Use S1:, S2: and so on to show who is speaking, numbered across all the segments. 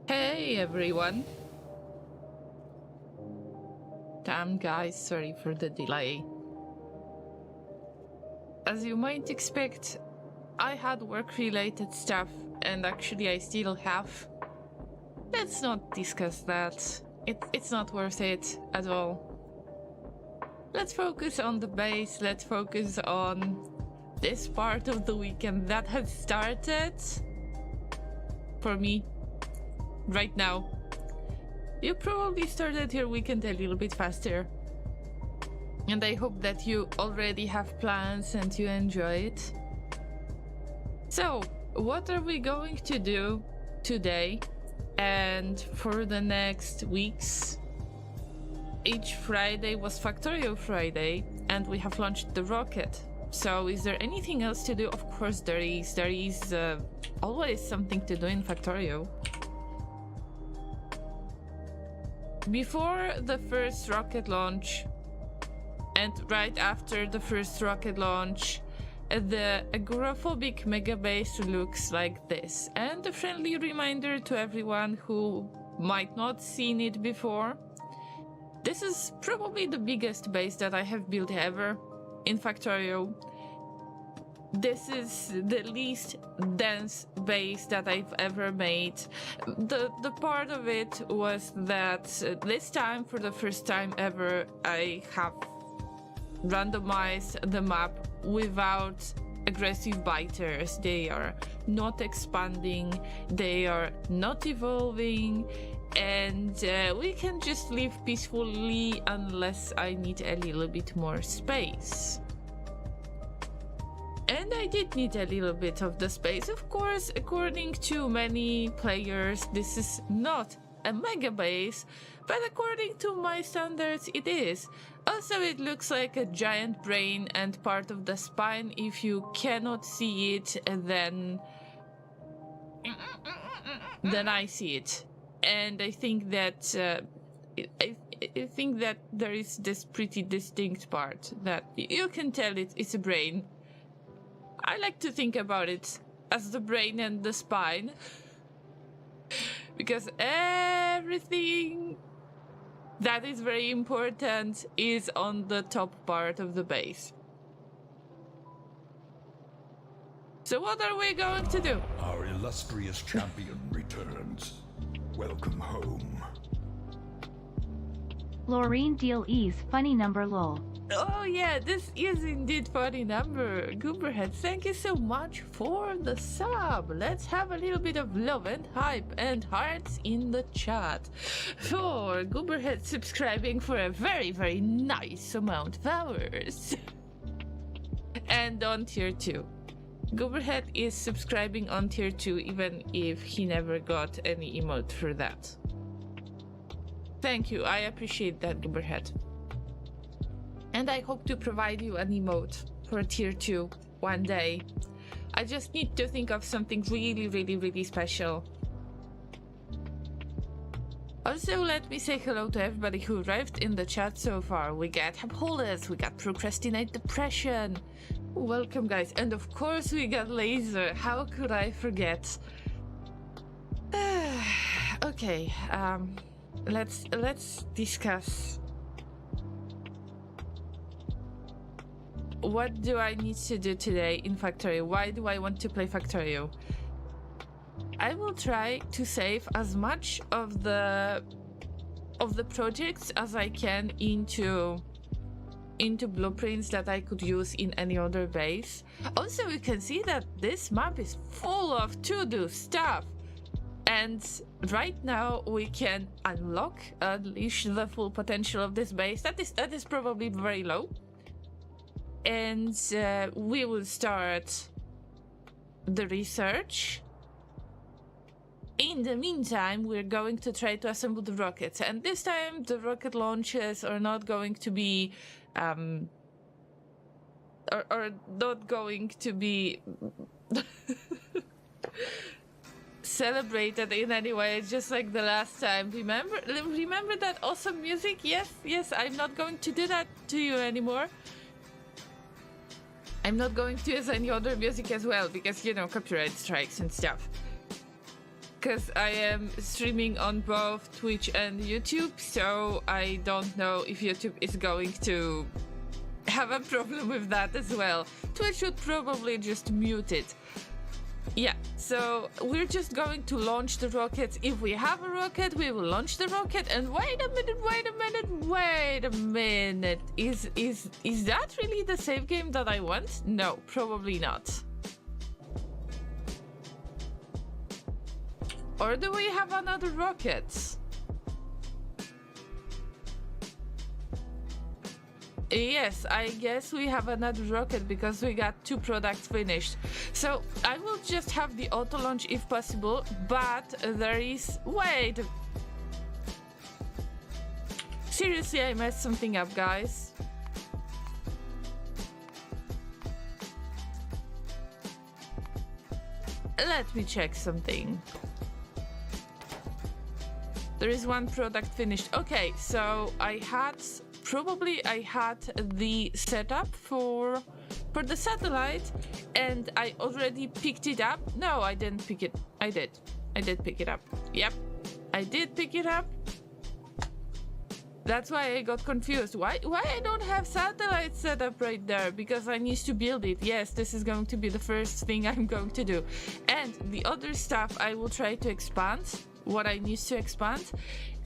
S1: Hey everyone. Damn guys, sorry for the delay. As you might expect, I had work-related stuff, and actually I still have. Let's not discuss that. It's not worth it at all. Let's focus on the base, let's focus on this part of the weekend that has started for me right now. You probably started your weekend a little bit faster, and I hope that you already have plans and you enjoy it. So, what are we going to do today and for the next weeks? Each Friday was Factorio Friday, and we have launched the rocket. So is there anything else to do? Of course there is. There is always something to do in Factorio. Before the first rocket launch, and right after the first rocket launch, the Agoraphobic Megabase looks like this. And a friendly reminder to everyone who might not seen it before, this is probably the biggest base that I have built ever in Factorio. This is the least dense base that I've ever made. The part of it was that this time, for the first time ever, I have randomized the map without aggressive biters. They are not expanding, they are not evolving, and we can just live peacefully unless I need a little bit more space. And I did need a little bit of the space. Of course, according to many players, this is not a mega base, but according to my standards, it is. Also, it looks like a giant brain and part of the spine. If you cannot see it, then I see it. And I think that I think that there is this pretty distinct part that you can tell it's a brain. I like to think about it as the brain and the spine, because everything that is very important is on the top part of the base. So what are we going to do?
S2: Our illustrious champion returns. Welcome home.
S3: Laureen Deal Ease funny number lol.
S1: Oh yeah, this is indeed funny number. Gooberhead, thank you so much for the sub. Let's have a little bit of love and hype and hearts in the chat for Gooberhead subscribing for a very, very nice amount of hours. And on tier 2. Gooberhead is subscribing on tier 2 even if he never got any emote for that. Thank you, I appreciate that, Gooberhead. And I hope to provide you an emote for tier 2 one day. I just need to think of something really, really, really special. Also, let me say hello to everybody who arrived in the chat so far. We got Hapholis, we got Procrastinate Depression. Welcome, guys. And of course, we got Laser. How could I forget? Okay, let's discuss. What do I need to do today in Factorio? Why do I want to play Factorio? I will try to save as much of the projects as I can into blueprints that I could use in any other base. Also, you can see that this map is full of to-do stuff. And right now we can unleash the full potential of this base. That is probably very low. And we will start the research. In the meantime, we're going to try to assemble the rockets, and this time the rocket launches are not going to be are not going to be celebrated in any way, just like the last time. Remember that awesome music? Yes, I'm not going to do that to you anymore. I'm not going to use any other music as well, because, you know, copyright strikes and stuff. because I am streaming on both Twitch and YouTube, so I don't know if YouTube is going to have a problem with that as well. Twitch should probably just mute it. Yeah, so we're just going to launch the rockets. If we have a rocket, we will launch the rocket. And wait a minute. Is that really the save game that I want? No, probably not. Or do we have another rocket? Yes, I guess we have another rocket because we got 2 products finished. So I will just have the auto launch if possible, but there is... Wait! Seriously, I messed something up, guys. Let me check something. There is 1 product finished. Okay, so I had the setup for the satellite, and I already picked it up. No, I didn't pick it. I did pick it up. Yep, I did pick it up. That's why I got confused. Why I don't have satellite set up right there? Because I need to build it. Yes, this is going to be the first thing I'm going to do. And the other stuff I will try to expand, what I need to expand.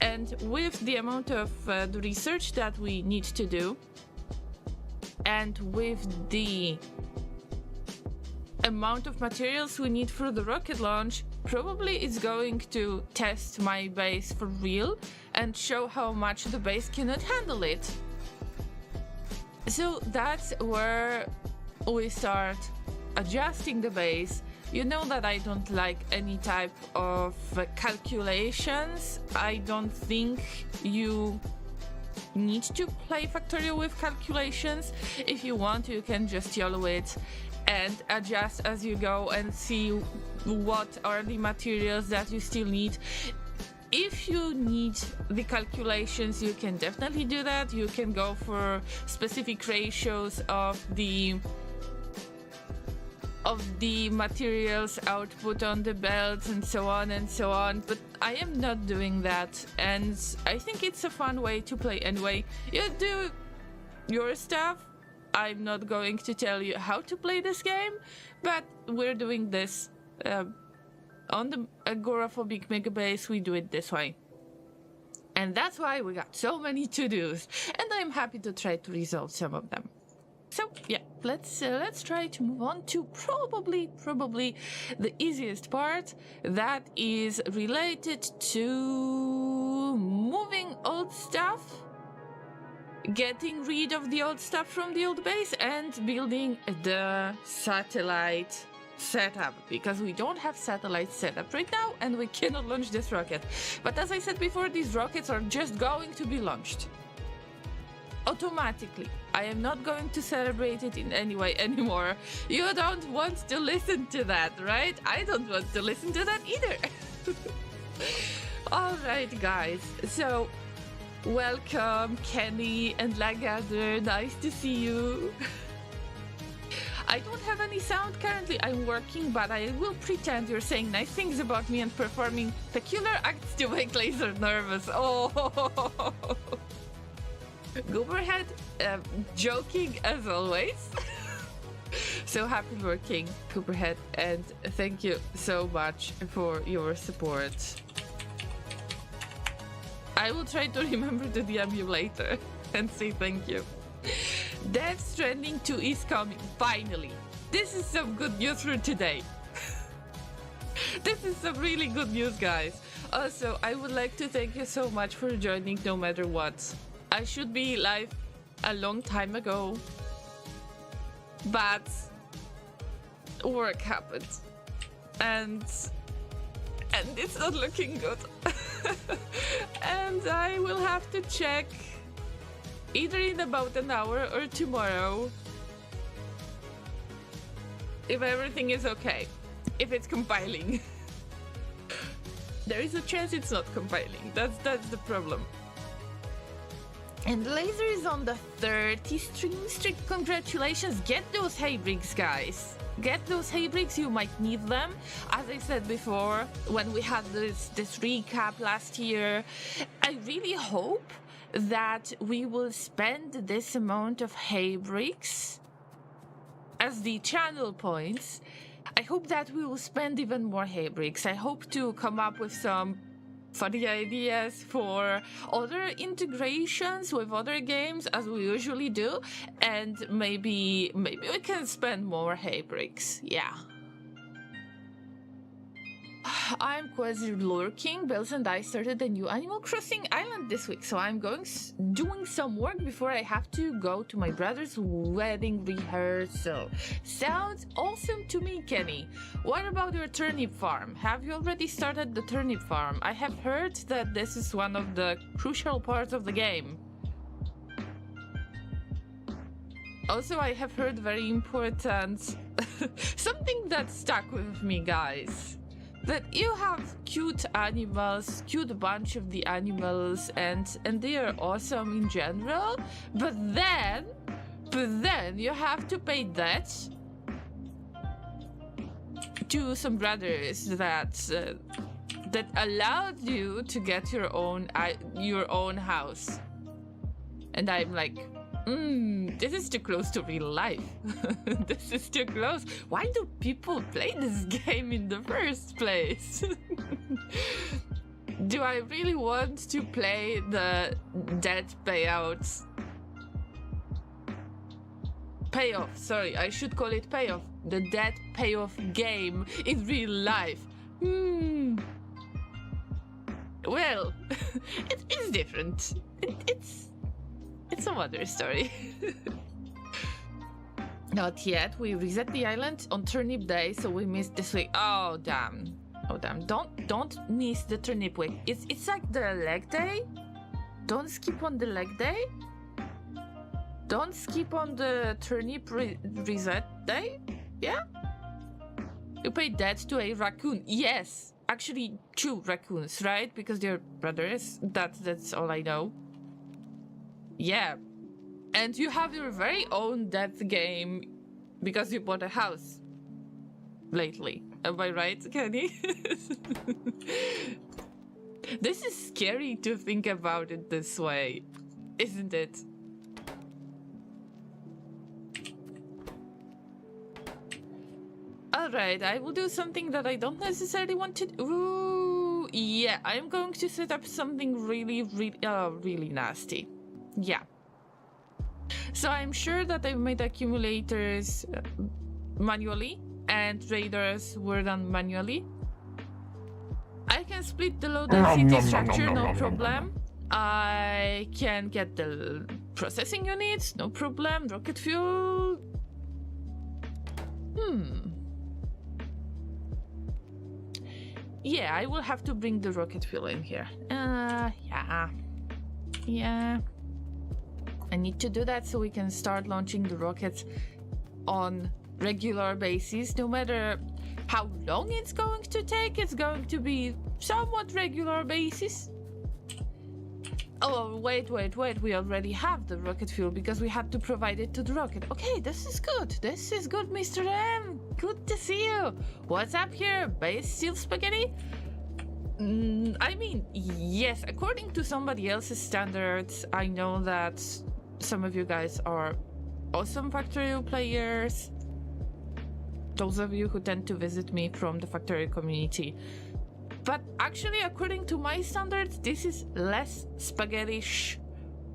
S1: And with the amount of the research that we need to do, and with the amount of materials we need for the rocket launch, probably it's going to test my base for real and show how much the base cannot handle it. So that's where we start adjusting the base. You know that I don't like any type of calculations. I don't think you need to play Factorio with calculations. If you want, you can just YOLO it and adjust as you go and see what are the materials that you still need. If you need the calculations, you can definitely do that. You can go for specific ratios of the materials output on the belts and so on, but I am not doing that, and I think it's a fun way to play anyway. You do your stuff. I'm not going to tell you how to play this game, but we're doing this on the Agoraphobic Megabase. We do it this way, and that's why we got so many to-dos, and I'm happy to try to resolve some of them. So yeah, let's try to move on to probably the easiest part, that is related to moving old stuff, getting rid of the old stuff from the old base, and building the satellite setup, because we don't have satellite setup right now and we cannot launch this rocket. But as I said before, these rockets are just going to be launched automatically. I am not going to celebrate it in any way anymore. You don't want to listen to that, right? I don't want to listen to that either. Alright guys, so welcome Kenny and Lagarder, nice to see you. I don't have any sound currently, I'm working, but I will pretend you're saying nice things about me and performing peculiar acts to make Laser nervous. Oh, Gooberhead, joking as always. So happy working, Cooperhead, and thank you so much for your support. I will try to remember to DM you later and say thank you. Death Stranding 2 is coming, finally. This is some good news for today. This is some really good news, guys. Also, I would like to thank you so much for joining no matter what. I should be live a long time ago, but work happened, and it's not looking good. And I will have to check either in about an hour or tomorrow if everything is okay, if it's compiling. There is a chance it's not compiling. That's the problem. And Laser is on the 30 stream streak. Congratulations. Get those hay bricks, guys. get those hay bricks. You might need them. As I said before, when we had this recap last year, I really hope that we will spend this amount of hay bricks as the channel points. I hope that we will spend even more hay bricks. I hope to come up with some funny ideas for other integrations with other games as we usually do, and maybe we can spend more hay bricks. Yeah. I'm quasi lurking. Bells and I started a new Animal Crossing island this week, so I'm doing some work before I have to go to my brother's wedding rehearsal. Sounds awesome to me, Kenny. What about your turnip farm? Have you already started the turnip farm? I have heard that this is one of the crucial parts of the game. Also, I have heard very important something that stuck with me, guys. That you have cute animals, cute bunch of the animals, and they are awesome in general, but then you have to pay debt to some brothers that allowed you to get your own house. And I'm like, this is too close to real life. This is too close. Why do people play this game in the first place? Do I really want to play the debt payouts? Payoff, sorry, I should call it payoff. The debt payoff game in real life. Well, it's different. It's a other story. Not yet. We reset the island on turnip day, so we missed this week. Oh damn. Oh damn. Don't miss the turnip week. It's like the leg day. Don't skip on the leg day. Don't skip on the turnip reset day. Yeah? You pay debt to a raccoon. Yes. Actually 2 raccoons, right? Because they're brothers. That's all I know. Yeah, and you have your very own death game because you bought a house lately. Am I right, Kenny? This is scary to think about it this way, isn't it? Alright, I will do something that I don't necessarily want to do. Ooh, yeah, I'm going to set up something really nasty. Yeah. So I'm sure that I've made accumulators manually and raiders were done manually. I can split the load density structure, no problem. I can get the processing units, no problem. Rocket fuel. Yeah, I will have to bring the rocket fuel in here. Yeah. I need to do that so we can start launching the rockets on regular basis. No matter how long it's going to take, it's going to be somewhat regular basis. Oh, wait. We already have the rocket fuel because we had to provide it to the rocket. Okay, this is good. This is good, Mr. M. Good to see you. What's up here? Base steel spaghetti? I mean, yes, according to somebody else's standards, I know that some of you guys are awesome Factorio players. Those of you who tend to visit me from the Factorio community. But actually, according to my standards, this is less spaghetti-ish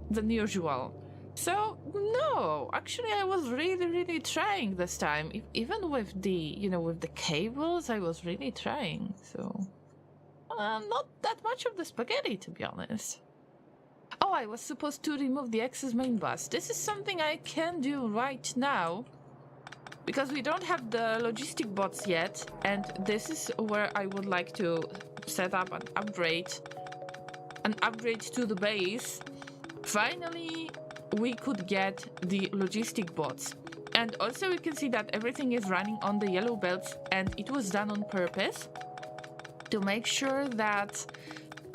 S1: than usual. So, no, actually I was really trying this time. Even with the, with the cables, I was really trying, so... not that much of the spaghetti, to be honest. Oh, I was supposed to remove the excess main bus. This is something I can do right now, because we don't have the logistic bots yet, and this is where I would like to set up an upgrade to the base. Finally, we could get the logistic bots. And also we can see that everything is running on the yellow belts, and it was done on purpose to make sure that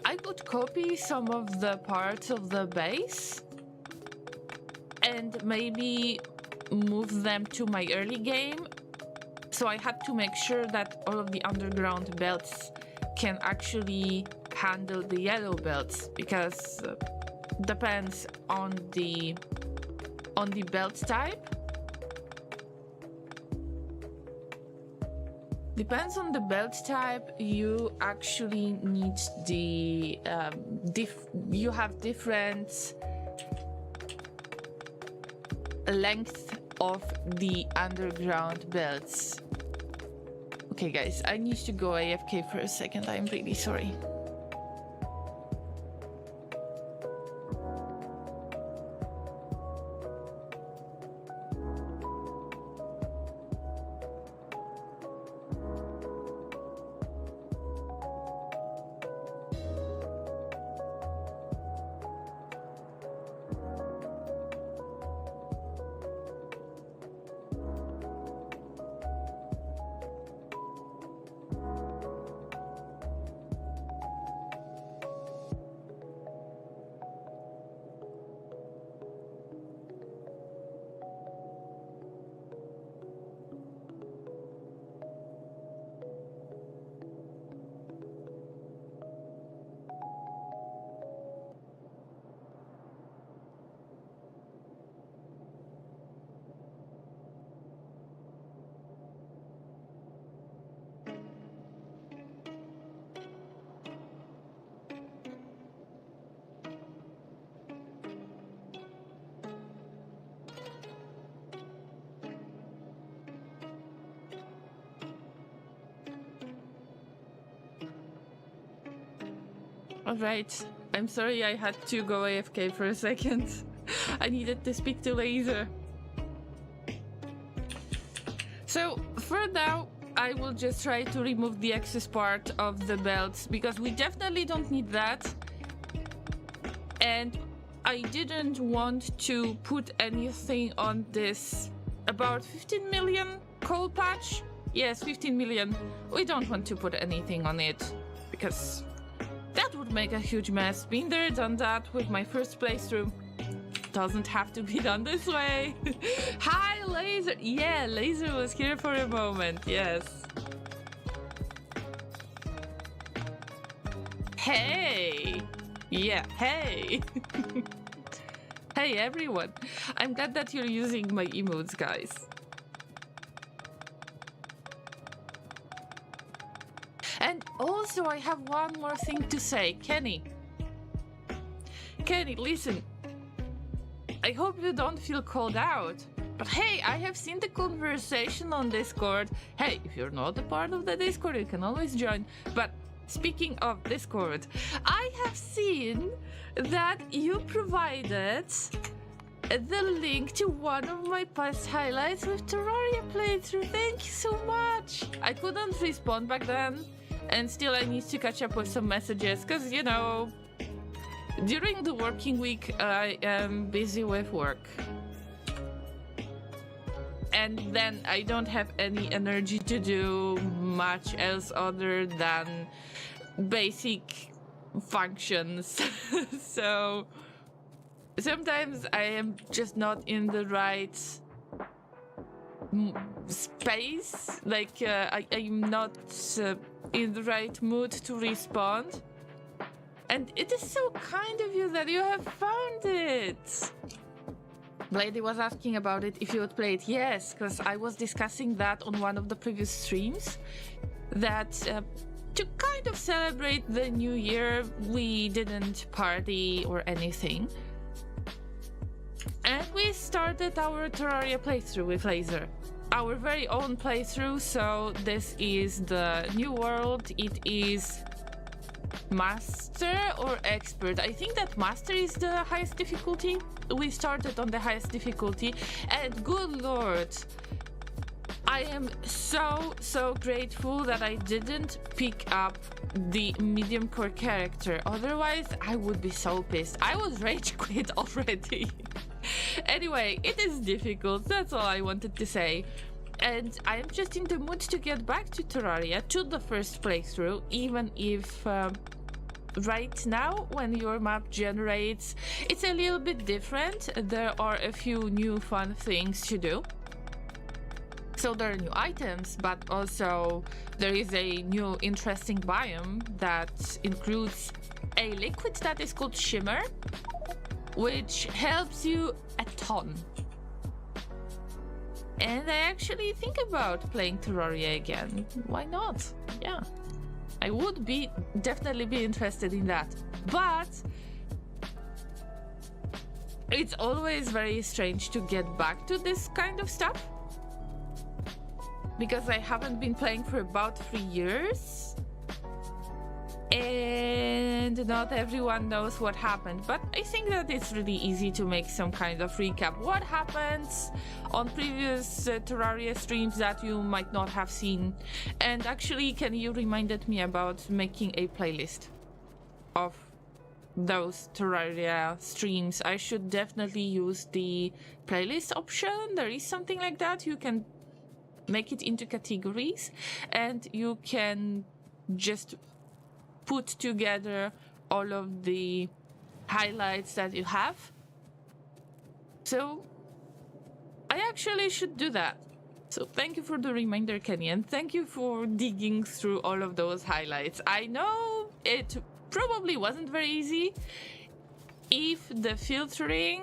S1: I could copy some of the parts of the base and maybe move them to my early game So I had to make sure that all of the underground belts can actually handle the yellow belts, because depends on the belt type. Depends on the belt type, you actually need the you have different length of the underground belts. Okay guys, I need to go AFK for a second, I'm really sorry. Alright, I'm sorry I had to go AFK for a second. I needed to speak to Laser. So, for now, I will just try to remove the excess part of the belts, because we definitely don't need that. And I didn't want to put anything on this about 15 million coal patch. Yes, 15 million. We don't want to put anything on it, because that would make a huge mess. Been there, done that with my first playthrough. Doesn't have to be done this way. Hi, Laser. Yeah, Laser was here for a moment. Yes. Hey. Yeah, hey. Hey, everyone. I'm glad that you're using my emotes, guys. And also, I have one more thing to say. Kenny, listen. I hope you don't feel called out. But hey, I have seen the conversation on Discord. Hey, if you're not a part of the Discord, you can always join. But speaking of Discord, I have seen that you provided the link to one of my past highlights with Terraria playthrough. Thank you so much. I couldn't respond back then. And still I need to catch up with some messages, because, you know, during the working week, I am busy with work. And then I don't have any energy to do much else other than basic functions. So sometimes I am just not in the right space. Like, I'm not in the right mood to respond. And it is so kind of you that you have found it. Lady was asking about it, if you would play it. Yes, because I was discussing that on one of the previous streams. That to kind of celebrate the new year, we didn't party or anything. And we started our Terraria playthrough with Laser. Our very own playthrough, so this is the new world. It is Master or Expert. I think that Master is the highest difficulty. We started on the highest difficulty, and good lord, I am so grateful that I didn't pick up the medium core character. Otherwise, I would be so pissed. I was rage quit already. Anyway, it is difficult. That's all I wanted to say. And I am just in the mood to get back to Terraria, to the first playthrough, even if right now, when your map generates, it's a little bit different. There are a few new fun things to do. So there are new items, but also there is a new interesting biome that includes a liquid that is called Shimmer, which helps you a ton. And I actually think about playing Terraria again. Why not? Yeah. I would definitely be interested in that. But it's always very strange to get back to this kind of stuff, because I haven't been playing for about 3 years. And not everyone knows what happened, but I think that it's really easy to make some kind of recap. What happens on previous Terraria streams that you might not have seen. And actually, you reminded me about making a playlist of those Terraria streams. I should definitely use the playlist option. There is something like that. You can make it into categories and you can just put together all of the highlights that you have. So I actually should do that. So thank you for the reminder, Kenny, and thank you for digging through all of those highlights. I know it probably wasn't very easy. If the filtering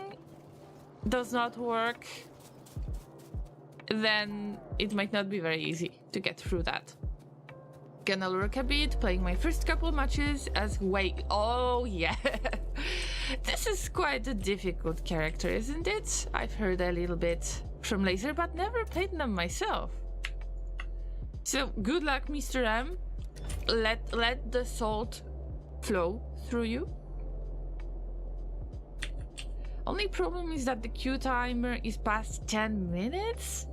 S1: does not work, then it might not be very easy to get through that. Gonna lurk a bit, playing my first couple matches as Wake. Oh yeah, this is quite a difficult character, isn't it? I've heard a little bit from Laser, but never played them myself. So good luck, Mr. M. Let the salt flow through you. Only problem is that the queue timer is past 10 minutes.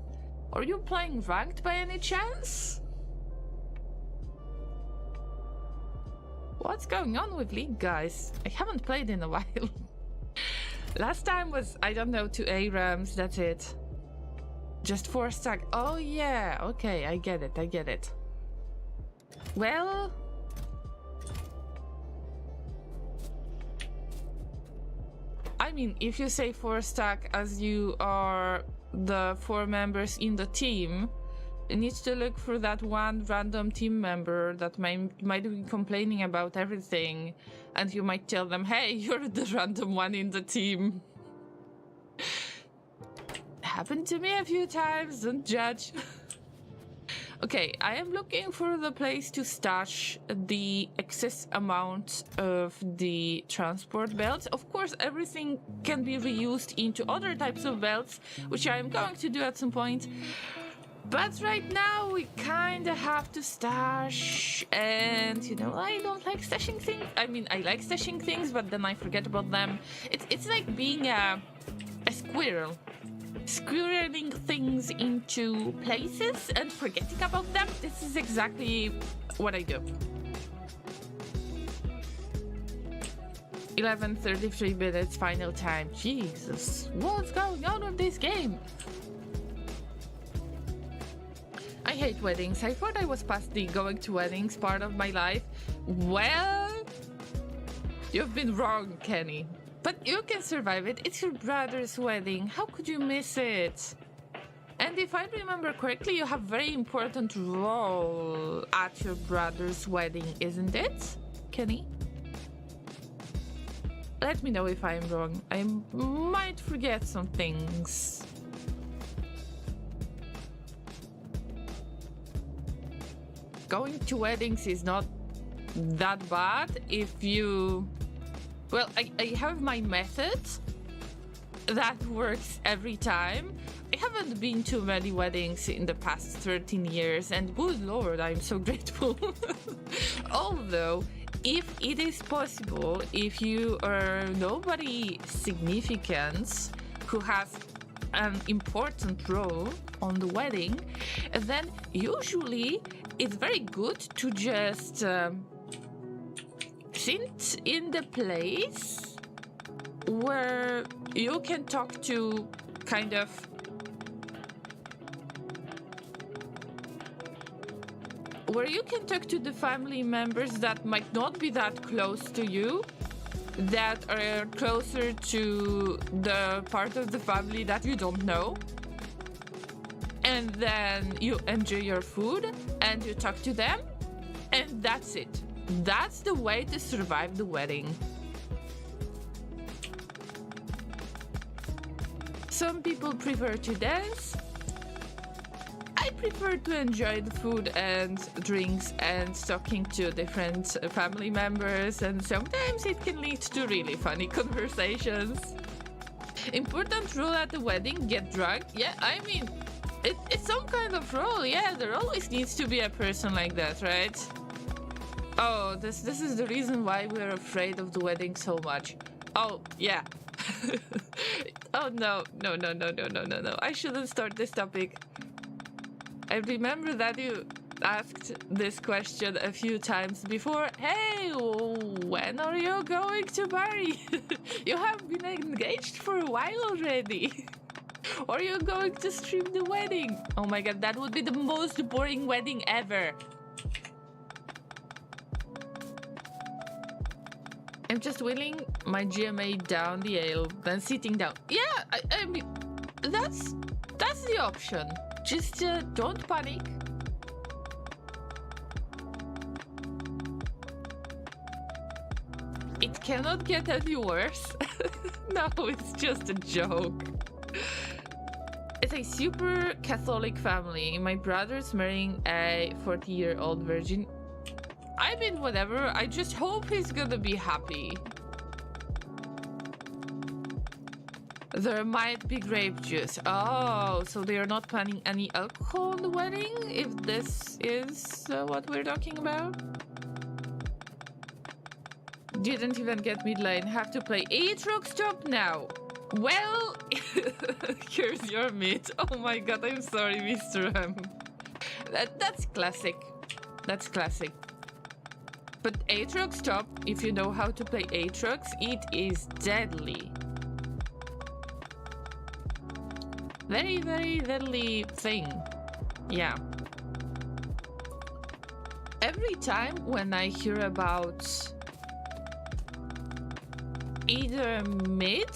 S1: Are you playing ranked by any chance? What's going on with League, guys? I haven't played in a while. Last time was, I don't know, 2 ARAMs, that's it. Just 4 stack. Oh yeah, okay, I get it. Well... I mean, if you say 4 stack as you are the 4 members in the team, you need to look for that one random team member that might be complaining about everything, and you might tell them, hey, you're the random one in the team. Happened to me a few times, don't judge. Okay, I am looking for the place to stash the excess amount of the transport belts. Of course, everything can be reused into other types of belts, which I am going to do at some point. But right now, we kinda have to stash, and you know, I don't like stashing things. I mean, I like stashing things, but then I forget about them. It's like being a squirrel. Squirreling things into places and forgetting about them. This is exactly what I do. 11:33 minutes, final time. Jesus, what's going on with this game? I hate weddings. I thought I was past the going to weddings part of my life. Well, you've been wrong, Kenny. But you can survive it. It's your brother's wedding. How could you miss it? And if I remember correctly, you have a very important role at your brother's wedding, isn't it, Kenny? Let me know if I'm wrong. I might forget some things. Going to weddings is not that bad if you... Well, I have my method that works every time. I haven't been to many weddings in the past 13 years, and good lord, I'm so grateful. Although, if it is possible, if you are nobody significant who has an important role on the wedding, then usually it's very good to just sit in the place where you can talk to kind of the family members that might not be that close to you, that are closer to the part of the family that you don't know. and then you enjoy your food and you talk to them, and that's it. That's the way to survive the wedding. Some people prefer to dance. I prefer to enjoy the food and drinks and talking to different family members, and sometimes it can lead to really funny conversations. Important rule at the wedding, get drunk. Yeah, I mean, it's some kind of rule. Yeah, there always needs to be a person like that, right? Oh, this is the reason why we're afraid of the wedding so much. Oh, yeah. Oh, no. I shouldn't start this topic. I remember that you asked this question a few times before. Hey, when are you going to marry? You have been engaged for a while already. Or are you going to stream the wedding? Oh my god, that would be the most boring wedding ever. I'm just wheeling my GMA down the aisle, then sitting down. Yeah, I mean, that's the option. Just don't panic. It cannot get any worse. No, it's just a joke. It's a super Catholic family. My brother's marrying a 40-year-old virgin. I mean, whatever. I just hope he's gonna be happy. There might be grape juice. Oh, so they are not planning any alcohol in the wedding? If this is what we're talking about? Didn't even get mid lane. Have to play Aatrox top now. Well, here's your mid. Oh my god, I'm sorry, Mr. M. That's classic. That's classic. But Aatrox top, if you know how to play Aatrox, it is deadly. Very, very deadly thing. Yeah. Every time when I hear about either mid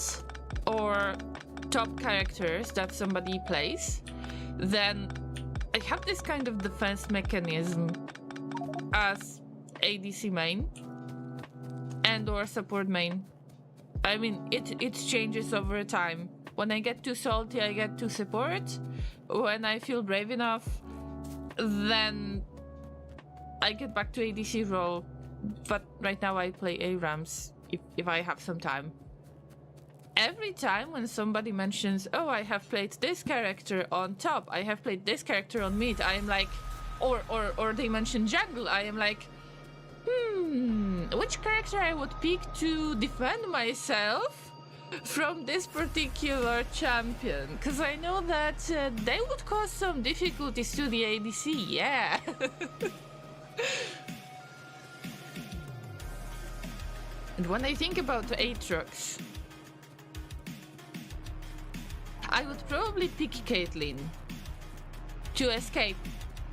S1: or top characters that somebody plays, then I have this kind of defense mechanism as ADC main and or support main. I mean, it changes over time. When I get too salty, I get to support. When I feel brave enough, then I get back to ADC role. But right now I play ARAMs if I have some time. Every time when somebody mentions, oh, I have played this character on top, I have played this character on mid, I am like, or they mention jungle, I am like, which character I would pick to defend myself from this particular champion? Because I know that they would cause some difficulties to the ADC, yeah. And when I think about Aatrox, I would probably pick Caitlyn to escape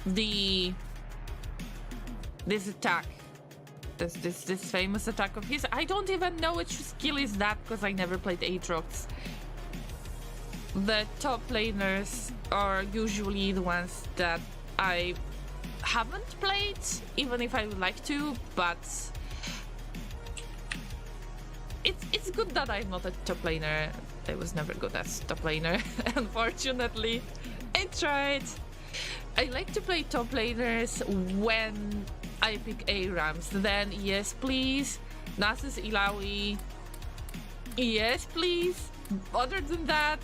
S1: this attack. This famous attack of his. I don't even know which skill is that because I never played Aatrox. The top laners are usually the ones that I haven't played, even if I would like to, but it's good that I'm not a top laner. I was never good at top laner, unfortunately. I tried. I like to play top laners when I pick ARAMs. Then, yes, please. Nasus Ilaoi. Yes, please. Other than that,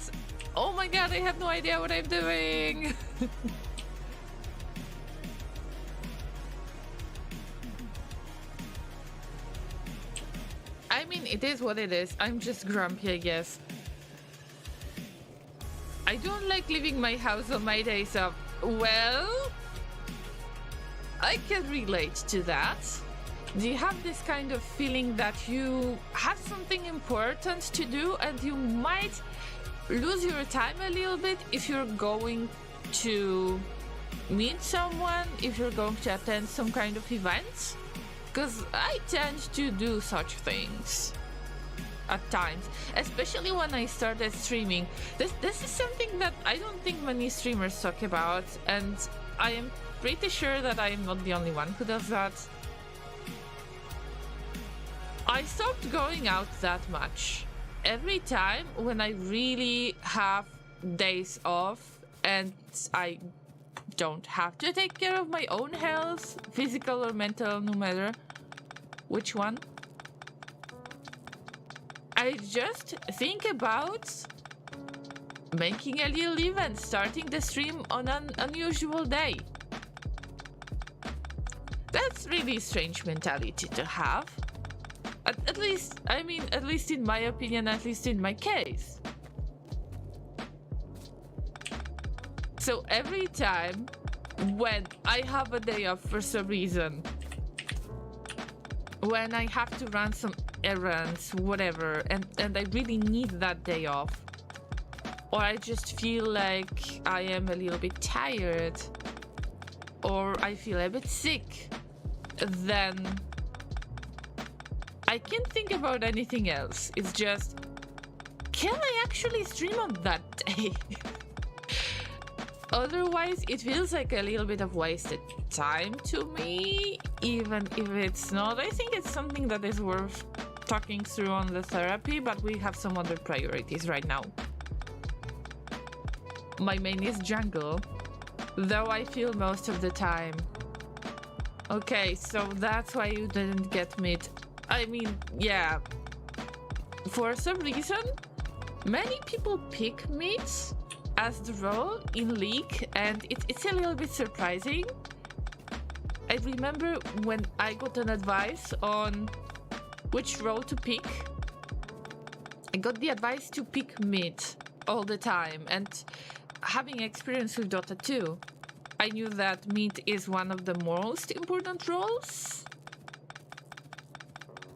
S1: oh my god, I have no idea what I'm doing. I mean, it is what it is. I'm just grumpy, I guess. I don't like leaving my house on my days off. Well, I can relate to that. Do you have this kind of feeling that you have something important to do and you might lose your time a little bit if you're going to meet someone, if you're going to attend some kind of event? Because I tend to do such things. at times, especially when I started streaming. This is something that I don't think many streamers talk about, and I am pretty sure that I am not the only one who does that. I stopped going out that much. Every time when I really have days off and I don't have to take care of my own health, physical or mental, no matter which one, I just think about making a little event, starting the stream on an unusual day. That's really strange mentality to have. At least, I mean, at least in my opinion, at least in my case. So every time when I have a day off for some reason, when I have to run some errands, whatever, and I really need that day off, or I just feel like I am a little bit tired, or I feel a bit sick, then I can't think about anything else. It's just, can I actually stream on that day? Otherwise, it feels like a little bit of wasted time to me, even if it's not. I think it's something that is worth talking through on the therapy, but we have some other priorities right now. My main is jungle, though I feel most of the time. Okay, so that's why you didn't get mid. I mean, yeah. For some reason, many people pick mid as the role in League, and it's a little bit surprising. I remember when I got an advice on which role to pick, I got the advice to pick mid all the time, and having experience with Dota 2, I knew that mid is one of the most important roles,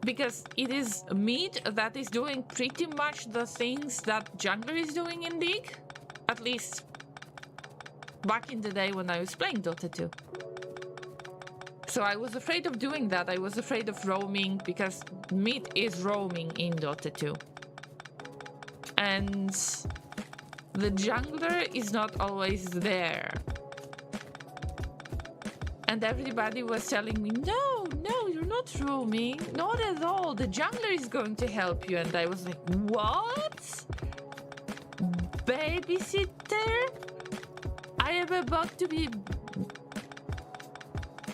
S1: because it is mid that is doing pretty much the things that jungler is doing in League. At least back in the day when I was playing Dota 2. So I was afraid of doing that. I was afraid of roaming, because mid is roaming in Dota 2. And the jungler is not always there. And everybody was telling me, no, you're not roaming. Not at all. The jungler is going to help you. And I was like, what? Babysitter? I am about to be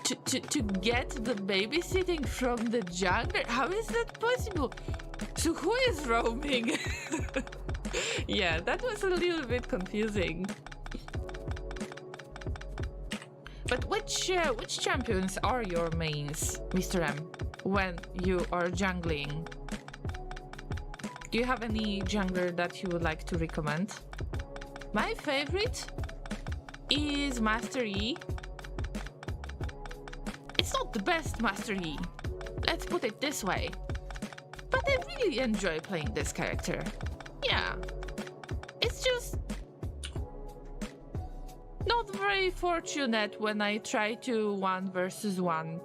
S1: to get the babysitting from the jungler? How is that possible? So who is roaming? Yeah, that was a little bit confusing. But which champions are your mains, Mr. M, when you are jungling? Do you have any jungler that you would like to recommend? My favorite is Master E. It's not the best Master E, let's put it this way. But I really enjoy playing this character. Yeah. It's just not very fortunate when I try to 1 versus 1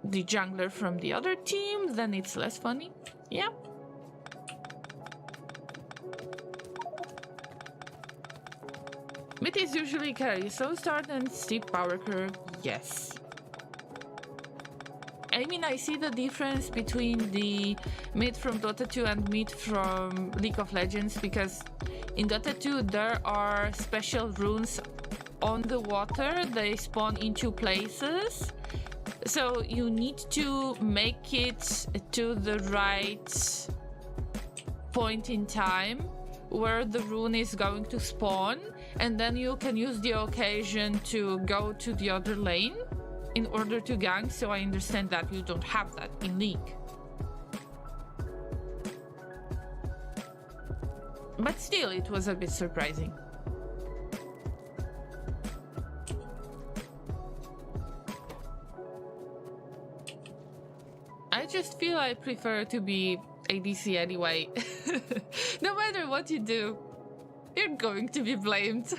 S1: the jungler from the other team, then it's less funny. Yeah. Mid is usually carry, so start and steep power curve, yes. I mean, I see the difference between the mid from Dota 2 and mid from League of Legends, because in Dota 2 there are special runes on the water, they spawn in 2 places. So you need to make it to the right point in time where the rune is going to spawn, and then you can use the occasion to go to the other lane in order to gank. So I understand that you don't have that in League. But still, it was a bit surprising. I just feel I prefer to be ADC anyway. No matter what you do, you're going to be blamed.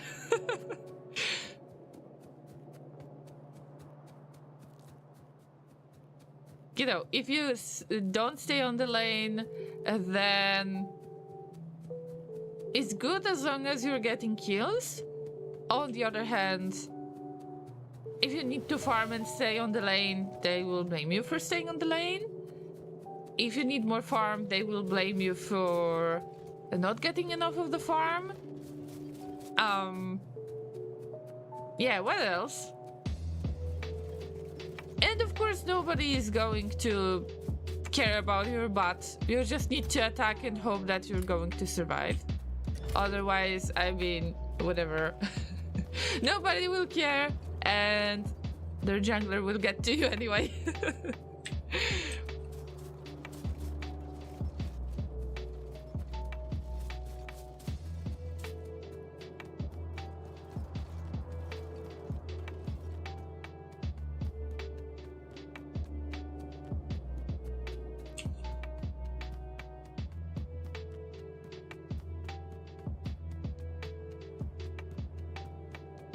S1: you know, if you don't stay on the lane, then it's good as long as you're getting kills. On the other hand, if you need to farm and stay on the lane, they will blame you for staying on the lane. If you need more farm, they will blame you for not getting enough of the farm. Yeah, what else? And of course, nobody is going to care about your bot. You just need to attack and hope that you're going to survive. Otherwise, I mean, whatever. Nobody will care, and their jungler will get to you anyway.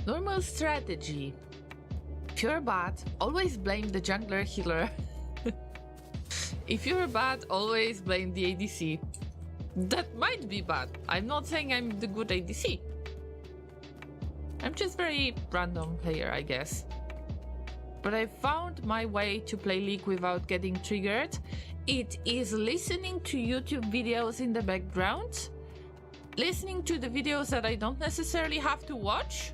S1: Normal strategy. If you're a bot, always blame the jungler healer. If you're a bot, always blame the ADC. That might be bad. I'm not saying I'm the good ADC. I'm just very random player, I guess. But I found my way to play League without getting triggered. It is listening to YouTube videos in the background. Listening to the videos that I don't necessarily have to watch.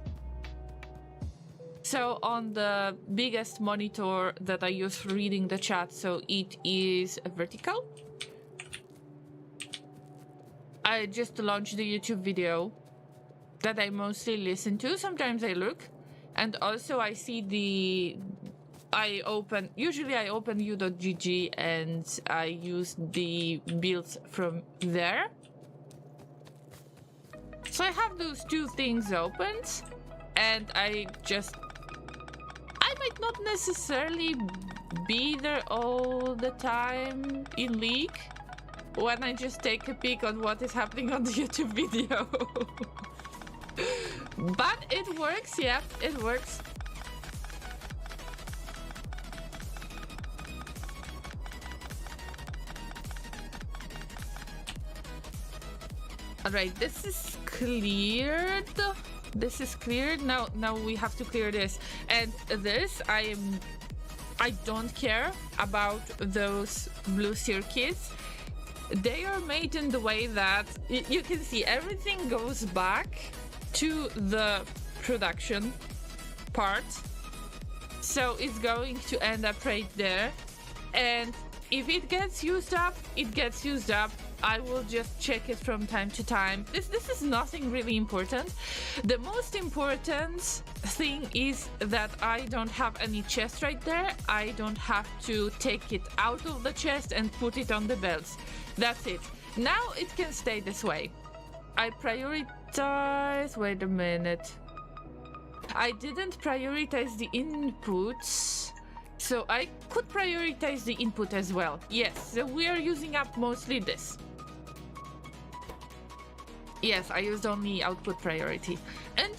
S1: So on the biggest monitor that I use for reading the chat, so it is vertical. I just launched the YouTube video that I mostly listen to. Sometimes I look, and also I see usually I open u.gg and I use the builds from there. So I have those two things opened, and I might not necessarily be there all the time in League when I just take a peek on what is happening on the YouTube video. But it works, yeah, it works. Alright, this is cleared. This is cleared. Now we have to clear this. And this, I don't care about those blue circuits. They are made in the way that you can see everything goes back to the production part. So it's going to end up right there. And if it gets used up, it gets used up. I will just check it from time to time. This is nothing really important. The most important thing is that I don't have any chest right there. I don't have to take it out of the chest and put it on the belts. That's it. Now it can stay this way. I prioritize... Wait a minute. I didn't prioritize the inputs. So I could prioritize the input as well. Yes, so we are using up mostly this. Yes, I used only output priority. And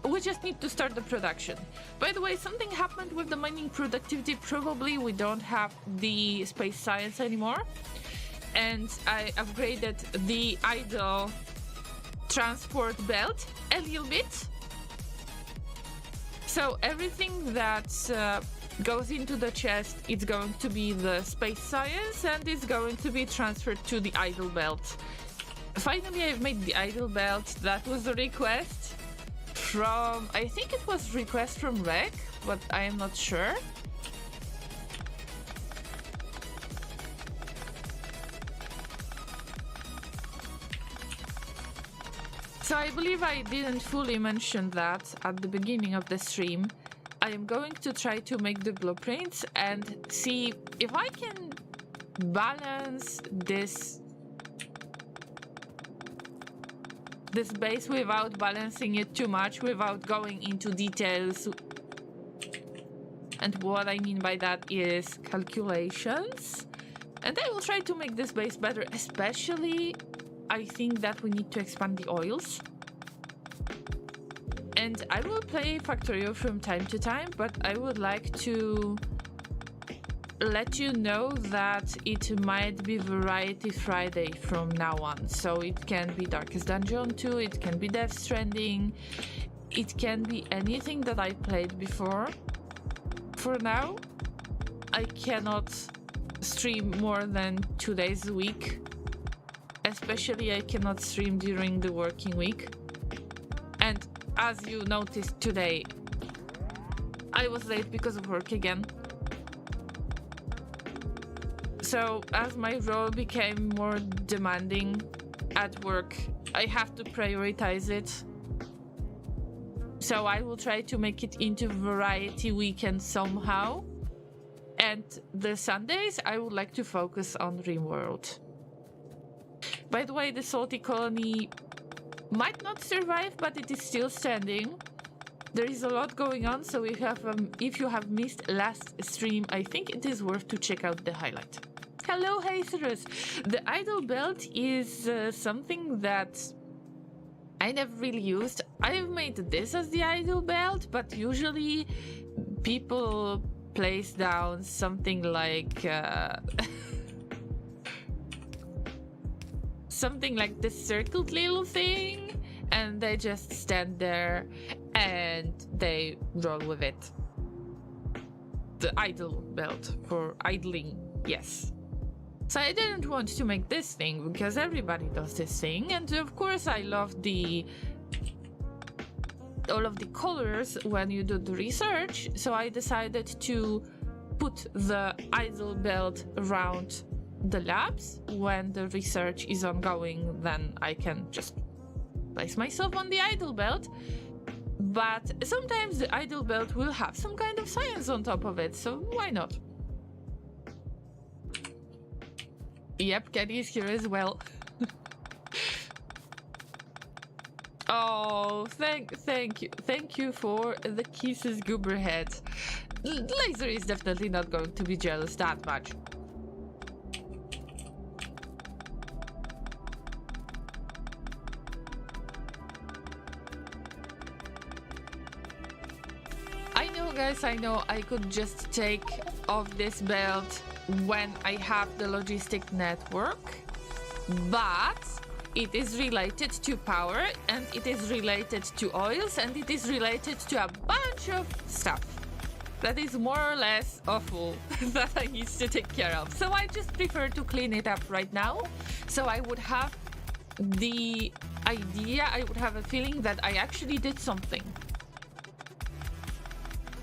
S1: we just need to start the production. By the way, something happened with the mining productivity. Probably we don't have the space science anymore. And I upgraded the idle transport belt a little bit. So everything that goes into the chest, it's going to be the space science, and it's going to be transferred to the idle belt. Finally, I've made the idle belt. That was a request from... I think it was request from Rec, but I am not sure. So I believe I didn't fully mention that at the beginning of the stream. I am going to try to make the blueprints and see if I can balance this base without balancing it too much, without going into details. And what I mean by that is calculations. And I will try to make this base better, especially I think that we need to expand the oils. And I will play Factorio from time to time, but I would like to let you know that it might be Variety Friday from now on. So it can be Darkest Dungeon 2, it can be Death Stranding, it can be anything that I played before. For now, I cannot stream more than 2 days a week. Especially I cannot stream during the working week. And as you noticed today, I was late because of work again. So as my role became more demanding at work, I have to prioritize it. So I will try to make it into variety weekend somehow. And the Sundays, I would like to focus on RimWorld. By the way, the Salty Colony might not survive, but it is still standing. There is a lot going on, so if you have missed last stream, I think it is worth to check out the highlight. Hello, Hacerus! The idle belt is something that I never really used. I've made this as the idle belt, but usually people place down something like something like this circled little thing, and they just stand there and they roll with it. The idle belt for idling, yes. So I didn't want to make this thing because everybody does this thing, and of course I love all of the colors when you do the research, so I decided to put the idle belt around the labs. When the research is ongoing, then I can just place myself on the idle belt. But sometimes the idle belt will have some kind of science on top of it, so why not? Yep, Kenny is here as well. Oh, thank you for the kisses, Gooberhead. Laser is definitely not going to be jealous that much. I know, guys, I know I could just take off this belt when I have the logistic network, but it is related to power, and it is related to oils, and it is related to a bunch of stuff that is more or less awful that I need to take care of. So I just prefer to clean it up right now. So I would have the idea, I would have a feeling that I actually did something.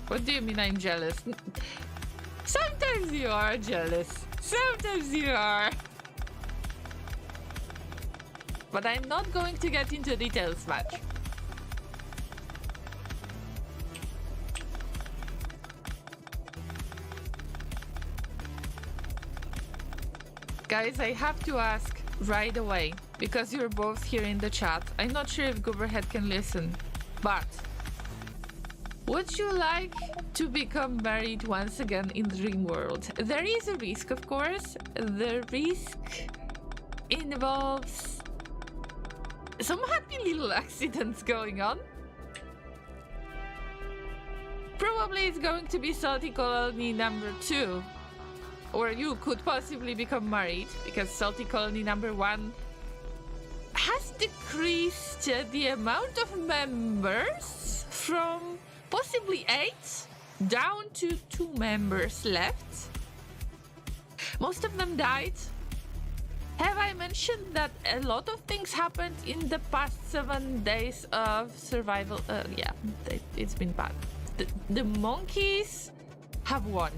S1: What do you mean I'm jealous? Sometimes you are jealous. Sometimes you are. But I'm not going to get into details much. Guys, I have to ask right away, because you're both here in the chat. I'm not sure if Gooberhead can listen, but would you like to become married once again in RimWorld? There is a risk, of course. The risk involves some happy little accidents going on. Probably it's going to be Salty Colony number 2, or you could possibly become married, because Salty Colony number 1 has decreased the amount of members from possibly 8 down to 2 members left. Most of them died. Have I mentioned that a lot of things happened in the past 7 days of survival? Yeah, it's been bad. The monkeys have won.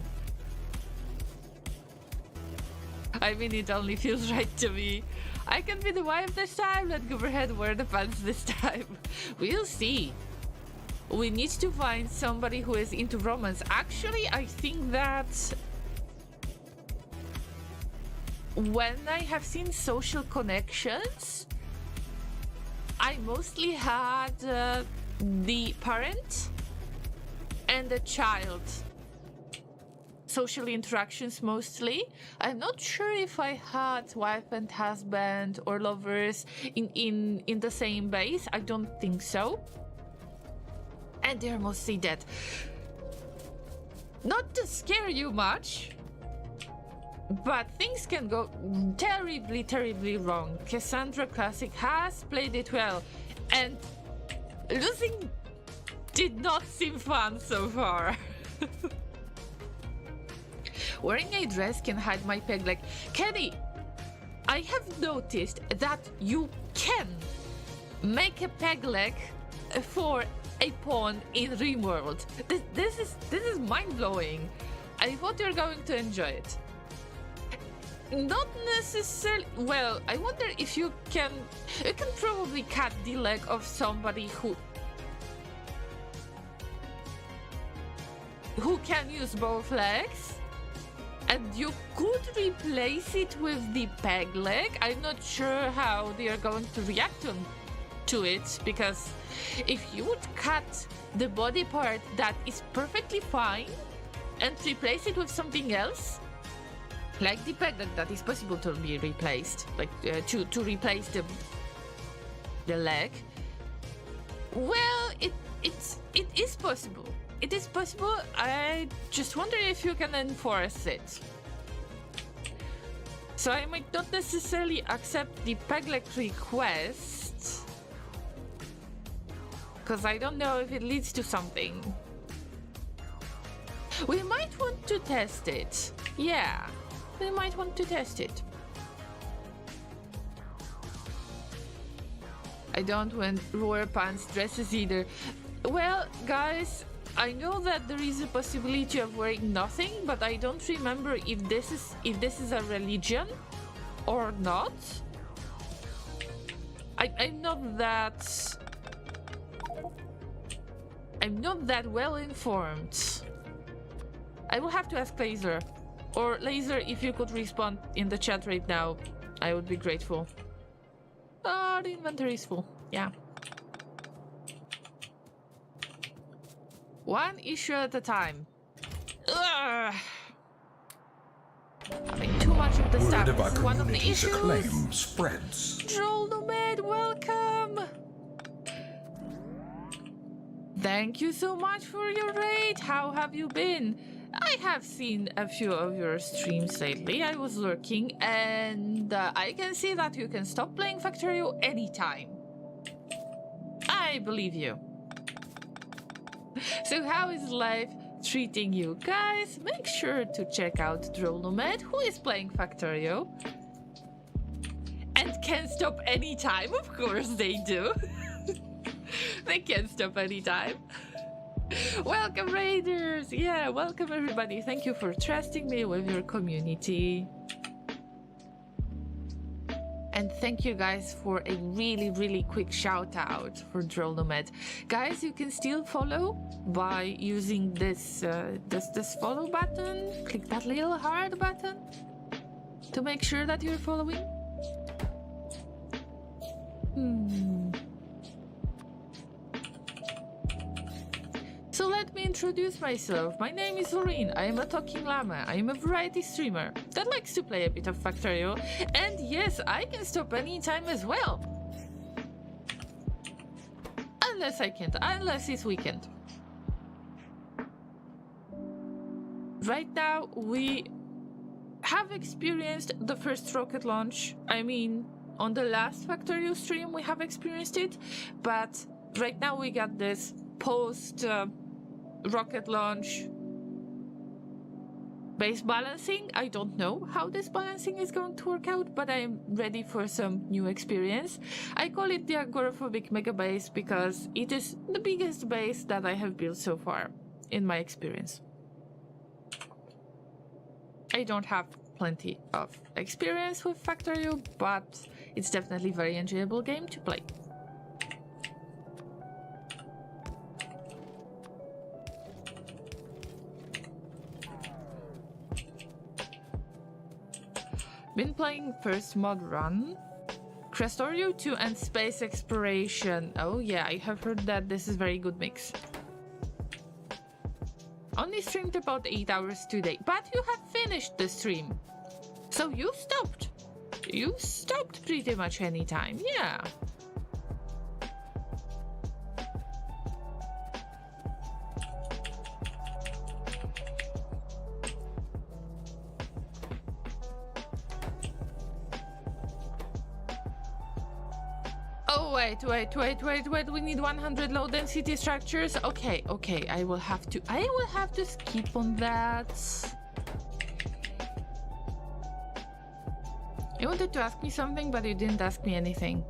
S1: I mean, it only feels right to me. I can be the wife this time. Let Gooberhead wear the pants this time. We'll see. We need to find somebody who is into romance. Actually, I think that when I have seen social connections, I mostly had the parent and the child social interactions mostly. I'm not sure if I had wife and husband or lovers in the same base. I don't think so. And they're mostly dead. Not to scare you much, But things can go terribly, terribly wrong. Cassandra Classic has played it well, and losing did not seem fun so far. Wearing a dress can hide my peg leg. Kenny, I have noticed that you can make a peg leg for a pawn in RimWorld. This is mind-blowing. I thought you were going to enjoy it. Not necessarily. Well, I wonder if you can probably cut the leg of somebody who can use both legs, and you could replace it with the peg leg. I'm not sure how they are going to react to it, because if you would cut the body part that is perfectly fine and replace it with something else, like the peg leg that is possible to be replaced, like to replace the leg, well, it is possible. It is possible. I just wonder if you can enforce it. So I might not necessarily accept the peg leg request, because I don't know if it leads to something. We might want to test it. Yeah, we might want to test it. I don't want wear pants dresses either. Well, guys, I know that there is a possibility of wearing nothing, but I don't remember if this is a religion or not. I'm not that well informed. I will have to ask Laser. Or Laser, if you could respond in the chat right now, I would be grateful. Oh, the inventory is full. Yeah. One issue at a time. Ugh. Having too much of the stuff is one of the issues.
S2: Acclaim spreads.
S1: Troll Nomad, welcome! Thank you so much for your raid. How have you been? I have seen a few of your streams lately. I was lurking, and I can see that you can stop playing Factorio anytime. I believe you. So how is life treating you? Guys, make sure to check out Droll Nomad, who is playing Factorio. And can stop anytime. Of course they do. They can stop anytime. Welcome, Raiders! Yeah, welcome everybody. Thank you for trusting me with your community. And thank you guys for a really, really quick shout out for Droll Nomad. Guys, you can still follow by using this follow button. Click that little heart button to make sure that you're following. So let me introduce myself. My name is Loreen. I am a talking llama. I am a variety streamer that likes to play a bit of Factorio. And yes, I can stop anytime as well. Unless I can't. Unless it's weekend. Right now, we have experienced the first rocket launch. I mean, on the last Factorio stream, we have experienced it. But right now, we got this post... rocket launch base balancing. I don't know how this balancing is going to work out, but I'm ready for some new experience. I call it the Agoraphobic Megabase because it is the biggest base that I have built so far in my experience. I don't have plenty of experience with Factorio, but it's definitely a very enjoyable game to play. Been playing first mod run, Crestorio 2 and space exploration. Oh yeah, I have heard that this is very good mix. Only streamed about 8 hours today, but you have finished the stream. So you stopped. You stopped pretty much any time, yeah. Oh, wait. We need 100 low density structures. Okay. I will have to skip on that. You wanted to ask me something, but you didn't ask me anything.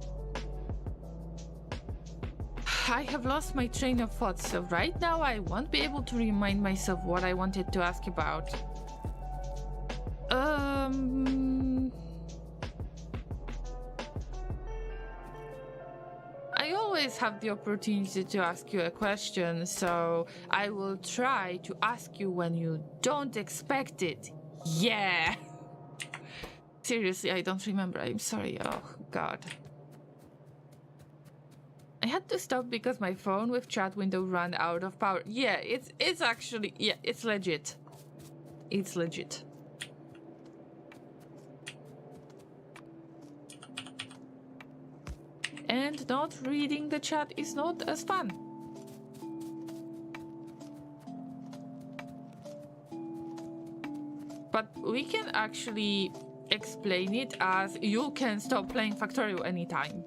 S1: I have lost my train of thought, so right now I won't be able to remind myself what I wanted to ask about. I always have the opportunity to ask you a question, so I will try to ask you when you don't expect it. Yeah! Seriously, I don't remember. I'm sorry. Oh, God. I had to stop because my phone with chat window ran out of power. Yeah, it's actually... Yeah, it's legit. It's legit. And not reading the chat is not as fun. But we can actually explain it as you can stop playing Factorio anytime.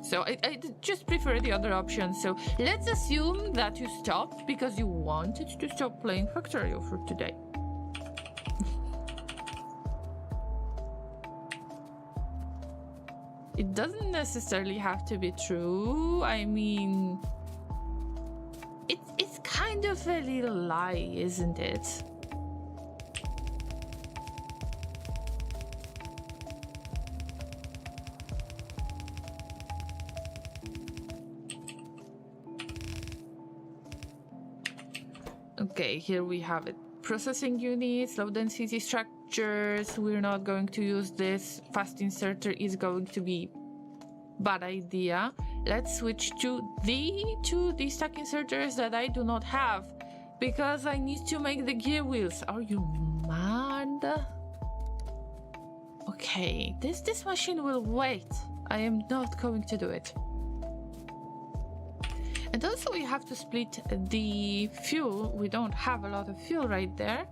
S1: So I just prefer the other option. So let's assume that you stopped because you wanted to stop playing Factorio for today. It doesn't necessarily have to be true. I mean, it's kind of a little lie, isn't it? Okay, here we have it. Processing units, low density structures. We're not going to use this. Fast inserter is going to be bad idea. Let's switch to the stack inserters that I do not have because I need to make the gear wheels. Are you mad? Okay, this machine will wait. I am not going to do it. And also we have to split the fuel. We don't have a lot of fuel right there,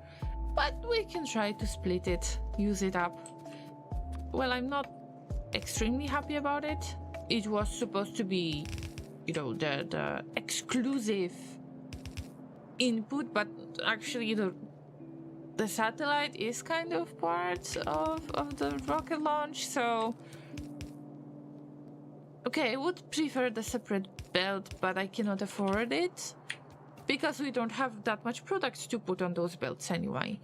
S1: but we can try to split it, use it up. Well, I'm not extremely happy about it. It was supposed to be, you know, the exclusive input, but actually the satellite is kind of part of the rocket launch, so... Okay, I would prefer the separate belt, but I cannot afford it because we don't have that much product to put on those belts anyway.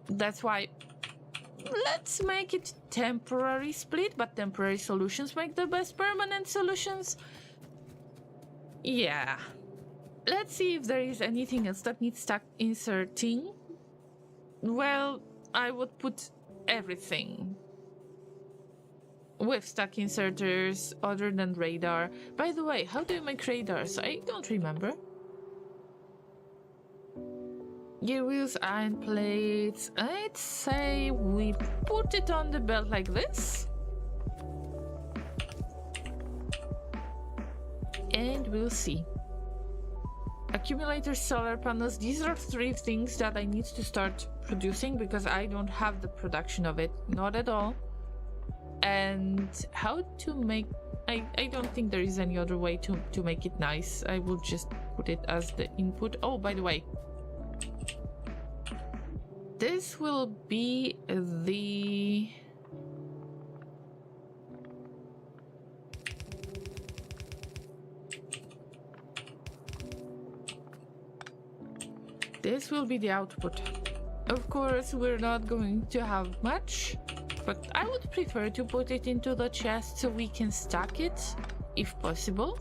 S1: That's why let's make it temporary split, but temporary solutions make the best permanent solutions. Yeah. Let's see if there is anything else that needs stack inserting. Well, I would put everything with stack inserters other than radar. By the way, how do you make radars? I don't remember. Gear wheels, iron plates. I'd say we put it on the belt like this. And we'll see. Accumulators, solar panels. These are 3 things that I need to start producing because I don't have the production of it. Not at all. And how to make... I don't think there is any other way to make it nice. I will just put it as the input. Oh, by the way. This will be the... This will be the output. Of course, we're not going to have much, but I would prefer to put it into the chest so we can stack it, if possible.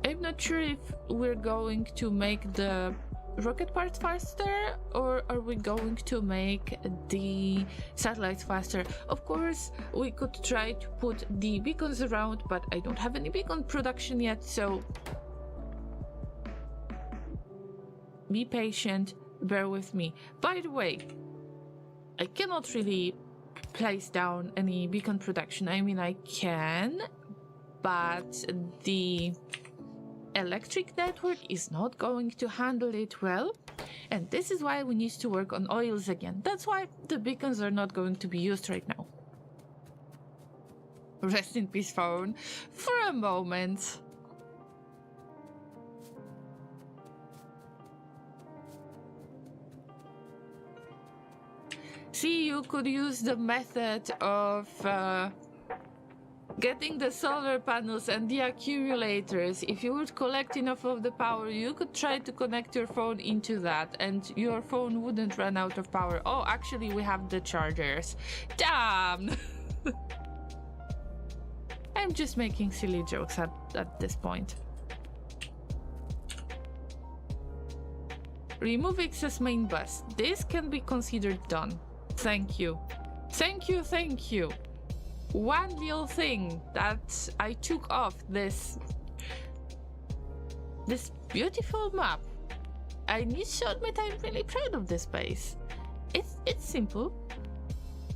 S1: I'm not sure if we're going to make the rocket parts faster, or are we going to make the satellites faster? Of course, we could try to put the beacons around, but I don't have any beacon production yet, so be patient, bear with me. By the way, I cannot really place down any beacon production. I mean, I can, but the electric network is not going to handle it well, and this is why we need to work on oils again. That's why the beacons are not going to be used right now. Rest in peace, phone. For a moment. See, you could use the method of getting the solar panels and the accumulators. If you would collect enough of the power, you could try to connect your phone into that and your phone wouldn't run out of power. Oh, actually, we have the chargers. Damn! I'm just making silly jokes at this point. Remove excess main bus. This can be considered done. Thank you. Thank you, thank you. One little thing that I took off this beautiful map. I need to admit I'm really proud of this base. It's simple,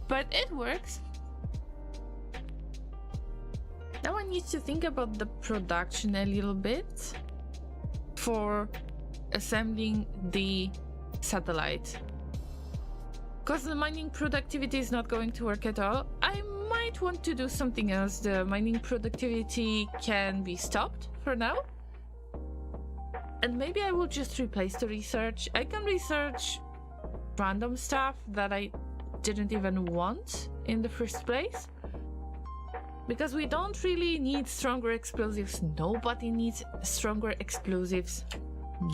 S1: but it works. Now I need to think about the production a little bit for assembling the satellite. Because the mining productivity is not going to work at all, I might want to do something else. The mining productivity can be stopped for now. And maybe I will just replace the research. I can research random stuff that I didn't even want in the first place. Because we don't really need stronger explosives. Nobody needs stronger explosives.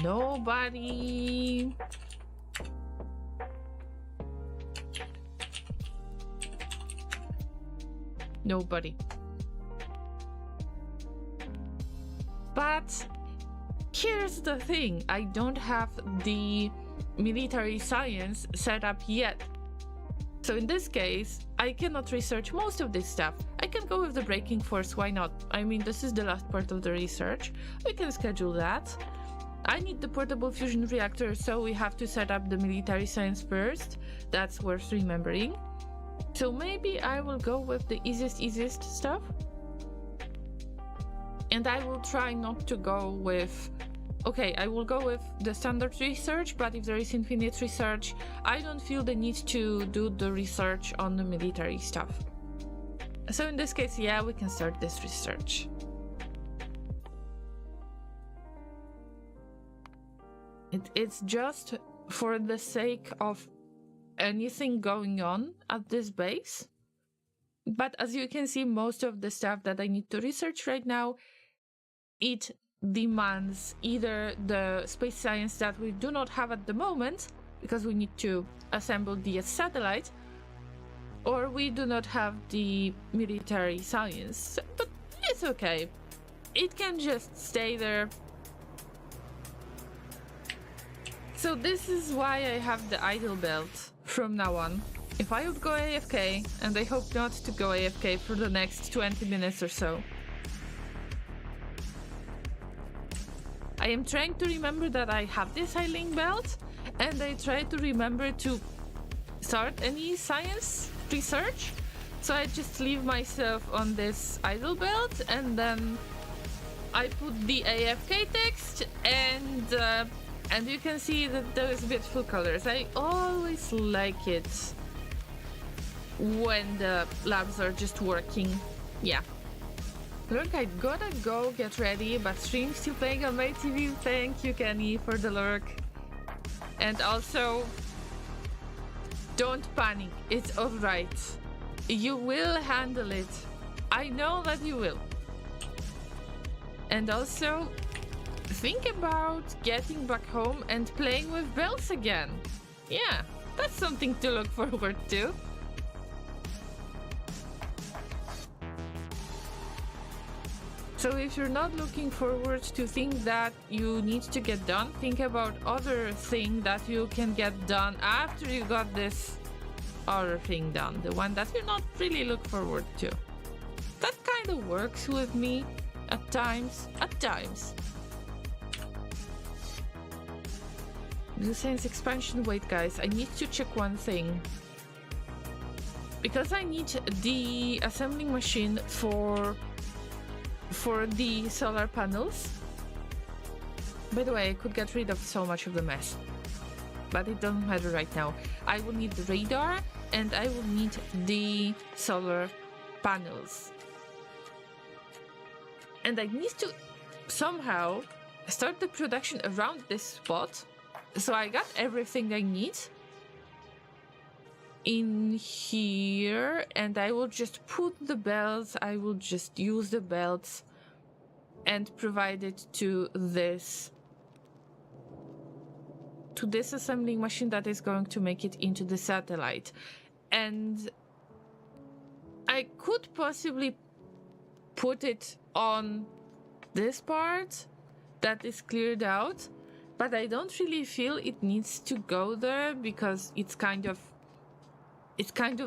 S1: Nobody. Nobody. But here's the thing, I don't have the military science set up yet. So in this case, I cannot research most of this stuff. I can go with the braking force, why not? I mean, this is the last part of the research. We can schedule that. I need the portable fusion reactor, so we have to set up the military science first. That's worth remembering. So maybe I will go with the easiest stuff. And I will try not to go with... Okay, I will go with the standard research, but if there is infinite research, I don't feel the need to do the research on the military stuff. So in this case, yeah, we can start this research. It's just for the sake of anything going on at this base. But as you can see, most of the stuff that I need to research right now, it demands either the space science that we do not have at the moment, because we need to assemble the satellite, or we do not have the military science. But it's okay. It can just stay there. So this is why I have the idle belt from now on. If I would go AFK, and I hope not to go AFK for the next 20 minutes or so. I am trying to remember that I have this idling belt, and I try to remember to start any science research. So I just leave myself on this idle belt, and then I put the AFK text, and you can see that those beautiful colors. I always like it when the labs are just working. Yeah. Look, I gotta go get ready, but stream's still playing on my TV. Thank you, Kenny, for the lurk. And also, don't panic. It's alright. You will handle it. I know that you will. And also, think about getting back home and playing with bells again. Yeah, that's something to look forward to. So if you're not looking forward to things that you need to get done, think about other things that you can get done after you got this other thing done, the one that you not really look forward to. That kind of works with me at times. The science expansion, wait guys, I need to check one thing. Because I need the assembling machine for the solar panels. By the way, I could get rid of so much of the mess, but it doesn't matter right now. I will need the radar and I will need the solar panels. And I need to somehow start the production around this spot. So I got everything I need in here, and I will just put the belts. I will just use the belts and provide it to this assembling machine that is going to make it into the satellite. And I could possibly put it on this part that is cleared out, but I don't really feel it needs to go there because it's kind of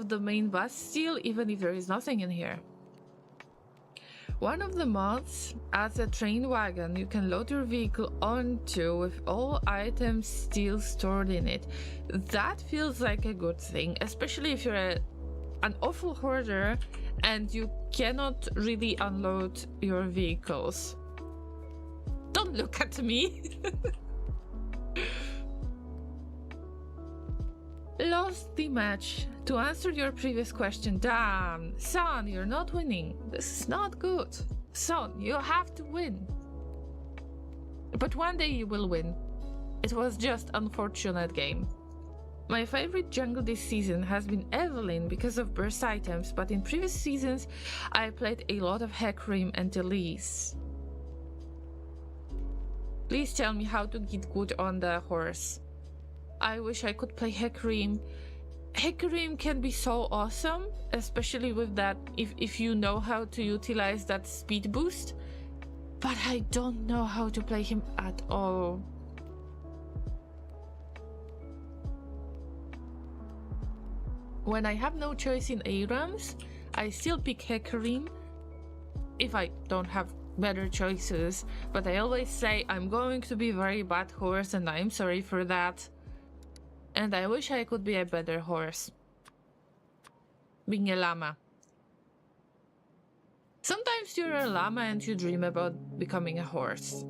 S1: the main bus still, even if there is nothing in here. One of the mods adds a train wagon you can load your vehicle onto with all items still stored in it. That feels like a good thing, especially if you're an awful hoarder and you cannot really unload your vehicles. Don't look at me. Lost the match. To answer your previous question, damn, son, you're not winning. This is not good. Son, you have to win. But one day you will win. It was just unfortunate game. My favorite jungle this season has been Evelyn because of burst items, but in previous seasons I played a lot of Hecarim and Elise. Please tell me how to get good on the horse. I wish I could play Hecarim. Hecarim can be so awesome, especially with that if you know how to utilize that speed boost, but I don't know how to play him at all. When I have no choice in ARAMs, I still pick Hecarim if I don't have better choices, but I always say I'm going to be very bad horse and I'm sorry for that. And I wish I could be a better horse. Being a llama. Sometimes you're a llama and you dream about becoming a horse.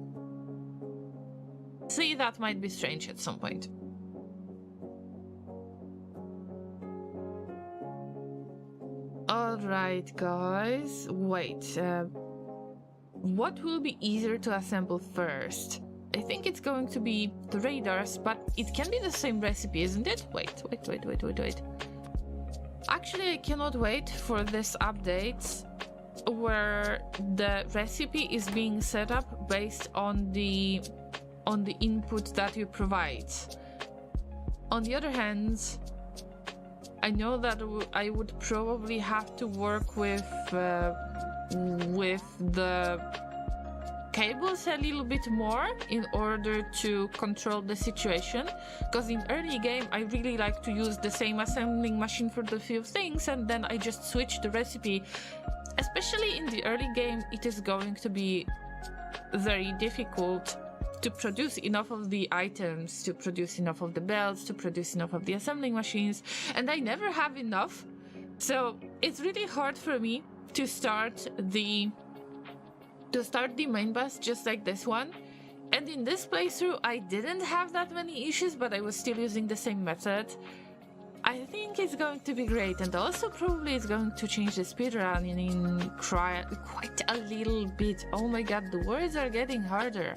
S1: See, that might be strange at some point. Alright, guys. Wait. What will be easier to assemble first? I think it's going to be the radars, but it can be the same recipe, isn't it? Wait. Actually, I cannot wait for this update where the recipe is being set up based on the input that you provide. On the other hand, I know that I would probably have to work with the cables a little bit more in order to control the situation, because in early game I really like to use the same assembling machine for the few things and then I just switch the recipe. Especially in the early game, it is going to be very difficult to produce enough of the items, to produce enough of the belts, to produce enough of the assembling machines, and I never have enough. So it's really hard for me to start the main bus just like this one. And in this playthrough I didn't have that many issues, but I was still using the same method. I think it's going to be great, and also probably it's going to change the speedrun in quite a little bit. Oh my god, the words are getting harder.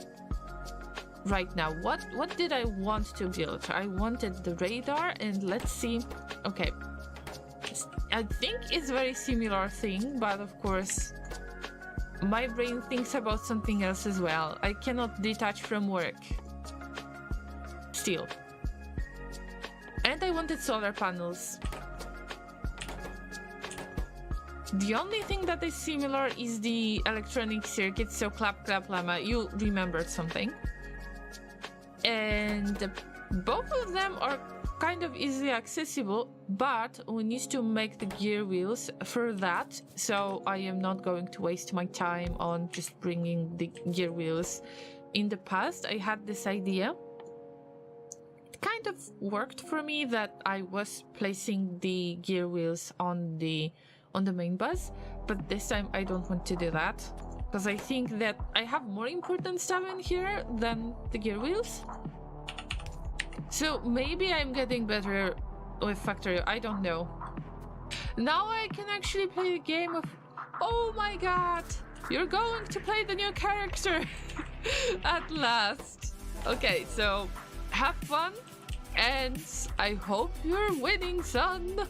S1: Right now, what did I want to build? I wanted the radar, and let's see. Okay, I think it's very similar thing, but of course my brain thinks about something else as well. I cannot detach from work still. And I wanted solar panels. The only thing that is similar is the electronic circuit, so clap clap llama, you remembered something. And both of them are kind of easily accessible, but we need to make the gear wheels for that, so I am not going to waste my time on just bringing the gear wheels. In the past I had this idea. It kind of worked for me that I was placing the gear wheels on the main bus, but this time I don't want to do that, because I think that I have more important stuff in here than the gear wheels. So maybe I'm getting better with factory, I don't know. Now I can actually play a game of... Oh my god! You're going to play the new character at last. Okay, so have fun, and I hope you're winning, son.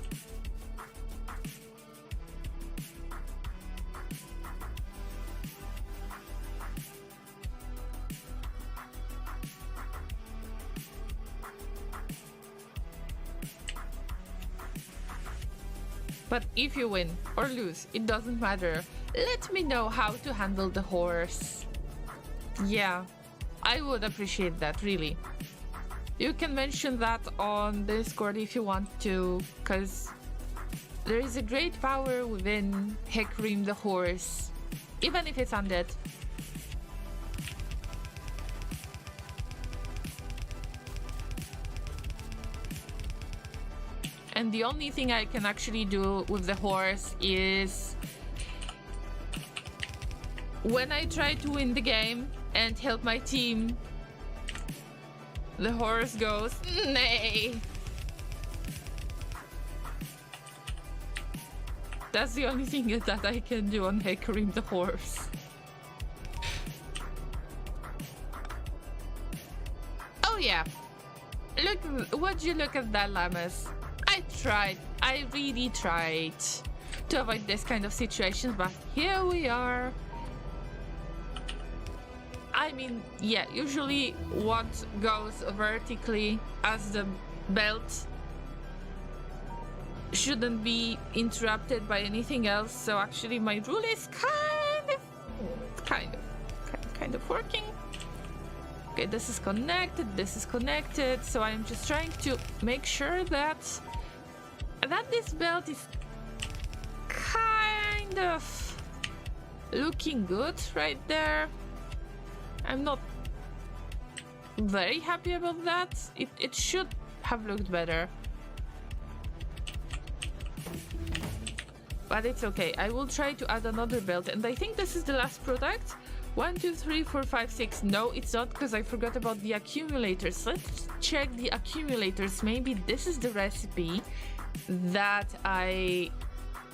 S1: But if you win or lose, it doesn't matter. Let me know how to handle the horse. Yeah, I would appreciate that, really. You can mention that on Discord if you want to, because there is a great power within Hecarim the horse, even if it's undead. And the only thing I can actually do with the horse is when I try to win the game and help my team, the horse goes, nay. That's the only thing that I can do on Hecarim the horse. Oh yeah. Look, would you look at that, Llamas? I really tried to avoid this kind of situations, but here we are. I mean, yeah, usually what goes vertically as the belt shouldn't be interrupted by anything else, so actually my rule is kind of working. Okay, this is connected, so I'm just trying to make sure that this belt is kind of looking good right there. I'm not very happy about that. It should have looked better. But it's okay. I will try to add another belt, and I think this is the last product. 1, 2, 3, 4, 5, 6. No, it's not, because I forgot about the accumulators. Let's check the accumulators. Maybe this is the recipe that I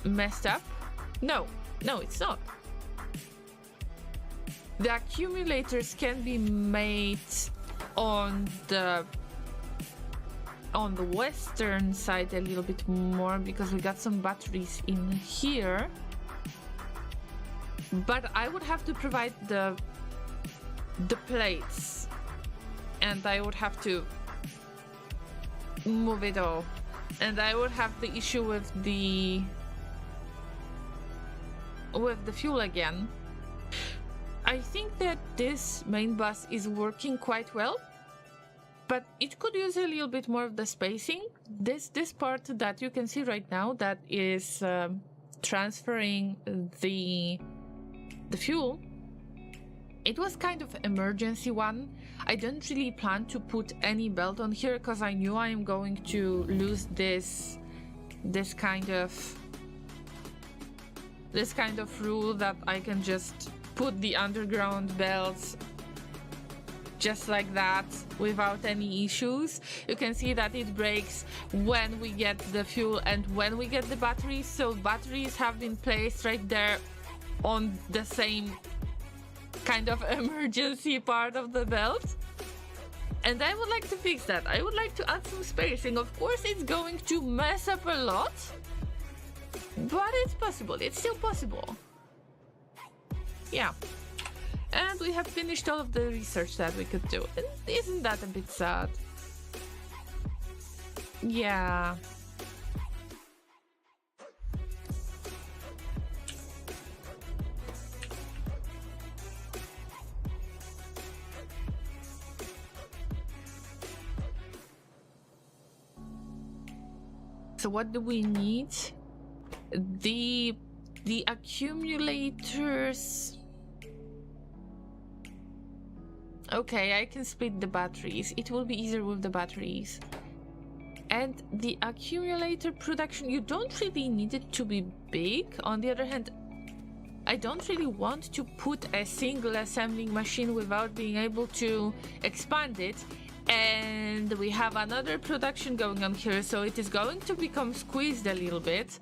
S1: messed up. No, it's not. The accumulators can be made on the western side a little bit more, because we got some batteries in here. But I would have to provide the plates, and I would have to move it all, and I would have the issue with the fuel again. I think that this main bus is working quite well, but it could use a little bit more of the spacing. This part that you can see right now, that is transferring the fuel, it was kind of emergency one. I didn't really plan to put any belt on here, because I knew I am going to lose this kind of rule that I can just put the underground belts just like that without any issues. You can see that it breaks when we get the fuel and when we get the batteries, so batteries have been placed right there on the same kind of emergency part of the belt. And I would like to fix that. I would like to add some spacing. Of course, it's going to mess up a lot, but it's possible. It's still possible. Yeah. And we have finished all of the research that we could do. And isn't that a bit sad? Yeah. So what do we need? The accumulators. Okay, I can split the batteries. It will be easier with the batteries. And the accumulator production, you don't really need it to be big. On the other hand, I don't really want to put a single assembling machine without being able to expand it. And we have another production going on here, so it is going to become squeezed a little bit.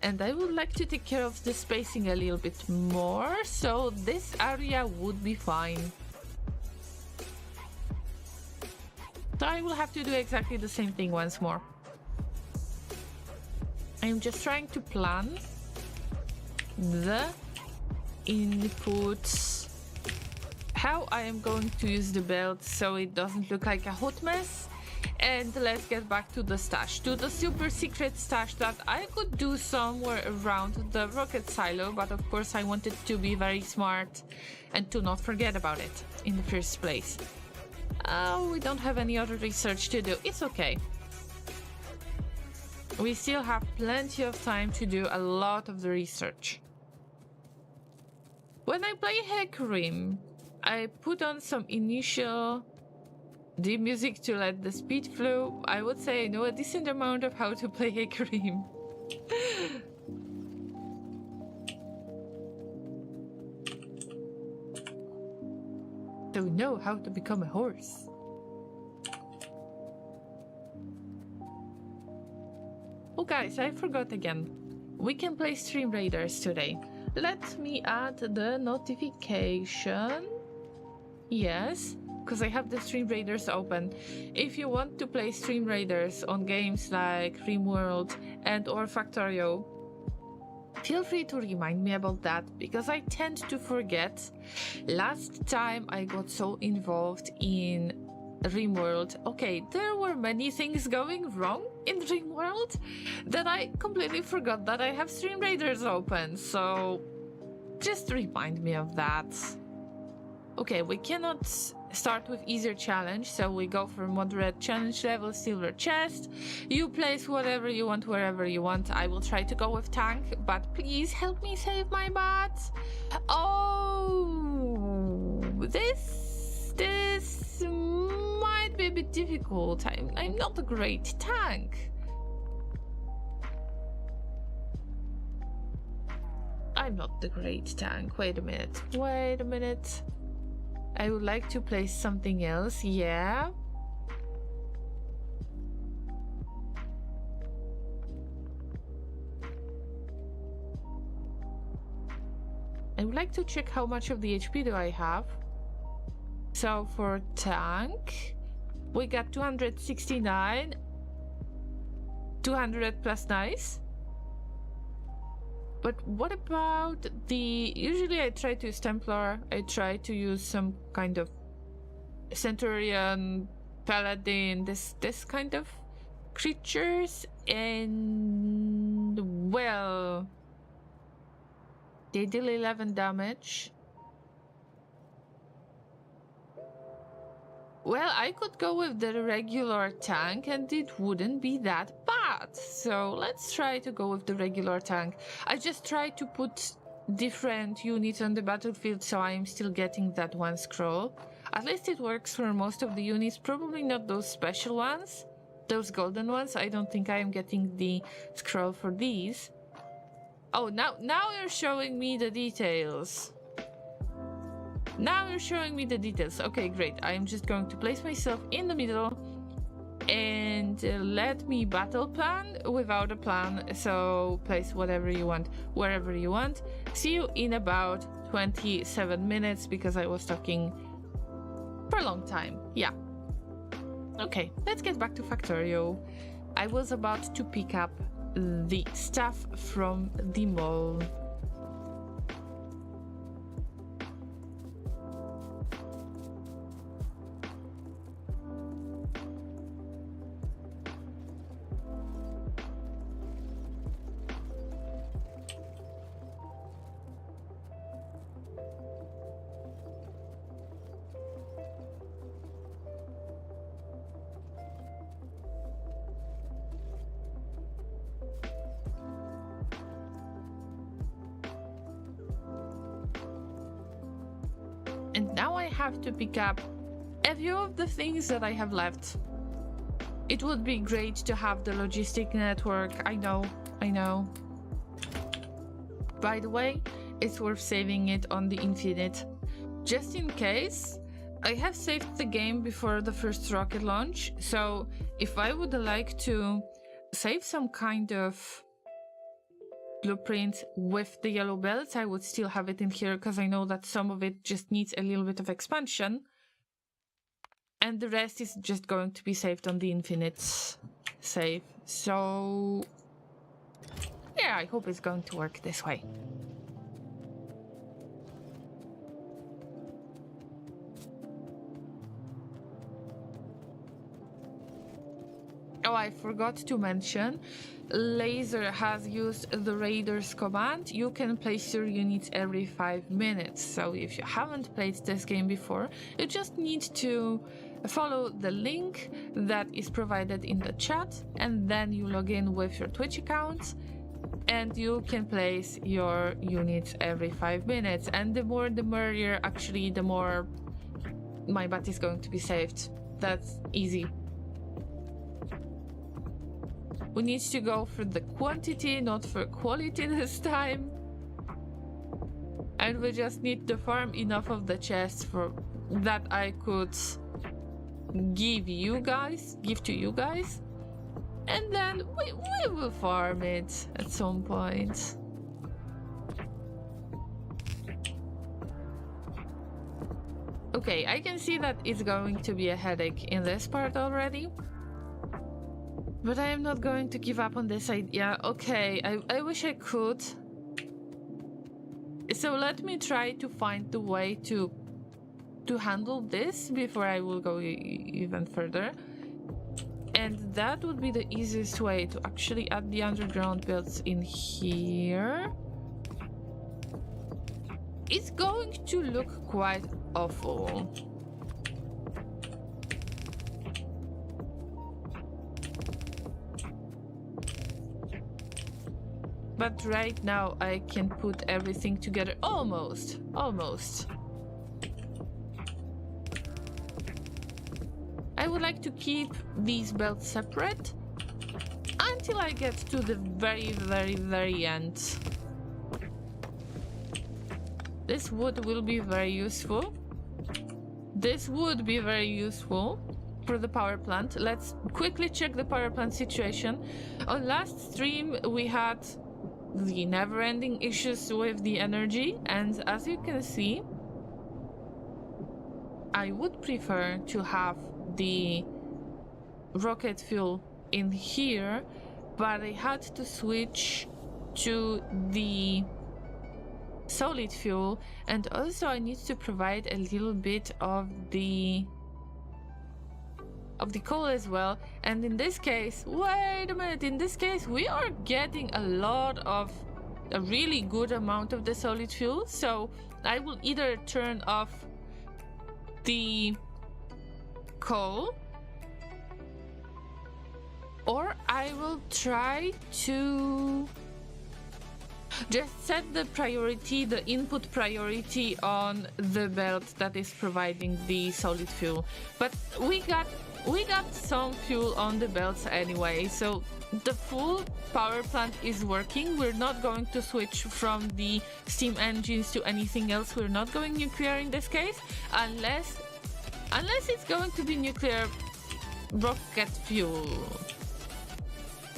S1: And I would like to take care of the spacing a little bit more, so this area would be fine. So I will have to do exactly the same thing once more. I'm just trying to plan the inputs, how I am going to use the belt so it doesn't look like a hot mess. And let's get back to the stash, to the super secret stash that I could do somewhere around the rocket silo, but of course I wanted to be very smart and to not forget about it in the first place. We don't have any other research to do. It's okay. We still have plenty of time to do a lot of the research. When I play Hecarim, I put on some initial deep music to let the speed flow. I would say I know a decent amount of how to play Hecarim. So we know how to become a horse. Oh guys, I forgot again. We can play Stream Raiders today. Let me add the notification. Yes, because I have the Stream Raiders open. If you want to play Stream Raiders on games like RimWorld and or Factorio, feel free to remind me about that, because I tend to forget. Last time I got so involved in RimWorld, okay, there were many things going wrong in RimWorld that I completely forgot that I have Stream Raiders open, so just remind me of that. Okay, we cannot start with easier challenge, so we go for moderate challenge level, silver chest. You place whatever you want, wherever you want. I will try to go with tank, but please help me save my bot. Oh, this might be a bit difficult. I'm not a great tank. I'm not the great tank. Wait a minute. Wait a minute. I would like to place something else, yeah. I would like to check how much of the HP do I have. So for tank, we got 269. 200 plus nice. But what about the... Usually I try to use Templar, I try to use some kind of Centurion, Paladin, this kind of creatures, and... well... they deal 11 damage. Well, I could go with the regular tank and it wouldn't be that bad. So let's try to go with the regular tank. I just try to put different units on the battlefield so I'm still getting that one scroll. At least it works for most of the units, probably not those special ones. Those golden ones, I don't think I am getting the scroll for these. Oh, now you're showing me the details. Now you're showing me the details. Okay, great. I'm just going to place myself in the middle and let me battle plan without a plan. So place whatever you want, wherever you want. See you in about 27 minutes because I was talking for a long time. Yeah. Okay, let's get back to Factorio. I was about to pick up the stuff from the mall. And now I have to pick up a few of the things that I have left. It would be great to have the logistic network. I know. By the way, it's worth saving it on the infinite. Just in case I have saved the game before the first rocket launch, so if I would like to save some kind of blueprint with the yellow belts, I would still have it in here because I know that some of it just needs a little bit of expansion. And the rest is just going to be saved on the infinite save. So yeah, I hope it's going to work this way. Oh, I forgot to mention, Laser has used the Raiders command. You can place your units every 5 minutes. So if you haven't played this game before, you just need to follow the link that is provided in the chat, and then you log in with your Twitch account, and you can place your units every 5 minutes. And the more the merrier, actually, the more my butt is going to be saved. That's easy. We need to go for the quantity, not for quality this time. And we just need to farm enough of the chests for that I could give to you guys. And then we will farm it at some point. Okay, I can see that it's going to be a headache in this part already. But I am not going to give up on this idea. Okay, I wish I could. So let me try to find the way to handle this before I will go even further. And that would be the easiest way to actually add the underground builds in here. It's going to look quite awful. But right now I can put everything together almost. I would like to keep these belts separate until I get to the very end. This wood will be very useful. This would be very useful for the power plant. Let's quickly check the power plant situation. On last stream we had the never-ending issues with the energy, and as you can see, I would prefer to have the rocket fuel in here, but I had to switch to the solid fuel, and also I need to provide a little bit of the coal as well. And in this case, wait a minute, in this case we are getting a really good amount of the solid fuel, so I will either turn off the coal or I will try to just set the priority, the input priority on the belt that is providing the solid fuel. But we got some fuel on the belts anyway, so the full power plant is working. We're not going to switch from the steam engines to anything else. We're not going nuclear in this case, unless it's going to be nuclear rocket fuel.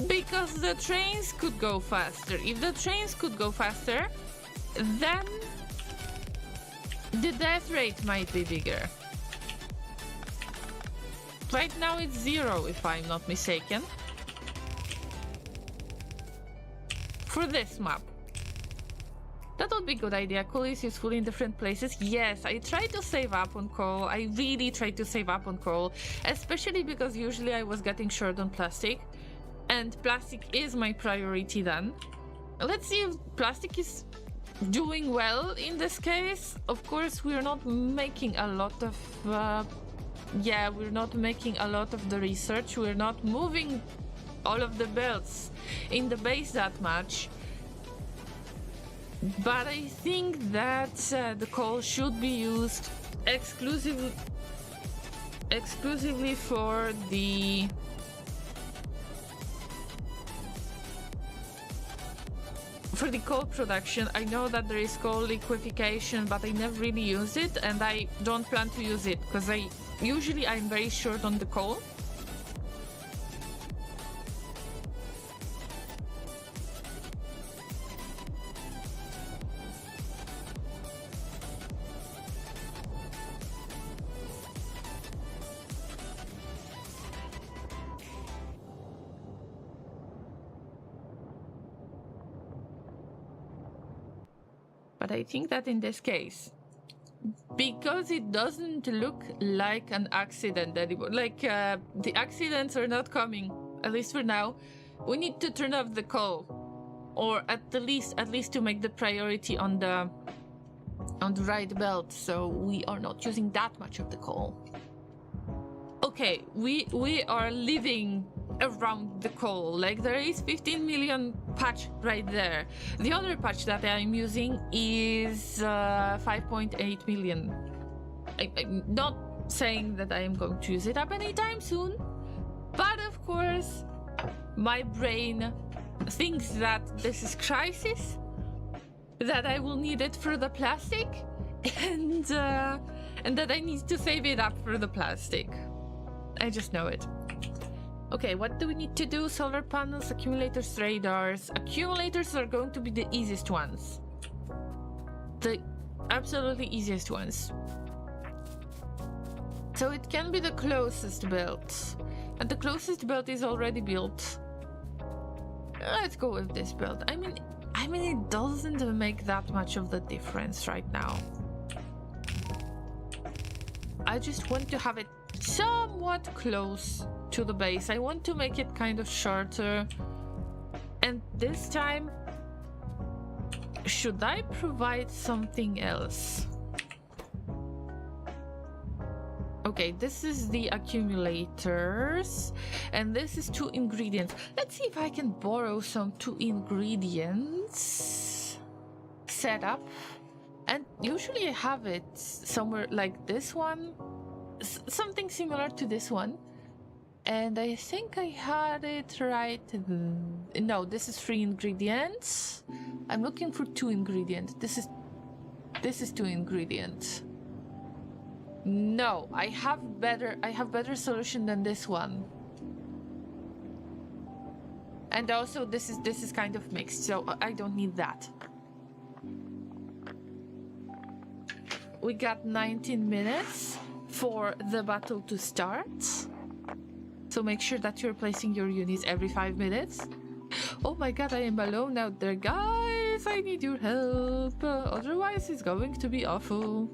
S1: Because the trains could go faster. If the trains could go faster, then the death rate might be bigger. Right now it's 0, if I'm not mistaken. For this map. That would be a good idea. Coal is useful in different places. Yes, I try to save up on coal. I really try to save up on coal. Especially because usually I was getting short on plastic. And plastic is my priority then. Let's see if plastic is doing well in this case. Of course, we're not making a lot of... we're not making a lot of the research. We're not moving all of the belts in the base that much. But I think that the coal should be used exclusively for the for the coal production, I know that there is coal liquefaction, but I never really use it, and I don't plan to use it because I'm very short on the coal. But I think that in this case, because it doesn't look like an accident anymore, like the accidents are not coming, at least for now, we need to turn off the coal, or at least to make the priority on the right belt, so we are not using that much of the coal. Okay, we are living around the coal. Like, there is 15 million patch right there. The other patch that I'm using is 5.8 million. I'm not saying that I am going to use it up anytime soon, but of course my brain thinks that this is crisis, that I will need it for the plastic, and that I need to save it up for the plastic. I just know it. Okay, what do we need to do? Solar panels, accumulators, radars. Accumulators are going to be the easiest ones. The absolutely easiest ones. So it can be the closest build. And the closest build is already built. Let's go with this build. I mean, it doesn't make that much of the difference right now. I just want to have it somewhat close to the base. I want to make it kind of shorter. And this time, should I provide something else? Okay, this is the accumulators, and this is 2 ingredients. Let's see if I can borrow some 2 ingredients set up. And usually I have it somewhere like this one, something similar to this one. And I think I had it right. No, this is 3 ingredients. I'm looking for 2 ingredients. This is 2 ingredients. No, I have better solution than this one. And also this is kind of mixed, so I don't need that. We got 19 minutes for the battle to start. So make sure that you're placing your units every 5 minutes. Oh my god, I am alone out there, guys. I need your help. Otherwise, it's going to be awful.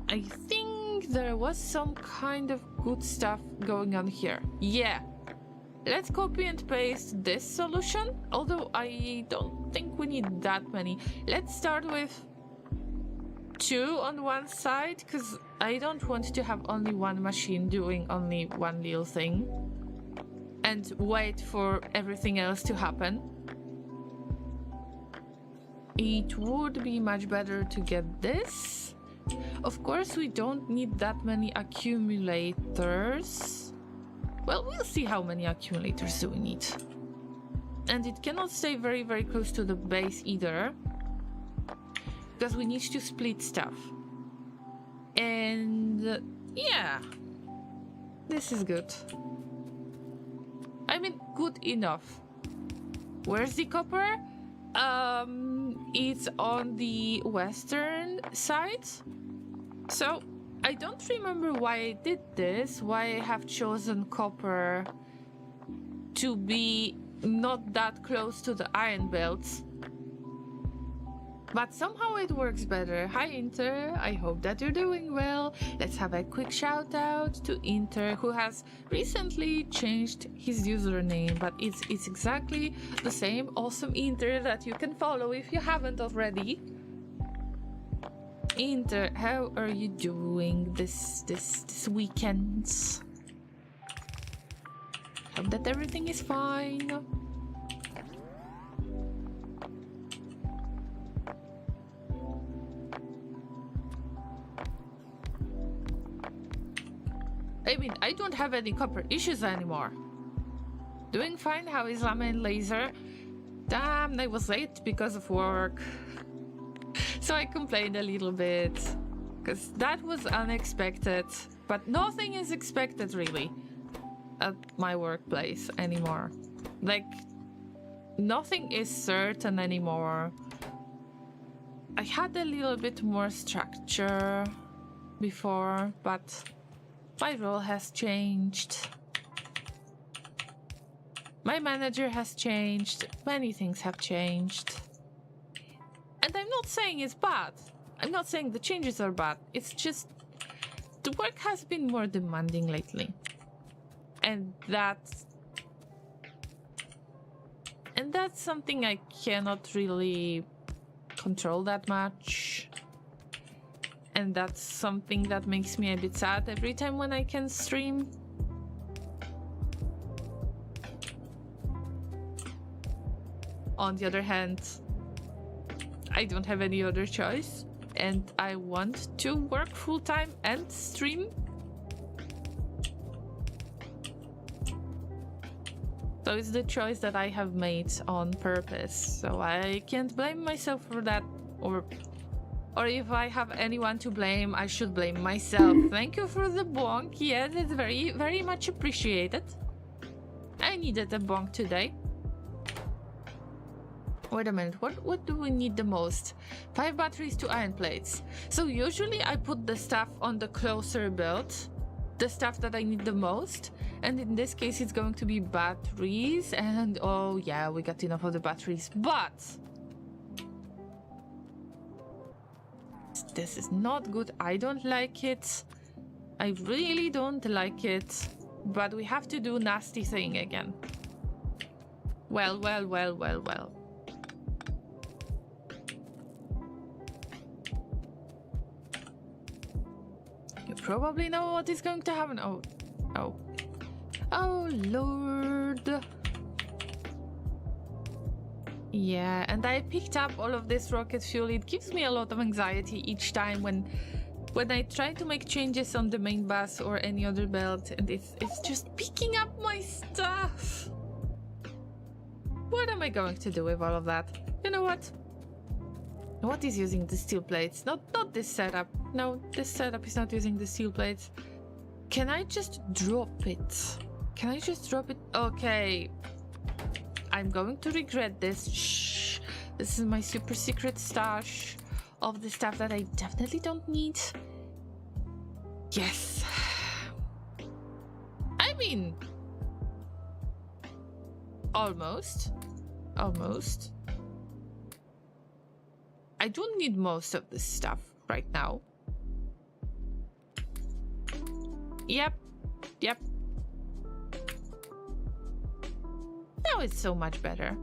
S1: I think there was some kind of good stuff going on here. Yeah. Let's copy and paste this solution. Although I don't think we need that many. Let's start with 2 on one side, because I don't want to have only one machine doing only one little thing and wait for everything else to happen. It would be much better to get this. Of course, we don't need that many accumulators. Well, we'll see how many accumulators do we need. And it cannot stay very, very close to the base either, because we need to split stuff. And yeah, this is good. I mean, good enough. Where's the copper? It's on the western side. So I don't remember why I did this, why I have chosen copper to be not that close to the iron belts. But somehow it works better. Hi Inter, I hope that you're doing well. Let's have a quick shout out to Inter, who has recently changed his username, but it's exactly the same awesome Inter that you can follow if you haven't already. Inter, how are you doing this weekend? Hope that everything is fine. I mean, I don't have any copper issues anymore. Doing fine. How is Llama and Laser? Damn, I was late because of work. So I complained a little bit. Because that was unexpected. But nothing is expected, really, at my workplace anymore. Like, nothing is certain anymore. I had a little bit more structure before, but my role has changed. My manager has changed. Many things have changed. And I'm not saying it's bad. I'm not saying the changes are bad. It's just the work has been more demanding lately. And that's something I cannot really control that much. And that's something that makes me a bit sad every time when I can stream. On the other hand, I don't have any other choice, and I want to work full-time and stream. So it's the choice that I have made on purpose, so I can't blame myself for that, or if I have anyone to blame, I should blame myself. Thank you for the bonk. Yes, it's very, very much appreciated. I needed a bonk today. Wait a minute, what do we need the most? 5 batteries, 2 iron plates. So usually I put the stuff on the closer build, the stuff that I need the most. And in this case, it's going to be batteries. And oh yeah, we got enough of the batteries. But this is not good. I don't like it. I really don't like it. But we have to do nasty thing again. Well. You probably know what is going to happen. Oh Lord. Yeah, and I picked up all of this rocket fuel. It gives me a lot of anxiety each time when I try to make changes on the main bus or any other belt, and it's just picking up my stuff. What am I going to do with all of that? You know what? What is using the steel plates? Not this setup. No, this setup is not using the steel plates. Can I just drop it? Can I just drop it? Okay. I'm going to regret this. Shh. This is my super secret stash of the stuff that I definitely don't need. Yes. I mean, almost. I don't need most of this stuff right now. Yep. Now it's so much better.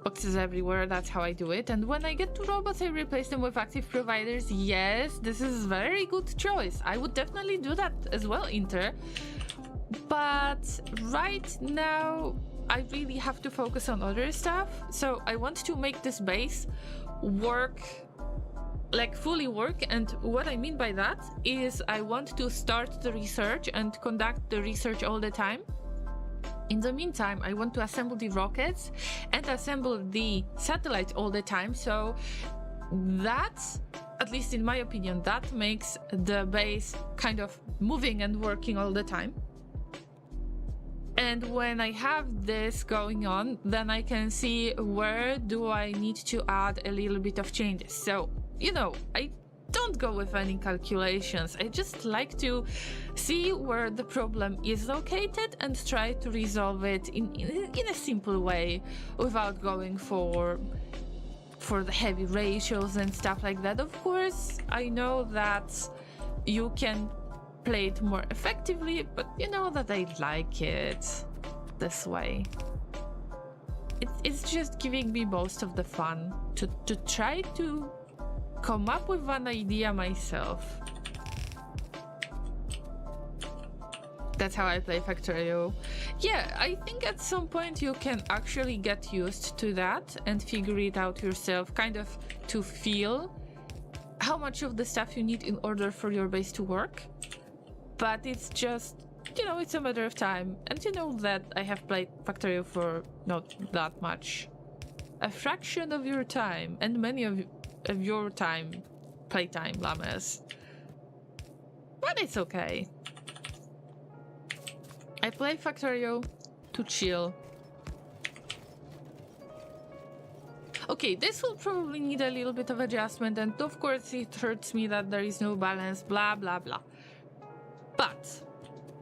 S1: Boxes everywhere, that's how I do it. And when I get to robots, I replace them with active providers. Yes, this is a very good choice. I would definitely do that as well, Inter. But right now, I really have to focus on other stuff. So I want to make this base work, like fully work. And what I mean by that is I want to start the research and conduct the research all the time. In the meantime, I want to assemble the rockets and assemble the satellite all the time. So that, at least in my opinion, that makes the base kind of moving and working all the time. And when I have this going on, then I can see where do I need to add a little bit of changes. So, you know, I don't go with any calculations. I just like to see where the problem is located and try to resolve it in a simple way without going for the heavy ratios and stuff like that. Of course, I know that you can play it more effectively, but you know that I like it this way. It's just giving me most of the fun to try to come up with an idea myself. That's how I play Factorio. Yeah, I think at some point you can actually get used to that and figure it out yourself, kind of to feel how much of the stuff you need in order for your base to work. But it's just you know, it's a matter of time. And you know that I have played Factorio for not that much. A fraction of your time, and many of your time, playtime, Llamas. But it's okay. I play Factorio to chill. Okay, this will probably need a little bit of adjustment, and of course it hurts me that there is no balance, blah blah blah. But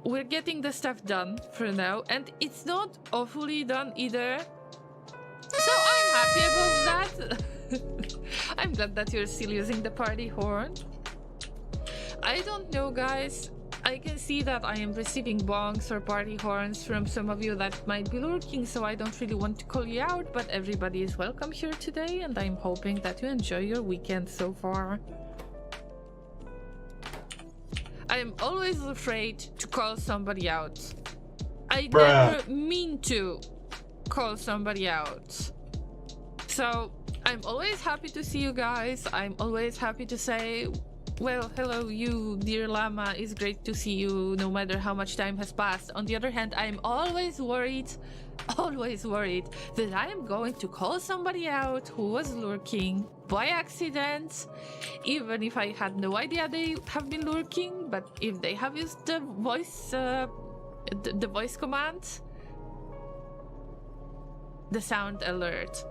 S1: we're getting the stuff done for now, and it's not awfully done either. So I'm happy about that. I'm glad that you're still using the party horn. I don't know, guys. I can see that I am receiving bongs or party horns from some of you that might be lurking, so I don't really want to call you out, but everybody is welcome here today, and I'm hoping that you enjoy your weekend so far. I'm always afraid to call somebody out. I never mean to call somebody out. So I'm always happy to see you guys. I'm always happy to say, well, hello you, dear Llama. It's great to see you no matter how much time has passed. On the other hand, I'm always worried that I am going to call somebody out who was lurking by accident, even if I had no idea they have been lurking. But if they have used the voice command, the sound alert,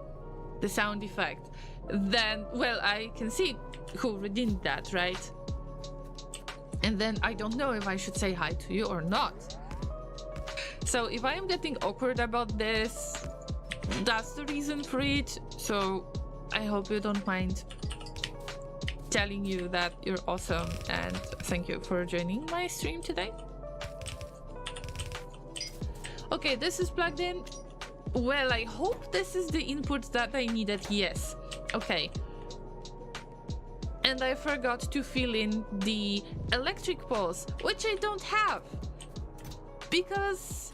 S1: the sound effect, then, well, I can see who redeemed that, right? And then I don't know if I should say hi to you or not. So if I am getting awkward about this, that's the reason for it. So I hope you don't mind telling you that you're awesome, and thank you for joining my stream today. Okay, this is plugged in. Well, I hope this is the input that I needed. Yes. Okay. And I forgot to fill in the electric poles, which I don't have. Because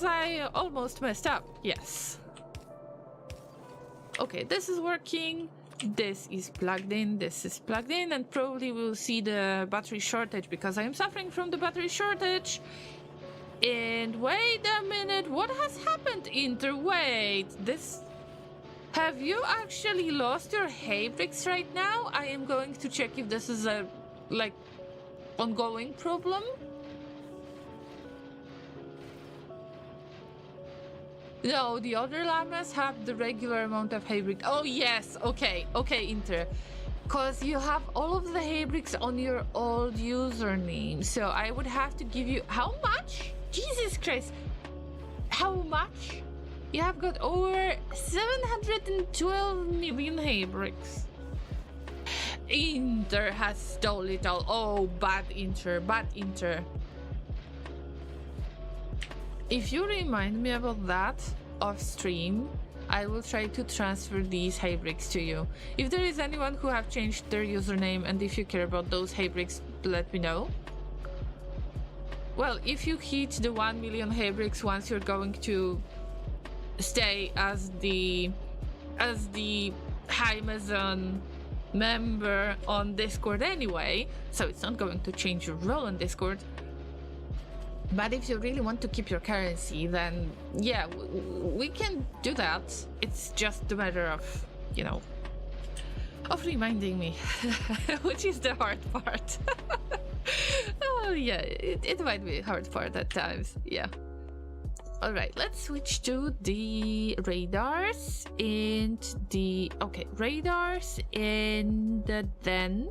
S1: I almost messed up. Yes. Okay, this is working. This is plugged in. This is plugged in, and probably we'll see the battery shortage because I am suffering from the battery shortage. And wait a minute, what has happened, Inter? Wait, this... Have you actually lost your hay bricks right now? I am going to check if this is a, like, ongoing problem. No, the other llamas have the regular amount of hay bricks. Oh, yes, okay, Inter. Because you have all of the hay bricks on your old username. So I would have to give you... How much? Jesus Christ. How much? You have got over 712 million hay bricks. Inter has stole it all. Oh, bad Inter, bad Inter. If you remind me about that off stream, I will try to transfer these hay bricks to you. If there is anyone who have changed their username, and if you care about those hay bricks, let me know. Well, if you hit the 1 million hay bricks once, you're going to stay as the High Maison member on Discord anyway, so it's not going to change your role on Discord. But if you really want to keep your currency, then yeah, we can do that. It's just a matter of, you know, of reminding me, which is the hard part. Oh yeah, it might be a hard part at times, yeah. All right, let's switch to the radars and the... Okay, radars and then...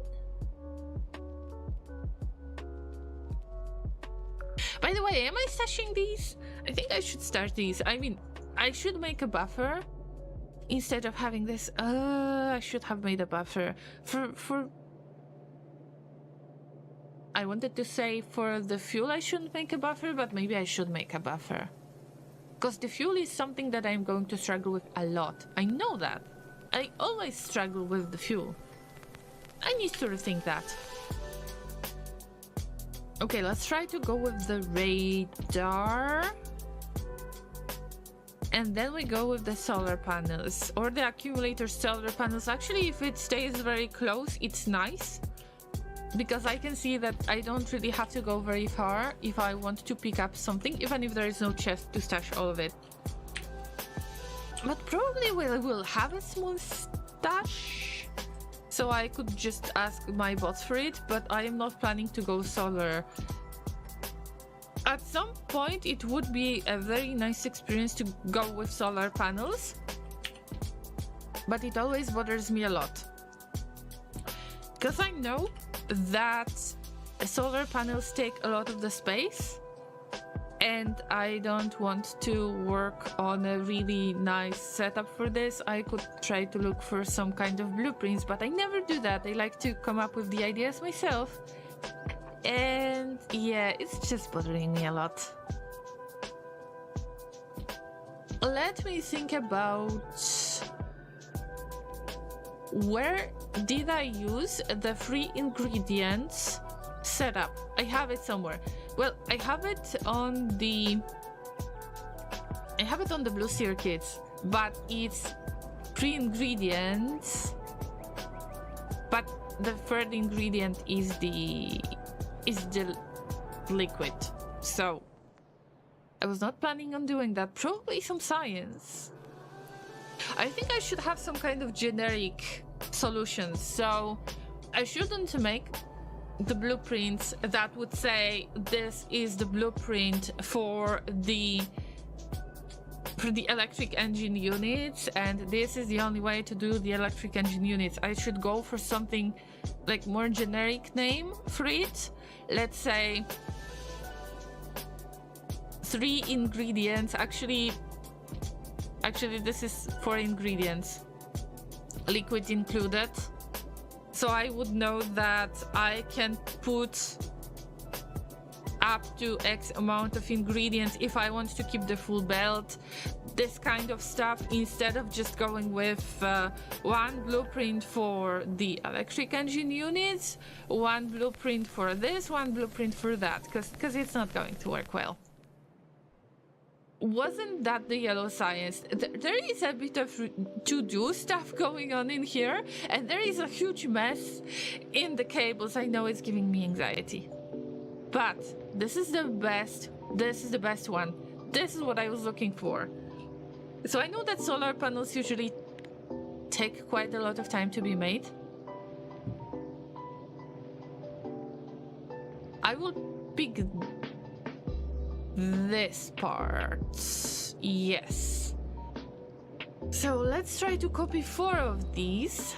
S1: By the way, am I stashing these? I think I should stash these. I mean, I should make a buffer instead of having this. I should have made a buffer for... I wanted to say for the fuel I shouldn't make a buffer, but maybe I should make a buffer. Because the fuel is something that I'm going to struggle with a lot. I know that. I always struggle with the fuel. I need to rethink that. Okay, let's try to go with the radar. And then we go with the solar panels. Or the accumulator solar panels. Actually, if it stays very close, it's nice. because I can see that I don't really have to go very far if I want to pick up something, even if there is no chest to stash all of it. But probably we'll have a small stash, so I could just ask my bots for it, but I am not planning to go solar. At some point it would be a very nice experience to go with solar panels, but it always bothers me a lot. Because I know that solar panels take a lot of the space, and I don't want to work on a really nice setup for this. I could try to look for some kind of blueprints, but I never do that. I like to come up with the ideas myself. And yeah, it's just bothering me a lot. Let me think about where did I use the 3 ingredients setup. I have it somewhere. Well, I have it on the blue circuits, but it's 3 ingredients. But the third ingredient is the liquid. So I was not planning on doing that. Probably some science. I think I should have some kind of generic solutions. So I shouldn't make the blueprints that would say this is the blueprint for the electric engine units, and this is the only way to do the electric engine units. I should go for something like more generic name for it. Let's say 3 ingredients. Actually this is 4 ingredients, liquid included. So I would know that I can put up to X amount of ingredients if I want to keep the full belt, this kind of stuff, instead of just going with one blueprint for the electric engine units, one blueprint for this, one blueprint for that, because it's not going to work well. Wasn't that the yellow science? There is a bit of to-do stuff going on in here, and there is a huge mess in the cables. I know it's giving me anxiety, but this is the best. This is the best one. This is what I was looking for. So I know that solar panels usually take quite a lot of time to be made. I will pick this part. Yes. So let's try to copy 4 of these.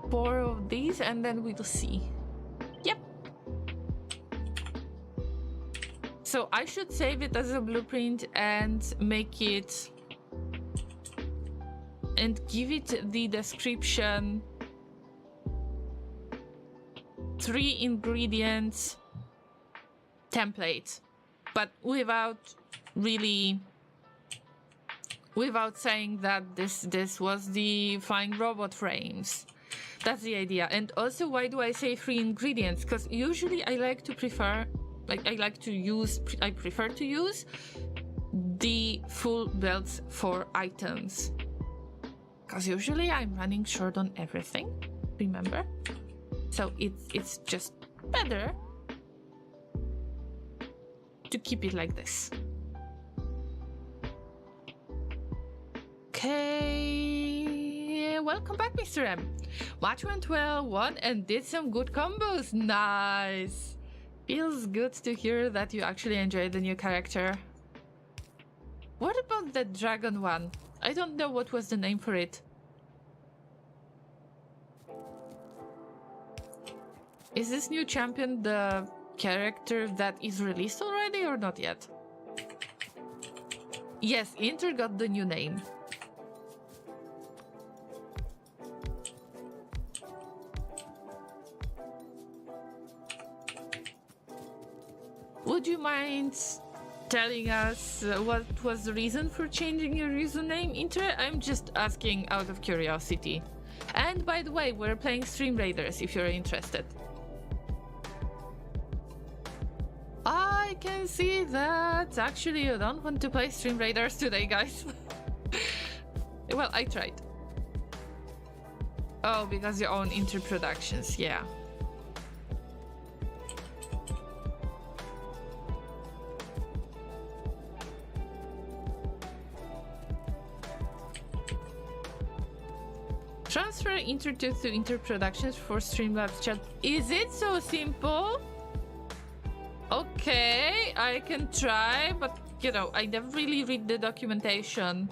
S1: 4 of these, and then we'll see. Yep. So I should save it as a blueprint and make it and give it the description 3 ingredients template, but without saying that this was the flying robot frames. That's the idea. And also, why do I say 3 ingredients? Because usually I prefer to use the full belts for items, because usually I'm running short on everything, remember? So it's just better to keep it like this. Okay, welcome back, Mr. M. Match went well, won and did some good combos. Nice. Feels good to hear that you actually enjoyed the new character. What about the dragon one? I don't know what was the name for it. Is this new champion the character that is released already or not yet? Yes, Inter got the new name. Would you mind telling us what was the reason for changing your username, Inter? I'm just asking out of curiosity. And by the way, we're playing Stream Raiders if you're interested. I can see that actually you don't want to play Stream Raiders today, guys. Well, I tried. Oh, because you own Inter Productions, yeah. Transfer Intertooth to Interproductions for Streamlabs chat. Is it so simple? Okay, I can try, but you know, I never really read the documentation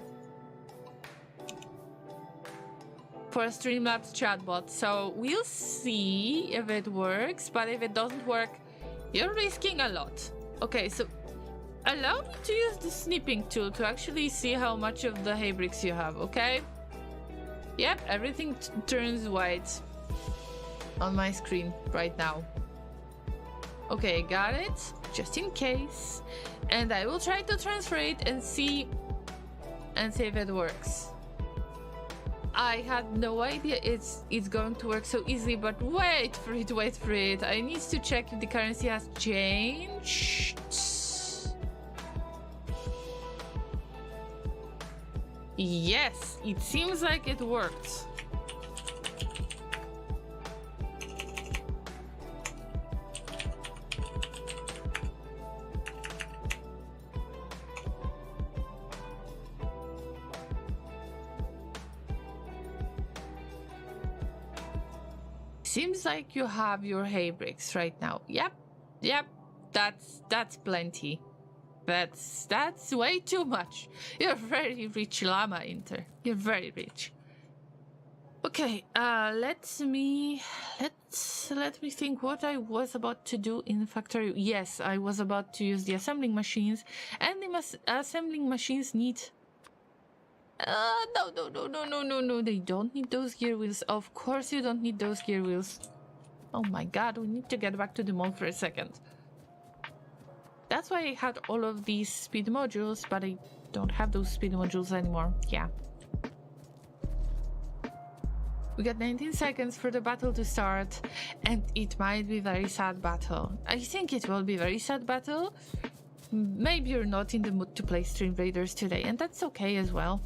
S1: for a Streamlabs chatbot, so we'll see if it works, but if it doesn't work, you're risking a lot. Okay, so allow me to use the snipping tool to actually see how much of the hay bricks you have, okay? Yep, everything turns white on my screen right now. Okay, got it, just in case. And I will try to transfer it and see if it works. I had no idea it's going to work so easily, but wait for it. I need to check if the currency has changed. Yes, it seems like it worked. Seems like you have your hay bricks right now. Yep, that's plenty. That's way too much. You're very rich, Llama Inter. You're very rich. Okay, let me think what I was about to do in factory. Yes, I was about to use the assembling machines, and the assembling machines need. No. They don't need those gear wheels. Of course, you don't need those gear wheels. Oh my god, we need to get back to the mall for a second. That's why I had all of these speed modules, but I don't have those speed modules anymore. Yeah. We got 19 seconds for the battle to start, and it might be a very sad battle. I think it will be a very sad battle. Maybe you're not in the mood to play Stream Raiders today, and that's okay as well.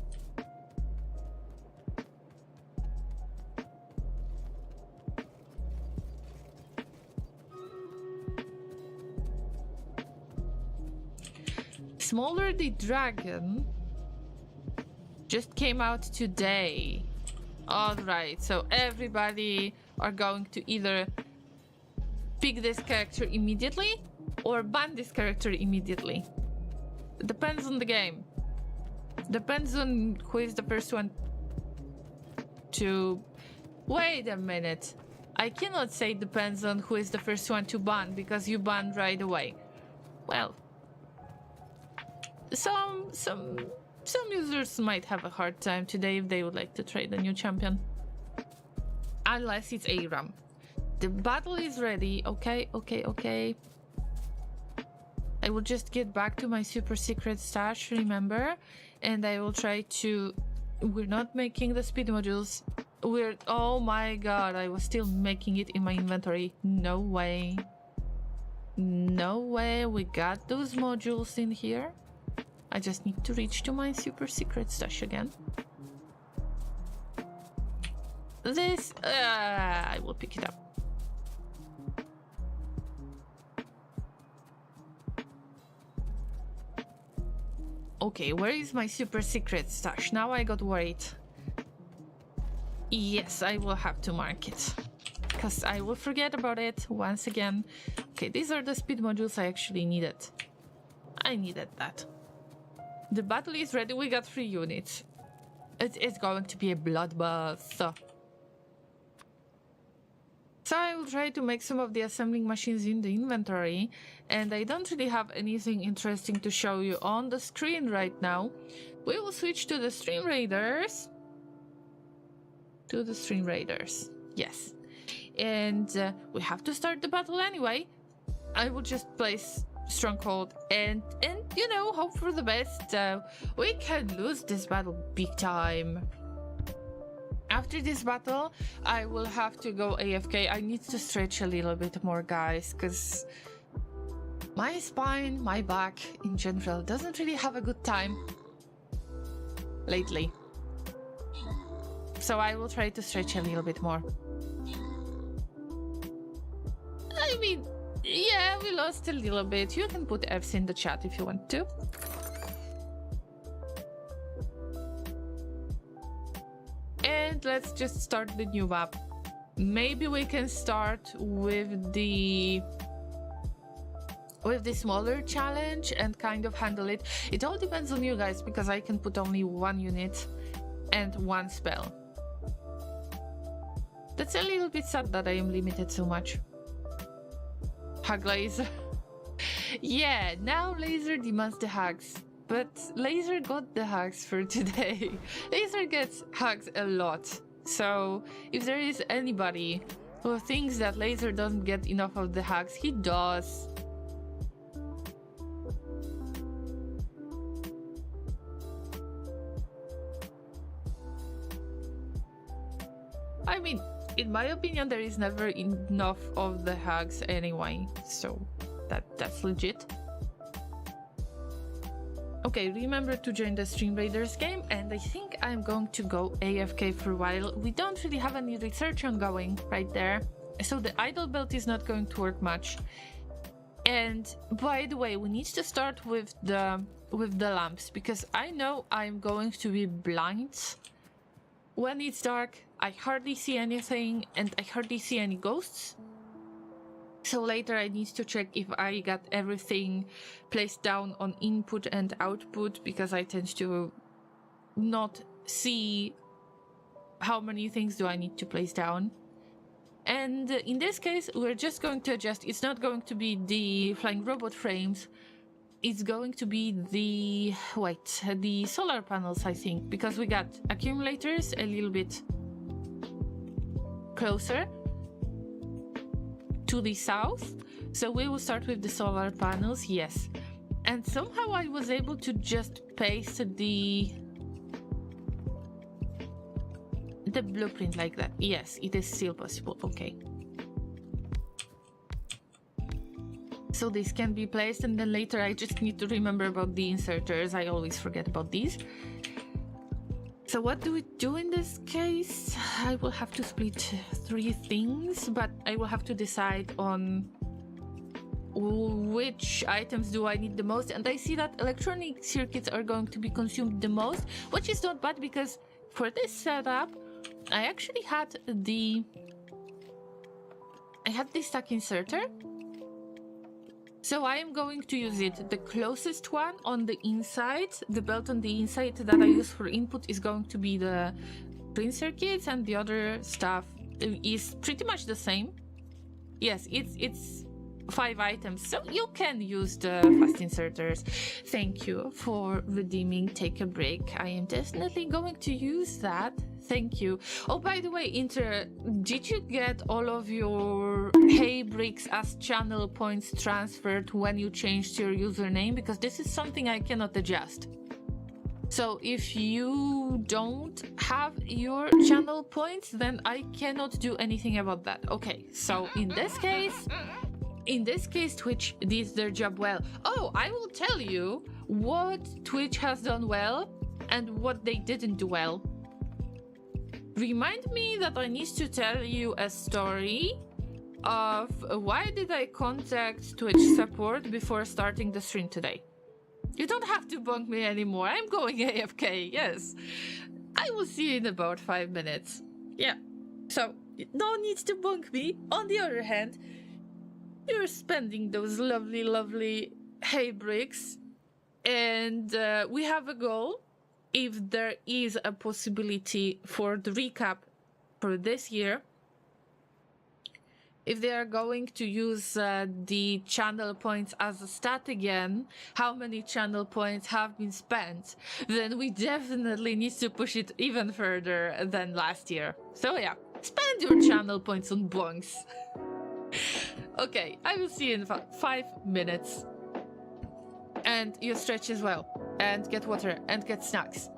S1: Smaller the Dragon just came out today. Alright, so everybody are going to either pick this character immediately or ban this character immediately. It depends on the game. Depends on who is the first one to... Wait a minute. I cannot say depends on who is the first one to ban because you ban right away. Well... Some users might have a hard time today if they would like to trade a new champion. Unless it's Aram. The battle is ready. Okay. I will just get back to my super secret stash, remember? And I will try to... We're not making the speed modules. Oh my god, I was still making it in my inventory. No way. No way, we got those modules in here. I just need to reach to my super secret stash again. This, I will pick it up. Okay, where is my super secret stash? Now I got worried. Yes, I will have to mark it, because I will forget about it once again. Okay, these are the speed modules I actually needed. I needed that. The battle is ready. We got 3 units. It's going to be a bloodbath. So I will try to make some of the assembling machines in the inventory, and I don't really have anything interesting to show you on the screen right now. We will switch to the Stream Raiders. Yes. And we have to start the battle anyway. I will just place Stronghold and you know, hope for the best. We can lose this battle big time. After this battle, I will have to go AFK. I need to stretch a little bit more, guys, because my spine, my back in general doesn't really have a good time lately. So I will try to stretch a little bit more. I mean, yeah, we lost a little bit. You can put Fs in the chat if you want to. And And let's just start the new map. Maybe we can start with the smaller challenge and kind of handle it. It all depends on you guys, because I can put only one unit and one spell. That's a little bit sad that I am limited so much. Hug laser. Yeah, now laser demands the hugs. But laser got the hugs for today. Laser gets hugs a lot. So if there is anybody who thinks that laser doesn't get enough of the hugs, he does. I mean, in my opinion, there is never enough of the hugs anyway, so that's legit. Okay, remember to join the Stream Raiders game, and I think I'm going to go AFK for a while. We don't really have any research ongoing right there, so the idle belt is not going to work much. And by the way, we need to start with the lamps, because I know I'm going to be blind when it's dark. I hardly see anything, and I hardly see any ghosts. So later I need to check if I got everything placed down on input and output, because I tend to not see how many things do I need to place down. And in this case, we're just going to adjust. It's not going to be the flying robot frames. It's going to be the solar panels, I think, because we got accumulators a little bit closer to the south. So we will start with the solar panels, yes. And somehow I was able to just paste the blueprint like that. Yes, it is still possible. Okay. So this can be placed, and then later I just need to remember about the inserters. I always forget about these. So what do we do in this case? I will have to split 3 things, but I will have to decide on which items do I need the most. And I see that electronic circuits are going to be consumed the most, which is not bad, because for this setup, I actually had the stack inserter. So I am going to use it. The closest one on the inside, the belt on the inside that I use for input, is going to be the print circuits, and the other stuff is pretty much the same. Yes, it's 5 items, so you can use the fast inserters. Thank you for redeeming Take a Break. I am definitely going to use that. Thank you. Oh, by the way, Inter, did you get all of your hay bricks as channel points transferred when you changed your username? Because this is something I cannot adjust. So if you don't have your channel points, then I cannot do anything about that. Okay, so in this case, Twitch did their job well. Oh, I will tell you what Twitch has done well and what they didn't do well. Remind me that I need to tell you a story of why did I contact Twitch support before starting the stream today. You don't have to bunk me anymore. I'm going AFK, yes. I will see you in about 5 minutes. Yeah, so no need to bunk me. On the other hand, you're spending those lovely, lovely hay bricks, and we have a goal. If there is a possibility for the recap for this year, if they are going to use the channel points as a stat again, how many channel points have been spent, then we definitely need to push it even further than last year. So yeah, spend your channel points on bonks. Okay, I will see you in 5 minutes. And you stretch as well, and get water, and get snacks.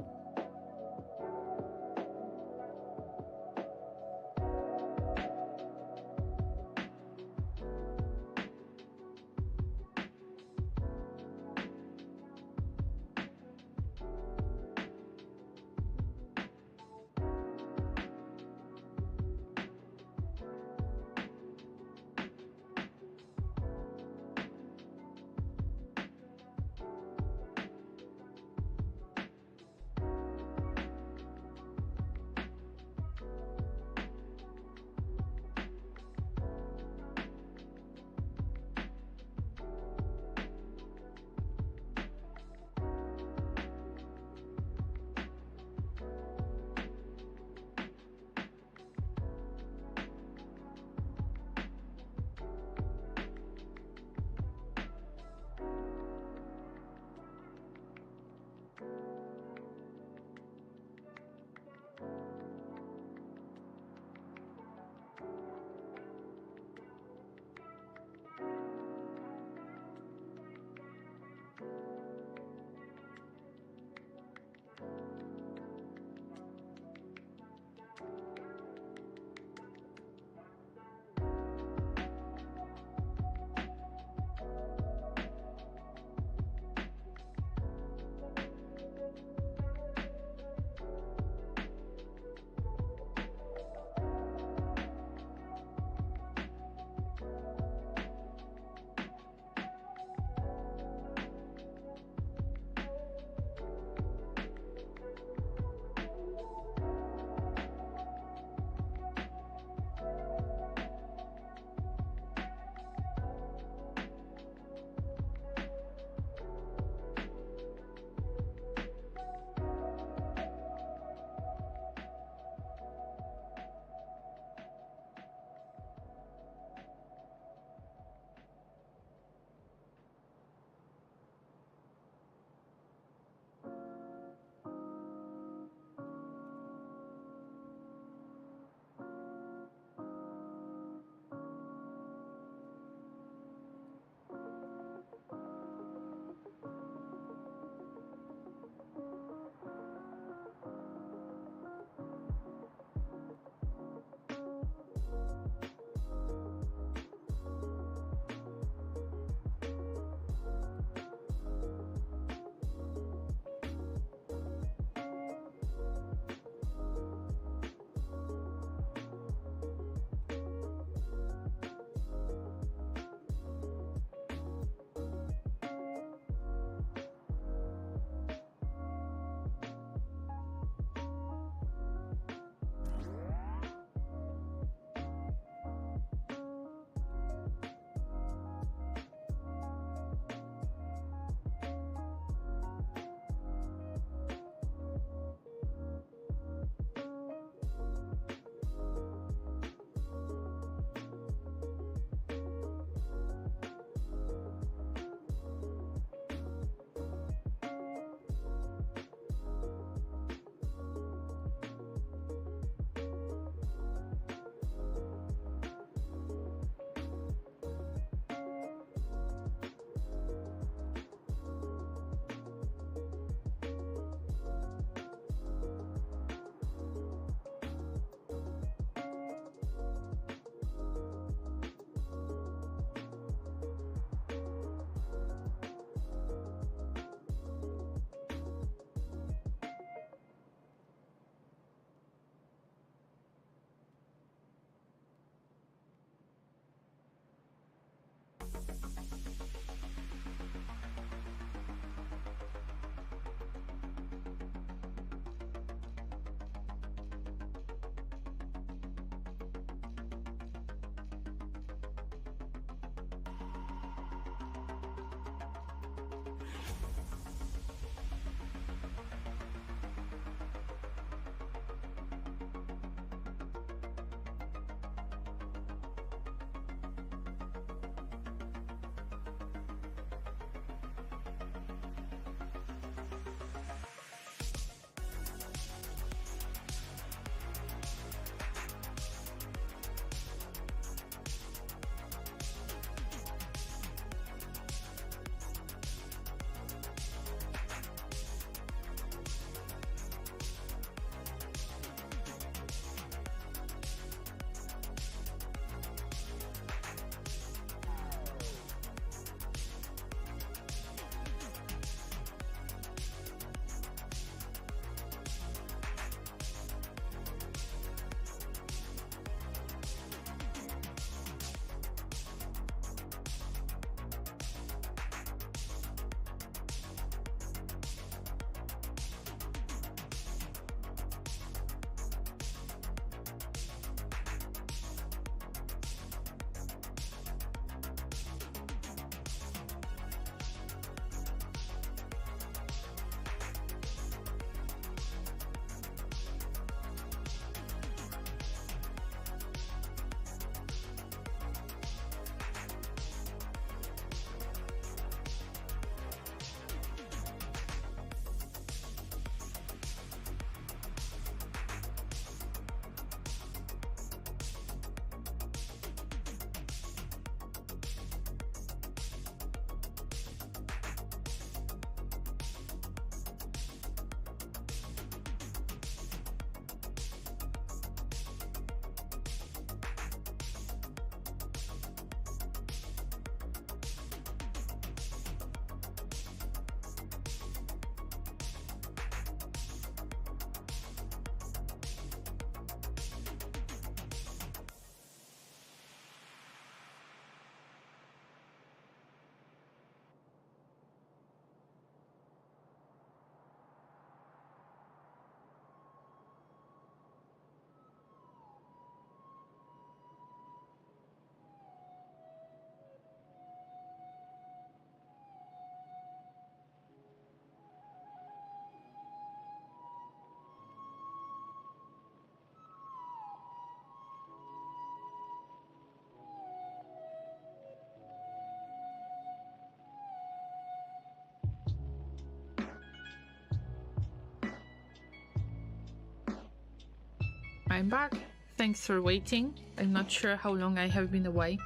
S1: I'm back. Thanks for waiting. I'm not sure how long I have been away.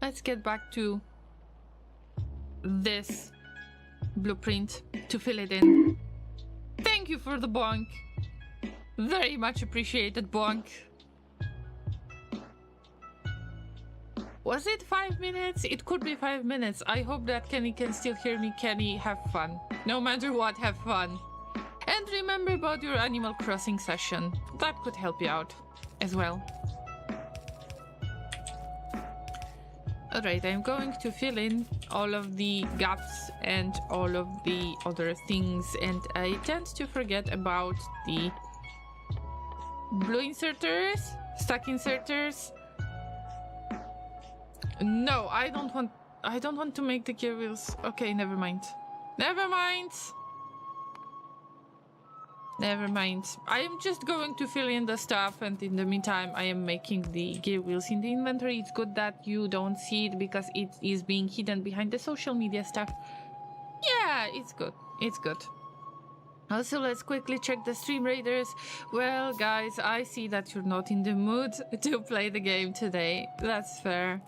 S1: Let's get back to this blueprint to fill it in. Thank you for the bonk. Very much appreciated, bonk. Was it 5 minutes? It could be 5 minutes. I hope that Kenny can still hear me. Kenny, have fun. No matter what, have fun. And remember about your Animal Crossing session. That could help you out as well. Alright, I'm going to fill in all of the gaps and all of the other things, and I tend to forget about the blue inserters, stack inserters. No, I don't want to make the gear wheels. Okay, never mind. Never mind. Never mind. I am just going to fill in the stuff, and in the meantime I am making the gear wheels in the inventory. It's good that you don't see it because it is being hidden behind the social media stuff. Yeah, it's good. It's good. Also, let's quickly check the stream raiders. Well, guys, I see that you're not in the mood to play the game today. That's fair.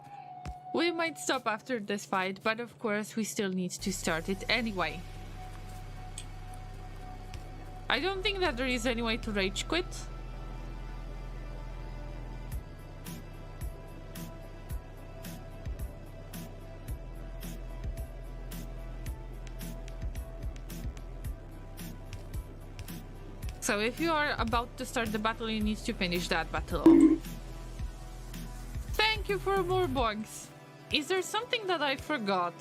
S1: We might stop after this fight, but of course we still need to start it anyway. I don't think that there is any way to rage quit. So if you are about to start the battle, you need to finish that battle off. Thank you for more bonks. Is there something that I forgot?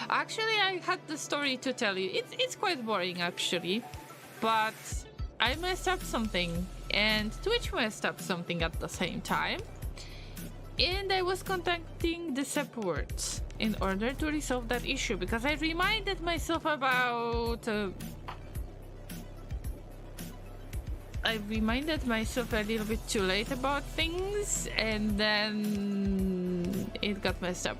S1: Actually, I had the story to tell you. It's quite boring, actually. But I messed up something, and Twitch messed up something at the same time. And I was contacting the support in order to resolve that issue, because I reminded myself about... I reminded myself a little bit too late about things, and then it got messed up.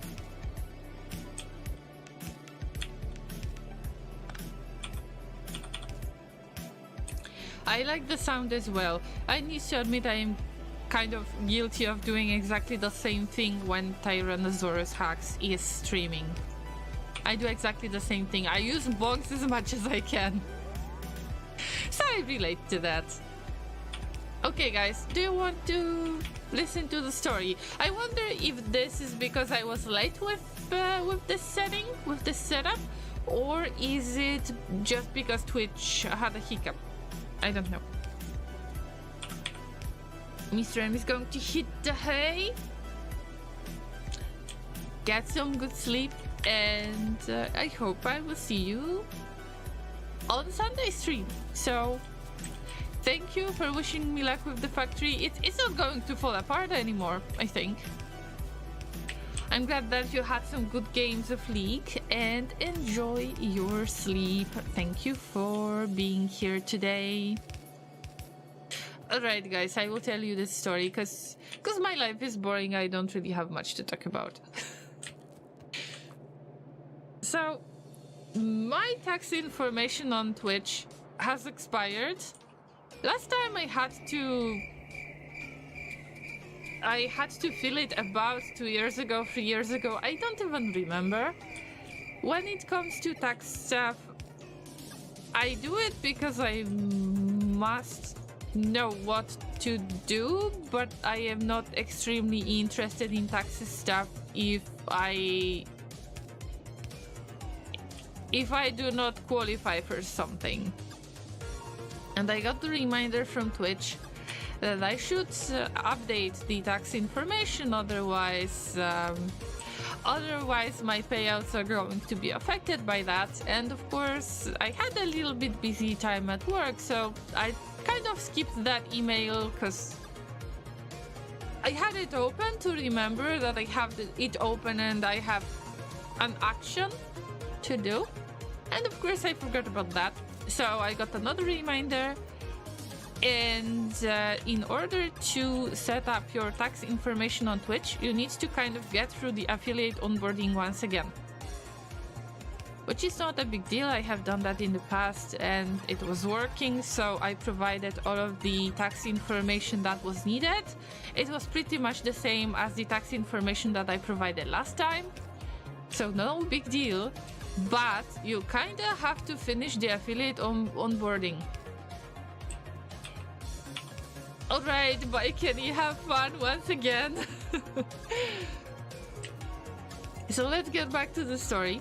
S1: I like the sound as well. I need to admit I am kind of guilty of doing exactly the same thing when Tyrannosaurus Hacks is streaming. I do exactly the same thing. I use bonks as much as I can. So I relate to that. Okay guys, do you want to listen to the story? I wonder if this is because I was late with this setting, with this setup, or is it just because Twitch had a hiccup? I don't know. Mr. M is going to hit the hay, get some good sleep, and I hope I will see you on Sunday stream. So thank you for wishing me luck with the factory. It's not going to fall apart anymore, I think. I'm glad that you had some good games of League, and enjoy your sleep. Thank you for being here today. Alright guys, I will tell you this story because my life is boring. I don't really have much to talk about. So, my tax information on Twitch has expired. Last time I had to fill it about 2 years ago, 3 years ago. I don't even remember. When it comes to tax stuff, I do it because I must know what to do, but I am not extremely interested in taxes stuff if I do not qualify for something. And I got the reminder from Twitch that I should update the tax information, otherwise my payouts are going to be affected by that. And of course, I had a little bit busy time at work, so I kind of skipped that email because I had it open to remember that I have it open and I have an action to do. And of course, I forgot about that. So I got another reminder. And in order to set up your tax information on Twitch, you need to kind of get through the affiliate onboarding once again. which is not a big deal. I have done that in the past and it was working, so I provided all of the tax information that was needed. It was pretty much the same as the tax information that I provided last time, so no big deal, but you kinda have to finish the affiliate onboarding. Alright, bye Kenny, have fun once again. So let's get back to the story.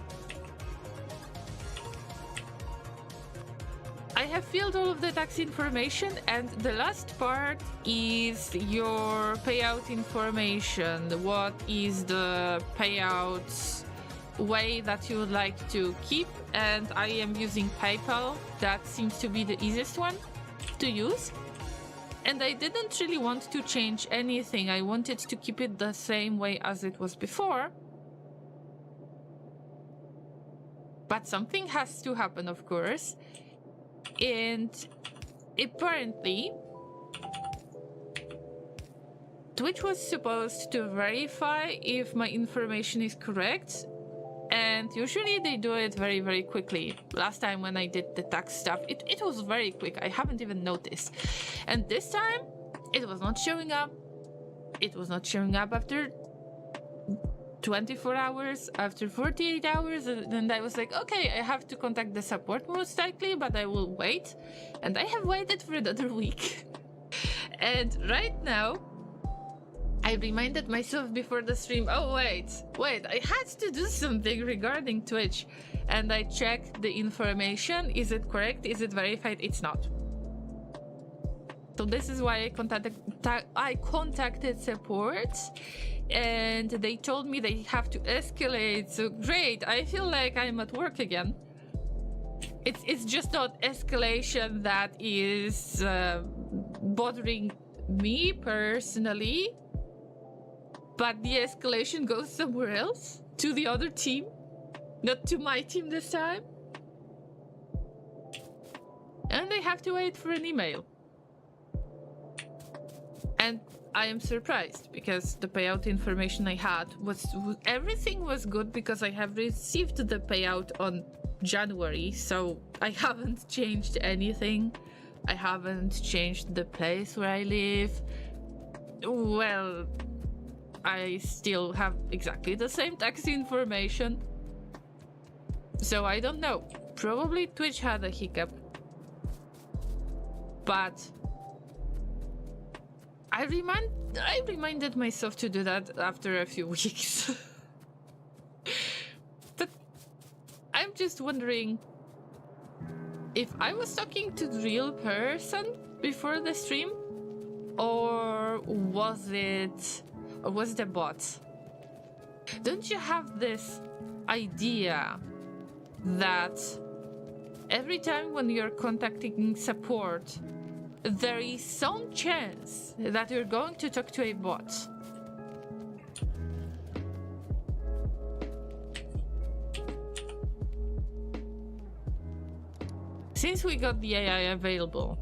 S1: I have filled all of the tax information, and the last part is your payout information. What is the payout way that you would like to keep? And I am using PayPal. That seems to be the easiest one to use. And I didn't really want to change anything. I wanted to keep it the same way as it was before. But something has to happen, of course. And apparently, Twitch was supposed to verify if my information is correct. And usually they do it very, very quickly. Last time when I did the tax stuff, it was very quick. I haven't even noticed. And this time, it was not showing up. It was not showing up after 24 hours, after 48 hours. And I was like, okay, I have to contact the support most likely, but I will wait. And I have waited for another week. And right now, I reminded myself before the stream, oh wait, I had to do something regarding Twitch. And I checked the information. Is it correct? Is it verified? It's not. So this is why I contacted support, and they told me they have to escalate. So great, I feel like I'm at work again. It's just not escalation that is bothering me personally. But the escalation goes somewhere else, to the other team, not to my team this time. And they have to wait for an email. And I am surprised because the payout information I had everything was good because I have received the payout on January, so I haven't changed anything. I haven't changed the place where I live. Well, I still have exactly the same tax information. So I don't know. Probably Twitch had a hiccup. But I reminded myself to do that after a few weeks. But I'm just wondering if I was talking to the real person before the stream, or was it a bot? Don't you have this idea that every time when you're contacting support, there is some chance that you're going to talk to a bot? Since we got the AI available,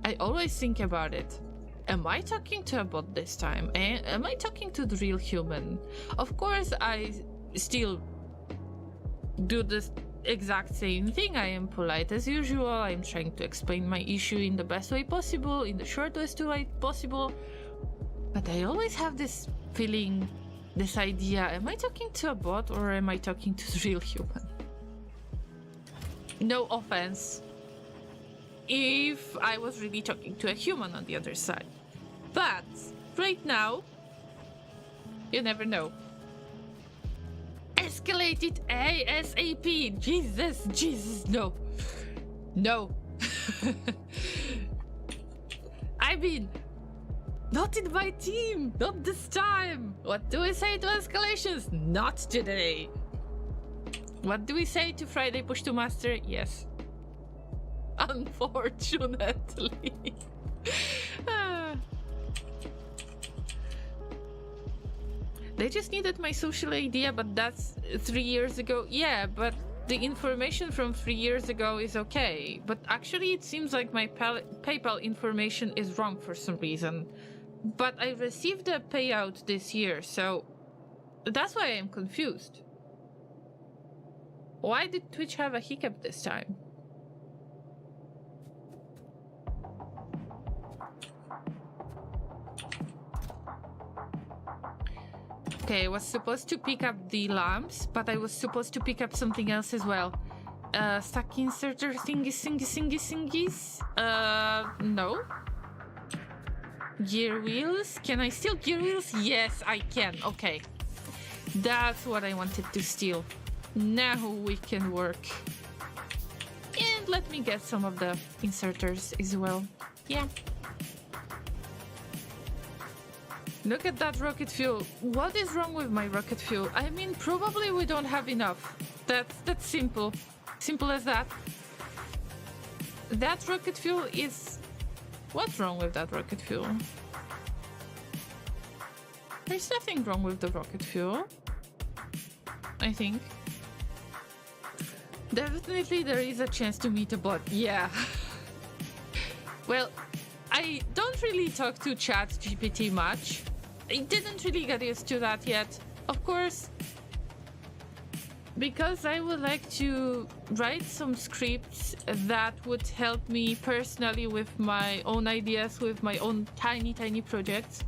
S1: I always think about it. Am I talking to a bot this time? Am I talking to the real human? Of course, I still do the exact same thing. I am polite as usual. I'm trying to explain my issue in the best way possible, in the shortest way possible. But I always have this feeling, this idea, am I talking to a bot or am I talking to the real human? No offense if I was really talking to a human on the other side. But right now, you never know. Escalate it ASAP. Jesus, no. I mean, not in my team, not this time. What do we say to escalations? Not today. What do we say to Friday push to master? Yes. Unfortunately. They just needed my social idea, but that's 3 years ago. Yeah, but the information from 3 years ago is okay. But actually, it seems like my PayPal information is wrong for some reason. But I received a payout this year, so that's why I'm confused. Why did Twitch have a hiccup this time? Okay, I was supposed to pick up the lamps, but I was supposed to pick up something else as well. Stack inserter thingies. No. Gear wheels? Can I steal gear wheels? Yes, I can. Okay. That's what I wanted to steal. Now we can work. And let me get some of the inserters as well. Yeah. Look at that rocket fuel. What is wrong with my rocket fuel? I mean, probably we don't have enough. That's simple. Simple as that. That rocket fuel is... What's wrong with that rocket fuel? There's nothing wrong with the rocket fuel, I think. Definitely there is a chance to meet a bot. Yeah. Well, I don't really talk to ChatGPT much. I didn't really get used to that yet. Of course, because I would like to write some scripts that would help me personally with my own ideas, with my own tiny projects.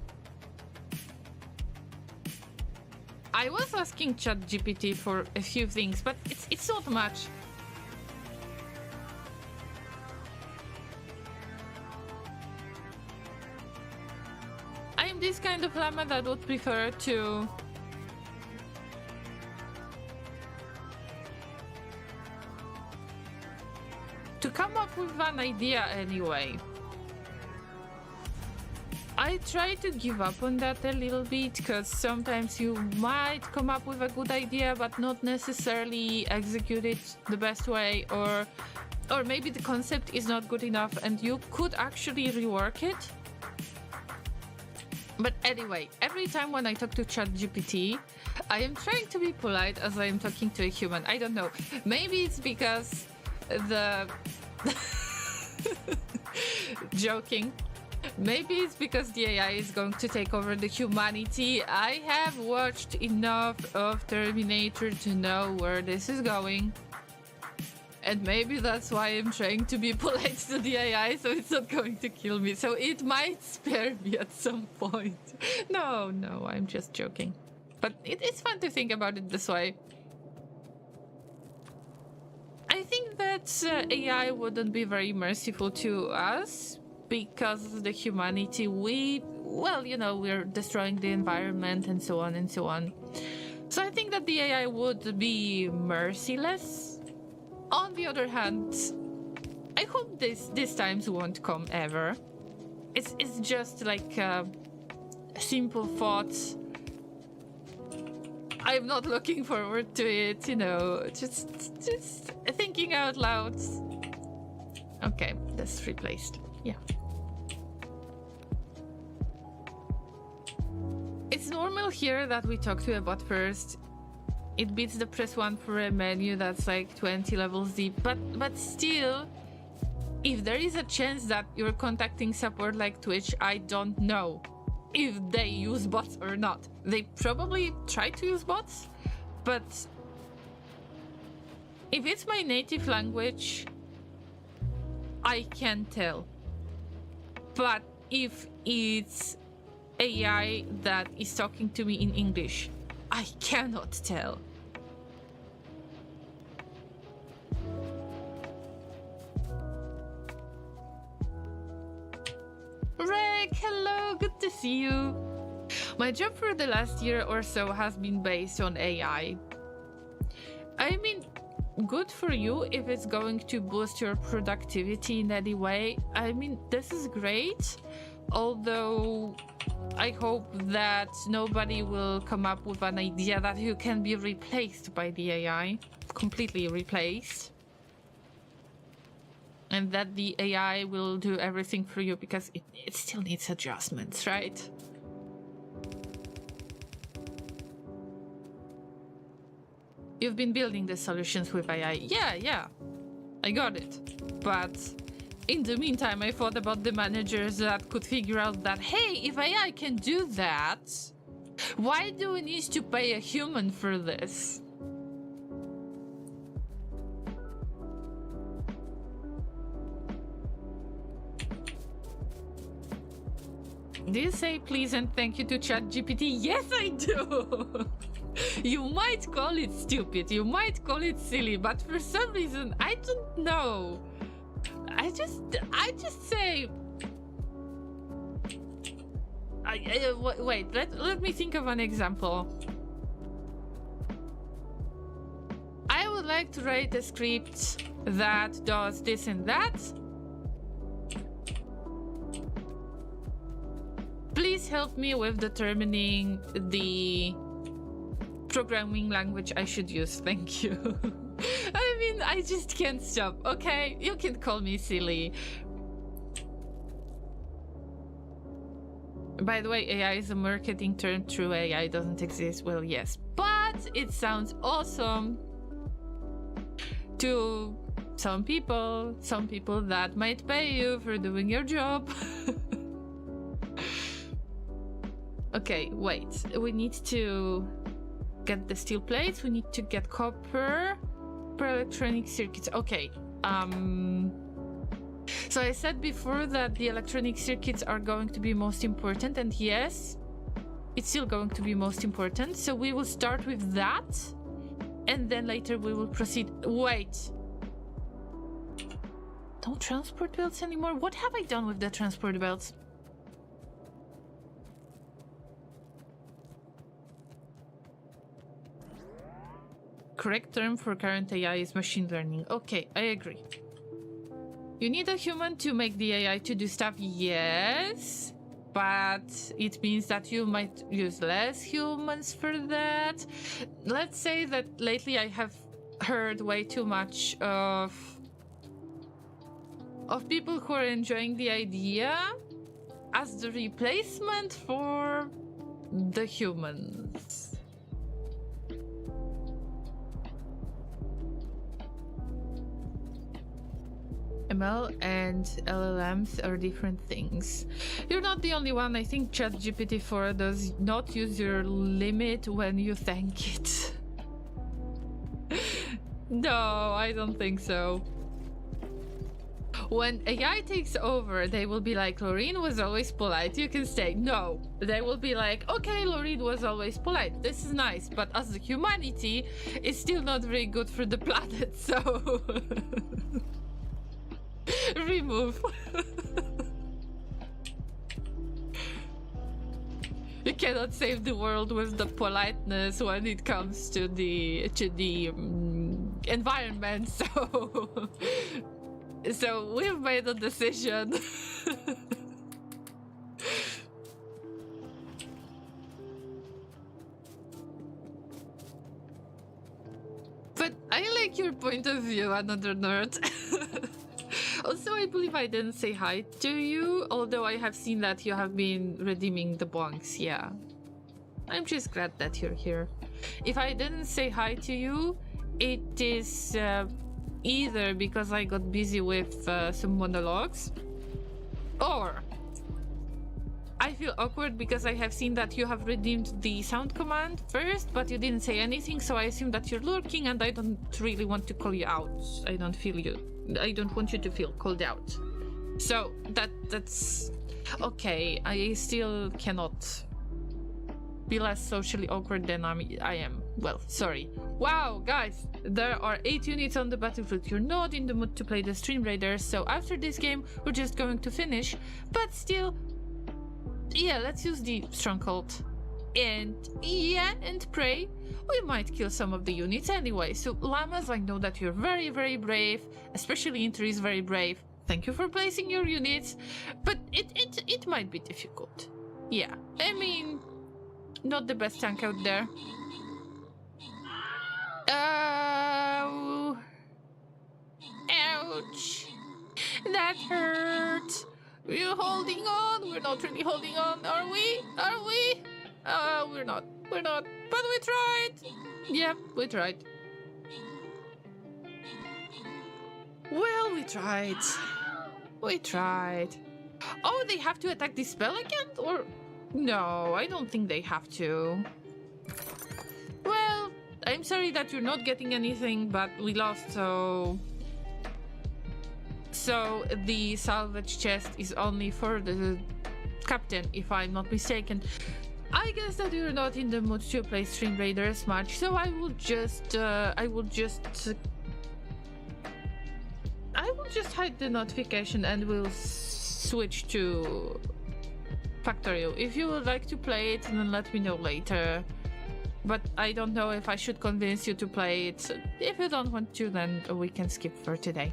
S1: I was asking ChatGPT for a few things, but it's not much. I'm this kind of llama that would prefer to come up with an idea anyway. I try to give up on that a little bit, because sometimes you might come up with a good idea but not necessarily execute it the best way, or maybe the concept is not good enough and you could actually rework it. But anyway, every time when I talk to ChatGPT, I am trying to be polite as I am talking to a human. I don't know. Maybe it's because the... Joking. Maybe it's because the AI is going to take over the humanity. I have watched enough of Terminator to know where this is going. And maybe that's why I'm trying to be polite to the AI, so it's not going to kill me. So it might spare me at some point. No, I'm just joking. But it's fun to think about it this way. I think that AI wouldn't be very merciful to us because of the humanity. We're destroying the environment and so on and so on. So I think that the AI would be merciless. On the other hand, I hope these times won't come ever. It's just like a simple thought. I'm not looking forward to it, just thinking out loud. Okay, that's replaced. Yeah. It's normal here that we talk to a bot first. It beats the press 1 for a menu that's like 20 levels deep, but still, if there is a chance that you're contacting support like Twitch, I don't know if they use bots or not. They probably try to use bots, but if it's my native language, I can tell. But if it's AI that is talking to me in English, I cannot tell. Reg, hello, good to see you. My job for the last year or so has been based on AI. I mean, good for you if it's going to boost your productivity in any way. I mean, this is great. Although I hope that nobody will come up with an idea that you can be replaced by the AI, completely replaced, and that the AI will do everything for you, because it still needs adjustments, right? You've been building the solutions with AI. Yeah, I got it. But in the meantime, I thought about the managers that could figure out that, hey, if AI can do that, why do we need to pay a human for this? Do you say please and thank you to ChatGPT? Yes, I do. You might call it stupid, you might call it silly, but for some reason, I don't know. I just say... wait, let me think of an example. I would like to write a script that does this and that. Please help me with determining the programming language I should use. Thank you. I mean, I just can't stop. Okay, you can call me silly. By the way, AI is a marketing term. True AI doesn't exist. Well, yes, but it sounds awesome to some people that might pay you for doing your job. Okay, wait. We need to get the steel plates. We need to get copper for electronic circuits. Okay. So I said before that the electronic circuits are going to be most important, and yes, it's still going to be most important. So we will start with that, and then later we will proceed. Wait. No transport belts anymore? What have I done with the transport belts? Correct term for current AI is machine learning. Okay, I agree. You need a human to make the AI to do stuff, yes, but it means that you might use less humans for that. Let's say that lately I have heard way too much of people who are enjoying the idea as the replacement for the humans. ML and LLMs are different things. You're not the only one. I think ChatGPT 4 does not use your limit when you thank it. No, I don't think so. When AI takes over, they will be like, Laureen was always polite, you can stay. No, they will be like, okay, Laureen was always polite, this is nice, but as the humanity, it's still not very good for the planet, so... Remove. You cannot save the world with the politeness when it comes to the environment. So we've made a decision. But I like your point of view, another nerd. Also, I believe I didn't say hi to you, although I have seen that you have been redeeming the bonks, yeah. I'm just glad that you're here. If I didn't say hi to you, it is either because I got busy with some monologues, or I feel awkward because I have seen that you have redeemed the sound command first, but you didn't say anything, so I assume that you're lurking and I don't really want to call you out. I don't want you to feel called out. So that's okay. I still cannot be less socially awkward than I am. Well, sorry. Wow, guys, there are 8 units on the battlefield. You're not in the mood to play the Stream Raiders, so after this game, we're just going to finish. But still, yeah, let's use the Stronghold. And yeah, and pray. We might kill some of the units anyway. So, Llamas, I know that you're very, very brave. Especially Inter is very brave. Thank you for placing your units. But it might be difficult. Yeah, I mean, not the best tank out there. Oh. Ouch. That hurt. We're holding on. We're not really holding on, are we? Are we? We're not. We're not. But we tried. Yep, we tried. Well, we tried. We tried. Oh, they have to attack this spell again? Or... No, I don't think they have to. Well, I'm sorry that you're not getting anything, but we lost, so... So the salvage chest is only for the captain, if I'm not mistaken. I guess that you're not in the mood to play Stream Raiders much, so I will just hide the notification and we'll switch to Factorio. If you would like to play it, then let me know later. But I don't know if I should convince you to play it. If you don't want to, then we can skip for today.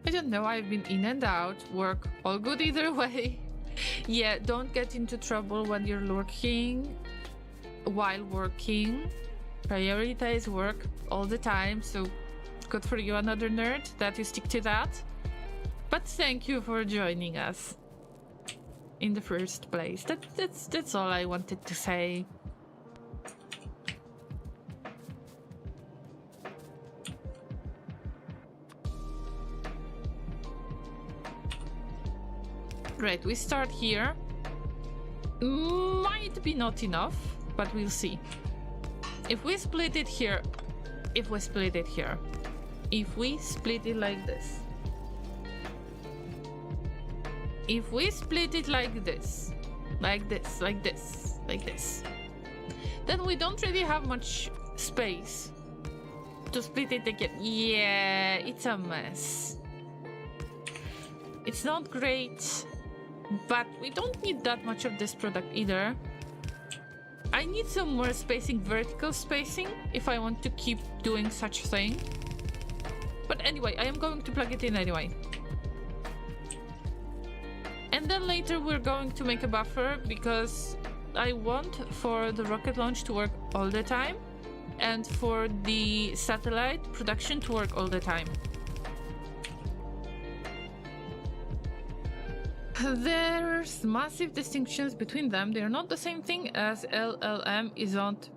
S1: I don't know, I've been in and out, work, all good either way. Yeah, don't get into trouble when you're lurking while working. Prioritize work all the time, so good for you, another nerd, that you stick to that. But thank you for joining us in the first place. That's all I wanted to say. Right, we start here. Might be not enough, but we'll see. If we split it here, if we split it like this, if we split it like this, like this, then we don't really have much space to split it again. Yeah, it's a mess. It's not great, but we don't need that much of this product either. I need some more spacing, vertical spacing, if I want to keep doing such thing. But anyway, I am going to plug it in anyway. And then later we're going to make a buffer because I want for the rocket launch to work all the time and for the satellite production to work all the time. There's massive distinctions between them. They're not the same thing as LLM isn't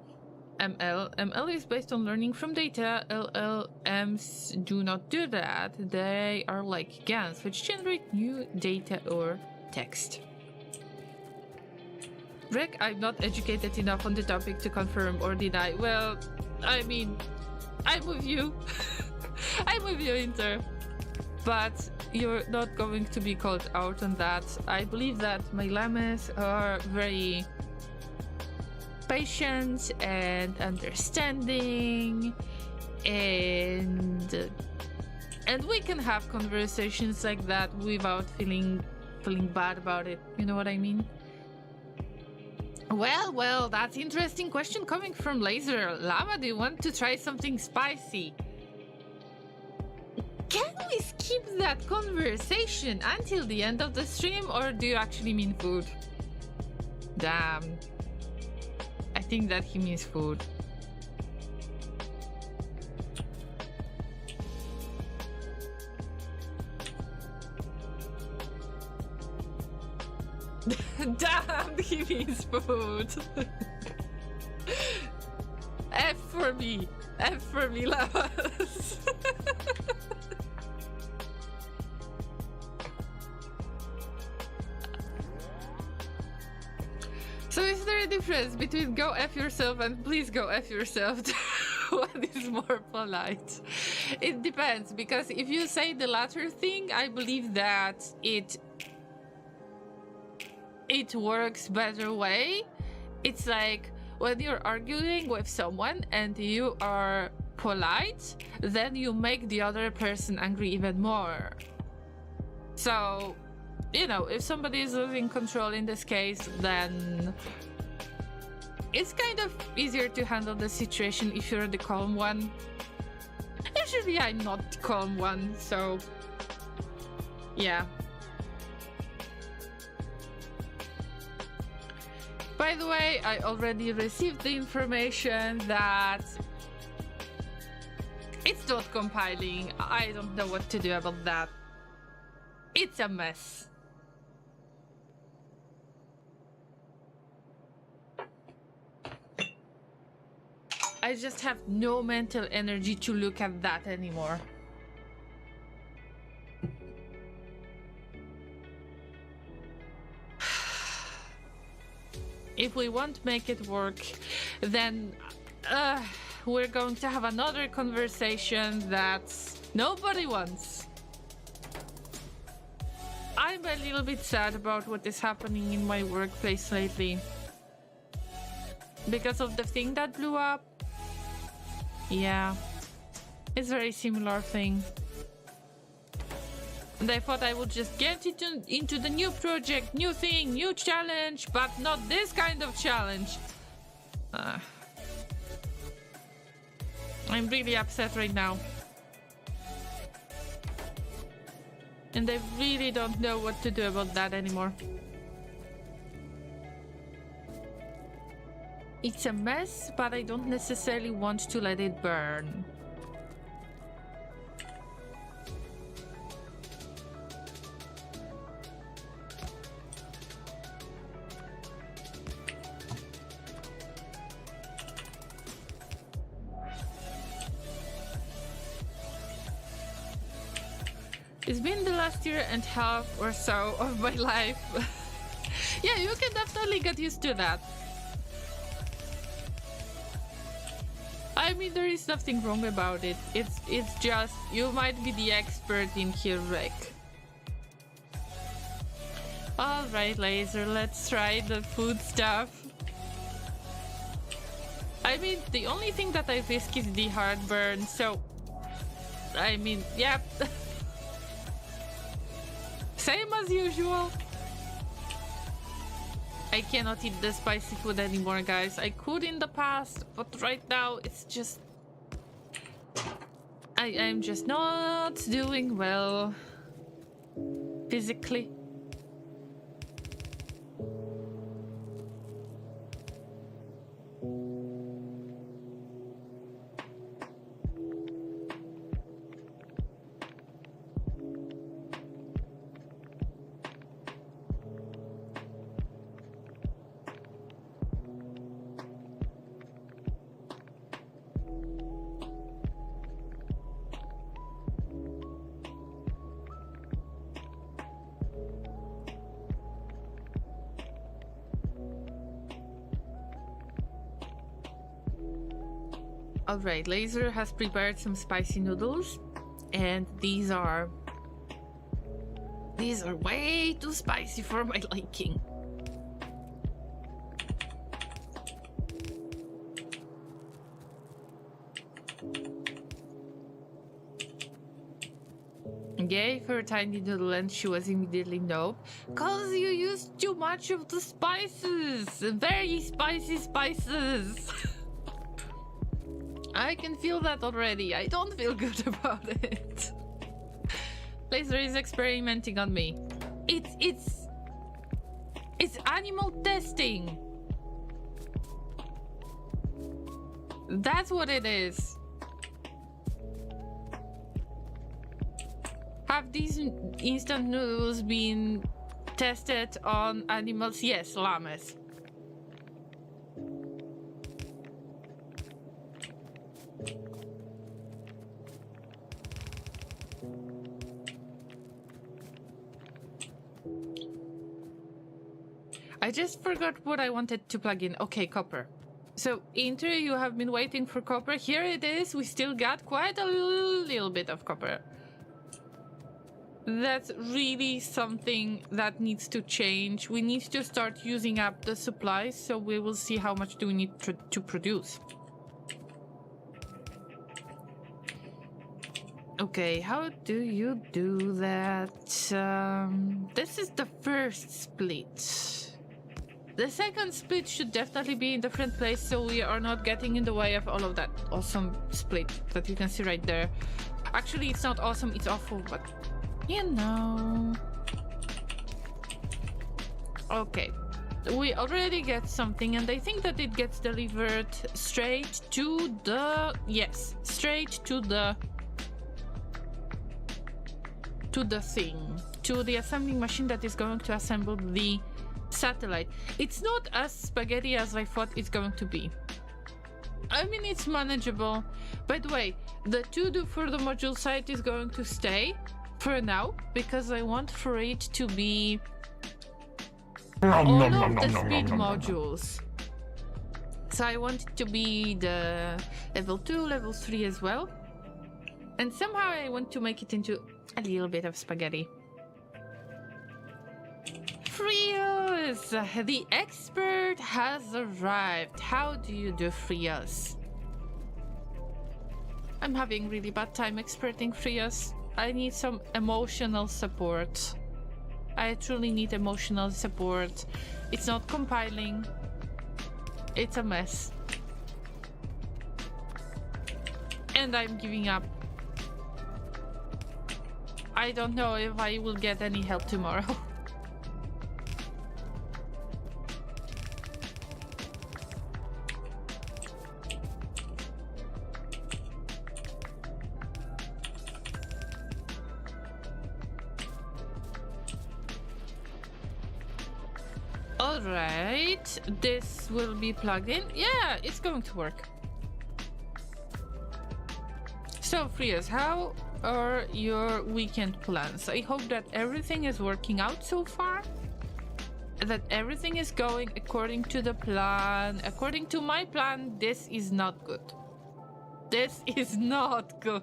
S1: ML. ML is based on learning from data. LLMs do not do that. They are like GANs, which generate new data or text. Rick, I'm not educated enough on the topic to confirm or deny. Well, I mean, I'm with you. I'm with you, Inter. But you're not going to be called out on that. I believe that my llamas are very patient and understanding, and we can have conversations like that without feeling bad about it. You know what I mean? Well, that's interesting question coming from Laser. Llama, do you want to try something spicy? Can we skip that conversation until the end of the stream, or do you actually mean food? Damn. I think that he means food. Damn, he means food. F for me, Llamas. So is there a difference between go F yourself and please go F yourself? What is more polite? It depends, because if you say the latter thing, I believe that it works better way. It's like when you're arguing with someone and you are polite, then you make the other person angry even more. So, you know, if somebody is losing control in this case, then it's kind of easier to handle the situation if you're the calm one. Usually I'm not the calm one, so yeah. By the way, I already received the information that it's not compiling. I don't know what to do about that. It's a mess. I just have no mental energy to look at that anymore. If we won't make it work, then we're going to have another conversation that nobody wants. I'm a little bit sad about what is happening in my workplace lately. Because of the thing that blew up. Yeah. It's a very similar thing. And I thought I would just get into the new project, new thing, new challenge, but not this kind of challenge. I'm really upset right now. And I really don't know what to do about that anymore. It's a mess, but I don't necessarily want to let it burn. It's been the last year and a half or so of my life. Yeah, you can definitely get used to that. I mean, there is nothing wrong about it. It's just, you might be the expert in here, Rick. Alright, Laser, let's try the food stuff. I mean, the only thing that I risk is the heartburn, so... I mean, yep. Same as usual. I cannot eat the spicy food anymore, guys. I could in the past, but right now it's just... I'm just not doing well physically. Alright, Laser has prepared some spicy noodles, and these are way too spicy for my liking. Gave her a tiny noodle and she was immediately no. Cause you used too much of the spices! Very spicy spices! I can feel that already. I don't feel good about it. Laser is experimenting on me. It's animal testing. That's what it is. Have these instant noodles been tested on animals? Yes, llamas. I just forgot what I wanted to plug in. Okay, copper. So, Inter, you have been waiting for copper. Here it is. We still got quite a little bit of copper. That's really something that needs to change. We need to start using up the supplies, so we will see how much do we need to produce. Okay, how do you do that? This is the first split. The second split should definitely be in a different place, so we are not getting in the way of all of that awesome split that you can see right there. Actually, it's not awesome, it's awful, but you know. Okay, we already get something, and I think that it gets delivered straight to the... Yes, straight to the thing. To the assembling machine that is going to assemble the satellite. It's not as spaghetti as I thought it's going to be. I mean, it's manageable. By the way, the to-do for the module site is going to stay for now, because I want for it to be all of the speed modules. So I want it to be the level 2, level 3 as well. And somehow I want to make it into a little bit of spaghetti. Frios! The expert has arrived. How do you do, Frios? I'm having really bad time experting Frios. I need some emotional support. I truly need emotional support. It's not compiling. It's a mess. And I'm giving up. I don't know if I will get any help tomorrow. Alright, this will be plugged in. Yeah, it's going to work. So, Frias, how are your weekend plans? I hope that everything is working out so far. That everything is going according to the plan. According to my plan, this is not good. This is not good.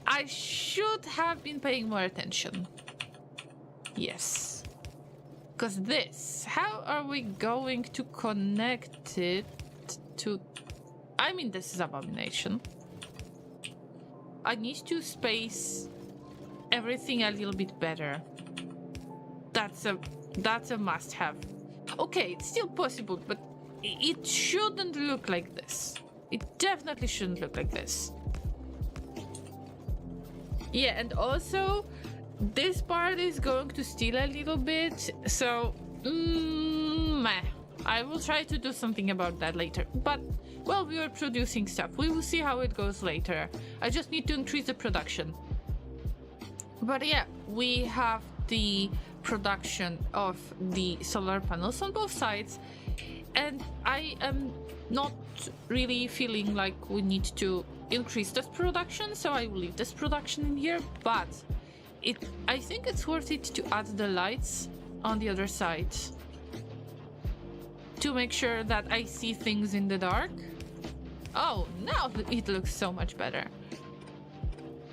S1: I should have been paying more attention. Yes. Because this, how are we going to connect it to... I mean, this is abomination. I need to space everything a little bit better. That's a must-have. Okay, it's still possible, but it shouldn't look like this. It definitely shouldn't look like this. Yeah, and also... this part is going to steal a little bit, so meh. I will try to do something about that later. But, well, we are producing stuff. We will see how it goes later. I just need to increase the production. But yeah, we have the production of the solar panels on both sides. And I am not really feeling like we need to increase this production, so I will leave this production in here. But... I think it's worth it to add the lights on the other side to make sure that I see things in the dark. Oh, now it looks so much better.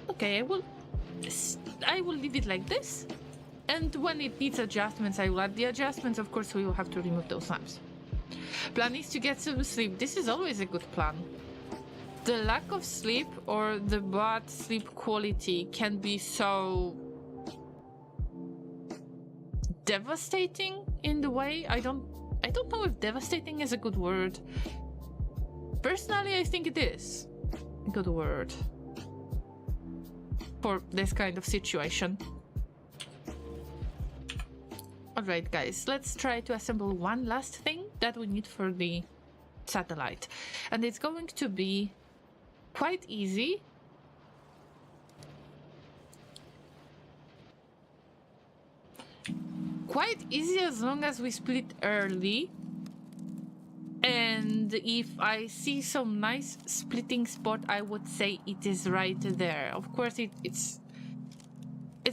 S1: Okay, I will leave it like this, and when it needs adjustments, I will add the adjustments. Of course, we will have to remove those lamps. Plan is to get some sleep. This is always a good plan. The lack of sleep or the bad sleep quality can be so devastating in the way. I don't know if devastating is a good word. Personally, I think it is a good word for this kind of situation. Alright guys, let's try to assemble one last thing that we need for the satellite. And it's going to be quite easy. Quite easy as long as we split early. And if I see some nice splitting spot, I would say it is right there. Of course, it's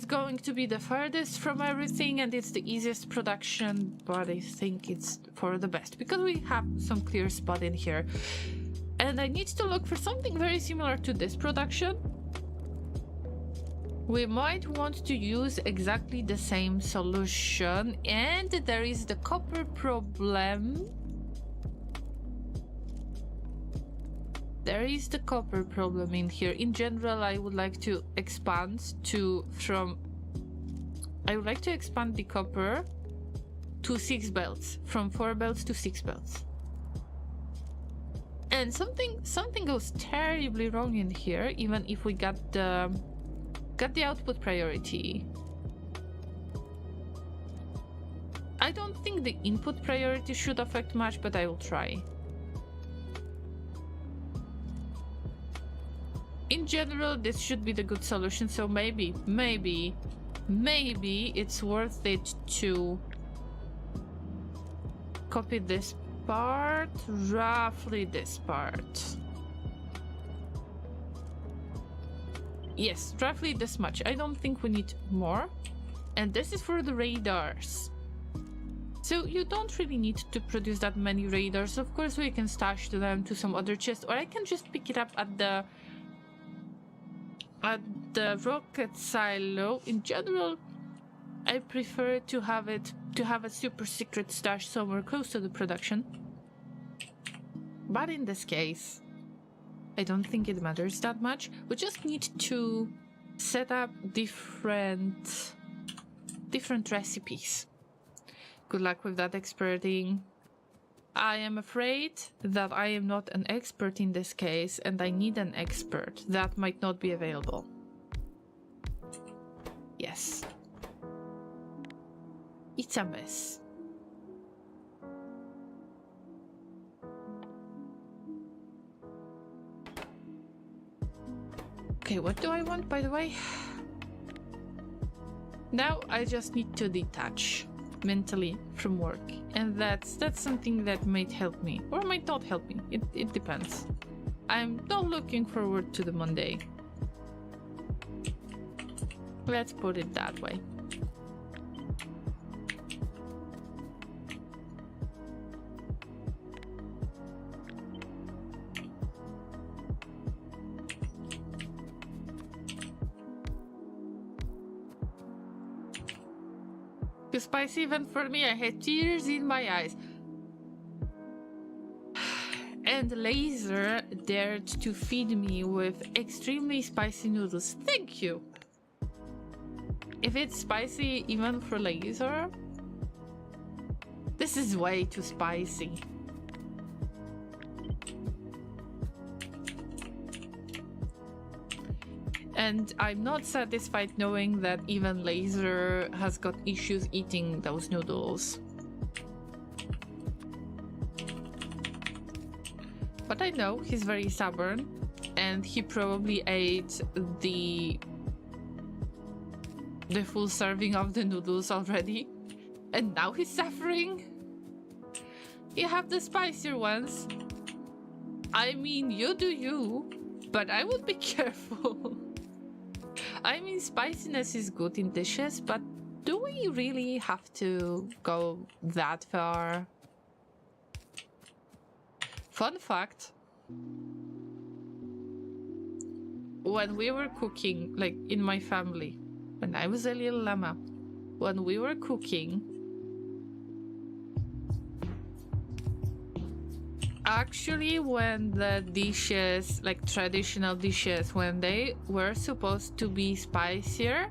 S1: going to be the farthest from everything and it's the easiest production, but I think it's for the best because we have some clear spot in here. And I need to look for something very similar to this production. We might want to use exactly the same solution, and there is the copper problem. There is the copper problem in here. In general, I would like to expand I would like to expand the copper to 6 belts, from 4 belts to 6 belts. And something goes terribly wrong in here, even if we got the output priority. I don't think the input priority should affect much, but I will try. In general, this should be the good solution, so maybe it's worth it to copy this part, roughly this part. Yes, roughly this much. I don't think we need more. And this is for the radars. So you don't really need to produce that many radars. Of course, we can stash them to some other chest, or I can just pick it up at the rocket silo. In general, I prefer to have a super secret stash somewhere close to the production. But in this case, I don't think it matters that much. We just need to set up different recipes. Good luck with that experting. I am afraid that I am not an expert in this case, and I need an expert. That might not be available. Yes. It's a mess. Okay, what do I want, by the way? Now I just need to detach mentally from work, and that's something that might help me or might not help me. It depends. I'm not looking forward to the Monday. Let's put it that way. Too spicy even for me. I had tears in my eyes. And Laser dared to feed me with extremely spicy noodles. Thank you. If it's spicy even for Laser, this is way too spicy. And I'm not satisfied knowing that even Laser has got issues eating those noodles. But I know he's very stubborn, and he probably ate the full serving of the noodles already, and now he's suffering. You have the spicier ones. I mean, you do you, but I would be careful. I mean, spiciness is good in dishes, but do we really have to go that far? Fun fact. When we were cooking, like in my family, when I was a little llama, when we were cooking, actually when the dishes, like traditional dishes, when they were supposed to be spicier,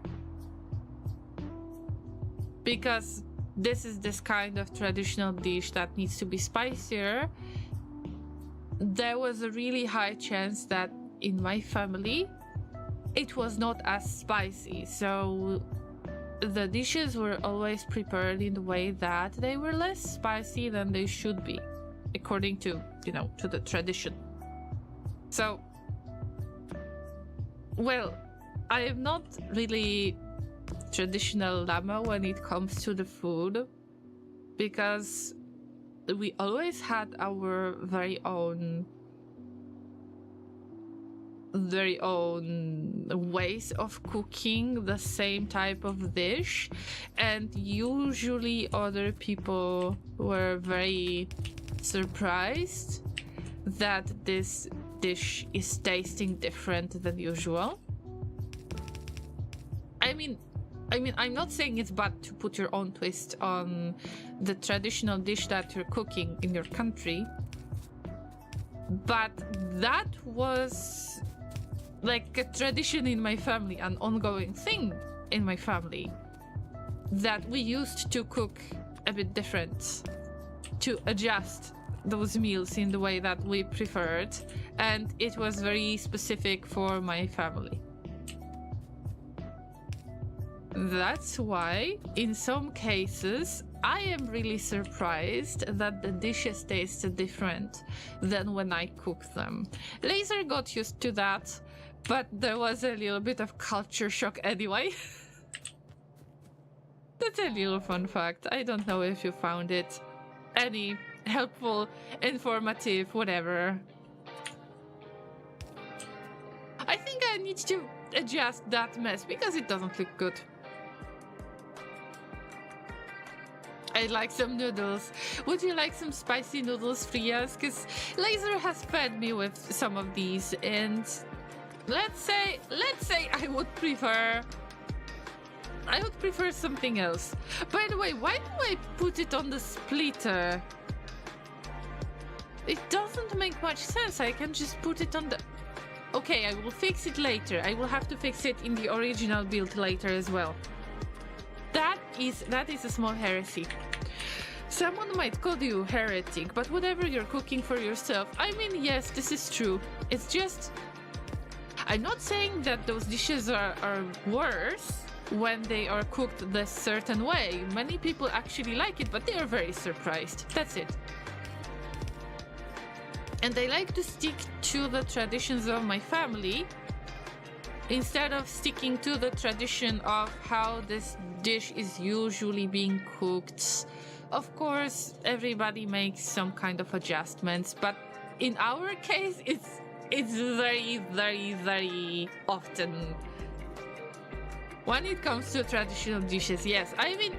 S1: because this kind of traditional dish that needs to be spicier, there was a really high chance that in my family it was not as spicy. So the dishes were always prepared in the way that they were less spicy than they should be, according to, you know, to the tradition. So, well, I am not really traditional llama when it comes to the food, because we always had our very own ways of cooking the same type of dish, and usually other people were very surprised that this dish is tasting different than usual. I mean, I'm not saying it's bad to put your own twist on the traditional dish that you're cooking in your country, but that was like a tradition in my family, an ongoing thing in my family, that we used to cook a bit different, to adjust those meals in the way that we preferred, and it was very specific for my family. That's why, in some cases, I am really surprised that the dishes taste different than when I cook them. Laser got used to that, but there was a little bit of culture shock anyway. That's a little fun fact. I don't know if you found it any helpful, informative, whatever. I think I need to adjust that mess because it doesn't look good. I'd like some noodles. Would you like some spicy noodles, Frias? Because Laser has fed me with some of these, and let's say I would prefer I would prefer something else. By the way, why do I put it on the splitter? It doesn't make much sense. I can just put it on the... Okay, I will fix it later. I will have to fix it in the original build later as well. That is a small heresy. Someone might call you heretic, but whatever you're cooking for yourself, I mean, yes, this is true. It's just... I'm not saying that those dishes are worse when they are cooked this certain way. Many people actually like it, but they are very surprised. That's it. And I like to stick to the traditions of my family instead of sticking to the tradition of how this dish is usually being cooked. Of course, everybody makes some kind of adjustments, but in our case, it's very, very, very often. When it comes to traditional dishes, yes. I mean,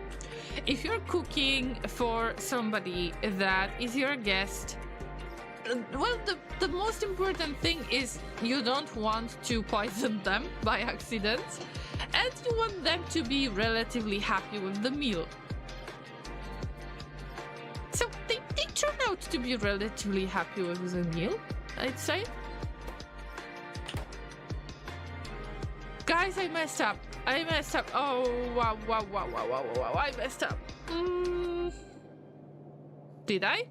S1: if you're cooking for somebody that is your guest, well, the most important thing is you don't want to poison them by accident, and you want them to be relatively happy with the meal. So they turn out to be relatively happy with the meal, I'd say. Guys, I messed up. Oh, wow, I messed up. Did I?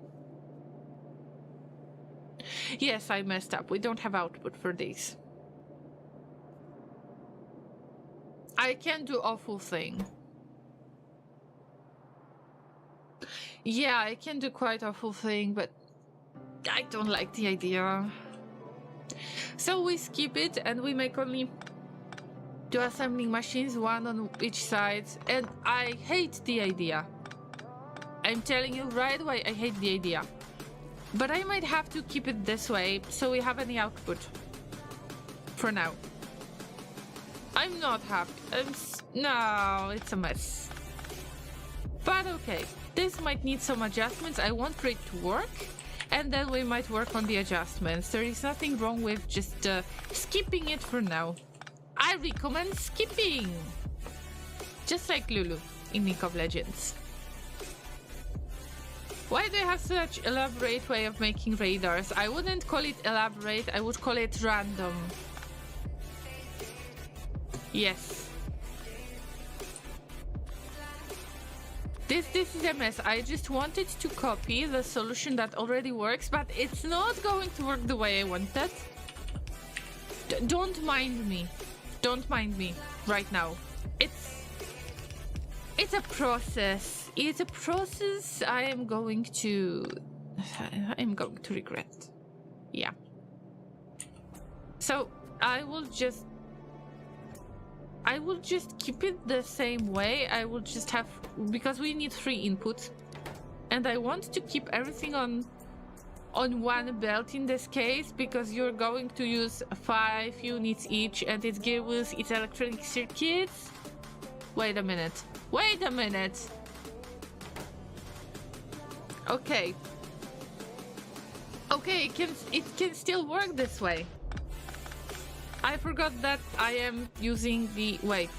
S1: Yes, I messed up. We don't have output for these. I can do awful thing. Yeah, I can do quite awful thing, but I don't like the idea. So we skip it and we make only 2 assembling machines, 1 on each side, and I hate the idea. I'm telling you right away, I hate the idea. But I might have to keep it this way, so we have any output. For now. I'm not happy. No, it's a mess. But okay, this might need some adjustments. I want for it to work, and then we might work on the adjustments. There is nothing wrong with just skipping it for now. I recommend skipping! Just like Lulu in League of Legends. Why do you have such elaborate way of making radars? I wouldn't call it elaborate, I would call it random. Yes. This is a mess. I just wanted to copy the solution that already works, but it's not going to work the way I wanted. Don't mind me. Don't mind me right now. It's a process. It's a process I'm going to regret. Yeah. So I will just keep it the same way. I will just have, because we need 3 inputs, and I want to keep everything on one belt in this case, because you're going to use 5 units each, and it gives its electronic circuits. Wait a minute. Okay. Okay, it can still work this way. I forgot that I am using the... Wait.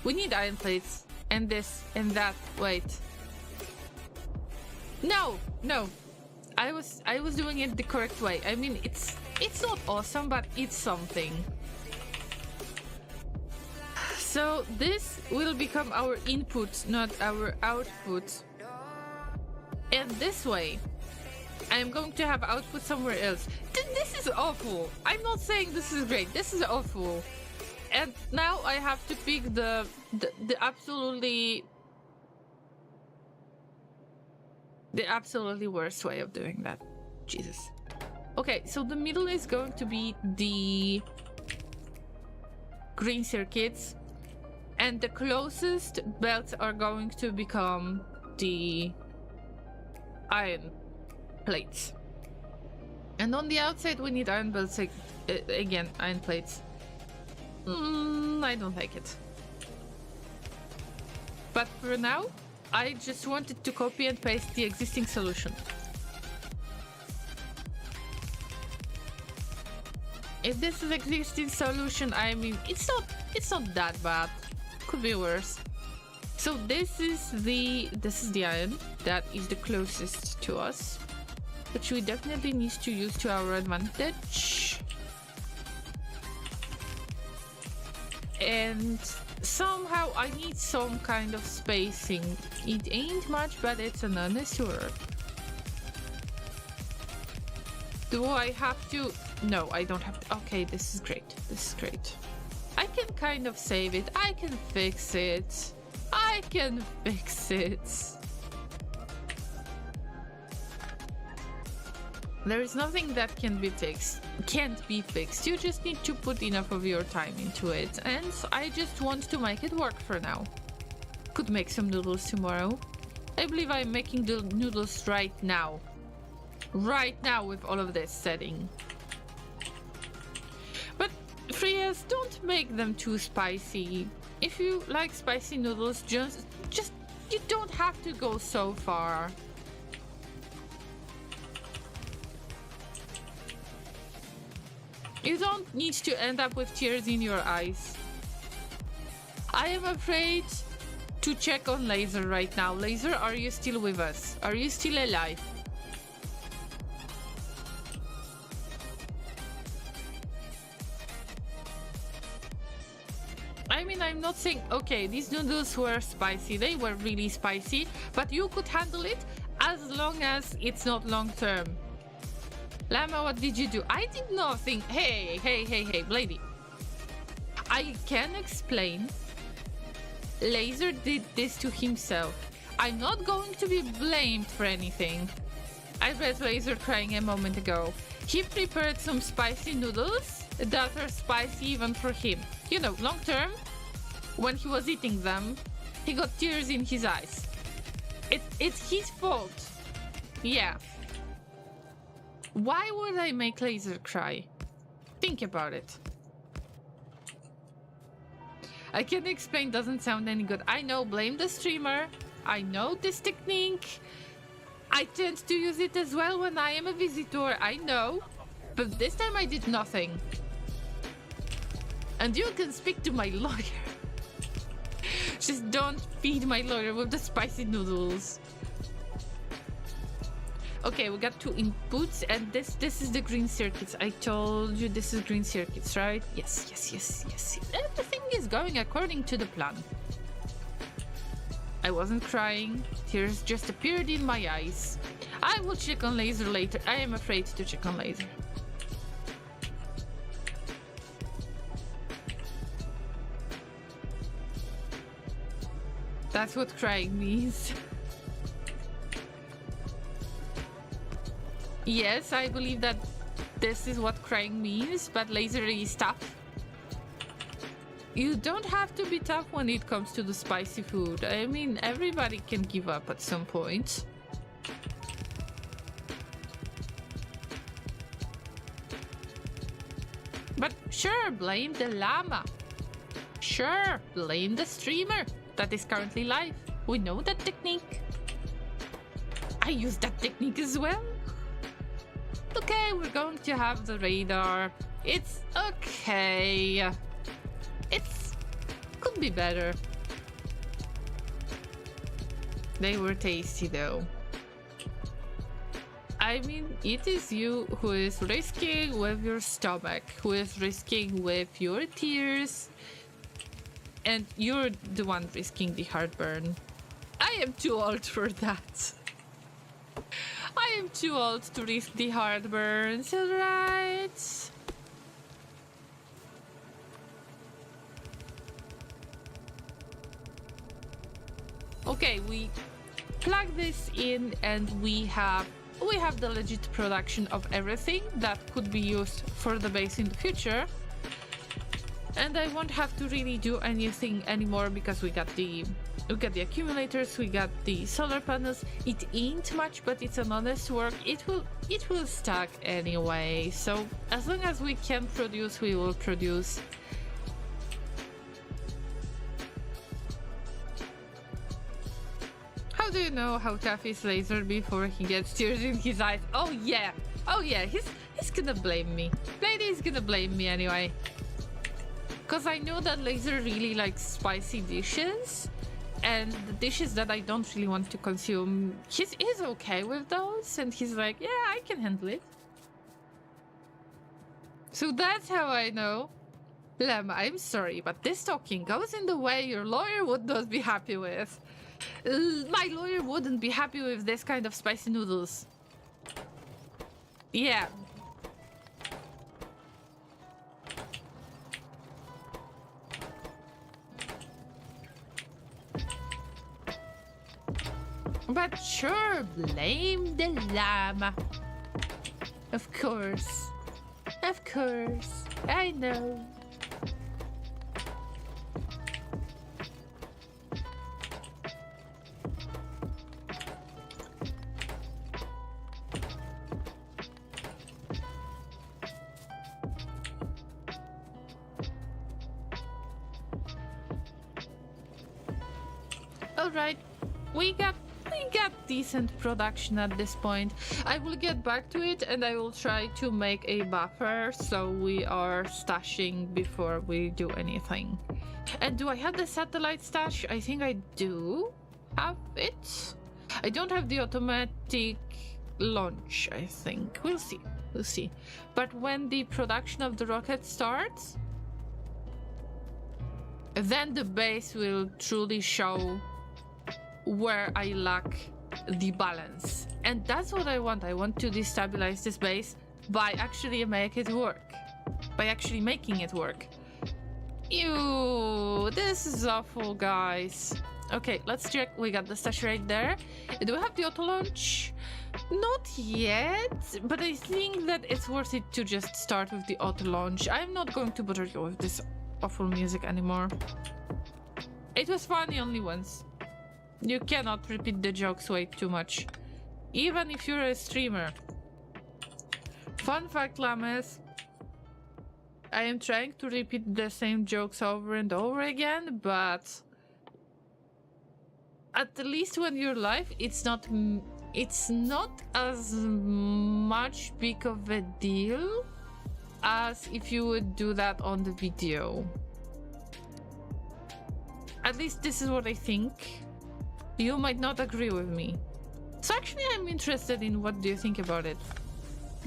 S1: We need iron plates. And this and that. Wait. No. I was doing it the correct way. I mean, it's not awesome, but it's something. So this will become our input, not our output. And this way, I'm going to have output somewhere else. This is awful. I'm not saying this is great. This is awful. And now I have to pick the absolutely worst way of doing that. Jesus. Okay, so the middle is going to be the green circuits, and the closest belts are going to become the iron plates. And on the outside we need iron belts, again, iron plates. I don't like it. But for now, I just wanted to copy and paste the existing solution. If this is existing solution, I mean, it's not that bad. Could be worse. So this is the island that is the closest to us, which we definitely need to use to our advantage. And somehow I need some kind of spacing. It ain't much, but it's an honest work. Do I have to? No, I don't have to. Okay, this is great. This is great. I can kind of save it. I can fix it. I can fix it. There is nothing that can't be fixed. You just need to put enough of your time into it. And I just want to make it work for now. Could make some noodles tomorrow. I believe I'm making the noodles right now. Right now with all of this setting. But Frias, don't make them too spicy. If you like spicy noodles, just you don't have to go so far. You don't need to end up with tears in your eyes. I am afraid to check on Laser right now. Laser, are you still with us? Are you still alive? I mean, I'm not saying, okay, these noodles were spicy. They were really spicy, but you could handle it as long as it's not long term. Llama, what did you do? I did nothing. Hey, Blady. I can explain. Laser did this to himself. I'm not going to be blamed for anything. I read Laser crying a moment ago. He prepared some spicy noodles that are spicy even for him. You know, long term, when he was eating them, he got tears in his eyes. It's his fault. Yeah. Why would I make Laser cry? Think about it. I can explain, doesn't sound any good. I know, blame the streamer. I know this technique. I tend to use it as well when I am a visitor, I know. But this time I did nothing. And you can speak to my lawyer. Just don't feed my lawyer with the spicy noodles. Okay, we got 2 inputs, and this is the green circuits. I told you this is green circuits, right? Yes. Everything is going according to the plan. I wasn't crying. Tears just appeared in my eyes. I will check on Laser later. I am afraid to check on Laser. That's what crying means. Yes, I believe that this is what crying means, but Laser is tough. You don't have to be tough when it comes to the spicy food. I mean, everybody can give up at some point. But sure, blame the llama. Sure, blame the streamer that is currently live. We know that technique. I use that technique as well. Okay, we're going to have the radar. It's okay. Could be better. They were tasty though. I mean, it is you who is risking with your stomach, who is risking with your tears, and you're the one risking the heartburn. I am too old for that. I am too old to risk the heartburns, alright? Okay, we plug this in and we have the legit production of everything that could be used for the base in the future. And I won't have to really do anything anymore because we got the accumulators, we got the solar panels. It ain't much, but it's an honest work. It will stack anyway. So as long as we can produce, we will produce. How do you know how tough is Laser before he gets tears in his eyes? Oh yeah, he's gonna blame me. Lady is gonna blame me anyway. Cause I know that Laser really likes spicy dishes, and the dishes that I don't really want to consume, he's okay with those, and he's like, yeah, I can handle it. So that's how I know. Llama, I'm sorry, but this talking goes in the way your lawyer would not be happy with. My lawyer wouldn't be happy with this kind of spicy noodles. Yeah. But sure, blame the llama. Of course. Of course. I know. Alright, we got decent production at this point. I will get back to it and I will try to make a buffer so we are stashing before we do anything. And do I have the satellite stash? I think I do have it. I don't have the automatic launch, I think. We'll see. We'll see. But when the production of the rocket starts, then the base will truly show where I lack the balance. And that's what I want. I want to destabilize this base by actually make it work. By actually making it work. Ew, this is awful, guys. Okay, let's check. We got the stash right there. Do we have the auto launch? Not yet, but I think that it's worth it to just start with the auto launch. I'm not going to bother you with this awful music anymore. It was funny only once. You cannot repeat the jokes way too much, even if you're a streamer. Fun fact, Llamas. I am trying to repeat the same jokes over and over again, but at least when you're live, it's not as much big of a deal as if you would do that on the video. At least this is what I think. You might not agree with me. So actually I'm interested in what do you think about it.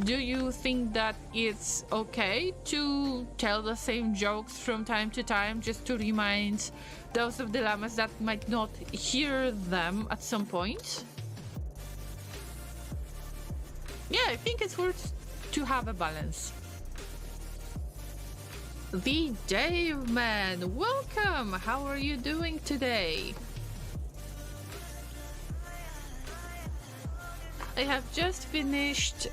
S1: Do you think that it's okay to tell the same jokes from time to time just to remind those of the llamas that might not hear them at some point? Yeah, I think it's worth to have a balance. The Dave Man, welcome! How are you doing today? I have just finished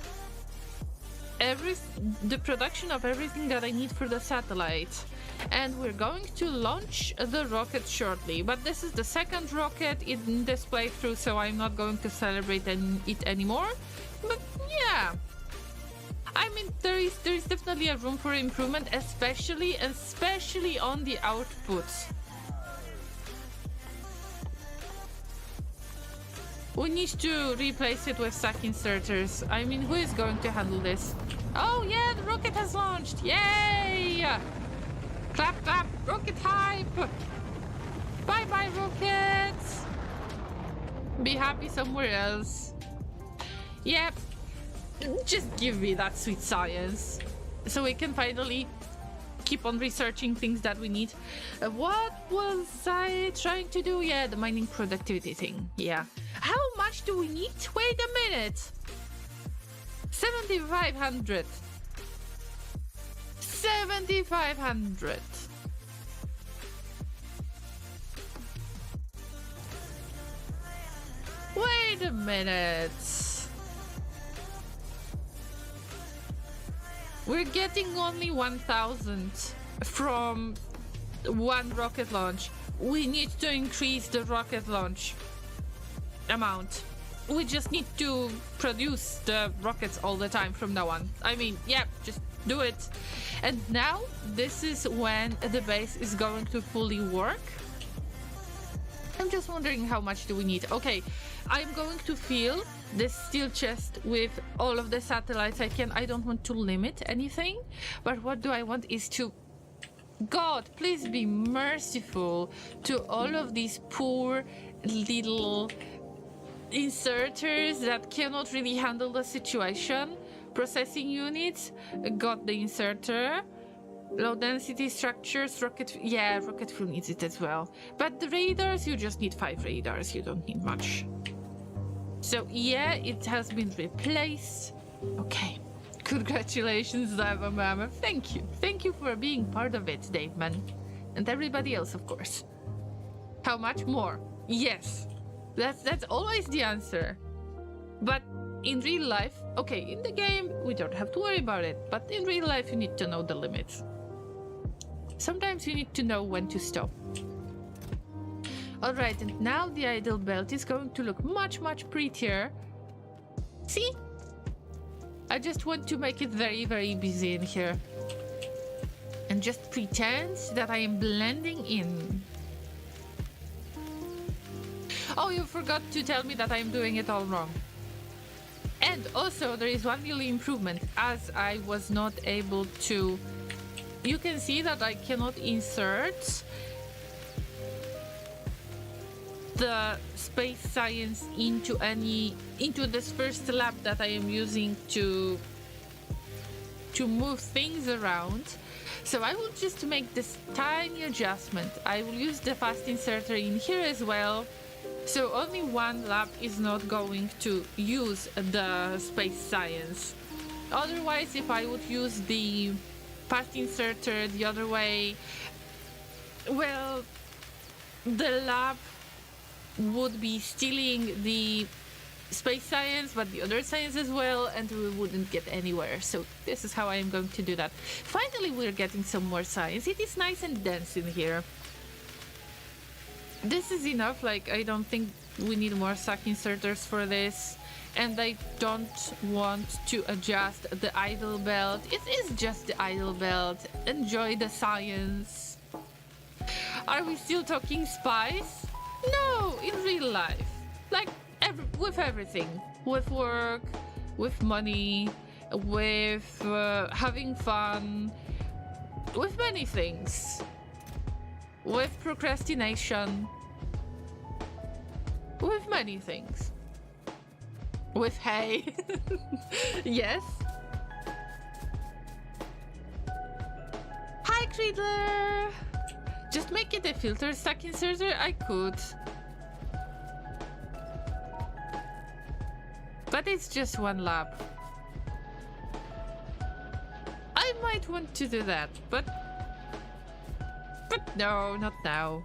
S1: the production of everything that I need for the satellite, and we're going to launch the rocket shortly. But this is the second rocket in this playthrough, so I'm not going to celebrate it anymore. But yeah, I mean there is definitely a room for improvement, especially on the output. We need to replace it with stack inserters. I mean, who is going to handle this? Oh yeah, the rocket has launched! Yay! Clap, clap, rocket hype! Bye bye, rockets! Be happy somewhere else. Yep. Just give me that sweet science. So we can finally keep on researching things that we need. What was I trying to do? Yeah, the mining productivity thing. Yeah. How much do we need? Wait a minute. 7,500. 7,500. Wait a minute. We're getting only 1,000 from one rocket launch. We need to increase the rocket launch amount. We just need to produce the rockets all the time from now on. I mean, yeah, just do it. And now this is when the base is going to fully work. I'm just wondering how much do we need. Okay, I'm going to fill this steel chest with all of the satellites I can. I don't want to limit anything, but what do I want is to God, please be merciful to all of these poor little inserters that cannot really handle the situation. Processing units got the inserter. Low density structures, rocket fuel needs it as well. But the radars, you just need 5 radars, you don't need much. So yeah, it has been replaced. Okay. Congratulations, Llama Mama. Thank you. Thank you for being part of it, Daveman. And everybody else, of course. How much more? Yes. That's always the answer. But in real life, okay, in the game, we don't have to worry about it. But in real life, you need to know the limits. Sometimes you need to know when to stop. Alright, and now the idle belt is going to look much, much prettier. See? I just want to make it very, very busy in here. And just pretend that I am blending in. Oh, you forgot to tell me that I'm doing it all wrong. And also, there is one little improvement. As I was not able to... You can see that I cannot insert the space science into this first lab that I am using to move things around. So I will just make this tiny adjustment. I will use the fast inserter in here as well. So only one lab is not going to use the space science. Otherwise, if I would use the fast inserter the other way, well, the lab would be stealing the space science, but the other science as well, and we wouldn't get anywhere. So this is how I am going to do that. Finally, we're getting some more science. It is nice and dense in here. This is enough. Like, I don't think we need more suck inserters for this. And I don't want to adjust the idle belt. It is just the idle belt. Enjoy the science. Are we still talking spice? No, in real life. Like, with everything. With work, with money, with having fun, with many things. With procrastination. With many things. With hay. Yes. Hi, Creedler! Just make it a filter stack inserter? I could. But it's just one lab. I might want to do that, but no, not now.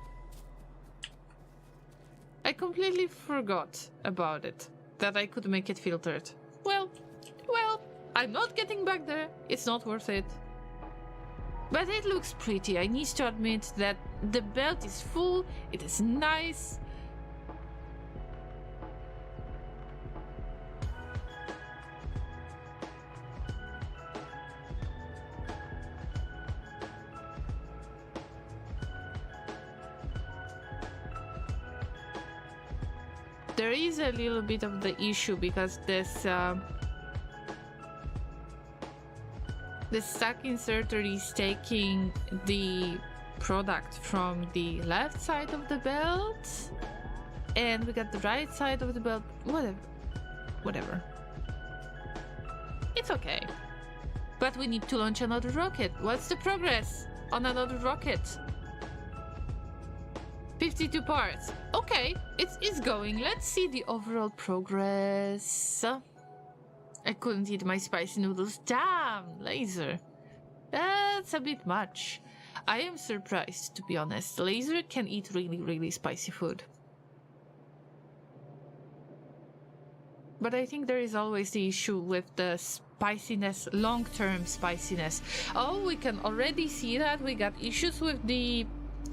S1: I completely forgot about it, that I could make it filtered. Well, I'm not getting back there. It's not worth it. But it looks pretty. I need to admit that the belt is full. It is nice. There is a little bit of the issue because this stack inserter is taking the product from the left side of the belt, and we got the right side of the belt. Whatever. It's okay. But we need to launch another rocket. What's the progress on another rocket? 52 parts. Okay, it's going. Let's see the overall progress. I couldn't eat my spicy noodles. Damn, laser. That's a bit much. I am surprised, to be honest. Laser can eat really, really spicy food. But I think there is always the issue with the spiciness, long-term spiciness. Oh, we can already see that we got issues with the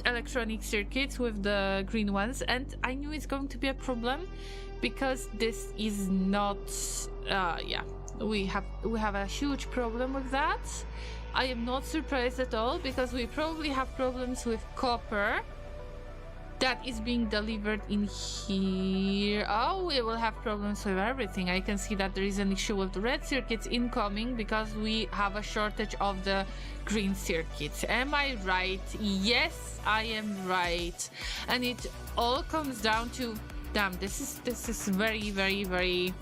S1: electronic circuits, with the green ones, and I knew it's going to be a problem because this is not we have a huge problem with that. I am not surprised at all because we probably have problems with copper that is being delivered in here. Oh, we will have problems with everything. I can see that there is an issue with the red circuits incoming because we have a shortage of the green circuits. Am I right? Yes, I am right. And it all comes down to, damn, this is very, very, very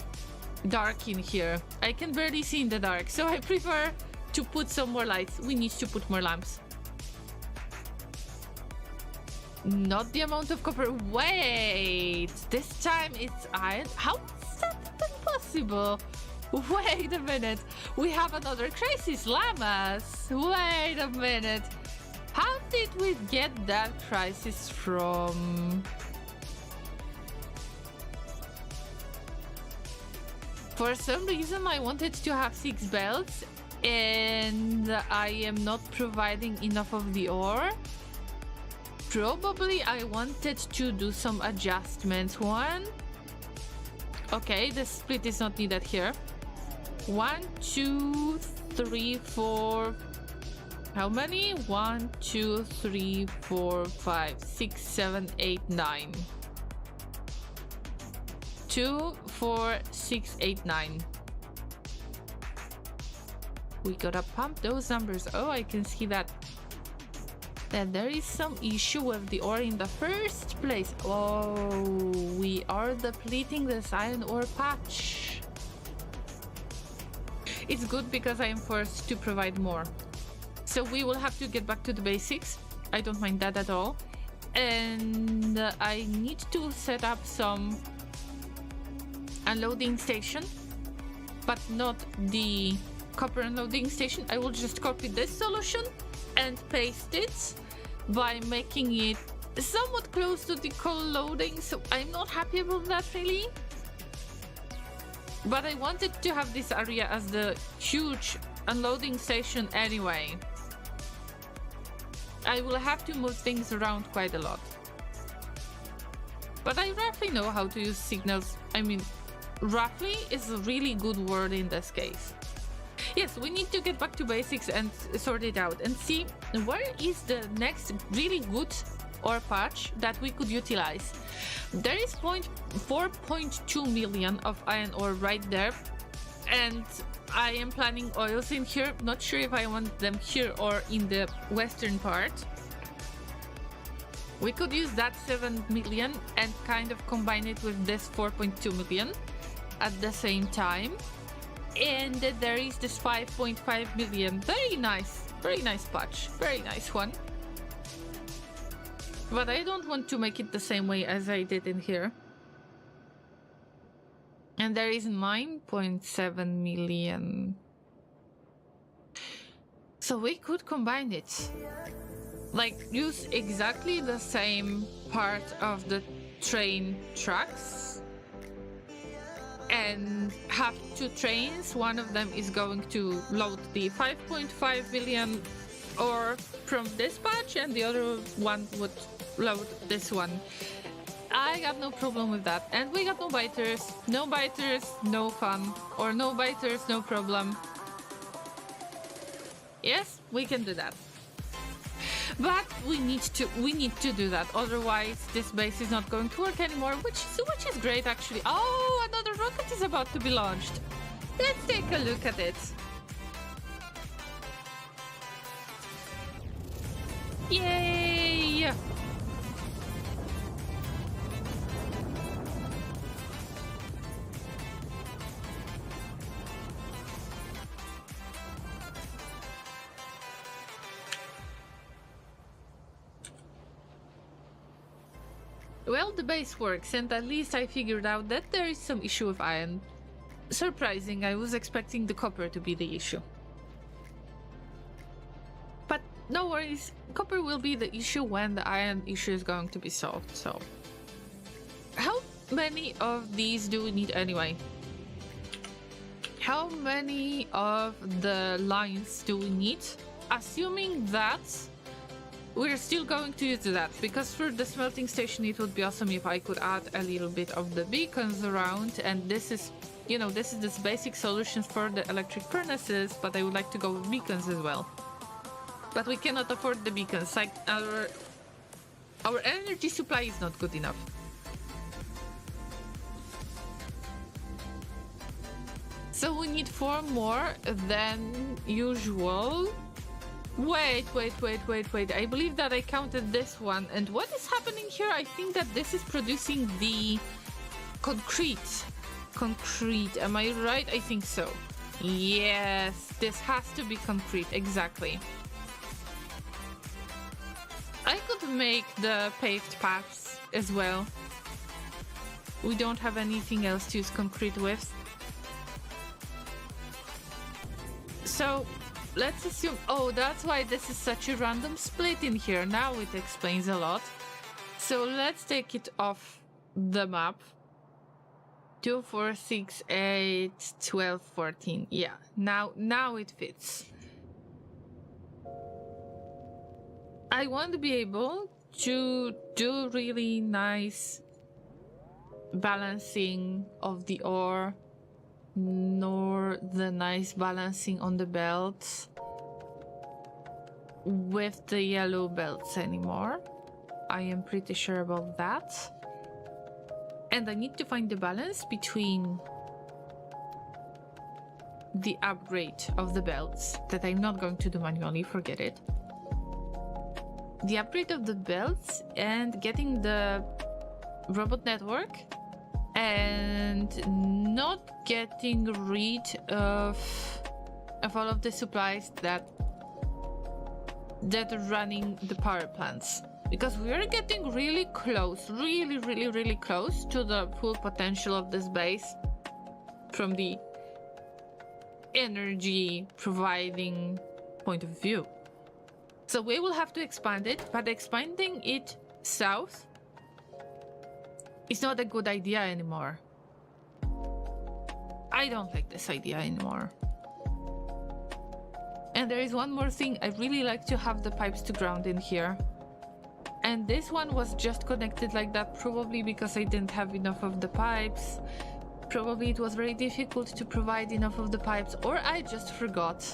S1: dark in here. I can barely see in the dark, so I prefer to put some more lights. We need to put more lamps. Not the amount of copper. Wait, this time it's iron. How is that even possible? Wait a minute. We have another crisis, llamas. Wait a minute. How did we get that crisis from? For some reason, I wanted to have 6 belts, and I am not providing enough of the ore. Probably I wanted to do some adjustments. Okay, the split is not needed here. 1, 2, 3, 4. How many? 1, 2, 3, 4, 5, 6, 7, 8, 9. 2, 4, 6, 8, 9. We gotta pump those numbers. Oh, I can see that there is some issue with the ore in the first place. Oh, we are depleting this iron ore patch. It's good because I am forced to provide more. So we will have to get back to the basics. I don't mind that at all. And I need to set up some unloading station, but not the copper unloading station. I will just copy this solution and paste it by making it somewhat close to the coal loading, so I'm not happy about that really. But I wanted to have this area as the huge unloading station anyway. I will have to move things around quite a lot. But I roughly know how to use signals. I mean, roughly is a really good word in this case. Yes, we need to get back to basics and sort it out and see where is the next really good ore patch that we could utilize. There is 4.2 million of iron ore right there, and I am planning oils in here. Not sure if I want them here or in the western part. We could use that 7 million and kind of combine it with this 4.2 million at the same time. And there is this 5.5 million. Very nice patch. Very nice one. But I don't want to make it the same way as I did in here. And there is 9.7 million. So we could combine it. Like, use exactly the same part of the train tracks and have 2 trains. One of them is going to load the 5.5 million ore from this patch, and the other one would load this one. I got no problem with that. And we got no biters. No biters, no fun. Or no biters, no problem. Yes, we can do that. But we need to do that. Otherwise, this base is not going to work anymore, which is great actually. Oh, another rocket is about to be launched. Let's take a look at it. Yay! Well, the base works, and at least I figured out that there is some issue with iron. Surprising, I was expecting the copper to be the issue. But no worries, copper will be the issue when the iron issue is going to be solved, so... How many of these do we need anyway? How many of the lines do we need? Assuming that we're still going to use that, because for the smelting station it would be awesome if I could add a little bit of the beacons around, and this is, you know, this is this basic solutions for the electric furnaces, but I would like to go with beacons as well. But we cannot afford the beacons, like our Our energy supply is not good enough. So we need 4 more than usual. Wait. I believe that I counted this one. And what is happening here? I think that this is producing the concrete. Concrete, am I right? I think so. Yes, this has to be concrete, exactly. I could make the paved paths as well. We don't have anything else to use concrete with. So let's assume, oh, that's why this is such a random split in here. Now it explains a lot. So let's take it off the map. 2, 4, 6, 8, 12, 14. Yeah, now it fits. I want to be able to do really nice balancing of the ore, nor the nice balancing on the belts with the yellow belts anymore. I am pretty sure about that. And I need to find the balance between the upgrade of the belts that I'm not going to do manually, forget it. The upgrade of the belts and getting the robot network and not getting rid of all of the supplies that are running the power plants. Because we are getting really close, really close to the full potential of this base from the energy providing point of view. So we will have to expand it, but expanding it south is not a good idea anymore. I don't like this idea anymore. And there is one more thing, I really like to have the pipes to ground in here. And this one was just connected like that, probably because I didn't have enough of the pipes. Probably it was very difficult to provide enough of the pipes, or I just forgot.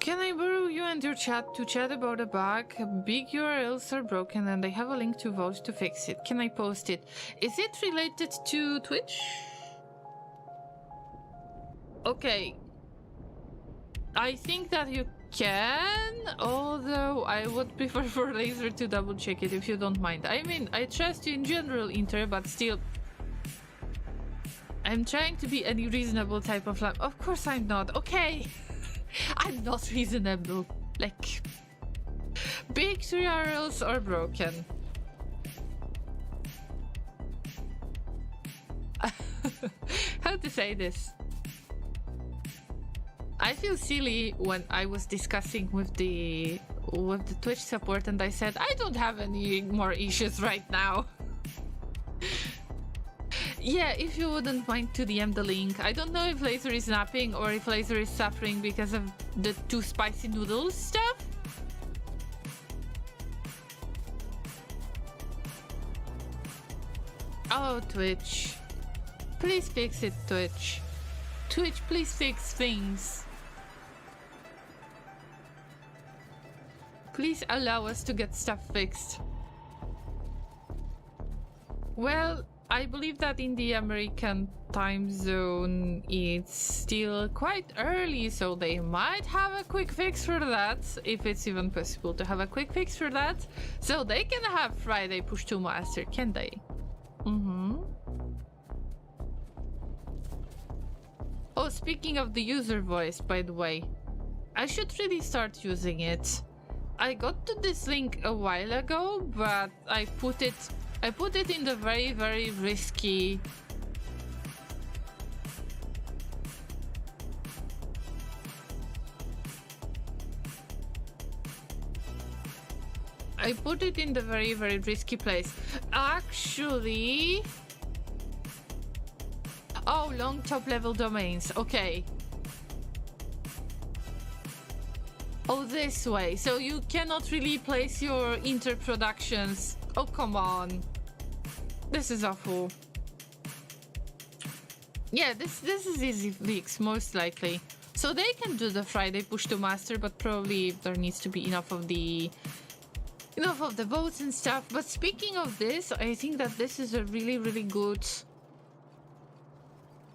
S1: Can I borrow you and your chat to chat about a bug? Big URLs are broken and I have a link to vote to fix it. Can I post it? Is it related to Twitch? Okay, I think that you can, although I would prefer for Laser to double check it if you don't mind. I mean, I trust you in general, Inter, but still, I'm trying to be any reasonable type of lamp. Of course I'm not, okay. I'm not reasonable, like, big tutorials are broken. How to say this? I feel silly when I was discussing with the Twitch support and I said I don't have any more issues right now. Yeah, if you wouldn't mind to DM the link. I don't know if Laser is napping or if Laser is suffering because of the 2 spicy noodles stuff. Oh, Twitch. Please fix it, Twitch. Twitch, please fix things. Please allow us to get stuff fixed. Well, I believe that in the American time zone it's still quite early, so they might have a quick fix for that, if it's even possible to have a quick fix for that. So they can have Friday push to master, can they? Oh, speaking of the user voice, by the way, I should really start using it. I got to this link a while ago, but I put it in the very risky very risky place. Actually, oh, long top level domains, okay. Oh, this way. So you cannot really place your interproductions. Oh, come on. This is awful. Yeah, this is easy fix, most likely. So they can do the Friday push to master, but probably there needs to be enough of the votes and stuff. But speaking of this, I think that this is a really, really good...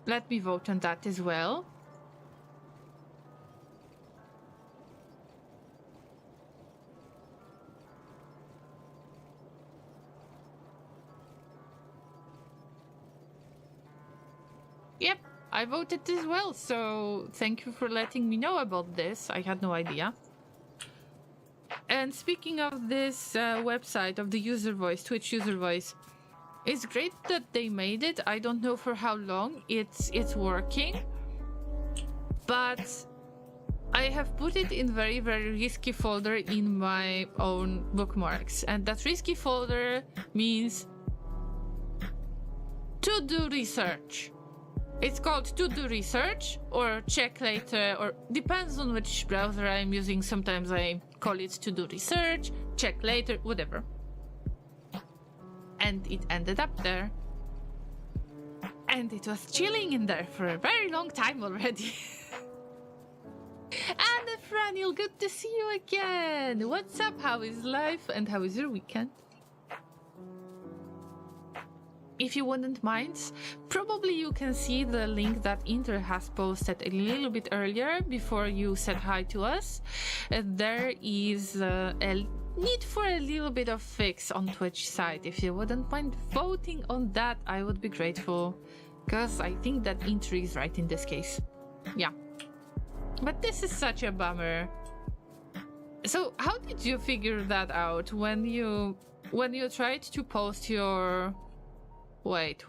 S1: Let me vote on that as well. Yep, I voted as well, so thank you for letting me know about this. I had no idea. And speaking of this website, of the user voice, Twitch user voice, it's great that they made it. I don't know for how long it's working, but I have put it in very, very risky folder in my own bookmarks. And that risky folder means to do research. It's called to do research or check later, or depends on which browser I'm using. Sometimes I call it to do research, check later, whatever. And it ended up there. And it was chilling in there for a very long time already. And Franil, good to see you again. What's up? How is life? And how is your weekend? If you wouldn't mind, probably you can see the link that Inter has posted a little bit earlier before you said hi to us. There is a need for a little bit of fix on Twitch side. If you wouldn't mind voting on that, I would be grateful, because I think that Inter is right in this case. Yeah. But this is such a bummer. So how did you figure that out when you tried to post your... Wait.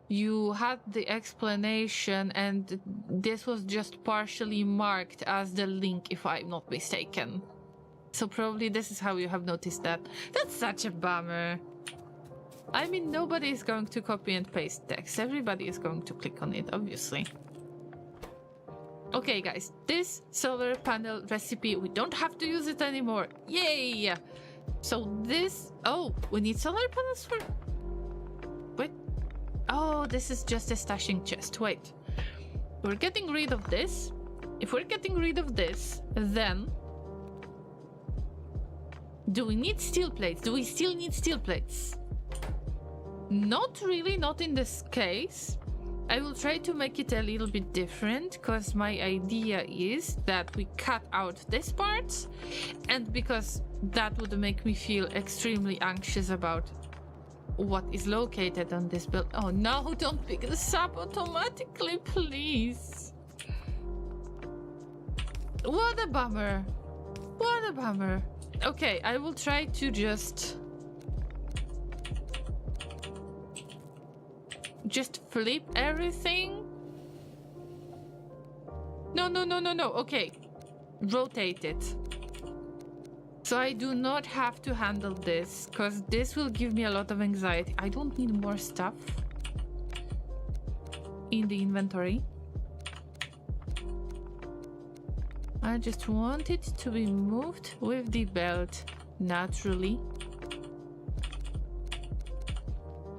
S1: You had the explanation and this was just partially marked as the link, if I'm not mistaken. So probably this is how you have noticed that. That's such a bummer. I mean, nobody is going to copy and paste text. Everybody is going to click on it, obviously. Okay, guys, this solar panel recipe, we don't have to use it anymore. Yay! So this... Oh, we need solar panels for... Wait. Oh, this is just a stashing chest. Wait. We're getting rid of this. If we're getting rid of this, then... Do we need steel plates? Do we still need steel plates? Not really, not in this case. I will try to make it a little bit different, because my idea is that we cut out this part, and because that would make me feel extremely anxious about what is located on this build. Oh no, don't pick this up automatically, please. What a bummer. What a bummer. Okay, I will try to just flip everything. No. Okay. Rotate it. So I do not have to handle this, because this will give me a lot of anxiety. I don't need more stuff in the inventory. I just want it to be moved with the belt naturally.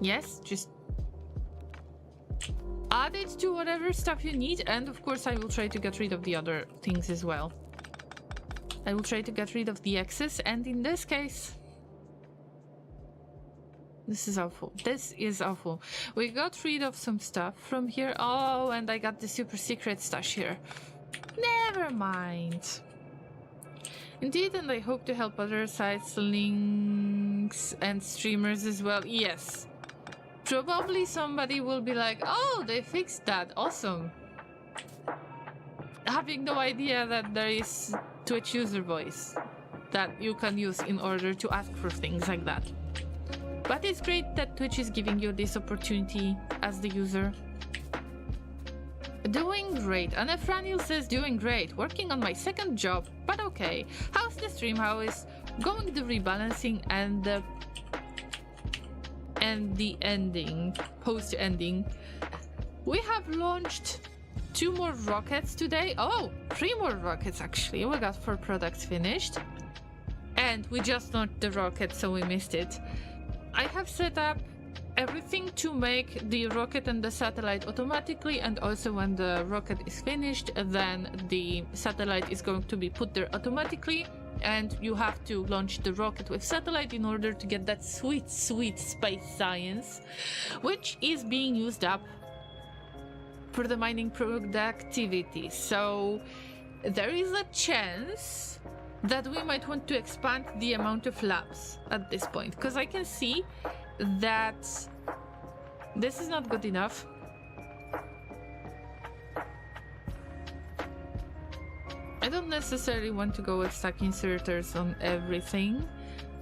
S1: Yes, just add it to whatever stuff you need, and of course I will try to get rid of the other things as well. I will try to get rid of the excess, and in this case... This is awful. This is awful. We got rid of some stuff from here. Oh, and I got the super secret stash here. Never mind. Indeed, and I hope to help other sites, links, and streamers as well. Yes. Probably somebody will be like, oh, they fixed that. Awesome. Having no idea that there is Twitch user voice that you can use in order to ask for things like that. But it's great that Twitch is giving you this opportunity as the user. Doing great. Anna Franil says doing great. Working on my second job, but okay. How's the stream? How is going the rebalancing and the ending, post-ending? We have launched 2 more rockets today. Oh, 3 more rockets actually. We got 4 products finished. And we just launched the rocket, so we missed it. I have set up everything to make the rocket and the satellite automatically, and also when the rocket is finished, then the satellite is going to be put there automatically, and you have to launch the rocket with satellite in order to get that sweet, sweet space science, which is being used up for the mining productivity. So there is a chance that we might want to expand the amount of labs at this point, because I can see that this is not good enough. I don't necessarily want to go with stack inserters on everything,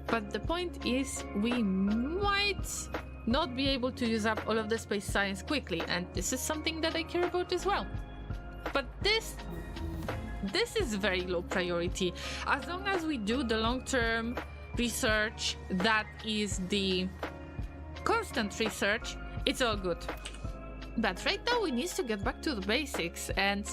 S1: but the point is we might not be able to use up all of the space science quickly, and this is something that I care about as well. But this is very low priority. As long as we do the long-term research, that is the constant research, it's all good. But right now we need to get back to the basics, and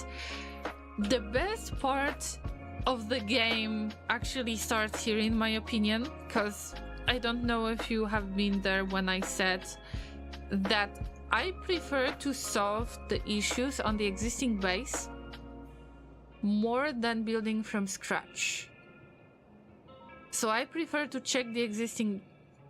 S1: the best part of the game actually starts here, in my opinion, because I don't know if you have been there when I said that I prefer to solve the issues on the existing base more than building from scratch. So I prefer to check the existing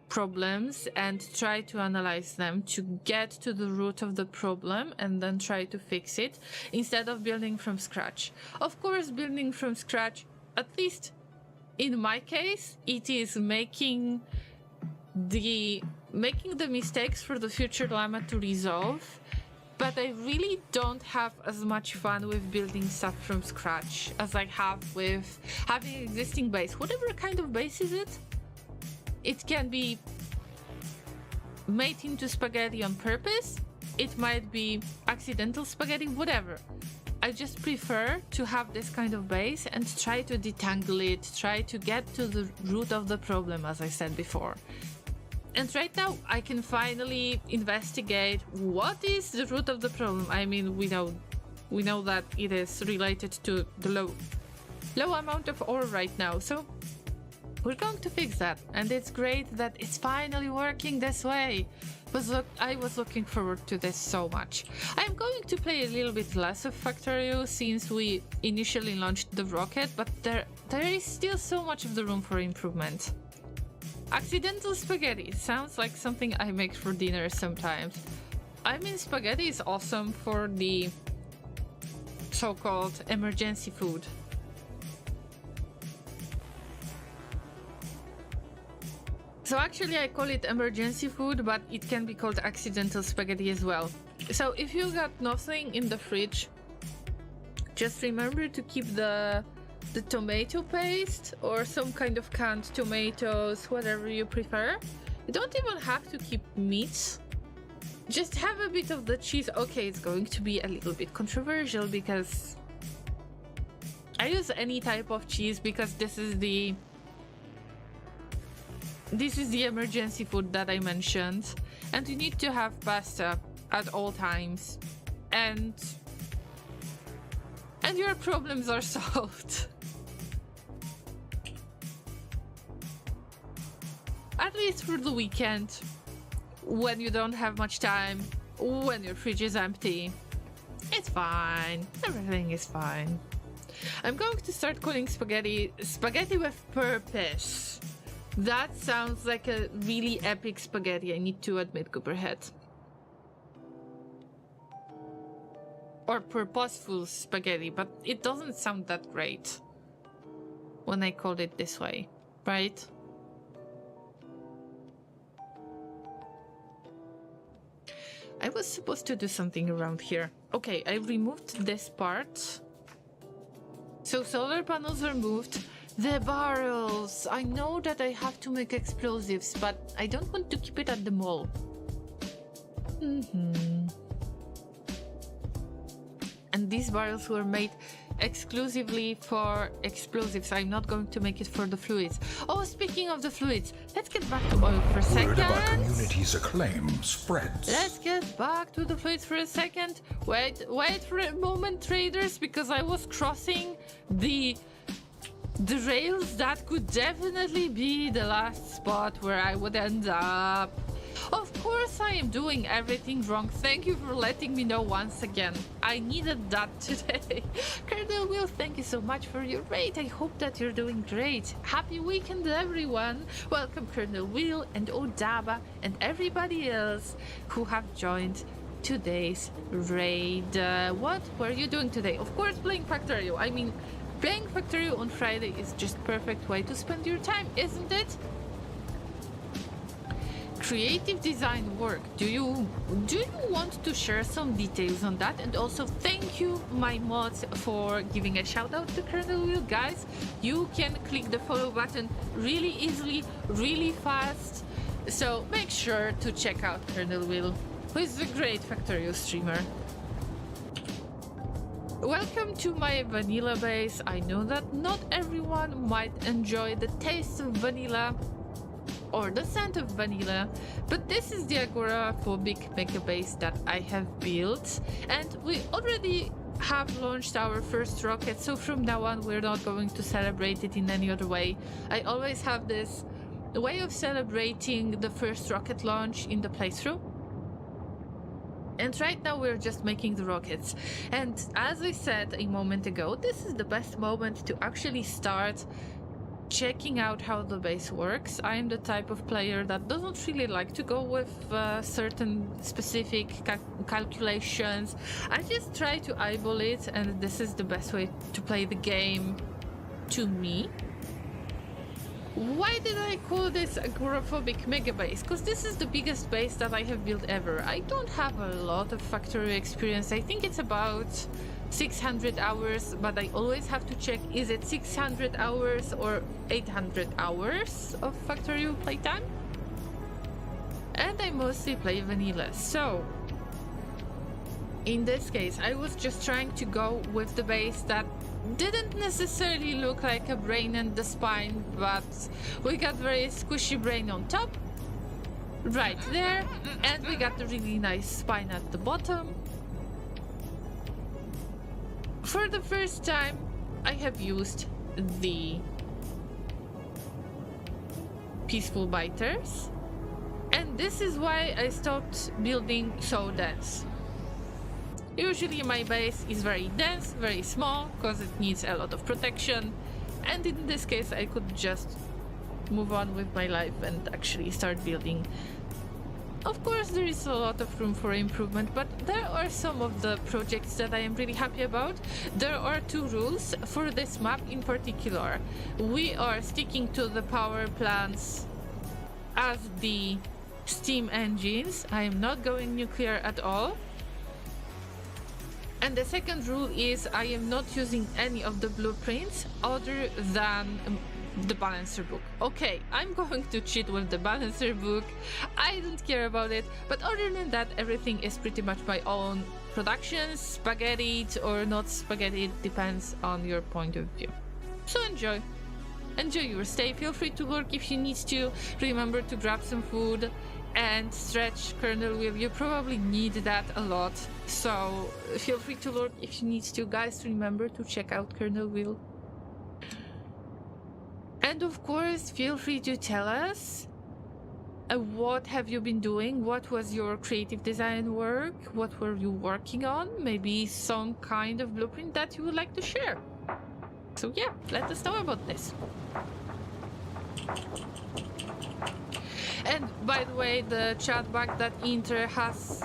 S1: problems and try to analyze them to get to the root of the problem and then try to fix it, instead of building from scratch. Of course, building from scratch, at least in my case, it is making the mistakes for the future Llama to resolve, but I really don't have as much fun with building stuff from scratch as I have with having an existing base. Whatever kind of base is it? It can be made into spaghetti on purpose, it might be accidental spaghetti, whatever. I just prefer to have this kind of base and try to detangle it, try to get to the root of the problem, as I said before. And right now I can finally investigate what is the root of the problem. I mean, we know that it is related to the low amount of ore right now, so we're going to fix that, and it's great that it's finally working this way. I was looking forward to this so much. I'm going to play a little bit less of Factorio since we initially launched the rocket, but there is still so much of the room for improvement. Accidental spaghetti sounds like something I make for dinner sometimes. I mean, spaghetti is awesome for the so-called emergency food. So actually I call it emergency food, but it can be called accidental spaghetti as well. So if you got nothing in the fridge, just remember to keep the tomato paste or some kind of canned tomatoes, whatever you prefer. You don't even have to keep meat. Just have a bit of the cheese. Okay, it's going to be a little bit controversial because I use any type of cheese because this is the emergency food that I mentioned, and you need to have pasta at all times, and your problems are solved. At least for the weekend, when you don't have much time, when your fridge is empty. It's fine. Everything is fine. I'm going to start calling spaghetti with purpose. That sounds like a really epic spaghetti, I need to admit, Cooperhead. Or purposeful spaghetti, but it doesn't sound that great when I called it this way, right? I was supposed to do something around here. Okay, I removed this part. So solar panels are moved. The barrels! I know that I have to make explosives, but I don't want to keep it at the mall. And these barrels were made exclusively for explosives. I'm not going to make it for the fluids. Oh, speaking of the fluids, let's get back to oil for a second.
S2: Word of our community's acclaim spreads.
S1: Let's get back to the fluids for a second. Wait for a moment, traders, because I was crossing the rails that could definitely be the last spot where I would end up. Of course I am doing everything wrong. Thank you for letting me know once again. I needed that today. Colonel Will, thank you so much for your raid. I hope that you're doing great. Happy weekend, everyone. Welcome Colonel Will and Odaba and everybody else who have joined today's raid. What were you doing today? Of course playing Factorio. I mean, playing Factorio on Friday is just perfect way to spend your time, isn't it? Creative design work. Do you want to share some details on that? And also thank you my mods for giving a shout out to Colonel Will. Guys, you can click the follow button really easily, really fast, so make sure to check out Colonel Will, who is a great Factorio streamer. Welcome to my vanilla base. I know that not everyone might enjoy the taste of vanilla or the scent of vanilla, but this is the Agoraphobic Megabase that I have built, and we already have launched our first rocket, so from now on we're not going to celebrate it in any other way. I always have this way of celebrating the first rocket launch in the playthrough, and right now we're just making the rockets. And as I said a moment ago, this is the best moment to actually start checking out how the base works. I am the type of player that doesn't really like to go with certain specific calculations. I just try to eyeball it, and this is the best way to play the game to me. Why did I call this Agoraphobic Megabase? Because this is the biggest base that I have built ever. I don't have a lot of Factorio experience. I think it's about 600 hours, but I always have to check, is it 600 hours or 800 hours of Factorio playtime? And I mostly play vanilla, so in this case I was just trying to go with the base that didn't necessarily look like a brain and the spine, but we got very squishy brain on top right there, and we got the really nice spine at the bottom. For the first time, I have used the peaceful biters, and this is why I stopped building so dense. Usually my base is very dense, very small, because it needs a lot of protection, and in this case I could just move on with my life and actually start building. Of course, there is a lot of room for improvement, but there are some of the projects that I am really happy about. There are two rules for this map in particular. We are sticking to the power plants as the steam engines. I am not going nuclear at all. And the second rule is I am not using any of the blueprints other than the balancer book. Okay, I'm going to cheat with the balancer book. I don't care about it, but other than that, everything is pretty much my own production. Spaghetti or not spaghetti, it depends on your point of view. So enjoy your stay. Feel free to lurk if you need to. Remember to grab some food and stretch. Colonel Will, you probably need that a lot, so feel free to lurk if you need to. Guys, remember to check out Colonel Will. And of course, feel free to tell us what have you been doing, what was your creative design work, what were you working on, maybe some kind of blueprint that you would like to share. So yeah, let us know about this. And by the way, the chat bug that Inter has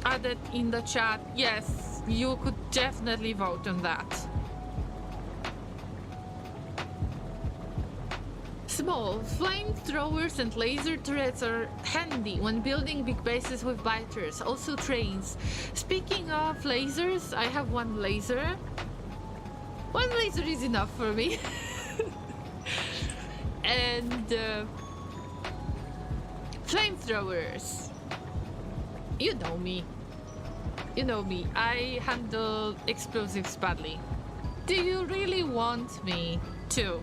S1: added in the chat, yes, you could definitely vote on that. Small flamethrowers and laser turrets are handy when building big bases with biters, also trains. Speaking of lasers, I have one laser. One laser is enough for me. And flamethrowers. You know me. You know me. I handle explosives badly. Do you really want me to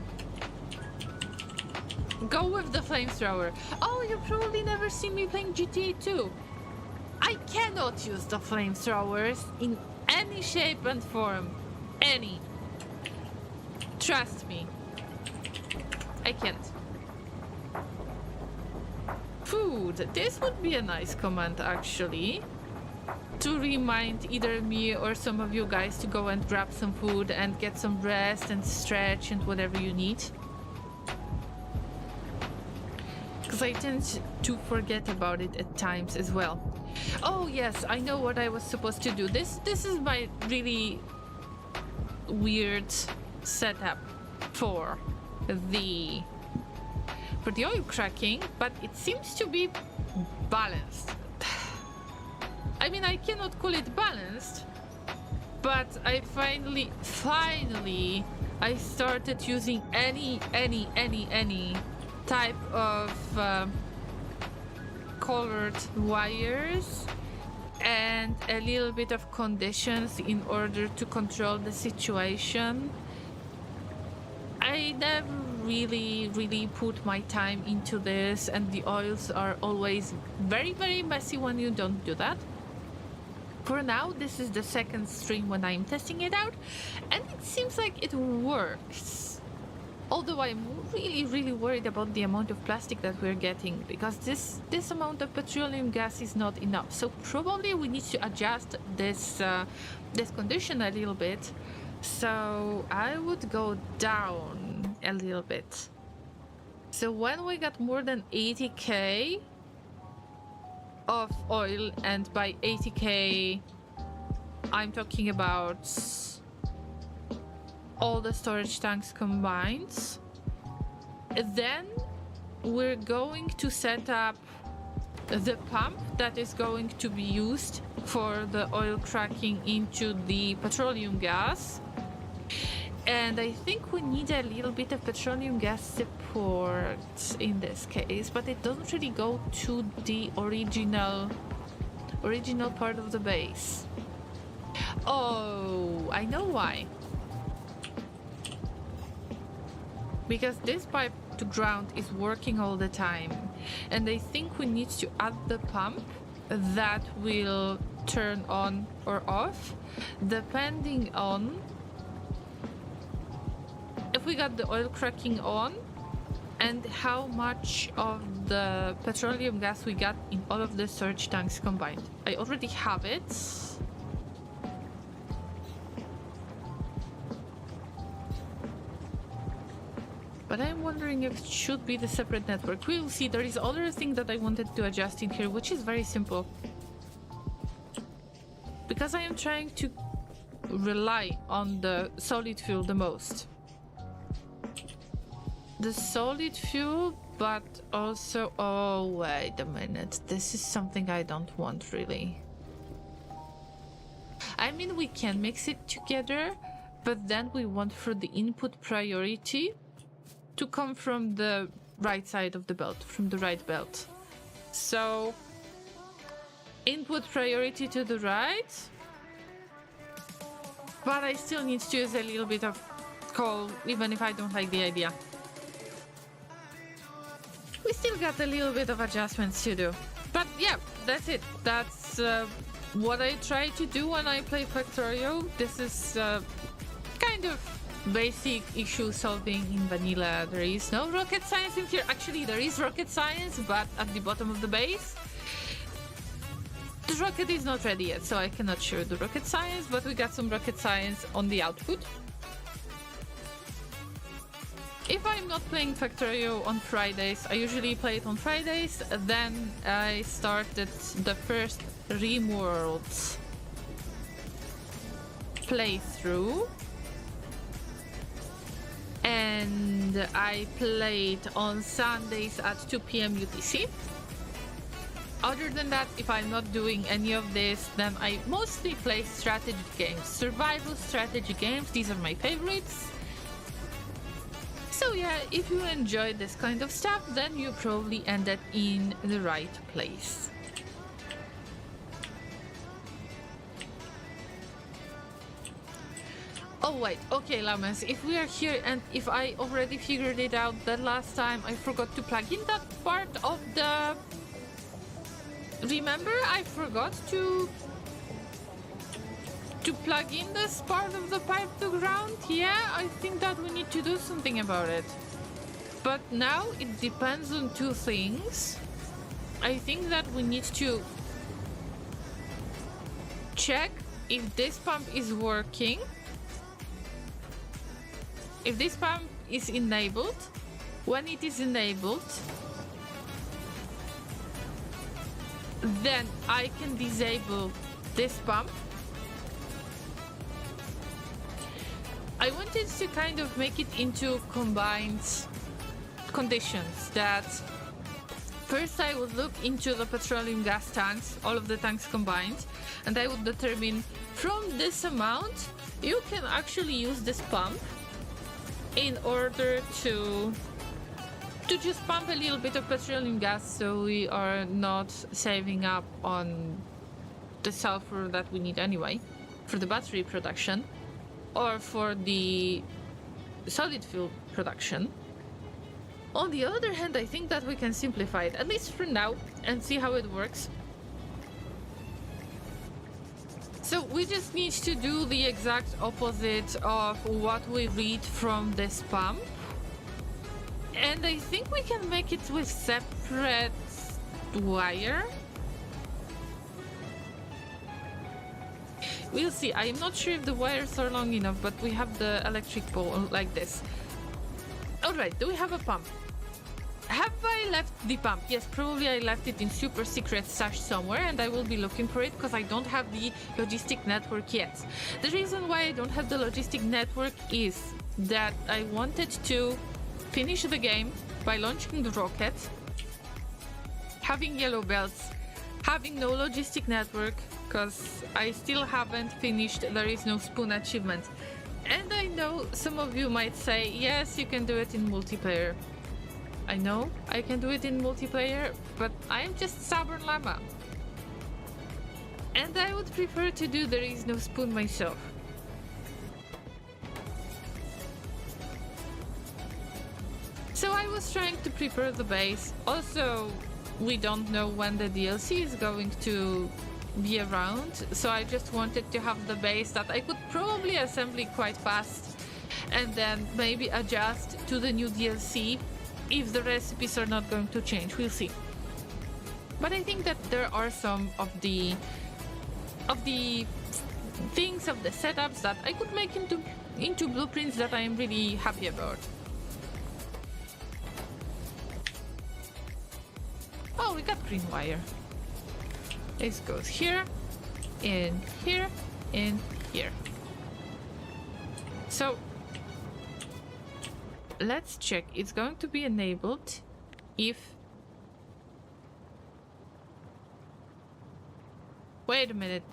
S1: go with the flamethrower? Oh, you've probably never seen me playing GTA 2. I cannot use the flamethrowers in any shape and form. Any. Trust me. I can't. food. This would be a nice command, actually. To remind either me or some of you guys to go and grab some food and get some rest and stretch and whatever you need. Because I tend to forget about it at times as well. Oh yes, I know what I was supposed to do. This is my really weird setup for the oil cracking, but it seems to be balanced. I mean, I cannot call it balanced, but I finally I started using any type of colored wires and a little bit of conditions in order to control the situation. I never really put my time into this, and the oils are always very messy when you don't do that. For now, this is the second stream when I'm testing it out, and it seems like it works. Although I'm really worried about the amount of plastic that we're getting, because this amount of petroleum gas is not enough. So probably we need to adjust this condition a little bit. So I would go down a little bit. So when we got more than 80k of oil, and by 80k I'm talking about all the storage tanks combined, then we're going to set up the pump that is going to be used for the oil cracking into the petroleum gas. And I think we need a little bit of petroleum gas support in this case, but it doesn't really go to the original part of the base. Oh, I know why. Because this pipe to ground is working all the time, and I think we need to add the pump that will turn on or off depending on if we got the oil cracking on and how much of the petroleum gas we got in all of the storage tanks combined. I already have it. But I'm wondering if it should be the separate network. We'll see. There is other thing that I wanted to adjust in here, which is very simple. Because I am trying to rely on the solid fuel the most. The solid fuel, but also... Oh, wait a minute. This is something I don't want, really. I mean, we can mix it together, but then we want for the input priority to come from the right side of the belt, from the right belt. So, input priority to the right, but I still need to use a little bit of coal, even if I don't like the idea. We still got a little bit of adjustments to do. But yeah, that's it. That's what I try to do when I play Factorio. This is kind of basic issue solving in vanilla. There is no rocket science in here. Actually, there is rocket science, but at the bottom of the base. The rocket is not ready yet, so I cannot show the rocket science, but we got some rocket science on the output. If I'm not playing Factorio on Fridays, I usually play it on Fridays, then I started the first RimWorld playthrough. And I played on Sundays at 2 p.m. UTC. Other than that, if I'm not doing any of this, then I mostly play strategy games. Survival strategy games, these are my favorites. So yeah, if you enjoy this kind of stuff, then you probably ended in the right place. Oh wait, okay Llamas, if we are here and if I already figured it out that last time I forgot to plug in that part of the... Remember, I forgot to plug in this part of the pipe to ground? Yeah, I think that we need to do something about it. But now it depends on two things. I think that we need to check if this pump is working. If this pump is enabled, when it is enabled, then I can disable this pump. I wanted to kind of make it into combined conditions, that first I would look into the petroleum gas tanks, all of the tanks combined, and I would determine from this amount you can actually use this pump in order to just pump a little bit of petroleum gas, so we are not saving up on the sulfur that we need anyway for the battery production or for the solid fuel production. On the other hand, I think that we can simplify it, at least for now, and see how it works. So we just need to do the exact opposite of what we read from this pump. And I think we can make it with separate wire. We'll see. I'm not sure if the wires are long enough, but we have the electric pole like this. Alright, do we have a pump? Have I left the pump? Yes, probably I left it in super secret stash somewhere, and I will be looking for it because I don't have the logistic network yet. The reason why I don't have the logistic network is that I wanted to finish the game by launching the rocket, having yellow belts, having no logistic network, because I still haven't finished There Is No Spoon achievement. And I know some of you might say, yes, you can do it in multiplayer. I know I can do it in multiplayer, but I'm just stubborn llama. And I would prefer to do There Is No Spoon myself. So I was trying to prepare the base. Also, we don't know when the DLC is going to be around, so I just wanted to have the base that I could probably assemble quite fast and then maybe adjust to the new DLC if the recipes are not going to change. We'll see. But I think that there are some of the things, of the setups that I could make into blueprints that I am really happy about. Oh, we got green wire. This goes here, in here, in here. So let's check. It's going to be enabled if... Wait a minute,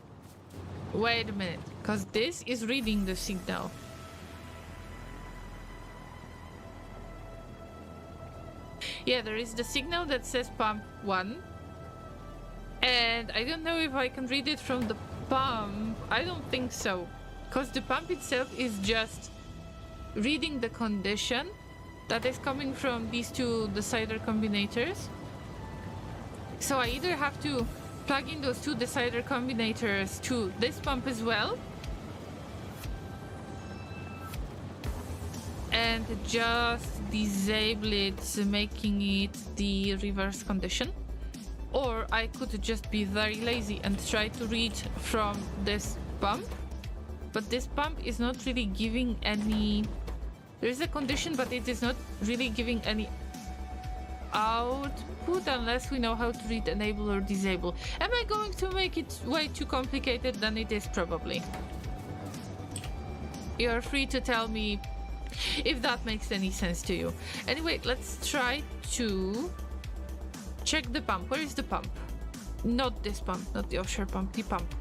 S1: because this is reading the signal. Yeah, there is the signal that says pump 1. And I don't know if I can read it from the pump. I don't think so. Because the pump itself is just reading the condition that is coming from these two decider combinators. So I either have to plug in those two decider combinators to this pump as well, and just disable it, making it the reverse condition. Or I could just be very lazy and try to read from this pump. But this pump is not really giving any... There is a condition, but it is not really giving any output unless we know how to read enable or disable. Am I going to make it way too complicated than it is? Probably. You're free to tell me if that makes any sense to you. Anyway, let's try to check the pump. Where is the pump? Not this pump, not the offshore pump, the pump.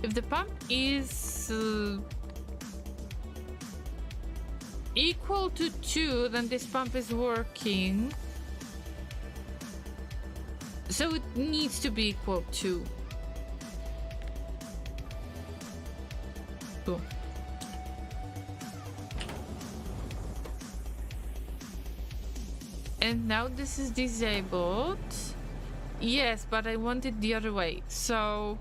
S1: If the pump is equal to 2, then this pump is working. So it needs to be equal to 2. And now this is disabled. Yes, but I want it the other way. So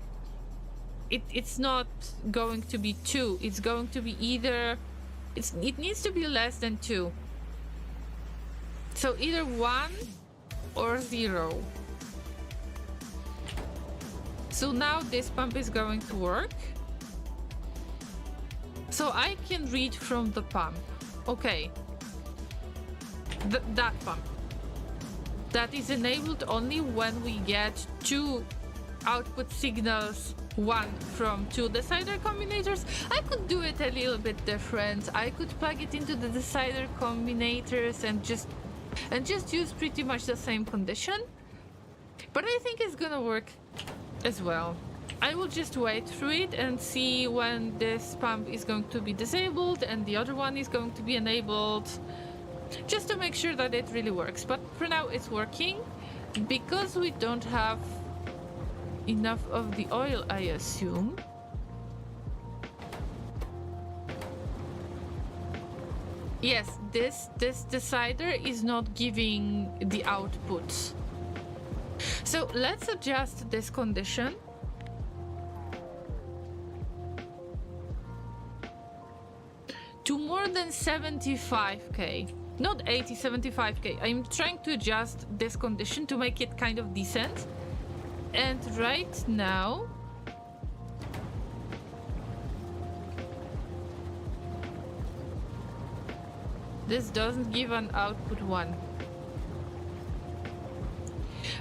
S1: it's not going to be 2. It's going to be either... It needs to be less than 2. So either 1 or 0. So now this pump is going to work. So I can read from the pump. Okay. That pump. That is enabled only when we get 2 output signals, one from 2 decider combinators. I could do it a little bit different. I could plug it into the decider combinators and just use pretty much the same condition. But I think it's gonna work as well. I will just wait through it and see when this pump is going to be disabled and the other one is going to be enabled, just to make sure that it really works. But for now it's working. Because we don't have enough of the oil, I assume. Yes, this decider is not giving the output. So let's adjust this condition. To more than 75k. Not 80, 75k. I'm trying to adjust this condition to make it kind of decent. And right now... this doesn't give an output 1.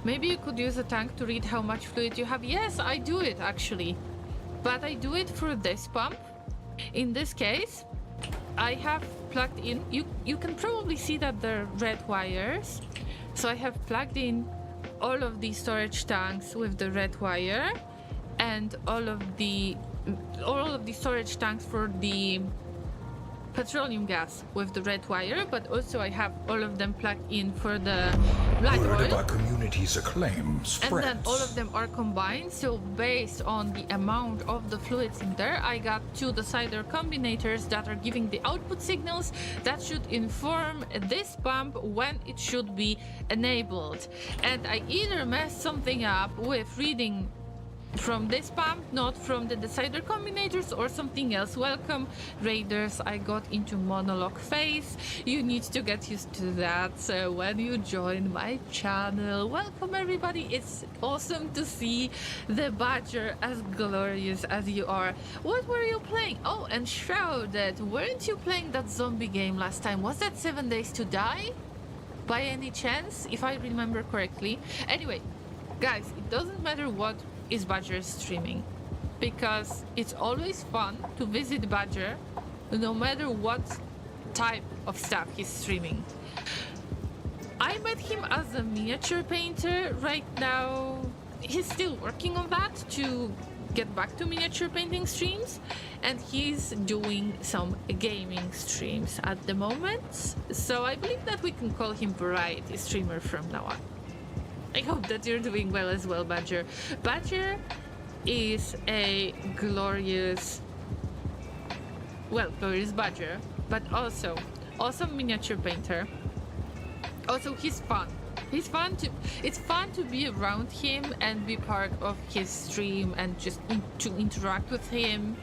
S1: Maybe you could use a tank to read how much fluid you have. Yes, I do it actually. But I do it for this pump. In this case, I have plugged in, you can probably see that they're red wires. So I have plugged in all of the storage tanks with the red wire and all of the storage tanks for the petroleum gas with the red wire, but also I have all of them plugged in for the black
S2: Word
S1: oil.
S2: of our community's acclaim spreads.
S1: And then all of them are combined, so based on the amount of the fluids in there, I got 2 decider combinators that are giving the output signals that should inform this pump when it should be enabled. And I either messed something up with reading from this pump, not from the decider combinators, or something else. Welcome, raiders. I got into monologue phase. You need to get used to that when you join my channel. Welcome everybody. It's awesome to see the Badger as glorious as you are. What were you playing? Oh, and Shrouded, weren't you playing that zombie game last time? Was that 7 Days to Die by any chance, if I remember correctly? Anyway, guys, it doesn't matter what is Badger streaming, because it's always fun to visit Badger no matter what type of stuff he's streaming. I met him as a miniature painter. Right now he's still working on that to get back to miniature painting streams, and he's doing some gaming streams at the moment, so I believe that we can call him variety streamer from now on. I hope that you're doing well as well, Badger. Badger is a glorious Badger, but also awesome miniature painter. Also, he's fun. It's fun to be around him and be part of his stream and just to interact with him.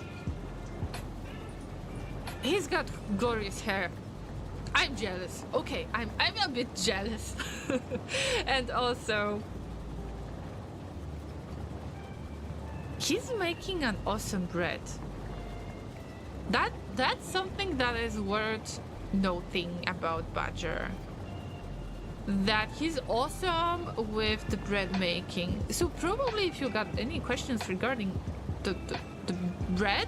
S1: He's got glorious hair. I'm jealous. Okay, I'm a bit jealous. And also, he's making an awesome bread. That's something that is worth noting about Badger. That he's awesome with the bread making. So probably if you got any questions regarding the bread,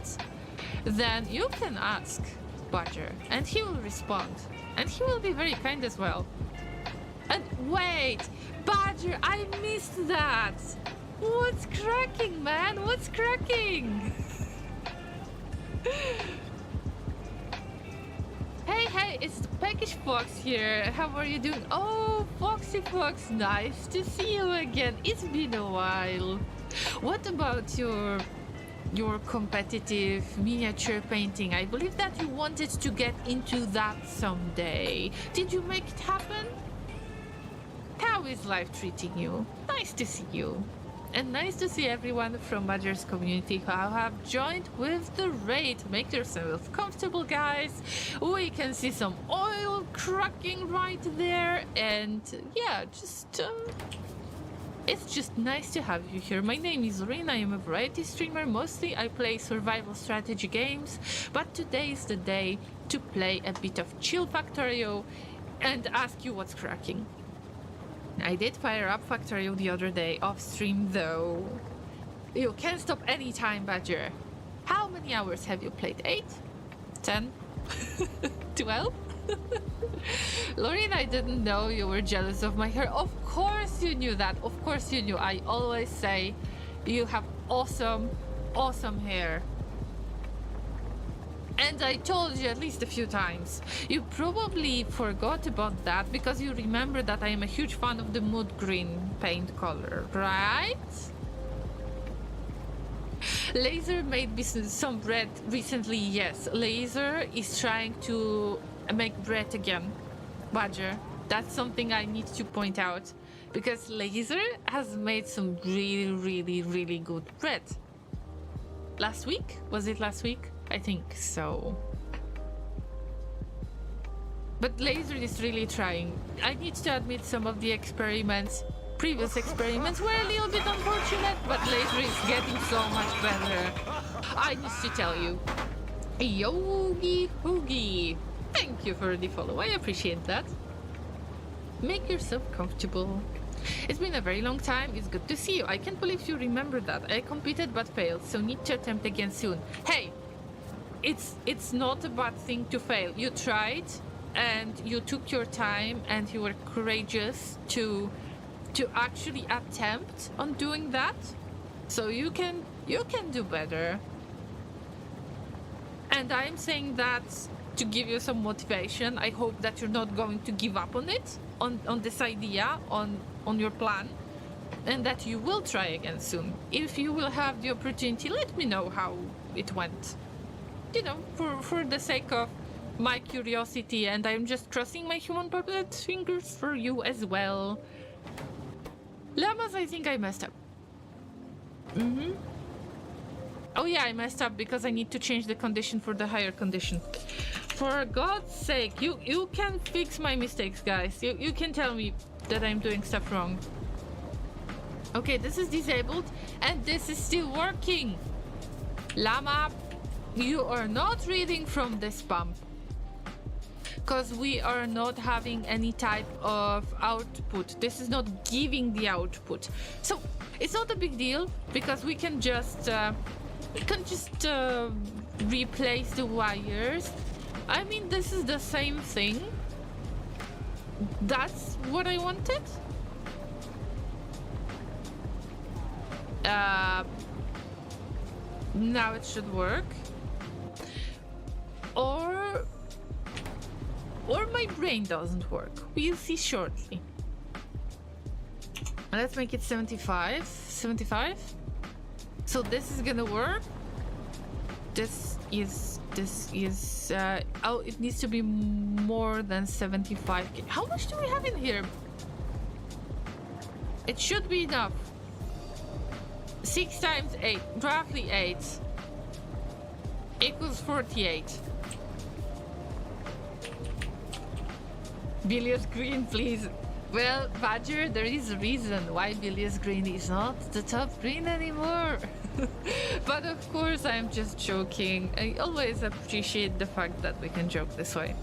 S1: then you can ask Badger and he will respond, and he will be very kind as well. And wait, Badger, I missed that. What's cracking, man? What's cracking? Hey, it's the Package Fox here. How are you doing? Oh, Foxy Fox, nice to see you again. It's been a while. What about your competitive miniature painting? I believe that you wanted to get into that someday. Did you make it happen? How is life treating you? Nice to see you. And nice to see everyone from Badger's community who have joined with the raid. Make yourself comfortable, guys. We can see some oil cracking right there. And yeah, just It's just nice to have you here. My name is Rin, I am a variety streamer. Mostly I play survival strategy games, but today is the day to play a bit of Chill Factorio and ask you what's cracking. I did fire up Factorio the other day off stream though. You can't stop anytime, Badger. How many hours have you played? 8? 10? 12? Lauren, I didn't know you were jealous of my hair. Of course you knew that. Of course you knew. I always say you have awesome, awesome hair. And I told you at least a few times. You probably forgot about that because you remember that I am a huge fan of the mood green paint color, right? Laser made some bread recently, yes. Laser is trying to make bread again. Badger, that's something I need to point out. Because Laser has made some really, really, really good bread. Last week? Was it last week? I think so. But Laser is really trying. I need to admit some of the previous experiments were a little bit unfortunate, but Laser is getting so much better. I need to tell you. Yogi Hoogie. Thank you for the follow, I appreciate that. Make yourself comfortable. It's been a very long time, it's good to see you. I can't believe you remember that. I competed but failed, so need to attempt again soon. Hey, it's not a bad thing to fail. You tried, and you took your time, and you were courageous to actually attempt on doing that. So you can do better. And I'm saying that to give you some motivation. I hope that you're not going to give up on it, on this idea, on your plan, and that you will try again soon. If you will have the opportunity, let me know how it went. You know, for the sake of my curiosity, and I'm just crossing my human puppet fingers for you as well. Llamas, I think I messed up. Oh yeah, I messed up because I need to change the condition for the higher condition. For God's sake, you can fix my mistakes, guys. You can tell me that I'm doing stuff wrong. Okay, this is disabled, and this is still working. Llama, you are not reading from this pump. Because we are not having any type of output. This is not giving the output. So, it's not a big deal, because we can just replace the wires. I mean, this is the same thing. That's what I wanted. Now it should work. Or my brain doesn't work. We'll see shortly. Let's make it 75. 75. So this is gonna work. This is oh, it needs to be more than 75k. How much do we have in here? It should be enough. 6 times 8, roughly 8 equals 48. Bilious green, please. Well, Badger, there is a reason why Bilious green is not the top green anymore. But of course, I'm just joking. I always appreciate the fact that we can joke this way.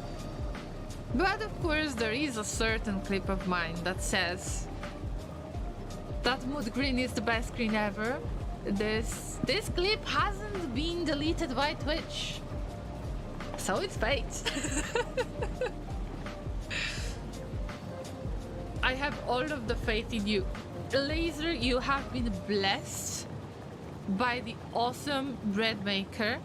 S1: But of course, there is a certain clip of mine that says that mood green is the best green ever. This clip hasn't been deleted by Twitch, so it's fate. I have all of the faith in you. Laser, you have been blessed by the awesome bread maker.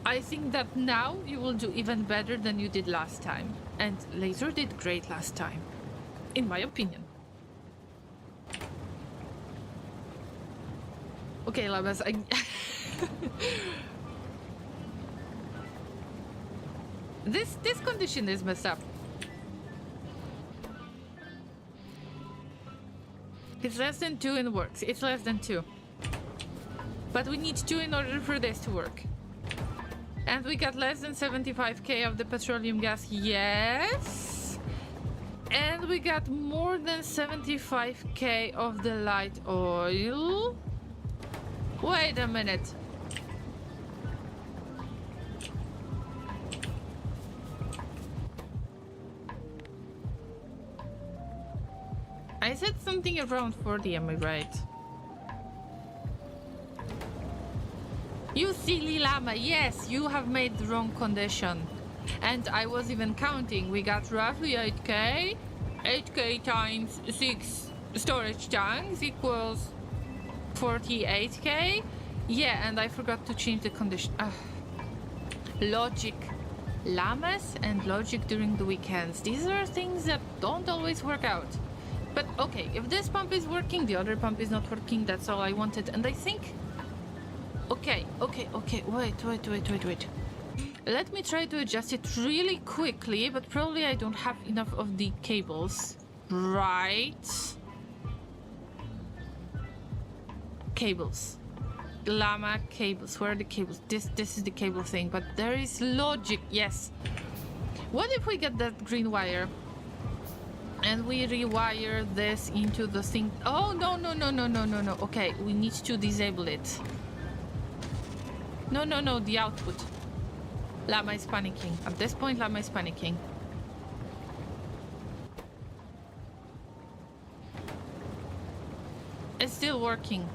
S1: I think that now you will do even better than you did last time. And Laser did great last time, in my opinion. Okay, Llamas, This condition is messed up. It's less than 2 and works. It's less than 2. But we need 2 in order for this to work. And we got less than 75k of the petroleum gas. Yes. And we got more than 75k of the light oil. Wait a minute. I said something around 40, am I right? You silly llama, yes, you have made the wrong condition. And I was even counting. We got roughly 8k. 8k times 6 storage tanks equals 48k. Yeah, and I forgot to change the condition. Logic. Llamas and logic during the weekends. These are things that don't always work out. But okay, if this pump is working, the other pump is not working. That's all I wanted. And I think... Okay. Wait. Let me try to adjust it really quickly, but probably I don't have enough of the cables. Right. Cables. Llama cables. Where are the cables? This is the cable thing, but there is logic. Yes. What if we get that green wire and we rewire this into the thing? Oh, no. Okay, we need to disable it. No, the output. Llama is panicking. At this point, Llama is panicking. It's still working.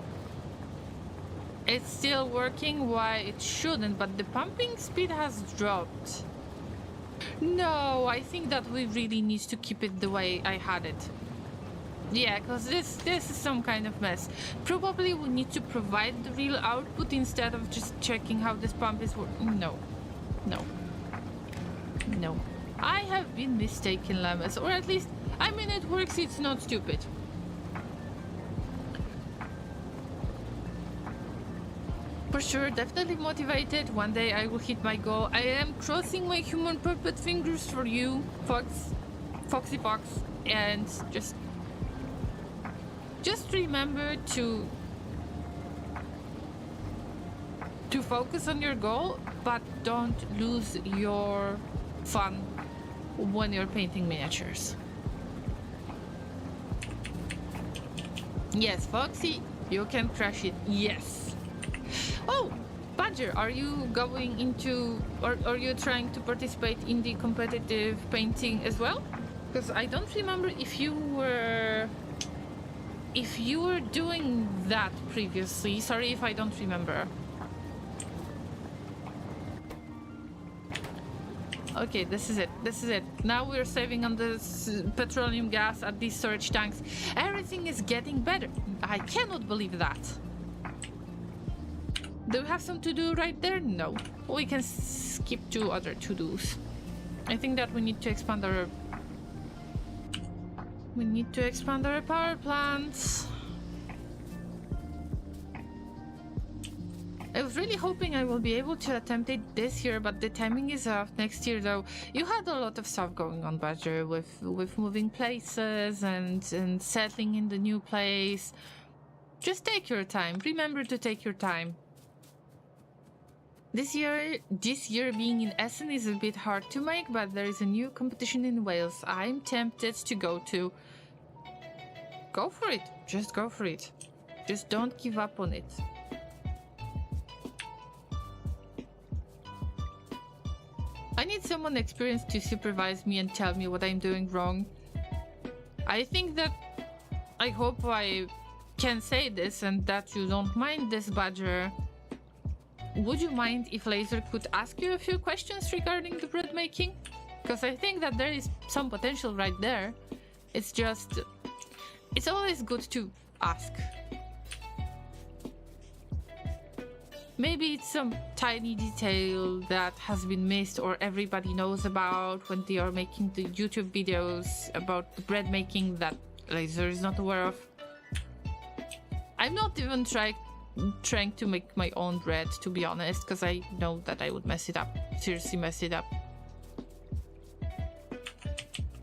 S1: It's still working. Why it shouldn't, but the pumping speed has dropped. No, I think that we really need to keep it the way I had it. Yeah, because this is some kind of mess. Probably we need to provide the real output instead of just checking how this pump is working. No. I have been mistaken, Llamas, or at least, I mean, it works, it's not stupid. For sure, definitely motivated. One day I will hit my goal. I am crossing my human puppet fingers for you, Foxy Fox, and just remember to focus on your goal, but don't lose your fun when you're painting miniatures. Yes, Foxy, you can crush it. Yes. Oh, Badger, are you going into, or are you trying to participate in the competitive painting as well? Because I don't remember if you were doing that previously. Sorry if I don't remember. Okay, this is it. Now we're saving on the petroleum gas at these storage tanks. Everything is getting better. I cannot believe that. Do we have some to do right there? No. We can skip to other to-dos. I think that we need to expand our... power plants. I was really hoping I will be able to attempt it this year, but the timing is off. Next year, though, you had a lot of stuff going on, Badger, with moving places and settling in the new place. Just take your time. Remember to take your time. This year being in Essen is a bit hard to make, but there is a new competition in Wales I'm tempted to go to. Go for it. Just go for it. Just don't give up on it. I need someone experienced to supervise me and tell me what I'm doing wrong. I think that... I hope I can say this and that you don't mind this, Badger. Would you mind if Laser could ask you a few questions regarding the bread making? Because I think that there is some potential right there. It's just... it's always good to ask. Maybe it's some tiny detail that has been missed or everybody knows about when they are making the YouTube videos about the bread making that Laser is not aware of. I'm not even trying to make my own bread, to be honest, because I know that I would mess it up. Seriously mess it up.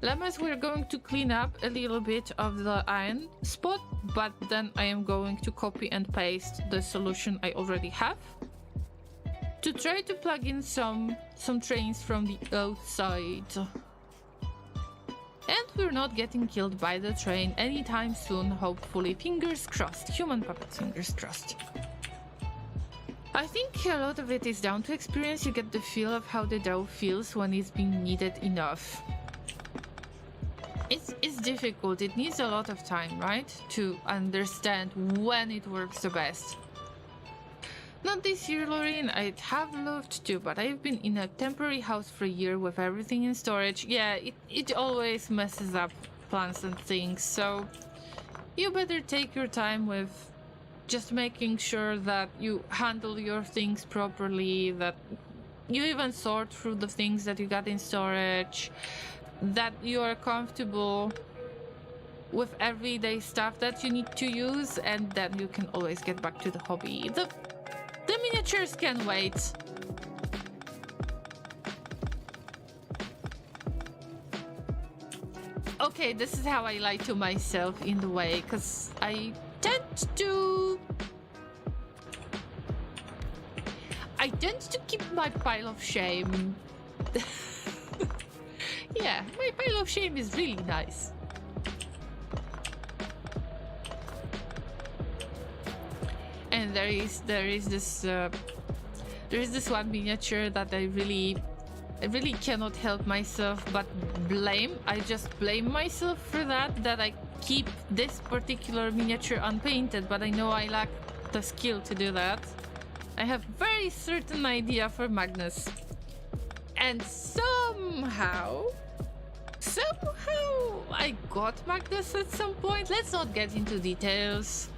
S1: Llamas, we're going to clean up a little bit of the iron spot, but then I am going to copy and paste the solution I already have to try to plug in some trains from the outside. And we're not getting killed by the train anytime soon, hopefully. Fingers crossed. Human puppet, fingers crossed. I think a lot of it is down to experience. You get the feel of how the dough feels when it's being kneaded enough. It's difficult. It needs a lot of time, right? To understand when it works the best. Not this year, Lorraine. I'd have loved to, but I've been in a temporary house for a year with everything in storage. Yeah, it always messes up plans and things, so you better take your time with just making sure that you handle your things properly, that you even sort through the things that you got in storage, that you are comfortable with everyday stuff that you need to use, and then you can always get back to the hobby. The miniatures can wait. Okay, this is how I lie to myself in the way, because I tend to keep my pile of shame. Yeah, my pile of shame is really nice. And there is this one miniature that I really cannot help myself but blame. I just blame myself for that I keep this particular miniature unpainted, but I know I lack the skill to do that. I have very certain idea for Magnus, and somehow I got Magnus at some point. Let's not get into details.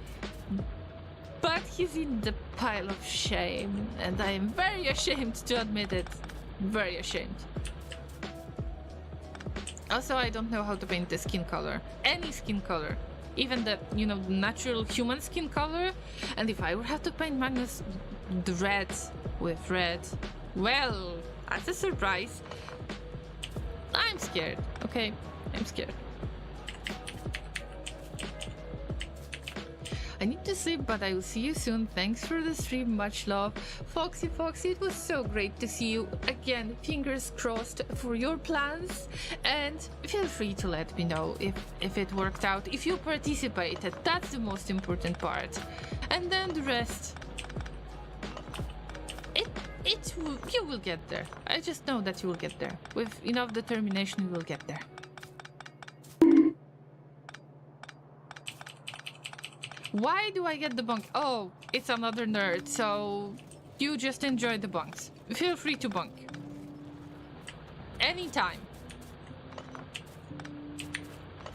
S1: But he's in the pile of shame, and I am very ashamed to admit it. Very ashamed. Also, I don't know how to paint the skin color. Any skin color. Even the, natural human skin color. And if I would have to paint Magnus the red with red, well, that's a surprise. I'm scared, okay? I'm scared. I need to sleep, but I will see you soon. Thanks for the stream, much love. Foxy, it was so great to see you again. Fingers crossed for your plans, and feel free to let me know if it worked out, if you participated. That's the most important part. And then the rest, you will get there. I just know that you will get there. With enough determination, you will get there. Why do I get the bunk? Oh, it's another nerd, so you just enjoy the bunks. Feel free to bunk. Anytime.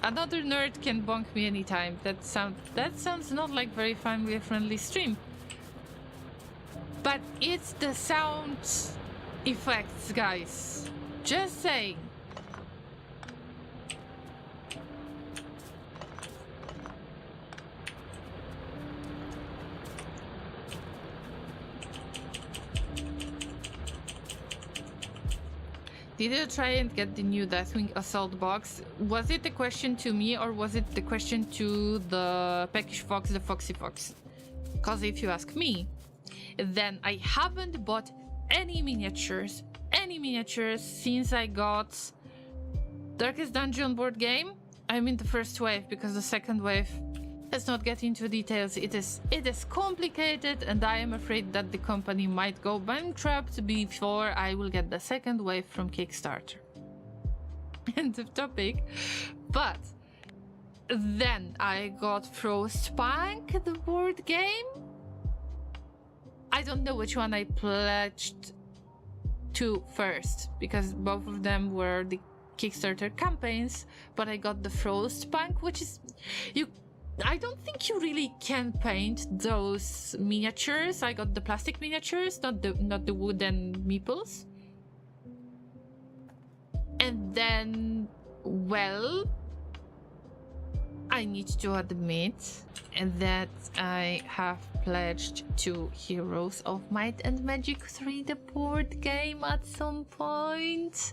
S1: Another nerd can bunk me anytime. That sounds not like very family-friendly stream. But it's the sound effects, guys. Just saying. Did you try and get the new Deathwing Assault box? Was it a question to me, or was it the question to the Peckish Fox, the Foxy Fox? Because if you ask me, then I haven't bought any miniatures since I got Darkest Dungeon board game. I'm in the first wave, because the second wave, let's not get into details. It is complicated, and I am afraid that the company might go bankrupt before I will get the second wave from Kickstarter. End of topic. But then I got Frostpunk, the board game. I don't know which one I pledged to first, because both of them were the Kickstarter campaigns, but I got the Frostpunk, which is I don't think you really can paint those miniatures. I got the plastic miniatures, not the wooden meeples. And then, well, I need to admit that I have pledged to Heroes of Might and Magic 3, the board game, at some point.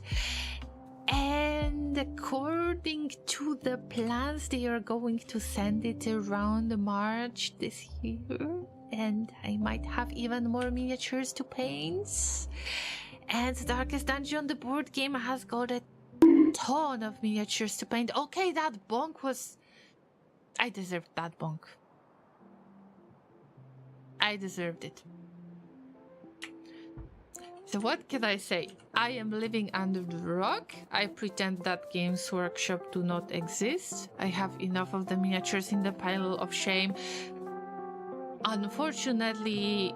S1: And according to the plans, they are going to send it around March this year. And I might have even more miniatures to paint. And Darkest Dungeon, the board game, has got a ton of miniatures to paint. Okay, that bonk was... I deserved that bonk. I deserved it. So what can I say? I am living under the rock. I pretend that Games Workshop do not exist. I have enough of the miniatures in the pile of shame. Unfortunately,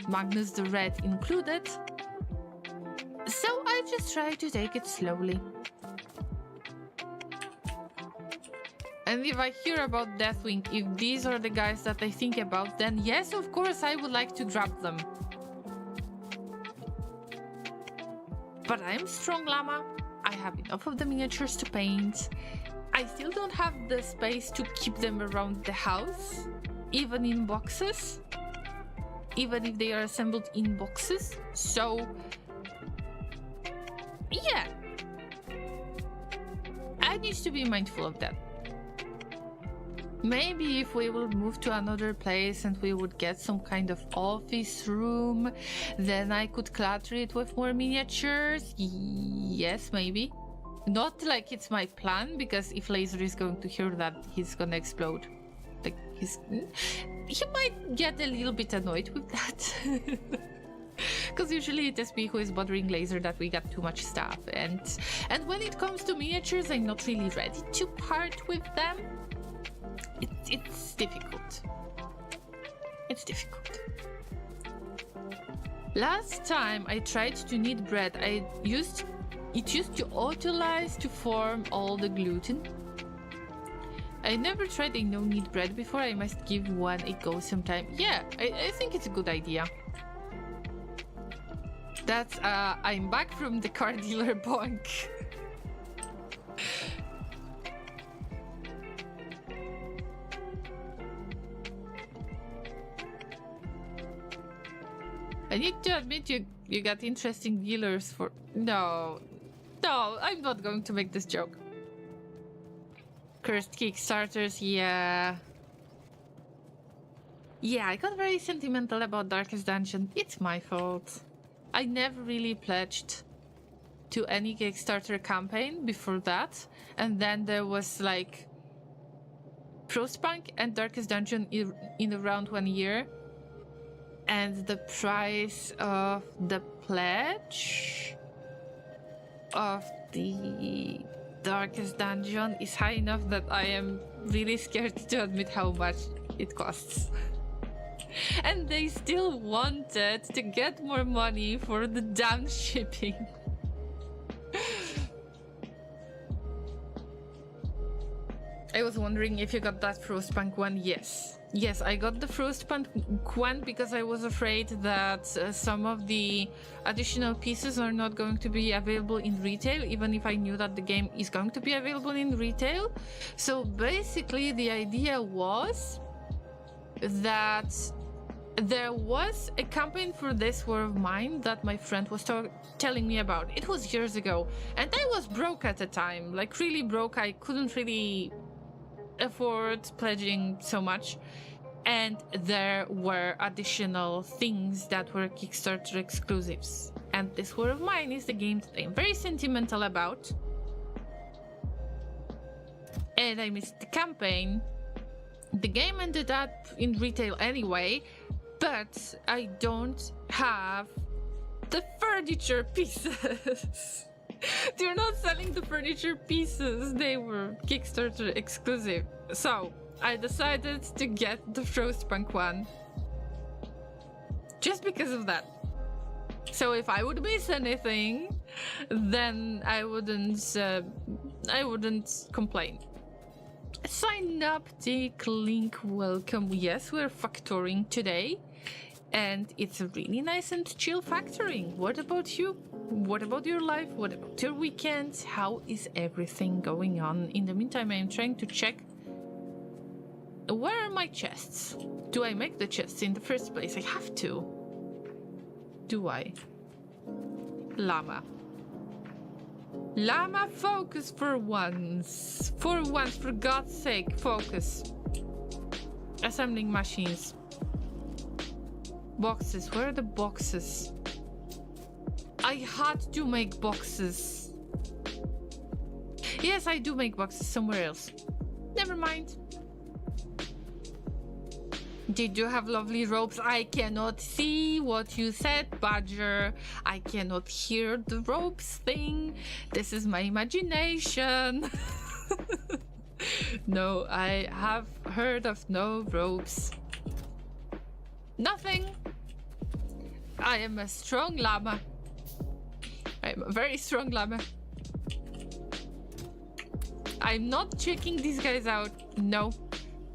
S1: Magnus the Red included. So I just try to take it slowly. And if I hear about Deathwing, if these are the guys that I think about, then yes, of course, I would like to grab them. But I'm strong, Llama. I have enough of the miniatures to paint. I still don't have the space to keep them around the house, even in boxes. Even if they are assembled in boxes. So, yeah. I need to be mindful of that. Maybe if we will move to another place and we would get some kind of office room, then I could clutter it with more miniatures. Yes, maybe. Not like it's my plan, because if Laser is going to hear that, he's gonna explode. Like, he might get a little bit annoyed with that. Because usually it is me who is bothering Laser that we got too much stuff. And when it comes to miniatures, I'm not really ready to part with them. It's difficult. It's difficult. Last time I tried to knead bread, it used to autolyze to form all the gluten. I never tried a no-knead bread before. I must give one a go sometime. Yeah, I think it's a good idea. That's, I'm back from the car dealer bonk. I need to admit you got interesting dealers for... No, I'm not going to make this joke. Cursed Kickstarters, yeah. Yeah, I got very sentimental about Darkest Dungeon. It's my fault. I never really pledged to any Kickstarter campaign before that. And then there was like Frostpunk and Darkest Dungeon in around 1 year. And the price of the pledge of the Darkest Dungeon is high enough that I am really scared to admit how much it costs. And they still wanted to get more money for the damn shipping. I was wondering if you got that Frostpunk one. Yes, I got the Frostpunk one because I was afraid that some of the additional pieces are not going to be available in retail, even if I knew that the game is going to be available in retail. So basically the idea was that there was a campaign for This War of Mine that my friend was telling me about. It was years ago, and I was broke at the time, like really broke. I couldn't really afford pledging so much, and there were additional things that were Kickstarter exclusives, and This War of Mine is the game that I'm very sentimental about, and I missed the campaign. The game ended up in retail anyway, but I don't have the furniture pieces. They're not selling the furniture pieces. They were Kickstarter exclusive. So I decided to get the Frostpunk one. Just because of that. So if I would miss anything, then I wouldn't complain. Synaptic Link, welcome. Yes, we're factoring today. And it's a really nice and chill factoring. What about you? What about your life? What about your weekends? How is everything going on? In the meantime, I am trying to check. Where are my chests? Do I make the chests in the first place? I have to. Do I? Llama. Llama, focus for once. For once, for God's sake, focus. Assembling machines. Boxes, where are the boxes? I had to make boxes. Yes, I do make boxes somewhere else. Never mind. Did you have lovely ropes? I cannot see what you said, Badger. I cannot hear the ropes thing. This is my imagination. No, I have heard of no ropes. Nothing. I am a strong llama. I am a very strong llama. I'm not checking these guys out. No.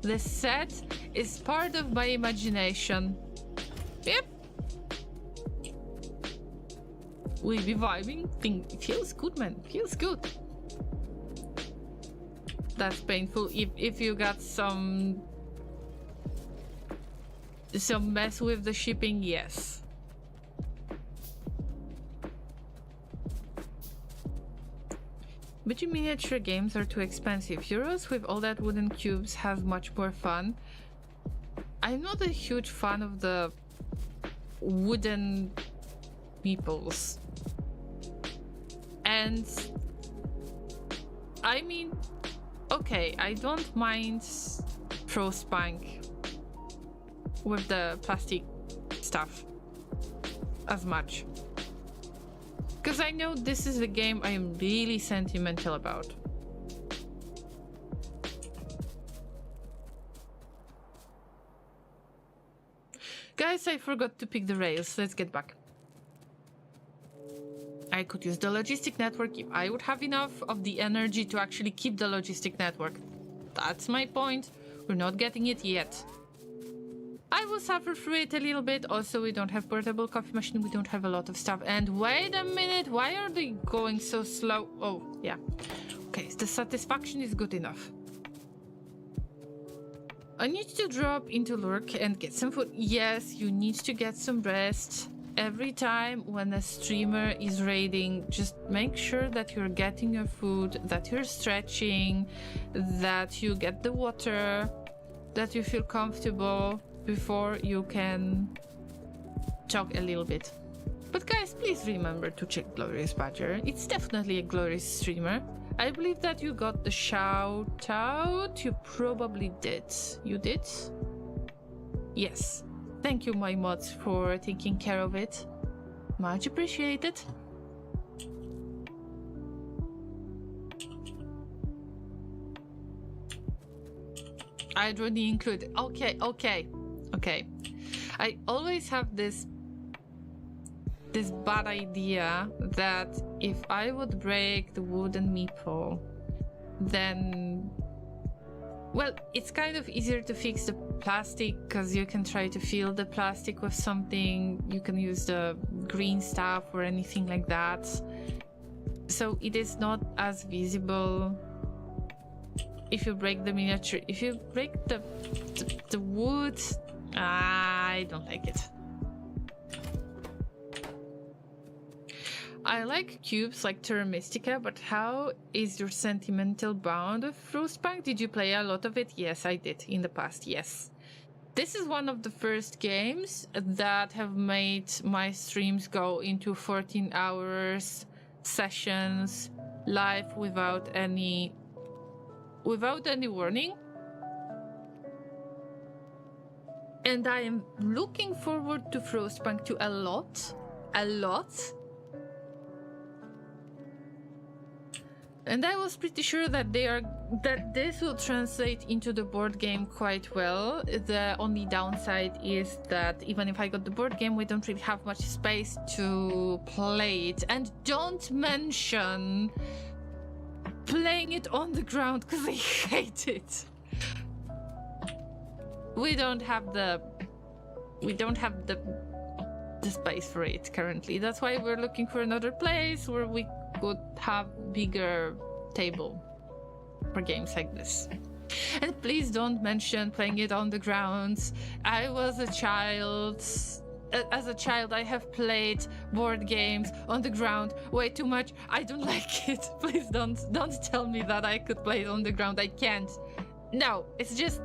S1: The set is part of my imagination. Yep. We be vibing. Feels good, man. Feels good. That's painful. If you got some mess with the shipping, yes. But your miniature games are too expensive. Euros with all that wooden cubes have much more fun. I'm not a huge fan of the wooden meeples. And I mean, okay, I don't mind Frostbank with the plastic stuff as much. Because I know this is a game I am really sentimental about. Guys, I forgot to pick the rails. Let's get back. I could use the logistic network if I would have enough of the energy to actually keep the logistic network. That's my point. We're not getting it yet. I will suffer through it a little bit. Also, we don't have portable coffee machine. We don't have a lot of stuff. And wait a minute. Why are they going so slow? Oh, yeah. Okay, the satisfaction is good enough. I need to drop into Lurk and get some food. Yes, you need to get some rest. Every time when a streamer is raiding, just make sure that you're getting your food, that you're stretching, that you get the water, that you feel comfortable before you can talk a little bit. But guys, please remember to check Glorious Badger. It's definitely a glorious streamer. I believe that you got the shout out. You probably did. You did? Yes. Thank you, my mods, for taking care of it. Much appreciated. Irony included. Okay. I always have this bad idea that if I would break the wooden meeple, then, well, it's kind of easier to fix the plastic because you can try to fill the plastic with something. You can use the green stuff or anything like that. So it is not as visible if you break the miniature. If you break the wood, I don't like it. I like cubes like Terra Mystica, but how is your sentimental bond of Frostbank? Did you play a lot of it? Yes, I did in the past, yes. This is one of the first games that have made my streams go into 14 hours sessions live without any warning. And I am looking forward to Frostbank 2 a lot. And I was pretty sure that this will translate into the board game quite well. The only downside is that even if I got the board game, we don't really have much space to play it. And don't mention playing it on the ground, because I hate it. We don't have the space for it currently. That's why we're looking for another place where we could have bigger table for games like this. And please don't mention playing it on the ground. I was a child. As a child, I have played board games on the ground way too much. I don't like it. Please don't tell me that I could play it on the ground. I can't. No, it's just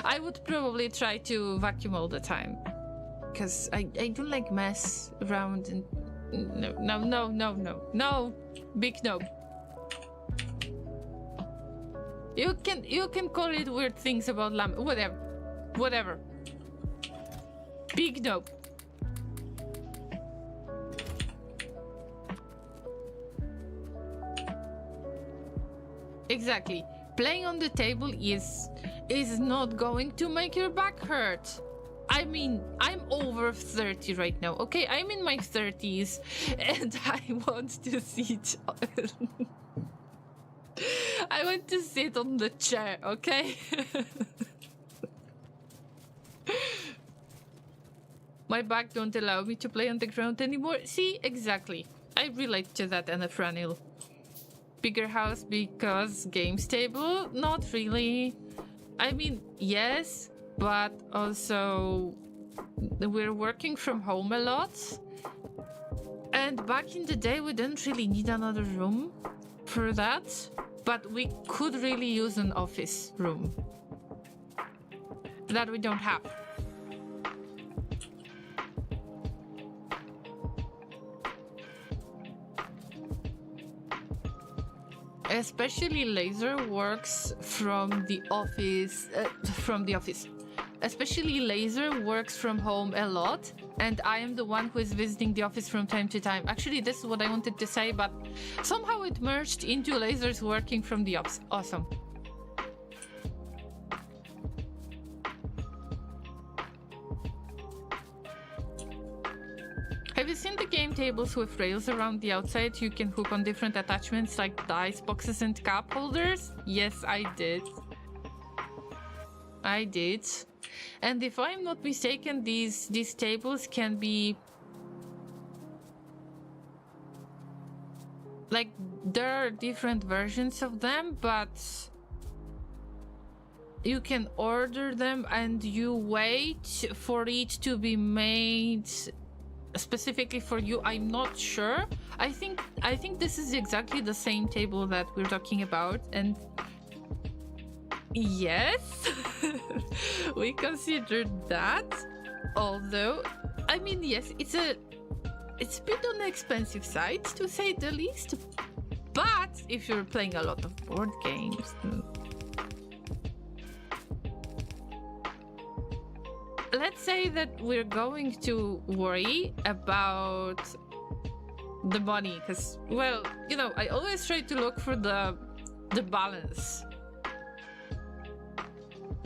S1: I would probably try to vacuum all the time. because I don't like mess around and no, big no. You can call it weird things about Llama, whatever. Big no. Exactly. Playing on the table is not going to make your back hurt. I mean, I'm over 30 right now, okay? I'm in my 30s and I want to sit I want to sit on the chair, okay? My back don't allow me to play on the ground anymore. See, exactly. I relate to that, Anapranil. Bigger house because games table? Not really. I mean, yes, but also we're working from home a lot. And back in the day, we didn't really need another room for that, but we could really use an office room that we don't have. Especially laser works from the office, Especially laser works from home a lot, and I am the one who is visiting the office from time to time. Actually, this is what I wanted to say, but somehow it merged into lasers working from the office. Awesome. Have you seen the game tables with rails around the outside you can hook on different attachments like dice boxes and cup holders? Yes, I did. And if I'm not mistaken, these tables can be... like, there are different versions of them, but you can order them and you wait for it to be made specifically for you. I'm not sure. I think this is exactly the same table that we're talking about, and yes, we considered that. Although, I mean, yes, it's a bit on the expensive side, to say the least. But if you're playing a lot of board games, let's say that we're going to worry about the money, because, well, you know, I always try to look for the balance.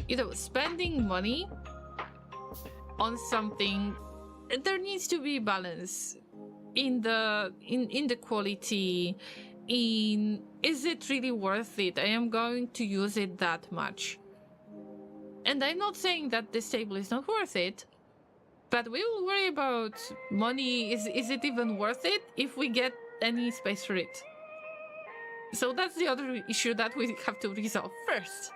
S1: You know, spending money on something, there needs to be balance in the quality, in is it really worth it? I am going to use it that much. And I'm not saying that this table is not worth it, but we will worry about money. Is it even worth it if we get any space for it? So that's the other issue that we have to resolve first.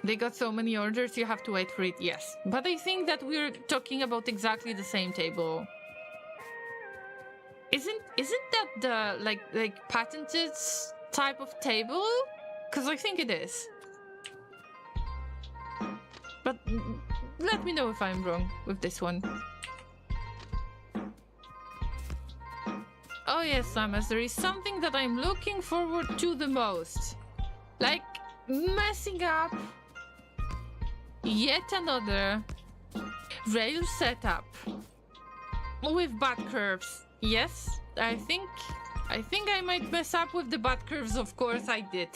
S1: They got so many orders, you have to wait for it, yes. But I think that we're talking about exactly the same table. Isn't that the like patented type of table? Because I think it is. But let me know if I'm wrong with this one. Oh yes, Samus, there is something that I'm looking forward to the most. Like messing up yet another rail setup with butt curves. Yes, I think I might mess up with the butt curves. Of course I did.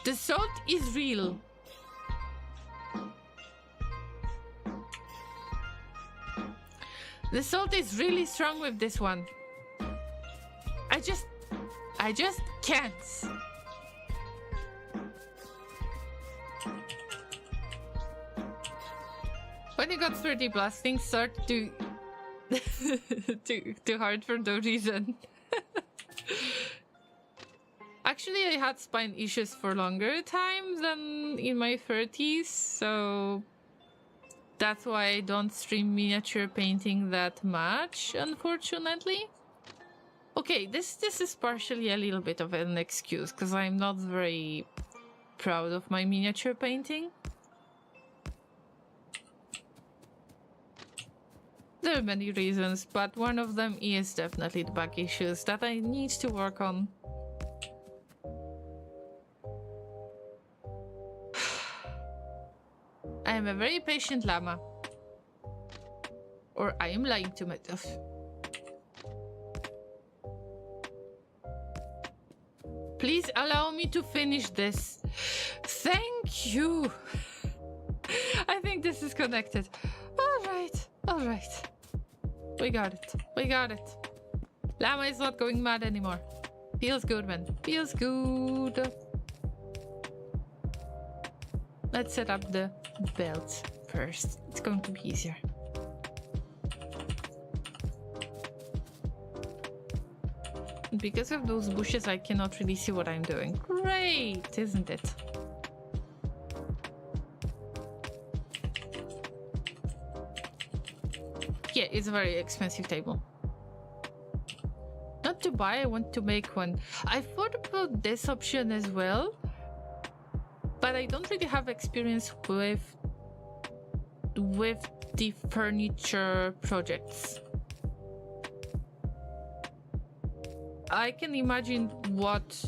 S1: The salt is real. The salt is really strong with this one. I just can't. When you got 30 plus, things start to too hard for no reason. Actually, I had spine issues for longer time than in my 30s, so that's why I don't stream miniature painting that much, unfortunately. Okay, this is partially a little bit of an excuse, because I'm not very proud of my miniature painting. There are many reasons, but one of them is definitely the bug issues that I need to work on. I am a very patient llama. Or I am lying to myself. Please allow me to finish this. Thank you. I think this is connected. All right. We got it. We got it. Llama is not going mad anymore. Feels good, man. Feels good. Let's set up the belt first. It's going to be easier. Because of those bushes, I cannot really see what I'm doing. Great, isn't it? Yeah, it's a very expensive table. Not to buy, I want to make one. I thought about this option as well, but I don't really have experience with the furniture projects. I can imagine what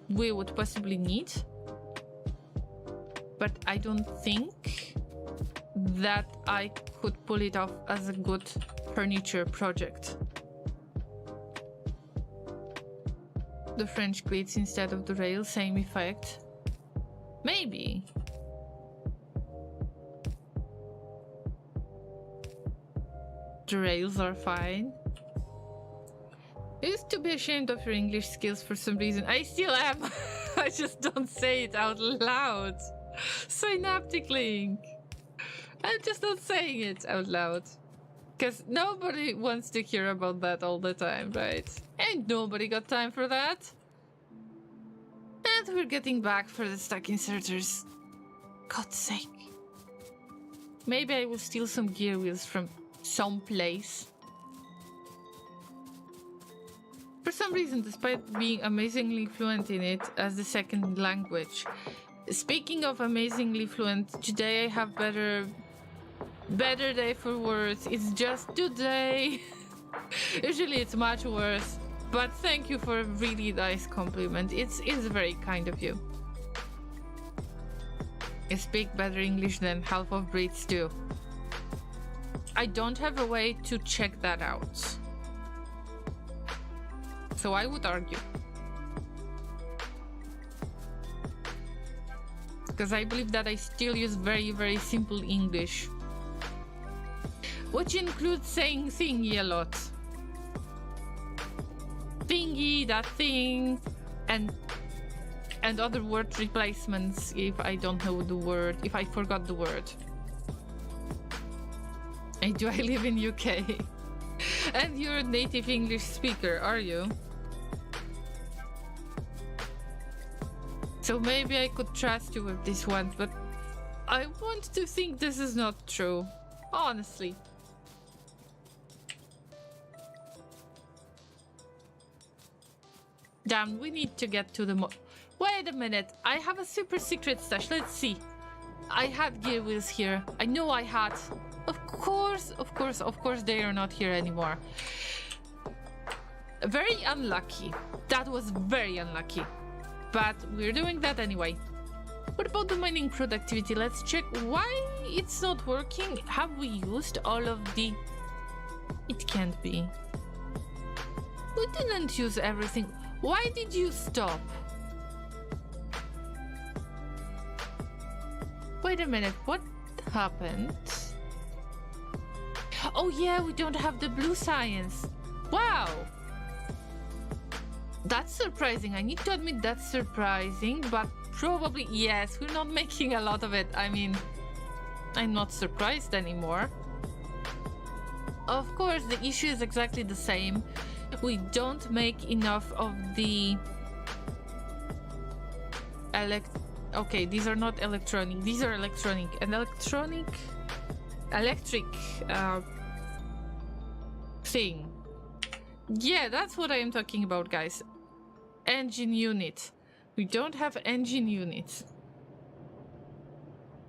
S1: we would possibly need, but I don't think that I could pull it off as a good furniture project. The French cleats instead of the rail, same effect. Maybe. The rails are fine. I used to be ashamed of your English skills for some reason. I still am. I just don't say it out loud. Synaptic. I'm just not saying it out loud. Because nobody wants to hear about that all the time, right? And nobody got time for that. And we're getting back for the stuck inserters. God's sake. Maybe I will steal some gear wheels from some place. For some reason, despite being amazingly fluent in it as the second language. Speaking of amazingly fluent, today I have better day for words. It's just today. Usually it's much worse. But thank you for a really nice compliment. It's very kind of you. I speak better English than half of Brits do. I don't have a way to check that out. So I would argue. Because I believe that I still use very, very simple English. Which includes saying thingy a lot. Thingy, that thing, and other word replacements if I don't know the word, if I forgot the word. And do I live in UK? And you're a native English speaker, are you? So maybe I could trust you with this one, but I want to think this is not true. Honestly. Damn, we need to get to the Wait a minute, I have a super secret stash. Let's see. I had gear wheels here. I know I had. Of course, they are not here anymore. Very unlucky. That was very unlucky. But we're doing that anyway. What about the mining productivity? Let's check why it's not working. Have we used all of the... It can't be. We didn't use everything. Why did you stop? Wait a minute, what happened? Oh yeah, we don't have the blue science. Wow! That's surprising. I need to admit that's surprising, but probably yes, we're not making a lot of it. I mean, I'm not surprised anymore. Of course, the issue is exactly the same. We don't make enough of the Okay, these are not electronic. These are electronic. An electric thing Yeah, that's what I am talking about, guys. Engine unit. We don't have engine units.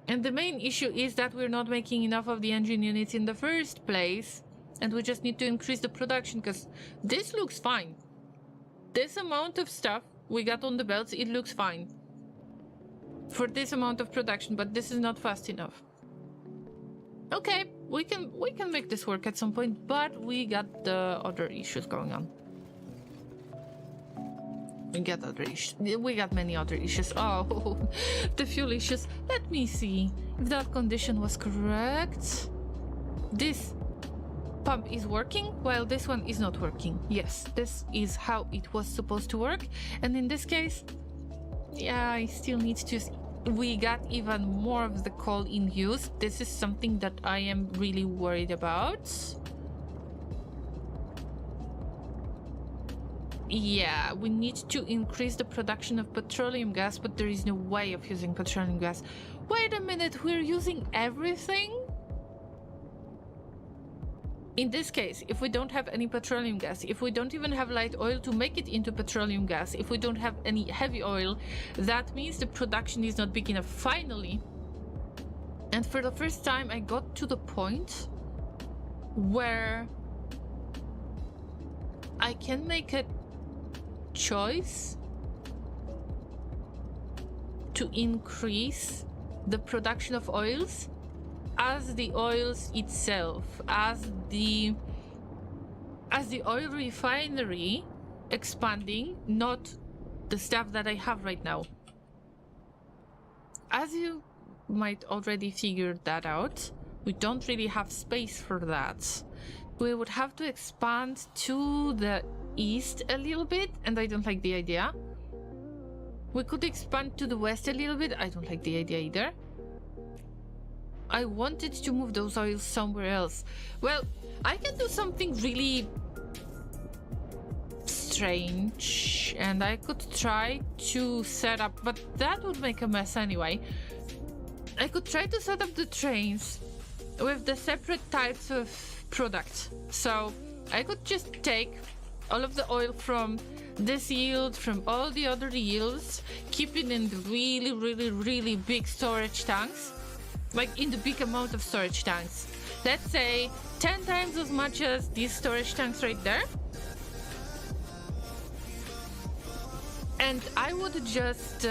S1: And the main issue is that we're not making enough of the engine units in the first place. And we just need to increase the production, because this looks fine. This amount of stuff we got on the belts, it looks fine. For this amount of production, but this is not fast enough. Okay, we can make this work at some point, but we got the other issues going on. We got other issues. We got many other issues. Oh, the fuel issues. Let me see if that condition was correct. This pump is working while this one is not working. Yes, this is how it was supposed to work. And in this case, yeah, I still need to... We got even more of the coal in use. This is something that I am really worried about. Yeah, we need to increase the production of petroleum gas, but there is no way of using petroleum gas. Wait a minute, we're using everything? In this case, if we don't have any petroleum gas, if we don't even have light oil to make it into petroleum gas, if we don't have any heavy oil, that means the production is not big enough. Finally, and for the first time, I got to the point where I can make a choice to increase the production of oils as the oils itself, as the oil refinery expanding, not the stuff that I have right now. As you might already figure that out, we don't really have space for that. We would have to expand to the east a little bit, and I don't like the idea. We could expand to the west a little bit. I don't like the idea either. I wanted to move those oils somewhere else. Well, I can do something really strange, and I could try to set up, but that would make a mess anyway. I could try to set up the trains with the separate types of product. So I could just take all of the oil from this yield, from all the other yields, keep it in the really big storage tanks, like in the big amount of storage tanks. Let's say 10 times as much as these storage tanks right there. And I would just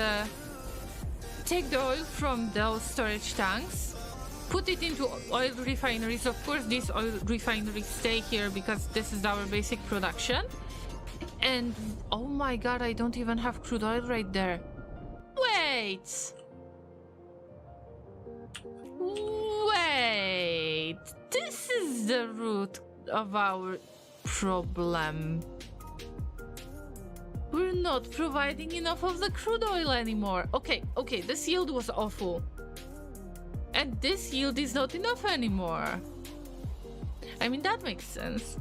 S1: take the oil from those storage tanks, put it into oil refineries. Of course, these oil refineries stay here because this is our basic production. And oh my god, I don't even have crude oil right there. Wait! Wait! This is the root of our problem. We're not providing enough of the crude oil anymore. Okay, this yield was awful. And this yield is not enough anymore. I mean, that makes sense.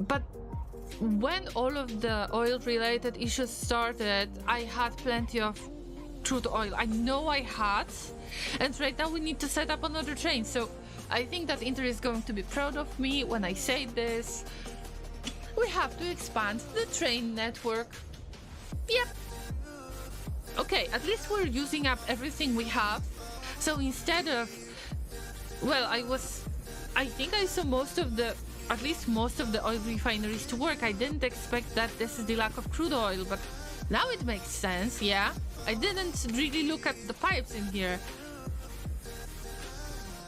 S1: But when all of the oil-related issues started, I had plenty of crude oil. I know I had. And right now we need to set up another train. So I think that Inter is going to be proud of me when I say this. We have to expand the train network. Yep. Okay, at least we're using up everything we have. So instead of... Well, I think I saw at least most of the oil refineries to work. I didn't expect that this is the lack of crude oil, but now it makes sense, yeah? I didn't really look at the pipes in here.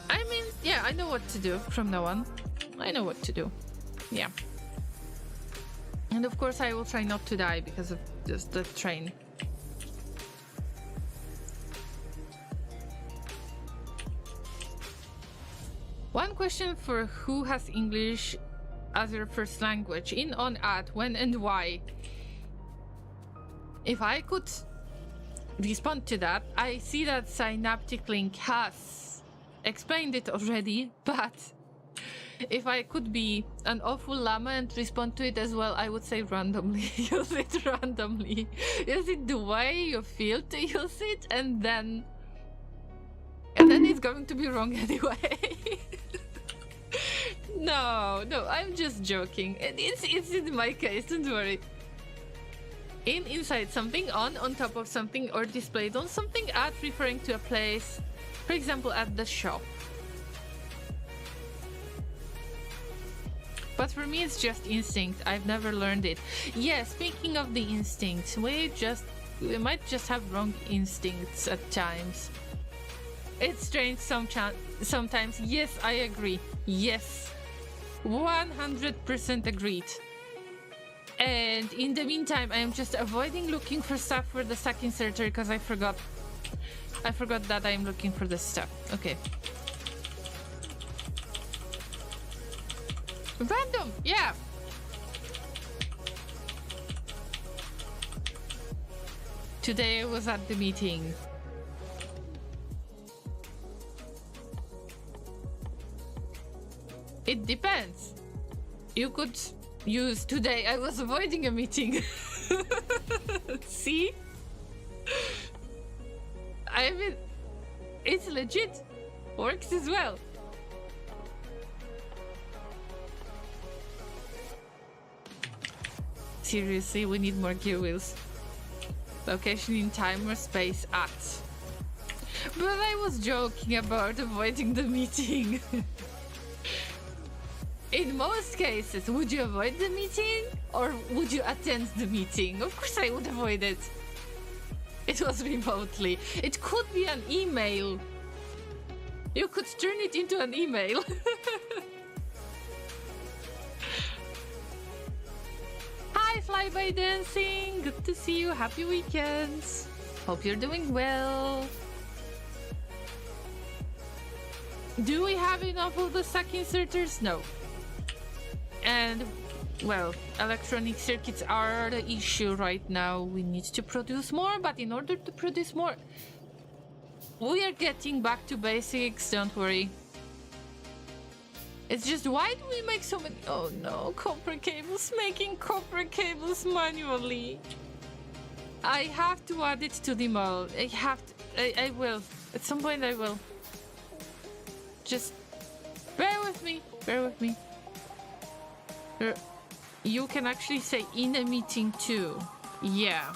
S1: I mean, yeah, I know what to do from now on. I know what to do. Yeah. And of course I will try not to die because of just the train. One question for who has English as your first language. In, on, at, when and why. If I could respond to that, I see that Synaptic Link has explained it already, but if I could be an awful llama and respond to it as well, I would say randomly. Use it randomly. Use it the way you feel to use it, and then it's going to be wrong anyway. No, I'm just joking. It's in my case, don't worry. Inside something, on top of something, or displayed on something, at referring to a place, for example, at the shop. But for me, it's just instinct. I've never learned it. Yeah, speaking of the instincts, we might just have wrong instincts at times. It's strange sometimes. Yes, I agree. Yes. 100% agreed. And in the meantime, I am just avoiding looking for stuff for the stack inserter because I forgot that I'm looking for this stuff. Okay. Random, yeah. Today I was at the meeting. It depends. You could use today I was avoiding a meeting. See? I mean, it's legit. Works as well. Seriously, we need more gear wheels. Location in time or space at. But I was joking about avoiding the meeting. In most cases, would you avoid the meeting or would you attend the meeting? Of course I would avoid it. It was remotely. It could be an email. You could turn it into an email. Hi, Fly by Dancing. Good to see you. Happy weekends. Hope you're doing well. Do we have enough of the stack inserters? No. And, well, electronic circuits are the issue right now. We need to produce more, but in order to produce more, we are getting back to basics, don't worry. It's just, why do we make so many? Oh no, copper cables, making copper cables manually. I have to add it to the mold. I will. At some point I will. Just bear with me. You can actually say in a meeting too. Yeah.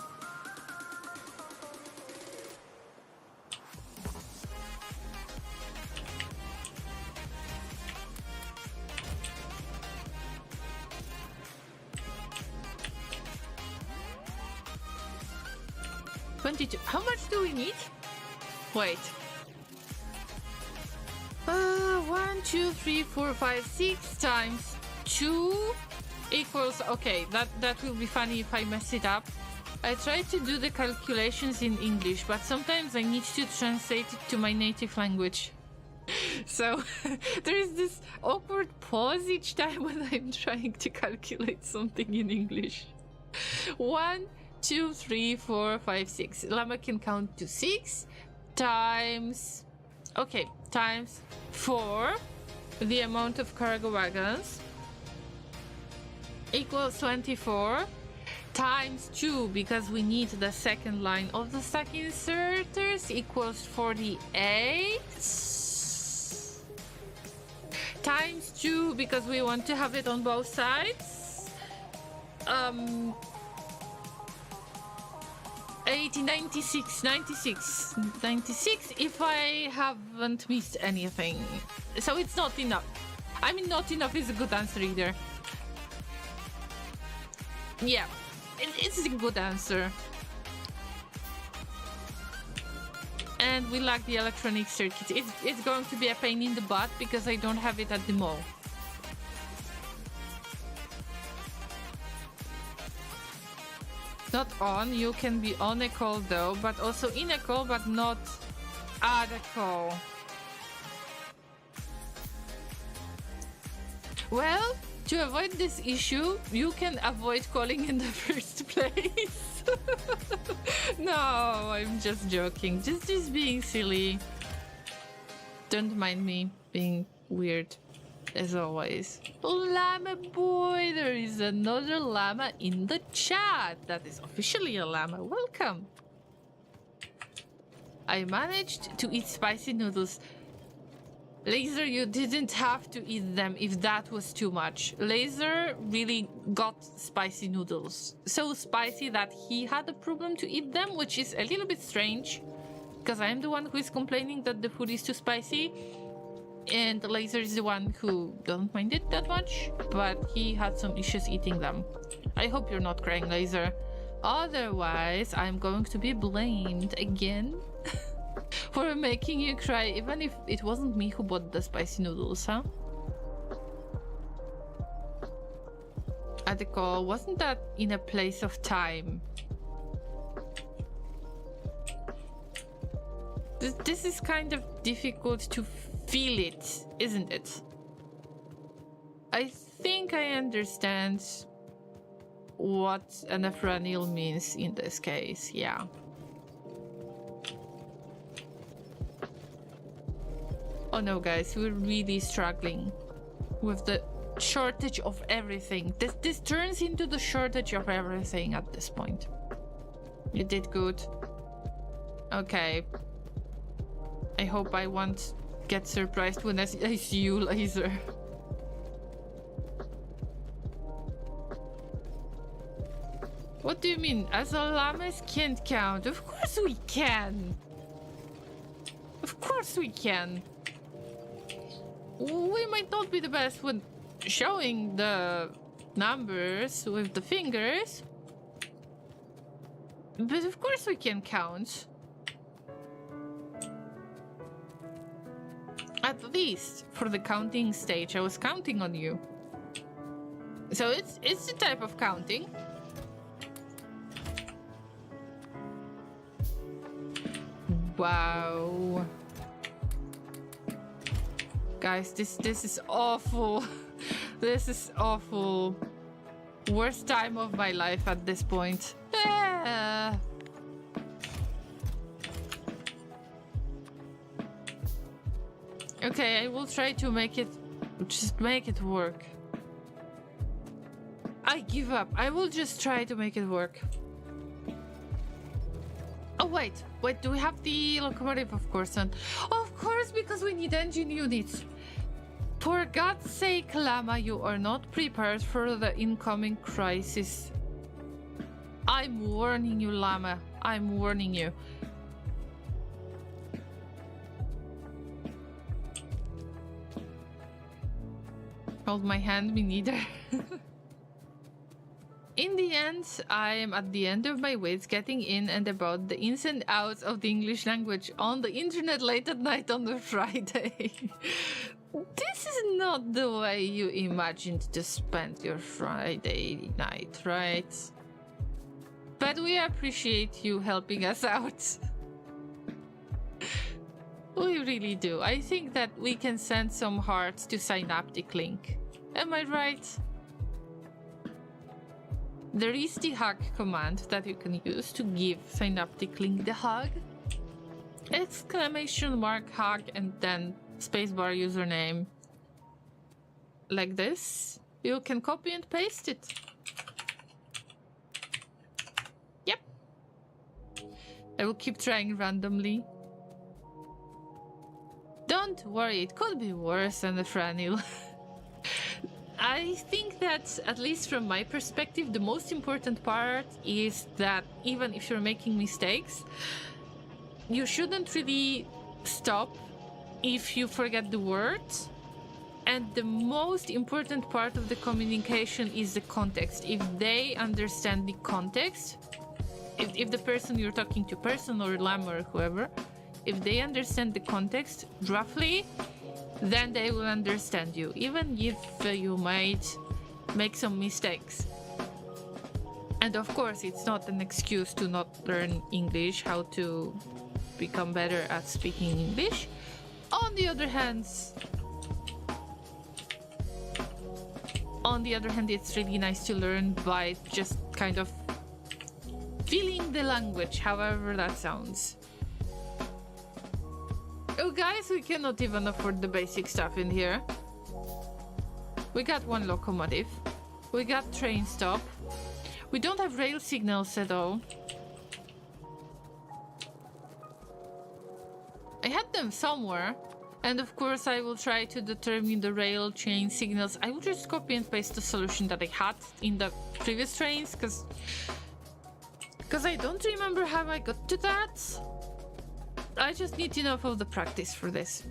S1: How much do we need? Wait. 1, 2, 3, 4, 5, 6 times 2 equals. Okay, that will be funny if I mess it up. I try to do the calculations in English, but sometimes I need to translate it to my native language. So there is this awkward pause each time when I'm trying to calculate something in English. 1, 2, 3, 4, 5, 6. Llama can count to 6 times. Okay, times 4, the amount of cargo wagons, equals 24, times 2, because we need the second line of the stack inserters, equals 48, times 2, because we want to have it on both sides, 80, 96 if I haven't missed anything. So it's not enough. I mean, not enough is a good answer either. Yeah, it's a good answer. And we lack the electronic circuit. It's going to be a pain in the butt because I don't have it at the mall. Not on, you can be on a call though, but also in a call, but not at a call. Well, to avoid this issue, you can avoid calling in the first place. No, I'm just joking. Just being silly. Don't mind me being weird, as always. Llama boy, there is another llama in the chat. That is officially a llama. Welcome. I managed to eat spicy noodles. Laser, you didn't have to eat them if that was too much. Laser really got spicy noodles. So spicy that he had a problem to eat them, which is a little bit strange. Because I'm the one who is complaining that the food is too spicy. And Laser is the one who doesn't mind it that much. But he had some issues eating them. I hope you're not crying, Laser. Otherwise, I'm going to be blamed again. For making you cry, even if it wasn't me who bought the spicy noodles, huh? Adeko, wasn't that in a place of time? This is kind of difficult to feel it, isn't it? I think I understand what an Ephranil means in this case, yeah. Oh no, guys, we're really struggling with the shortage of everything. This turns into the shortage of everything at this point. You did good. Okay. I hope I won't get surprised when I see you, Laser. What do you mean? As a llamas can't count? Of course we can! Of course we can! We might not be the best with showing the numbers with the fingers, but of course we can count. At least for the counting stage, I was counting on you. So it's a type of counting. Wow. Guys, this is awful. This is awful. Worst time of my life at this point. Okay, I will try to make it... just make it work. I give up. I will just try to make it work. Oh, wait, do we have the locomotive? Of course not. Of course, because we need engine units. For God's sake, Llama, you are not prepared for the incoming crisis. I'm warning you, Llama. I'm warning you. Hold my hand, me neither. In the end, I am at the end of my wits getting in and about the ins and outs of the English language on the internet late at night on a Friday. This is not the way you imagined to spend your Friday night, right? But we appreciate you helping us out. We really do. I think that we can send some hearts to Synaptic Link. Am I right? There is the hug command that you can use to give Synaptic Link the hug. Exclamation mark hug and then spacebar username. Like this. You can copy and paste it. Yep. I will keep trying randomly. Don't worry, it could be worse than the Franil. I think that, at least from my perspective, the most important part is that even if you're making mistakes, you shouldn't really stop if you forget the words. And the most important part of the communication is the context. If they understand the context, if the person you're talking to, person or Llama or whoever, if they understand the context roughly, then they will understand you, even if you might make some mistakes. And of course, it's not an excuse to not learn English, how to become better at speaking English. On the other hand, it's really nice to learn by just kind of feeling the language, however that sounds. Oh guys, we cannot even afford the basic stuff in here. We got one locomotive. We got train stop. We don't have rail signals at all. I had them somewhere. And of course, I will try to determine the rail chain signals. I will just copy and paste the solution that I had in the previous trains, because I don't remember how I got to that. I just need enough of the practice for this.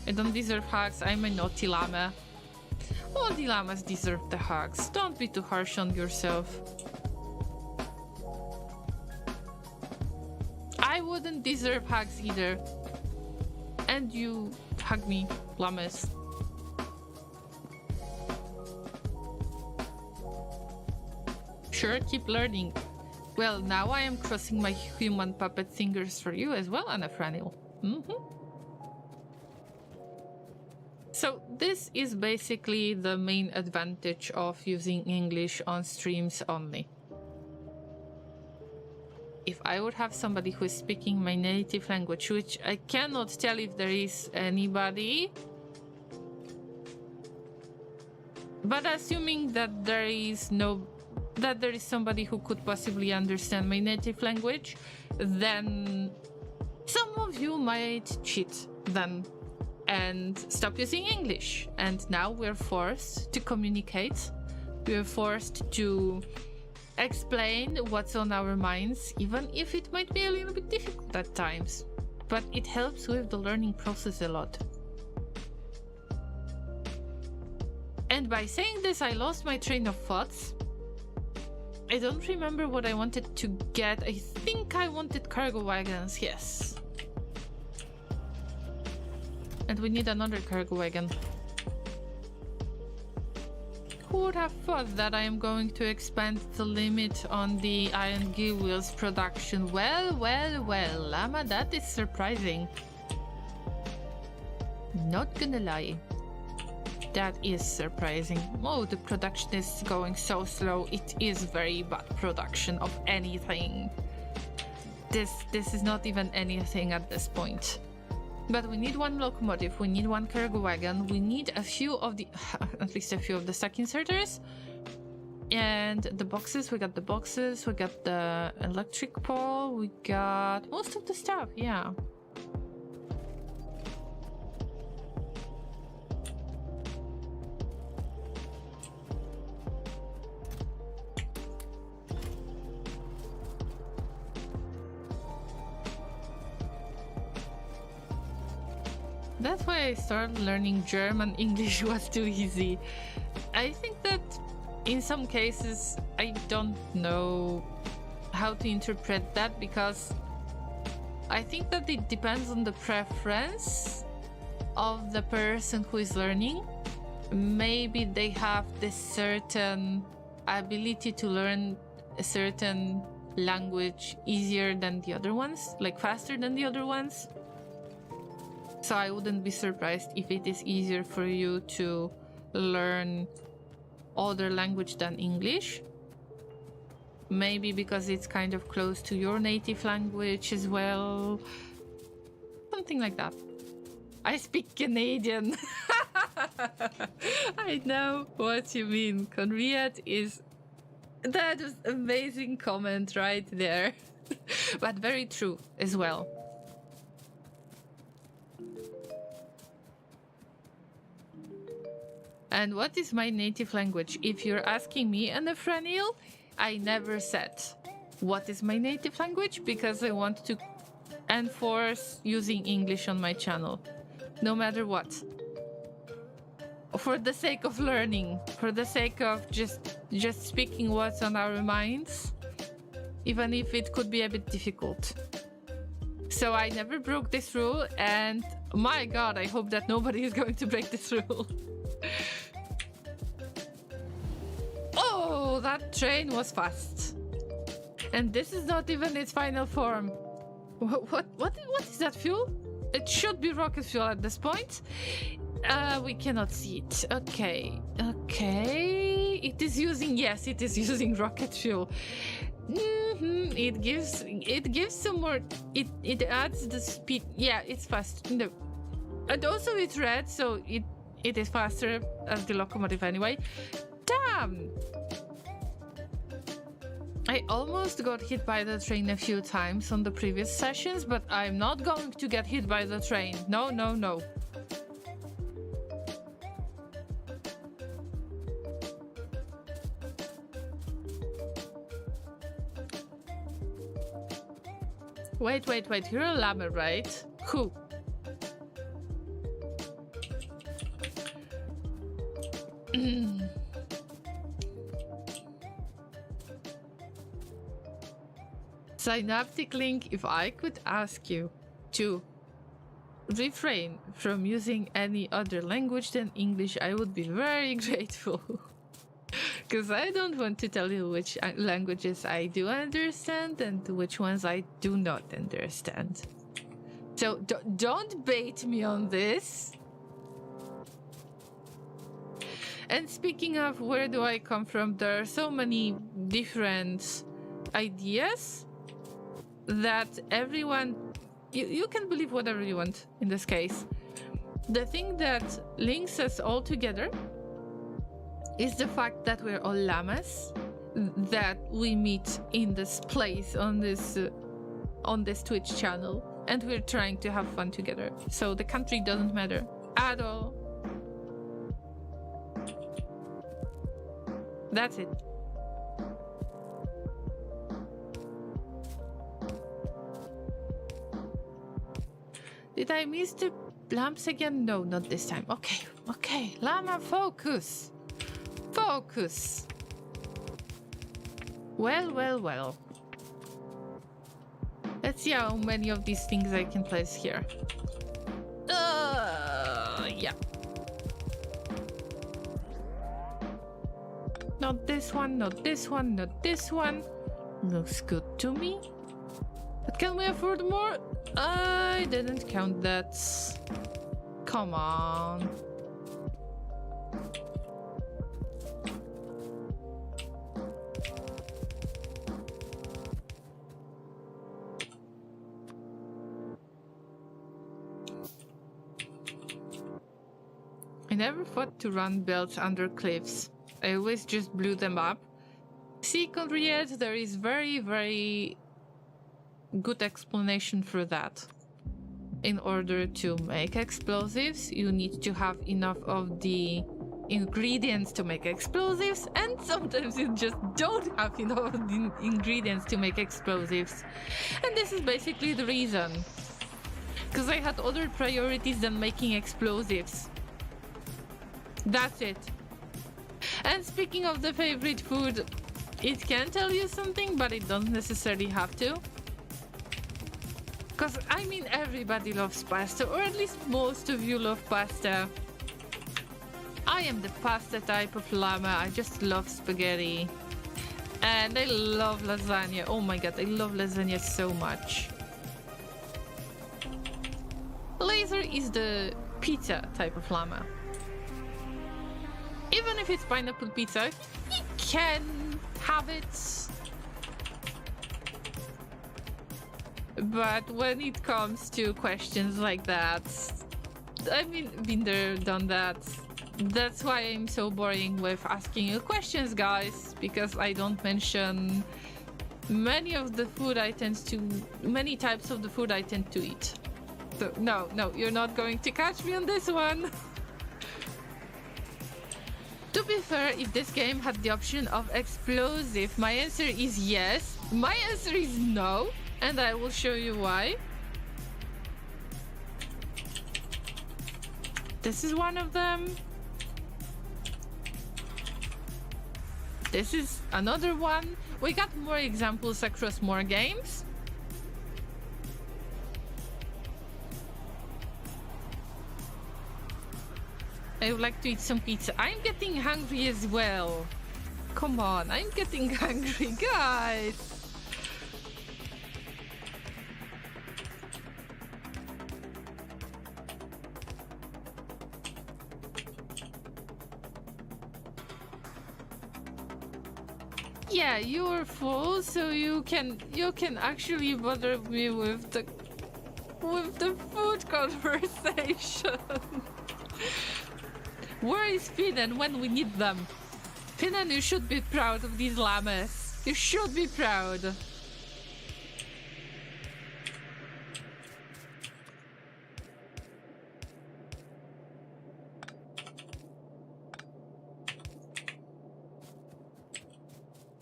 S1: I don't deserve hugs. I'm a naughty llama. All the llamas deserve the hugs. Don't be too harsh on yourself. I wouldn't deserve hugs either. And you hug me, llamas. Sure, keep learning. Well, now I am crossing my human puppet fingers for you as well, Anafranil. So this is basically the main advantage of using English on streams only. If I would have somebody who is speaking my native language, which I cannot tell if there is anybody, but assuming that there is somebody who could possibly understand my native language, then some of you might cheat then and stop using English. And now we're forced to communicate. We're forced to explain what's on our minds, even if it might be a little bit difficult at times. But it helps with the learning process a lot. And by saying this, I lost my train of thoughts. I don't remember what I wanted to get. I think I wanted cargo wagons, yes. And we need another cargo wagon. Who would have thought that I am going to expand the limit on the iron gear wheels production? Well, Llama, that is surprising. Not gonna lie. That is surprising. Oh, the production is going so slow. It is very bad production of anything. This is not even anything at this point. But we need one locomotive, we need one cargo wagon, we need a few of the, at least a few of the stack inserters. And the boxes, we got the boxes, we got the electric pole, we got most of the stuff, yeah. That's why I started learning German. English was too easy. I think that in some cases I don't know how to interpret that, because I think that it depends on the preference of the person who is learning. Maybe they have this certain ability to learn a certain language easier than the other ones, like faster than the other ones. So I wouldn't be surprised if it is easier for you to learn other language than English. Maybe because it's kind of close to your native language as well. Something like that. I speak Canadian. I know what you mean. Conrad is... That is amazing comment right there. But very true as well. And what is my native language? If you're asking me, Anafranil, I never said what is my native language, because I want to enforce using English on my channel, no matter what. For the sake of learning, for the sake of just speaking what's on our minds, even if it could be a bit difficult. So I never broke this rule, and my god, I hope that nobody is going to break this rule. Oh, that train was fast. And this is not even its final form. What is that fuel? It should be rocket fuel at this point. We cannot see it. Okay. It is using rocket fuel. It gives some more. It adds the speed. Yeah, it's fast. No, and also it's red, so it is faster as the locomotive anyway. Damn! I almost got hit by the train a few times on the previous sessions, but I'm not going to get hit by the train. No. Wait. You're a llama, right? Who? Synaptic link, if I could ask you to refrain from using any other language than English, I would be very grateful. Because I don't want to tell you which languages I do understand and which ones I do not understand. So don't bait me on this. And speaking of where do I come from, there are so many different ideas that everyone... You can believe whatever you want in this case. The thing that links us all together is the fact that we're all llamas, that we meet in this place on this Twitch channel, and we're trying to have fun together. So the country doesn't matter at all. That's it. Did I miss the lamps again? No, not this time. Okay. Llama, focus. Focus. Well. Let's see how many of these things I can place here. Yeah. Not this one, not this one, not this one. Looks good to me. But can we afford more? I didn't count that. Come on. I never thought to run belts under cliffs. I always just blew them up. See, Conriette, there is very, very good explanation for that. In order to make explosives, you need to have enough of the ingredients to make explosives, and sometimes you just don't have enough of the ingredients to make explosives. And this is basically the reason. Because I had other priorities than making explosives. That's it. And speaking of the favorite food, it can tell you something, but it doesn't necessarily have to. Because, I mean, everybody loves pasta, or at least most of you love pasta. I am the pasta type of llama. I just love spaghetti. And I love lasagna. Oh my god, I love lasagna so much. Laser is the pizza type of llama. Even if it's pineapple pizza, you can have it. But when it comes to questions like that, I've been there, done that. That's why I'm so boring with asking you questions, guys, because I don't mention many types of the food I tend to eat. So no, you're not going to catch me on this one. To be fair, if this game had the option of explosive, my answer is yes. My answer is no, and I will show you why. This is one of them. This is another one. We got more examples across more games. I would like to eat some pizza. I'm getting hungry as well. Come on, I'm getting hungry, guys. Yeah, you're full, so you can actually bother me with the food conversation. Where is Finan when we need them? Finan, you should be proud of these llamas. You should be proud.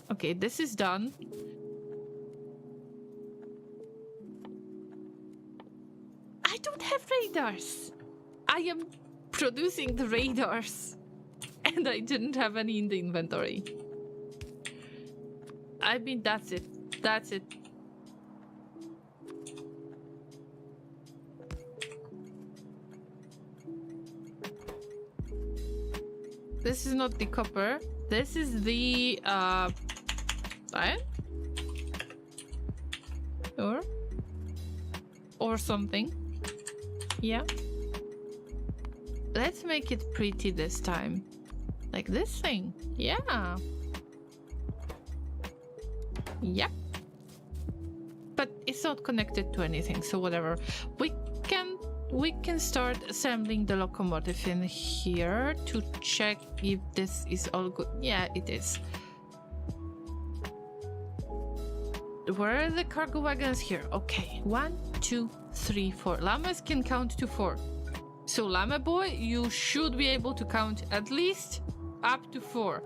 S1: Okay, this is done. radars. I am producing the radars. And I didn't have any in the inventory. I mean, that's it. That's it. This is not the copper. This is the iron? Or something. Yeah. Let's make it pretty this time. Like this thing. Yeah. Yep. But it's not connected to anything, so whatever. We can start assembling the locomotive in here to check if this is all good. Yeah, it is. Where are the cargo wagons here? Okay, 1, 2, 3, 4. Llamas can count to 4. So Llama boy, you should be able to count at least up to 4.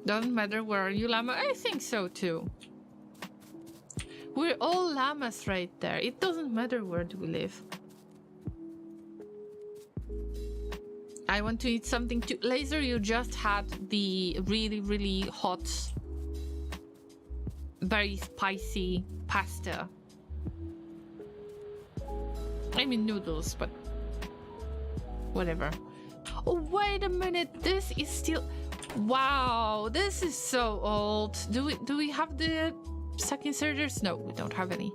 S1: Doesn't matter where are you, Llama? I think so too. We're all llamas right there. It doesn't matter where do we live. I want to eat something too. Laser, you just had the really, really hot, very spicy pasta. I mean noodles, but whatever. Oh, wait a minute. This is still... Wow, this is so old. Do we have the suck inserters? No, we don't have any.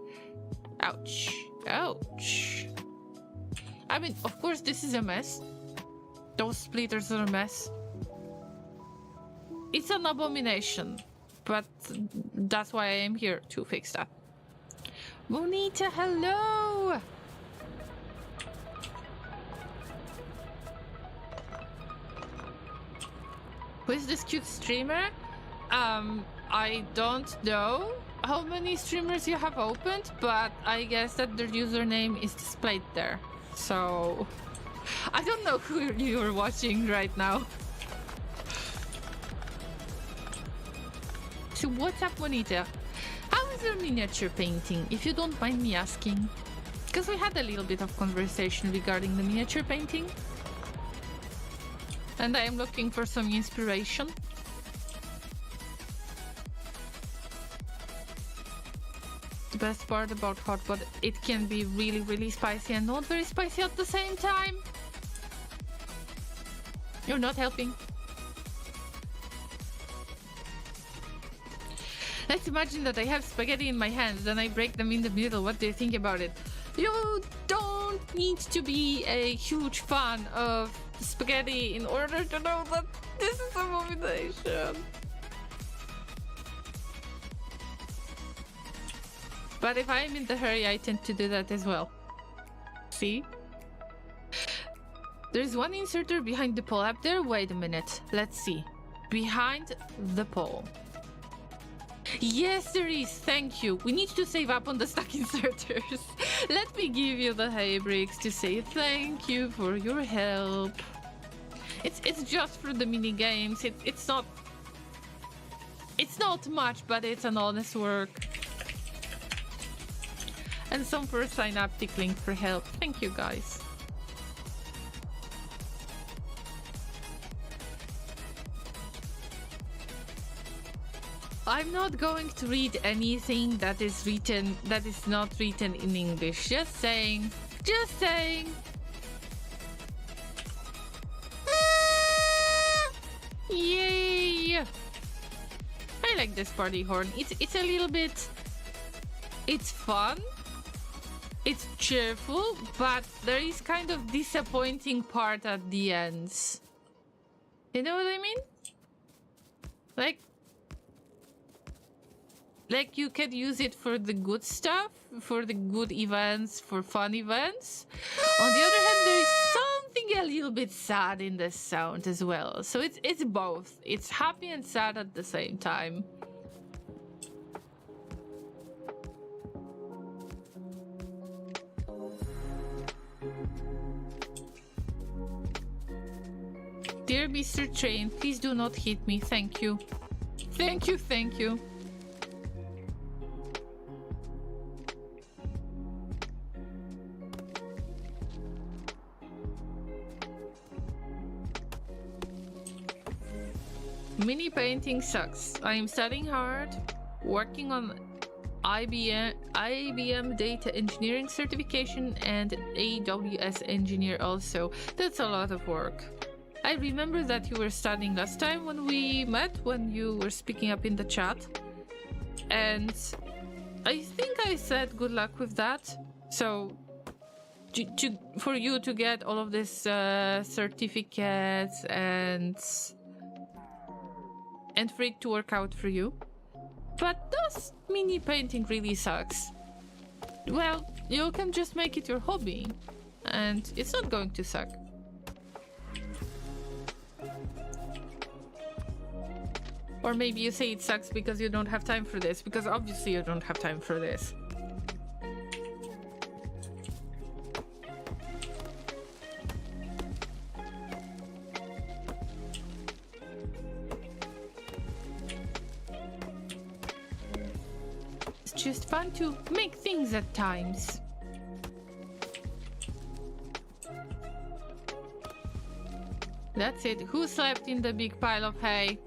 S1: Ouch. Ouch. I mean, of course, this is a mess. Those splitters are a mess. It's an abomination, but that's why I am here to fix that. Bonita, hello! Who is this cute streamer? I don't know how many streamers you have opened, but I guess that their username is displayed there. So I don't know who you're watching right now. So what's up, Bonita? How is your miniature painting, if you don't mind me asking? Because we had a little bit of conversation regarding the miniature painting. And I am looking for some inspiration. The best part about hot pot, it can be really, really spicy and not very spicy at the same time. You're not helping. Let's imagine that I have spaghetti in my hands and I break them in the middle. What do you think about it? You don't need to be a huge fan of spaghetti in order to know that this is an abomination. But if I'm in the hurry, I tend to do that as well. See? There's one inserter behind the pole up there. Wait a minute. Let's see. Behind the pole. Yes, there is. Thank you. We need to save up on the stock inserters. Let me give you the hay bricks to say thank you for your help. It's just for the mini games. It's not much, but it's an honest work. And some for synaptic link for help. Thank you, guys. I'm not going to read anything that is not written in English. Just saying. Just saying. Yay! I like this party horn. It's a little bit... It's fun. It's cheerful, but there is kind of disappointing part at the ends. You know what I mean? Like you can use it for the good stuff, for the good events, for fun events. On the other hand, there is something a little bit sad in the sound as well. So it's both. It's happy and sad at the same time. Dear Mr. Train, please do not hit me. Thank you. Thank you, thank you. Mini painting sucks. I am studying hard, working on IBM data engineering certification and AWS engineer also. That's a lot of work. I remember that you were studying last time when we met, when you were speaking up in the chat. And I think I said good luck with that. So for you to get all of these certificates and for it to work out for you. But does mini painting really sucks? Well, you can just make it your hobby and it's not going to suck. Or maybe you say it sucks because you don't have time for this, because obviously you don't have time for this. It's just fun to make things at times. That's it. Who slept in the big pile of hay?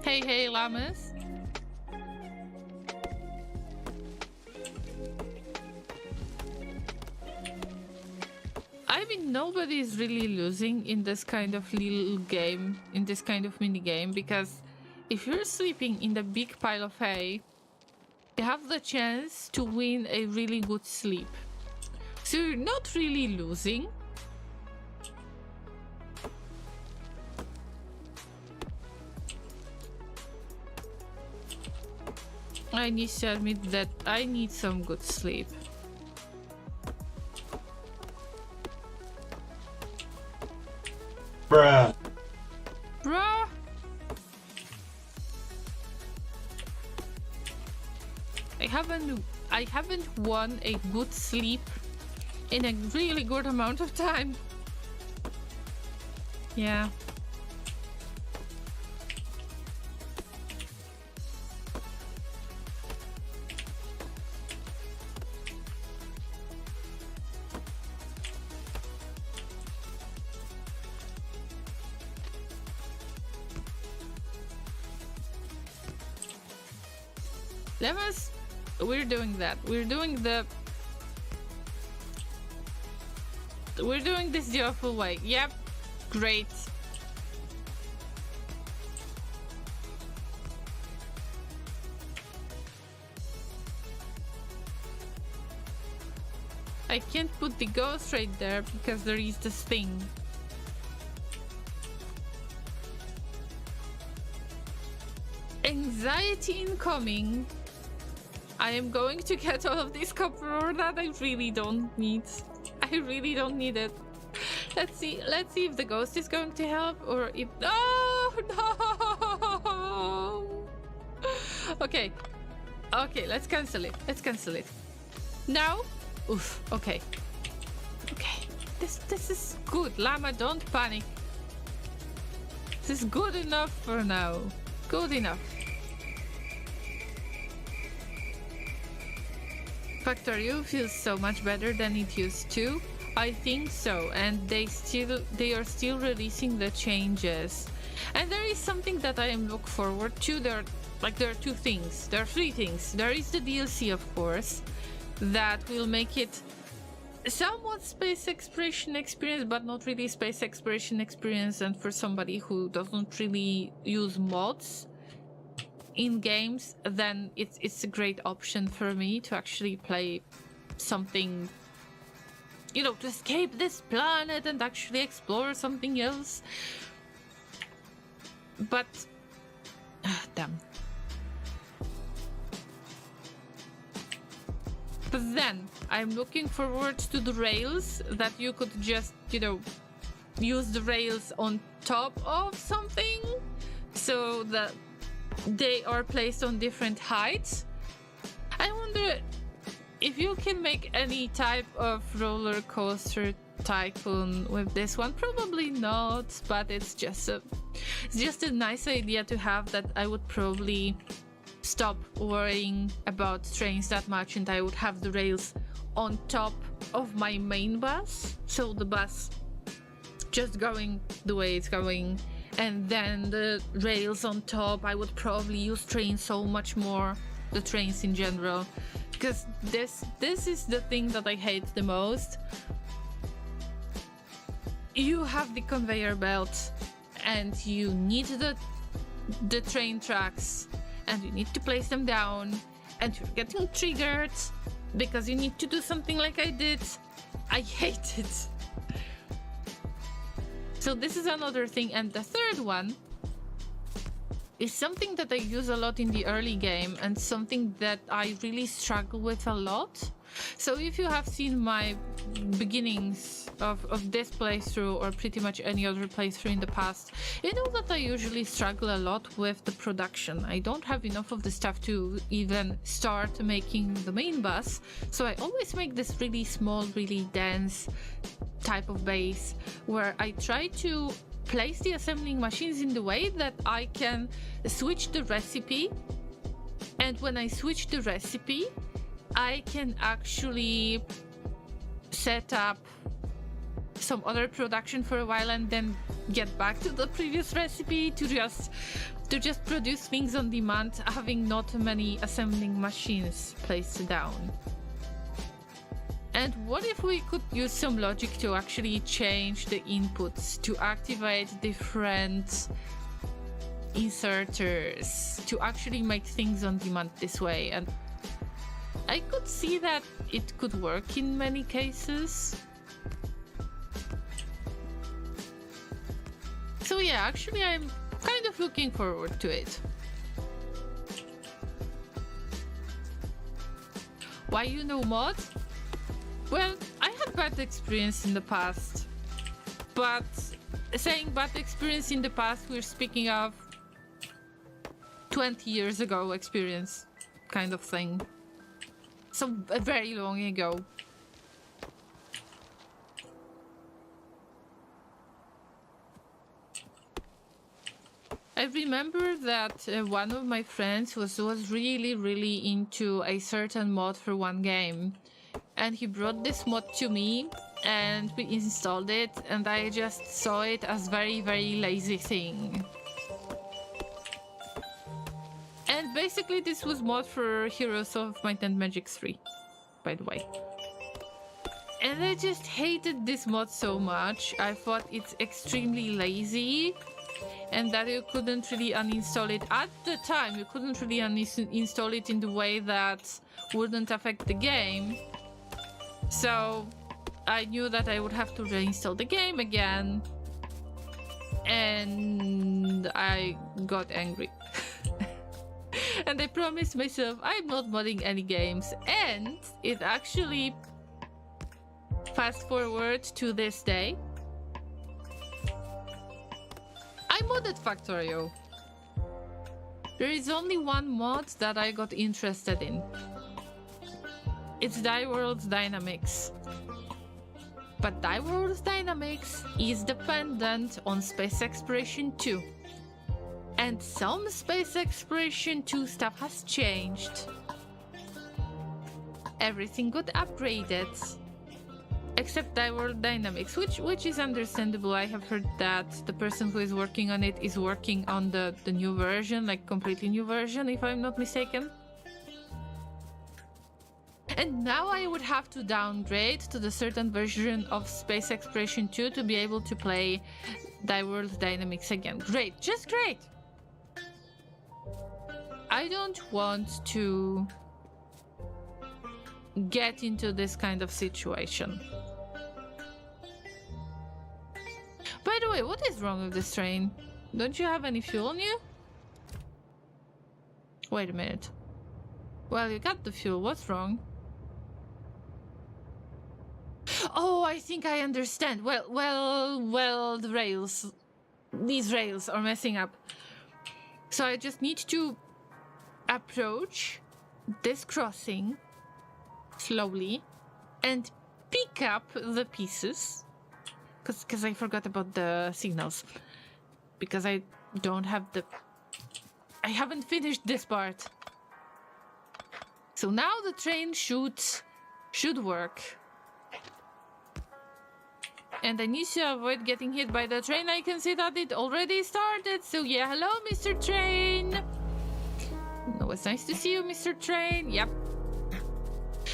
S1: Hey, llamas. I mean, nobody's really losing in this kind of little game, in this kind of mini game, because if you're sleeping in the big pile of hay, you have the chance to win a really good sleep. So you're not really losing. I need to admit that I need some good sleep.
S4: Bruh.
S1: Bruh! I haven't won a good sleep in a really good amount of time. Yeah. Llamas, we're doing that. We're doing this the awful way. Yep, great. I can't put the ghost right there because there is this thing. Anxiety incoming. I am going to get all of this copper ore that I really don't need. I really don't need it. Let's see if the ghost is going to help or if... Oh, no! Okay, let's cancel it. Now? Oof, okay. This is good. Llama, don't panic. This is good enough for now. Good enough. Factor U feels so much better than it used to. I think so, and they are still releasing the changes. And there is something that I am look forward to. There are two things. There are three things. There is the DLC, of course, that will make it somewhat space exploration experience, but not really space exploration experience. And for somebody who doesn't really use mods in games, then it's a great option for me to actually play something, you know, to escape this planet and actually explore something else. But damn. But then I'm looking forward to the rails that you could just, you know, use the rails on top of something so that they are placed on different heights. I wonder if you can make any type of roller coaster tycoon with this one. Probably not, but it's just a nice idea to have, that I would probably stop worrying about trains that much and I would have the rails on top of my main bus, so the bus just going the way it's going and then the rails on top. I would probably use trains so much more, the trains in general, because this is the thing that I hate the most. You have the conveyor belt and you need the train tracks and you need to place them down, and you're getting triggered because you need to do something like I did. I hate it. So this is another thing. And the third one is something that I use a lot in the early game and something that I really struggle with a lot. So if you have seen my beginnings of this playthrough or pretty much any other playthrough in the past, you know that I usually struggle a lot with the production. I don't have enough of the stuff to even start making the main bus, so I always make this really small, really dense type of base where I try to place the assembling machines in the way that I can switch the recipe, and when I switch the recipe I can actually set up some other production for a while and then get back to the previous recipe to just produce things on demand, having not many assembling machines placed down. And what if we could use some logic to actually change the inputs to activate different inserters to actually make things on demand this way? And I could see that it could work in many cases. So yeah, actually I'm kind of looking forward to it. Why you know mod? Well, I had bad experience in the past. But saying bad experience in the past, we're speaking of 20 years ago experience kind of thing. So very long ago. I remember that one of my friends was really into a certain mod for one game, and he brought this mod to me and we installed it, and I just saw it as very lazy thing. And basically this was mod for Heroes of Might and Magic 3, by the way. And I just hated this mod so much. I thought it's extremely lazy and that you couldn't really uninstall it. At the time, you couldn't really uninstall it in the way that wouldn't affect the game. So I knew that I would have to reinstall the game again. And I got angry. And I promised myself I'm not modding any games, and it actually, fast forward to this day, I modded Factorio. There is only one mod that I got interested in. It's Die World's Dynamics. But Die World's Dynamics is dependent on Space Exploration 2. And some Space Exploration 2 stuff has changed. Everything got upgraded. Except Die World Dynamics, which is understandable. I have heard that the person who is working on it is working on the new version, like completely new version, if I'm not mistaken. And now I would have to downgrade to the certain version of Space Exploration 2 to be able to play Die World Dynamics again. Great, just great! I don't want to get into this kind of situation. By the way, what is wrong with this train? Don't you have any fuel on you? Wait a minute. Well, you got the fuel. What's wrong? Oh, I think I understand. Well, the rails. These rails are messing up. So I just need to approach this crossing slowly and pick up the pieces, because I forgot about the signals, because I haven't finished this part. So now the train should work. And I need to avoid getting hit by the train. I can see that it already started. So yeah, hello, Mr. Train. No, it's nice to see you, Mr. Train. Yep.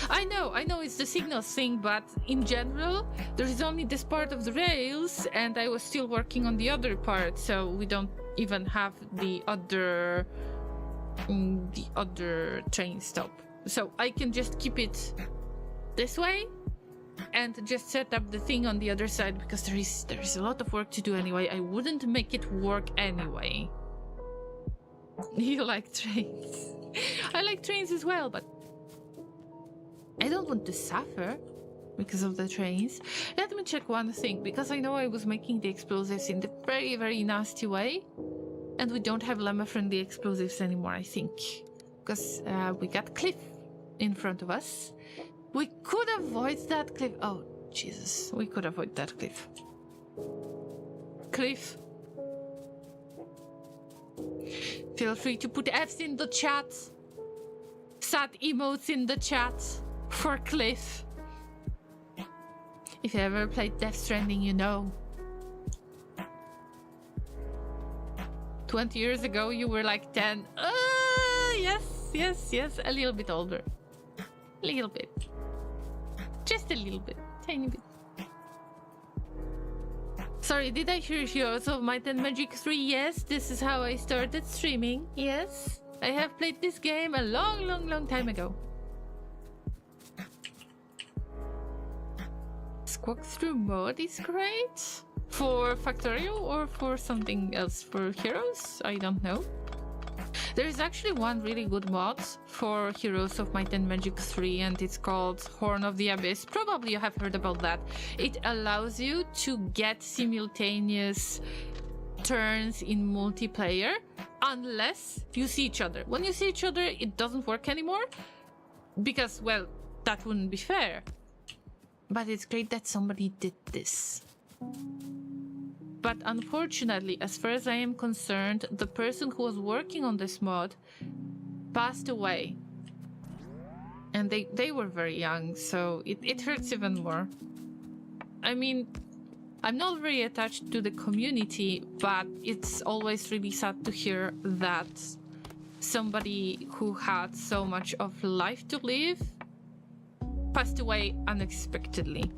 S1: I know it's the signals thing, but in general, there is only this part of the rails, and I was still working on the other part, so we don't even have the other train stop. So I can just keep it this way and just set up the thing on the other side, because there is a lot of work to do anyway. I wouldn't make it work anyway. You like trains? I like trains as well, but I don't want to suffer because of the trains. Let me check one thing, because I know I was making the explosives in the very, very nasty way, and we don't have llama-friendly explosives anymore, I think, because we got cliff in front of us. We could avoid that cliff. Oh, Jesus. We could avoid that cliff. Cliff. Feel free to put F's in the chat. Sad emotes in the chat for Cliff. If you ever played Death Stranding, you know. 20 years ago, you were like 10. Yes. A little bit older. A little bit. Just a little bit. Tiny bit. Sorry, did I hear Heroes of Might and Magic 3? Yes, this is how I started streaming. Yes, I have played this game a long time ago. Squawk through mode is great. For Factorio or for something else? For Heroes? I don't know. There is actually one really good mod for Heroes of Might and Magic 3, and it's called Horn of the Abyss. Probably you have heard about that. It allows you to get simultaneous turns in multiplayer unless you see each other. When you see each other, it doesn't work anymore because, well, that wouldn't be fair. But it's great that somebody did this. But unfortunately, as far as I am concerned, the person who was working on this mod passed away. And they were very young, so it hurts even more. I mean, I'm not very attached to the community, but it's always really sad to hear that somebody who had so much of life to live passed away unexpectedly.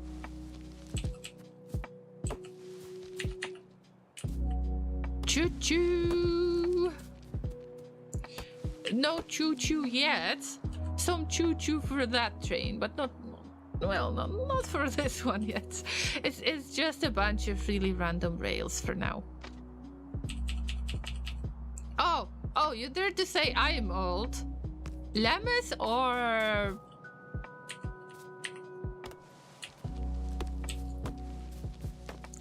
S1: Choo-choo! No choo-choo yet. Some choo-choo for that train, but not for this one yet. It's just a bunch of really random rails for now. Oh, you dare to say I am old? Llamas or...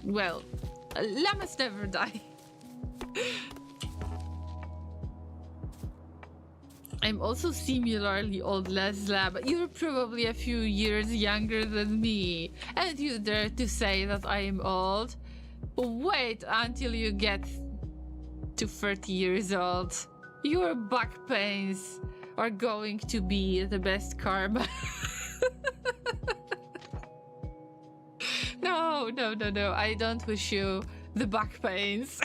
S1: Well, llamas never die. I'm also similarly old, Lesla, but you're probably a few years younger than me. And you dare to say that I am old? Wait until you get to 30 years old. Your back pains are going to be the best karma. No. I don't wish you the back pains.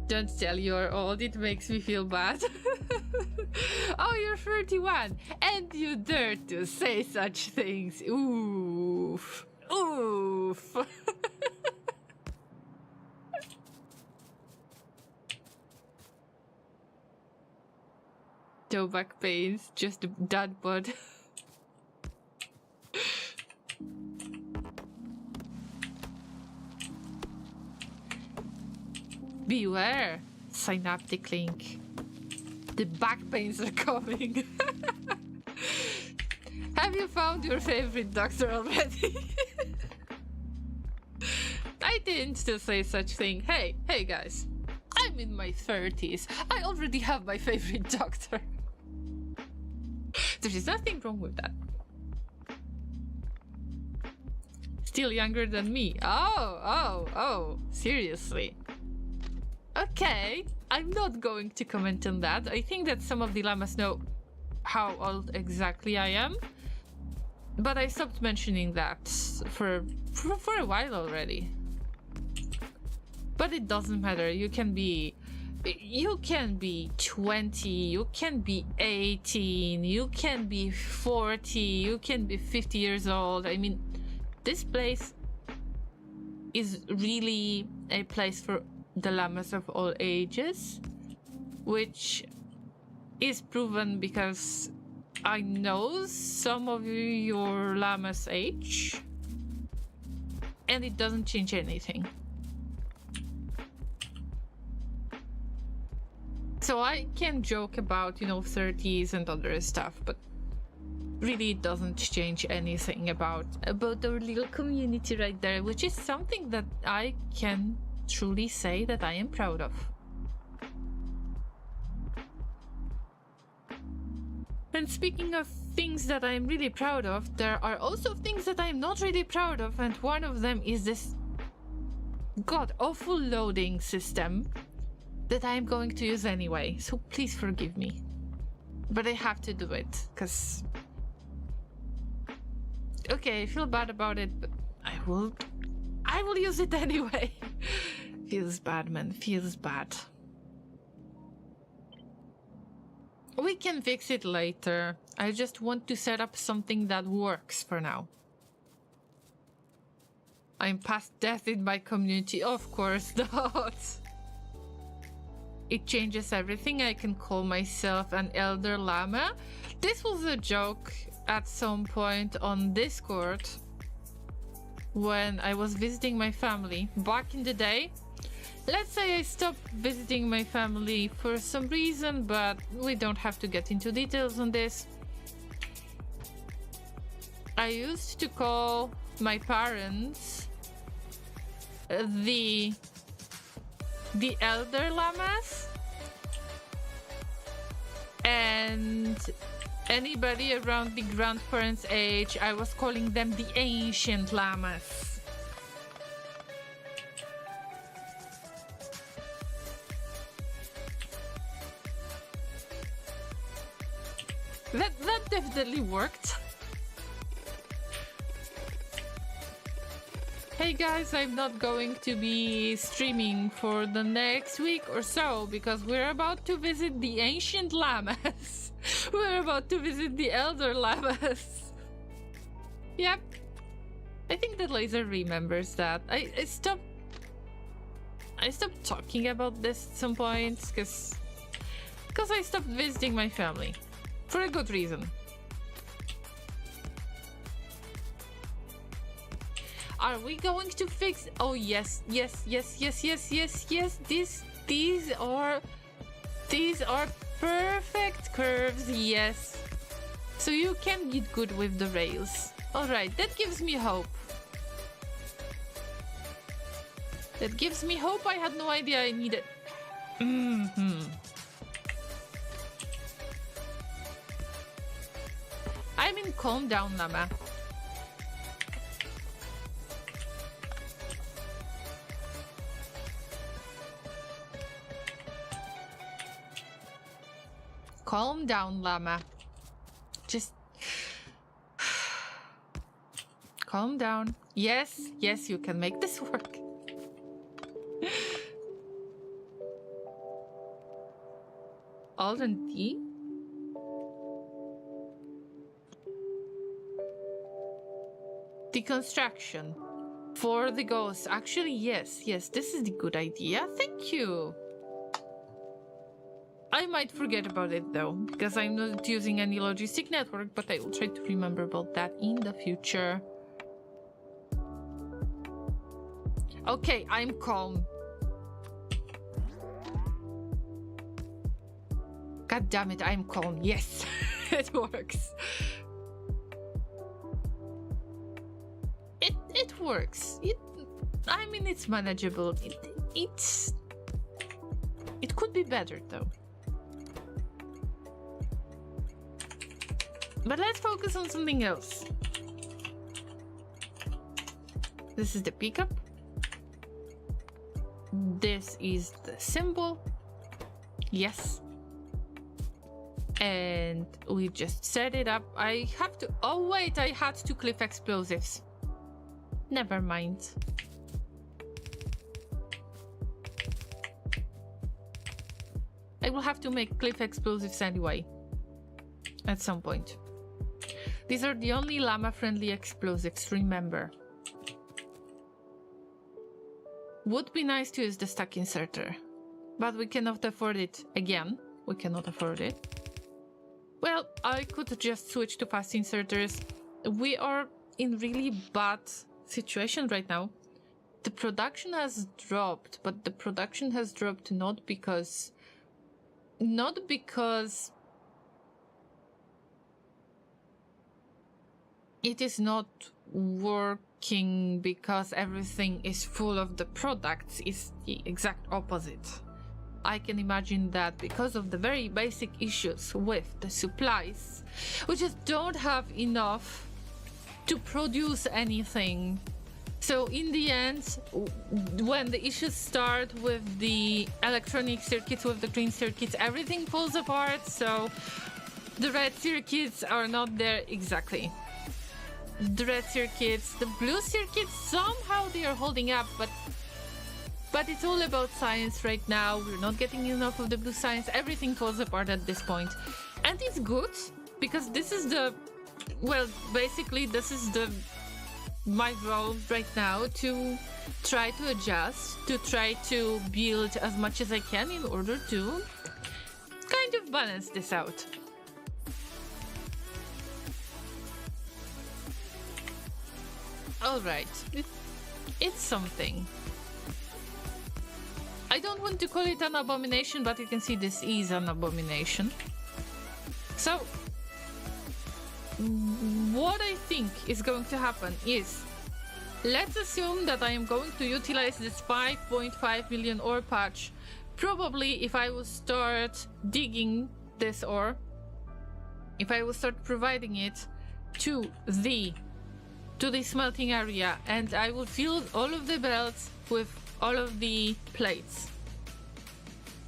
S1: Don't tell you're old, it makes me feel bad. Oh, you're 31, and you dare to say such things. Oof. No back pains, just a dad bod. Beware, synaptic link. The back pains are coming. Have you found your favorite doctor already? I didn't still say such thing. Hey guys, I'm in my 30s. I already have my favorite doctor. There is nothing wrong with that. Still younger than me. Oh, seriously. Okay, I'm not going to comment on that. I think that some of the llamas know how old exactly I am. But I stopped mentioning that for a while already. But it doesn't matter. You can be 20, you can be 18, you can be 40, you can be 50 years old. I mean, this place is really a place for the llamas of all ages, which is proven because I know some of your llama's age, and it doesn't change anything. So I can joke about, 30s and other stuff, but really it doesn't change anything about our little community right there, which is something that I can truly say that I am proud of. And speaking of things that I'm really proud of, there are also things that I'm not really proud of, and one of them is this god-awful loading system that I'm going to use anyway, so please forgive me. But I have to do it, because... Okay, I feel bad about it, but I will use it anyway. Feels bad, man, feels bad. We can fix it later. I just want to set up something that works for now. I'm past death in my community, of course not. It changes everything. I can call myself an elder llama. This was a joke at some point on Discord when I was visiting my family back in the day. Let's say I stopped visiting my family for some reason, but we don't have to get into details on this. I used to call my parents the elder llamas, and anybody around the grandparents' age, I was calling them the ancient llamas. That definitely worked. Hey guys, I'm not going to be streaming for the next week or so because we're about to visit the ancient llamas. We're about to visit the elder llamas. Yep. I think that Laser remembers that. I stopped talking about this at some point because I stopped visiting my family. For a good reason. Are we going to fix? Oh yes. These are perfect curves. Yes. So you can get good with the rails. All right, that gives me hope. That gives me hope. I had no idea I needed. I mean, calm down, Llama. Calm down, Llama. Just calm down. Yes, you can make this work. Alt and T? Deconstruction. For the ghosts. Actually, yes, this is the good idea. Thank you. I might forget about it though, because I'm not using any logistic network, but I will try to remember about that in the future. Okay, I'm calm. God damn it, I'm calm. Yes, it works. It works. I mean, it's manageable. It could be better though. But let's focus on something else. This is the pickup. This is the symbol. Yes. and we just set it up. I have to, oh wait, I had to clip explosives. Never mind. I will have to make cliff explosives anyway at some point. These are the only llama friendly explosives, remember. Would be nice to use the stack inserter, but we cannot afford it again. We cannot afford it. Well, I could just switch to fast inserters. We are in really bad situation right now. The production has dropped, but the production has dropped not because it is not working because everything is full of the products. It's the exact opposite. I can imagine that because of the very basic issues with the supplies, we just don't have enough to produce anything. So in the end, when the issues start with the electronic circuits, with the green circuits, everything falls apart. So the red circuits are not there exactly. The red circuits, the blue circuits, somehow they are holding up, but it's all about science right now. We're not getting enough of the blue science. Everything falls apart at this point. And it's good because this is the, well, basically this is my role right now, to try to adjust, to try to build as much as I can in order to kind of balance this out. Alright, it's something. I don't want to call it an abomination, but you can see this is an abomination. So, what I think is going to happen is, let's assume that I am going to utilize this 5.5 million ore patch. Probably if I will start digging this ore, if I will start providing it to the smelting area, and I will fill all of the belts with all of the plates,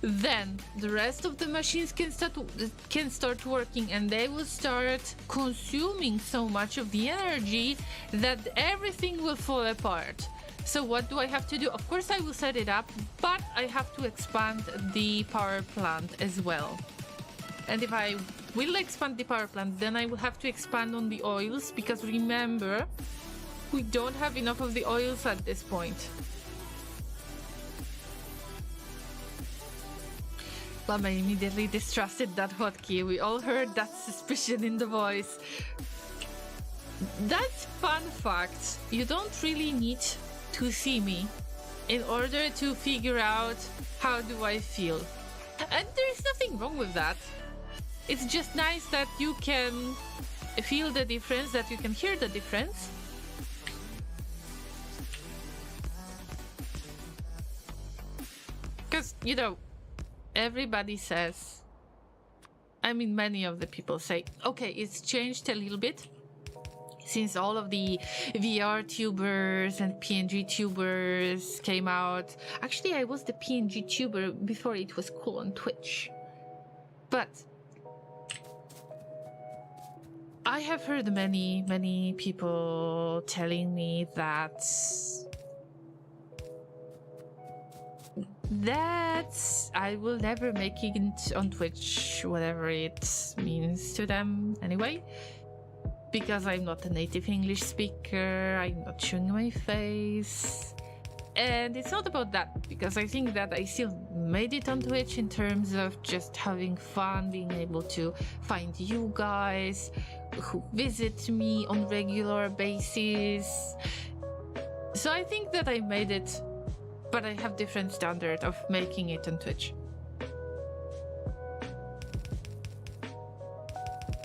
S1: then the rest of the machines can start working, and they will start consuming so much of the energy that everything will fall apart. So what do I have to do? Of course I will set it up, but I have to expand the power plant as well. And if I will expand the power plant, then I will have to expand on the oils, because remember, we don't have enough of the oils at this point. Llama immediately distrusted that hotkey. We all heard that suspicion in the voice. That's fun fact. You don't really need to see me in order to figure out how do I feel. And there's nothing wrong with that. It's just nice that you can feel the difference, that you can hear the difference. Because, you know, everybody says, I mean, many of the people say, okay, it's changed a little bit since all of the VR tubers and PNG tubers came out. Actually, I was the PNG tuber before it was cool on Twitch. But I have heard many people telling me that I will never make it on Twitch, whatever it means to them anyway, because I'm not a native English speaker, I'm not showing my face. And it's not about that, because I think that I still made it on Twitch in terms of just having fun, being able to find you guys who visit me on regular basis. So I think that I made it, but I have different standard of making it on Twitch.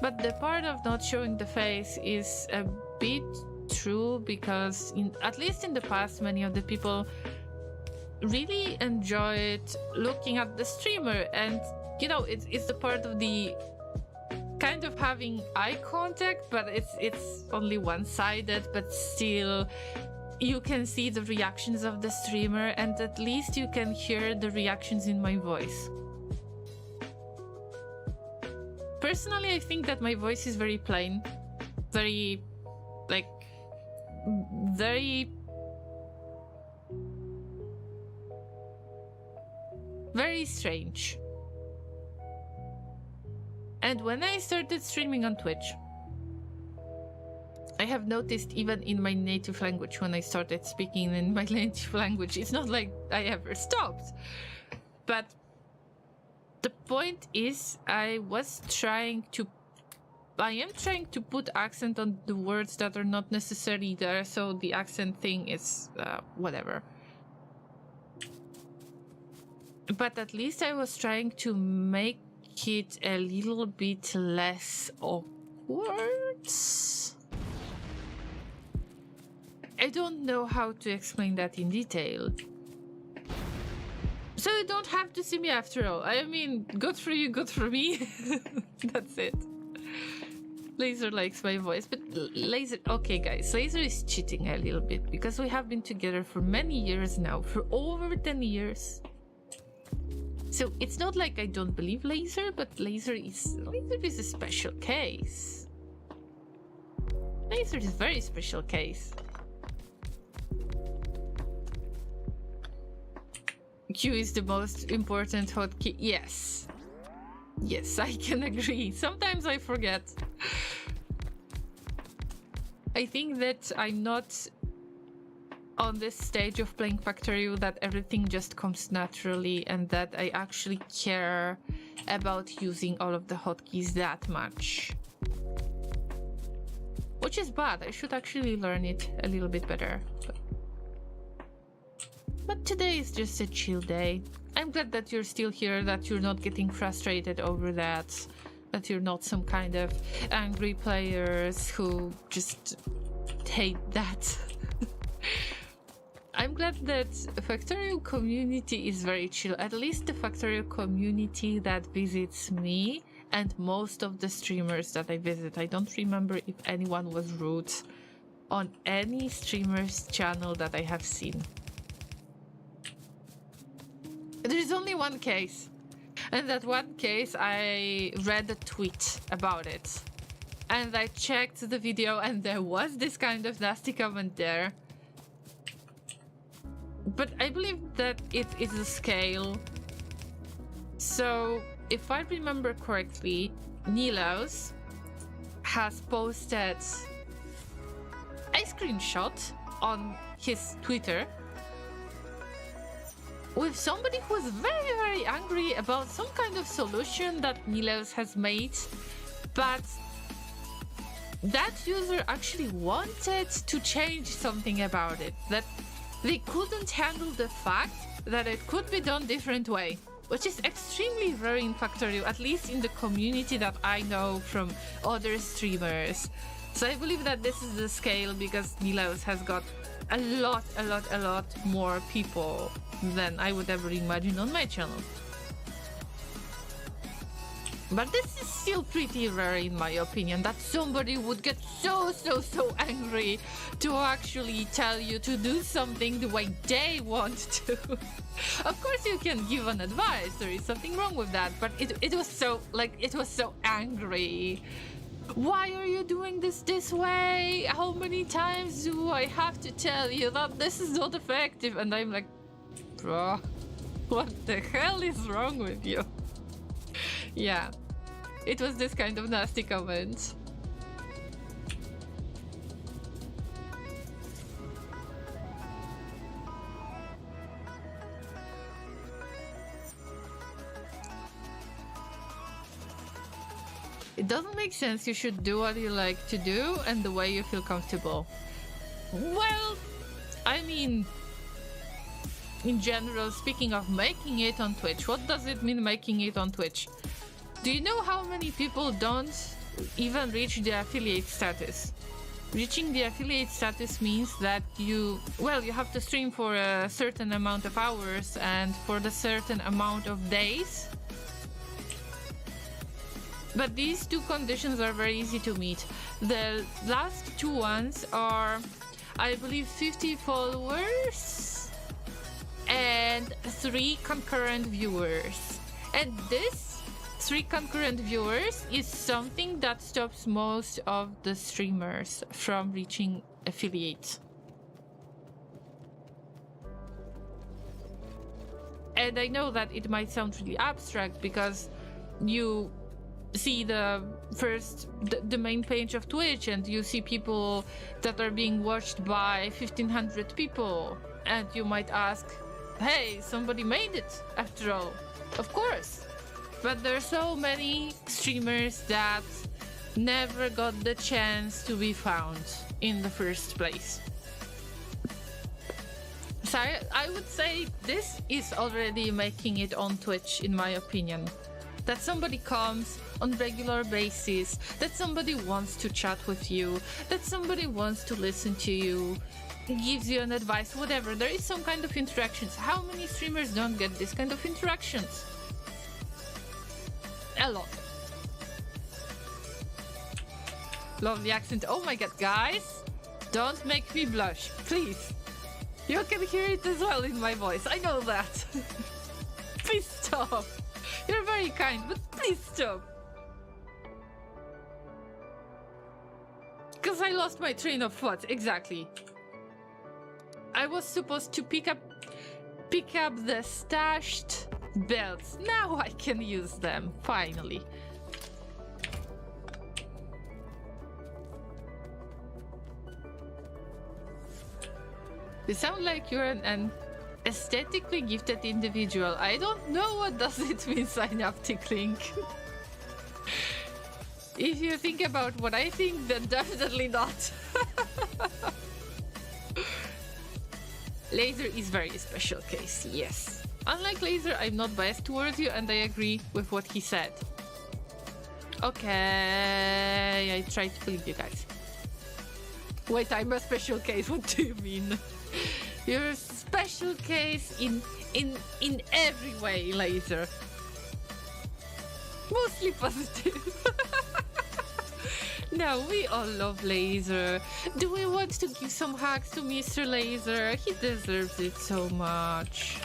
S1: But the part of not showing the face is a bit true, because at least in the past, many of the people really enjoyed looking at the streamer, and you know, it's the part of the kind of having eye contact, but it's only one-sided, but still you can see the reactions of the streamer, and at least you can hear the reactions in my voice. personally, I think that my voice is very plain, very, like, very strange. And when I started streaming on Twitch, I have noticed even in my native language, when I started speaking in my native language, it's not like I ever stopped. But the point is, I am trying to put accent on the words that are not necessarily there, so the accent thing is whatever. But at least I was trying to make it a little bit less awkward. I don't know how to explain that in detail. So you don't have to see me after all. I mean, good for you, good for me. That's it. Laser likes my voice, but Laser... Okay, guys, Laser is cheating a little bit because we have been together for many years now, for over 10 years. So it's not like I don't believe Laser, but Laser is a special case. Laser is a very special case. Q is the most important hotkey. Yes. Yes, I can agree. Sometimes I forget. I think that I'm not on this stage of playing Factorio that everything just comes naturally and that I actually care about using all of the hotkeys that much. Which is bad. I should actually learn it a little bit better. But today is just a chill day. I'm glad that you're still here, that you're not getting frustrated over that you're not some kind of angry players who just hate that. I'm glad that Factorio community is very chill. At least the Factorio community that visits me and most of the streamers that I visit. I don't remember if anyone was rude on any streamer's channel that I have seen. There's only one case, and that one case I read a tweet about it, and I checked the video and there was this kind of nasty comment there. But I believe that it is a scale. So if I remember correctly, Nilaus has posted a screenshot on his Twitter with somebody who was very, very angry about some kind of solution that Nilaus has made, but that user actually wanted to change something about it, that they couldn't handle the fact that it could be done different way, which is extremely rare in Factorio, at least in the community that I know from other streamers. So I believe that this is the scale because Nilaus has got a lot more people than I would ever imagine on my channel. But this is still pretty rare in my opinion, that somebody would get so angry to actually tell you to do something the way they want to. Of course you can give an advice, there is something wrong with that, but it was so, like, it was so angry. Why are you doing this way? How many times do I have to tell you that this is not effective? And I'm like, bro, what the hell is wrong with you? Yeah, it was this kind of nasty comment. It doesn't make sense. You should do what you like to do and the way you feel comfortable. Well, I mean, in general, speaking of making it on Twitch, what does it mean making it on Twitch? Do you know how many people don't even reach the affiliate status? Reaching the affiliate status means that you have to stream for a certain amount of hours and for the certain amount of days. But these two conditions are very easy to meet. The last two ones are, I believe, 50 followers and 3 concurrent viewers. And this 3 concurrent viewers is something that stops most of the streamers from reaching affiliate. And I know that it might sound really abstract because you see the main page of Twitch and you see people that are being watched by 1,500 people, and you might ask, hey, somebody made it after all. Of course. But there are so many streamers that never got the chance to be found in the first place. So I would say this is already making it on Twitch, in my opinion. That somebody comes on regular basis, that somebody wants to chat with you, that somebody wants to listen to you, gives you an advice, whatever. There is some kind of interactions. How many streamers don't get this kind of interactions? A lot. Lovely accent. Oh my god, guys, don't make me blush, please. You can hear it as well in my voice. I know that. Please stop. You're very kind, but please stop. Because I lost my train of thought. Exactly. I was supposed to pick up the stashed belts. Now I can use them, finally. You sound like you're an aesthetically gifted individual. I don't know what does it mean, synaptic link. If you think about what I think, then definitely not. Laser is very special case, yes. Unlike Laser, I'm not biased towards you, and I agree with what he said. Okay, I tried to believe you guys. Wait, I'm a special case. What do you mean? You're a special case in every way, Laser. Mostly positive. No, we all love Laser. Do we want to give some hugs to Mr. Laser? He deserves it so much.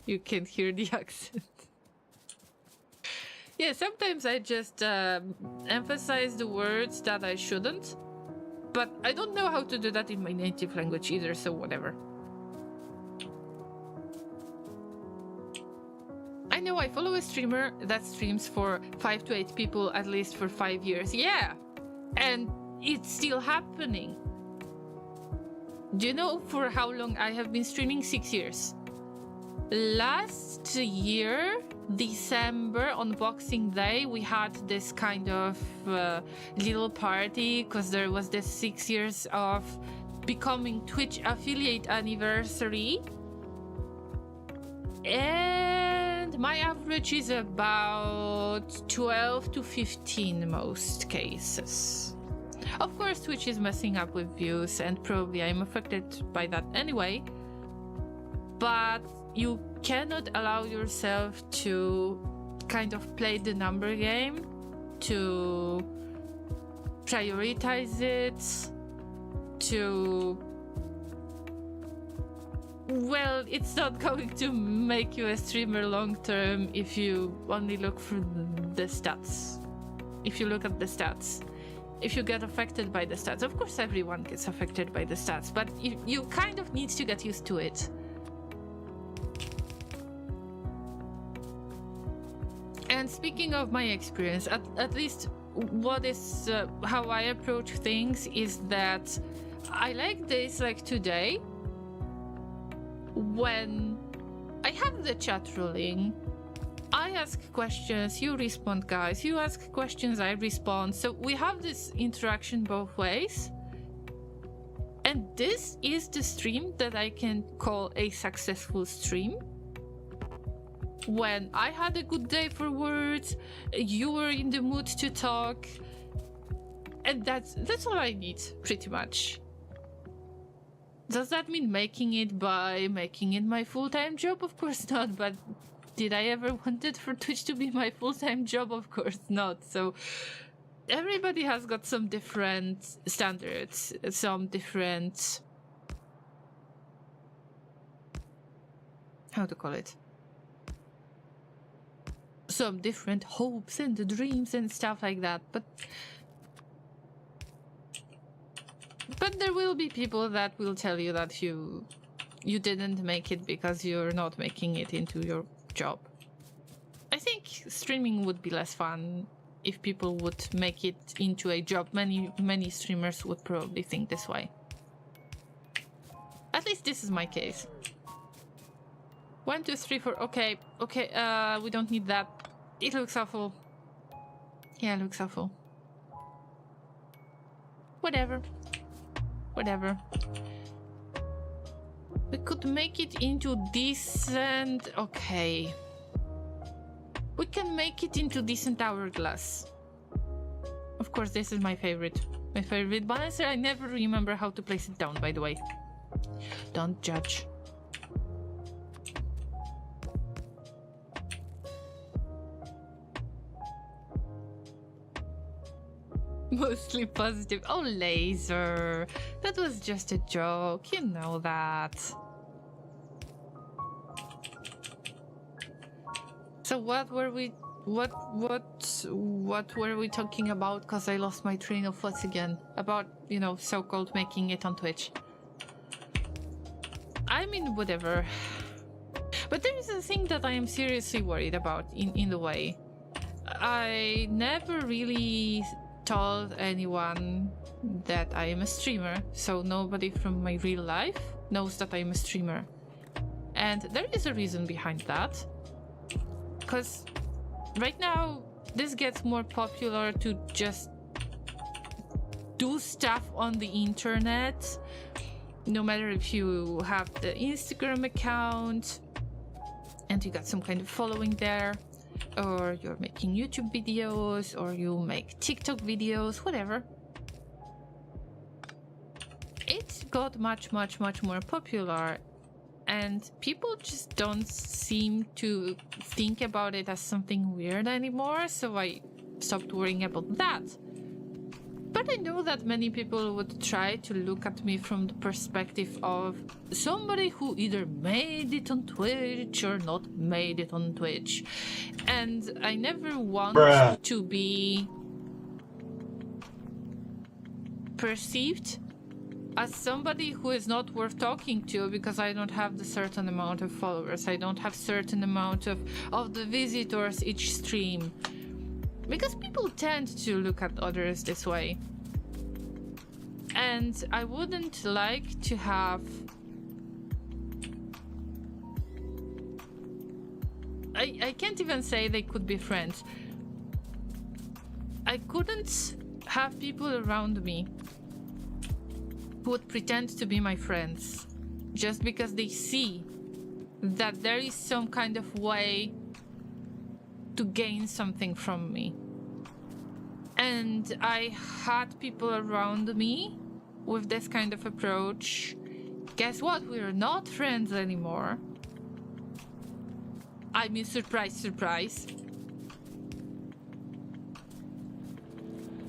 S1: You can hear the accent. Yeah, sometimes I just emphasize the words that I shouldn't. But I don't know how to do that in my native language either, so whatever. I know I follow a streamer that streams for 5 to 8 people at least for 5 years. Yeah, and it's still happening. Do you know for how long I have been streaming? 6 years. Last year, December, on Boxing Day, we had this kind of little party because there was this 6 years of becoming Twitch affiliate anniversary. And my average is about 12 to 15 in most cases. Of course, Twitch is messing up with views, and probably I'm affected by that anyway. But you cannot allow yourself to kind of play the number game, to prioritize it, to... Well, it's not going to make you a streamer long term if you only look for the stats. If you look at the stats. If you get affected by the stats. Of course, everyone gets affected by the stats, but you kind of need to get used to it. And speaking of my experience, at least what is how I approach things is that I like days like today, when I have the chat rolling, I ask questions, you respond, guys. You ask questions, I respond. So we have this interaction both ways. And this is the stream that I can call a successful stream. When I had a good day for words, you were in the mood to talk, and that's all I need, pretty much. Does that mean making it by making it my full-time job? Of course not, but did I ever want it for Twitch to be my full-time job? Of course not. So everybody has got some different standards, some different how to call it, some different hopes and dreams and stuff like that, but there will be people that will tell you that you didn't make it because you're not making it into your job. I think streaming would be less fun if people would make it into a job. Many streamers would probably think this way. At least this is my case. 1, 2, 3, 4. Okay, we don't need that. It looks awful. Yeah, it looks awful. Whatever. We could make it into decent... Okay. We can make it into decent hourglass. Of course, this is my favorite. My favorite balancer. I never remember how to place it down, by the way. Don't judge. Mostly positive. Oh, laser. That was just a joke. You know that. So what were we talking about? Because I lost my train of thoughts again. About, you know, so-called making it on Twitch. I mean, whatever. But there is a thing that I am seriously worried about in the way. I never really told anyone that I am a streamer, so nobody from my real life knows that I am a streamer. And there is a reason behind that. Because right now, this gets more popular to just do stuff on the internet. No matter if you have the Instagram account and you got some kind of following there, or you're making YouTube videos, or you make TikTok videos, whatever. It got much more popular, and people just don't seem to think about it as something weird anymore, so I stopped worrying about that. But I know that many people would try to look at me from the perspective of somebody who either made it on Twitch or not made it on Twitch. And I never want to be perceived as somebody who is not worth talking to because I don't have the certain amount of followers. I don't have certain amount of the visitors each stream. Because people tend to look at others this way. And I wouldn't like to have... I can't even say they could be friends. I couldn't have people around me who would pretend to be my friends just because they see that there is some kind of way to gain something from me. And I had people around me with this kind of approach. Guess what? We're not friends anymore. I mean, surprise, surprise.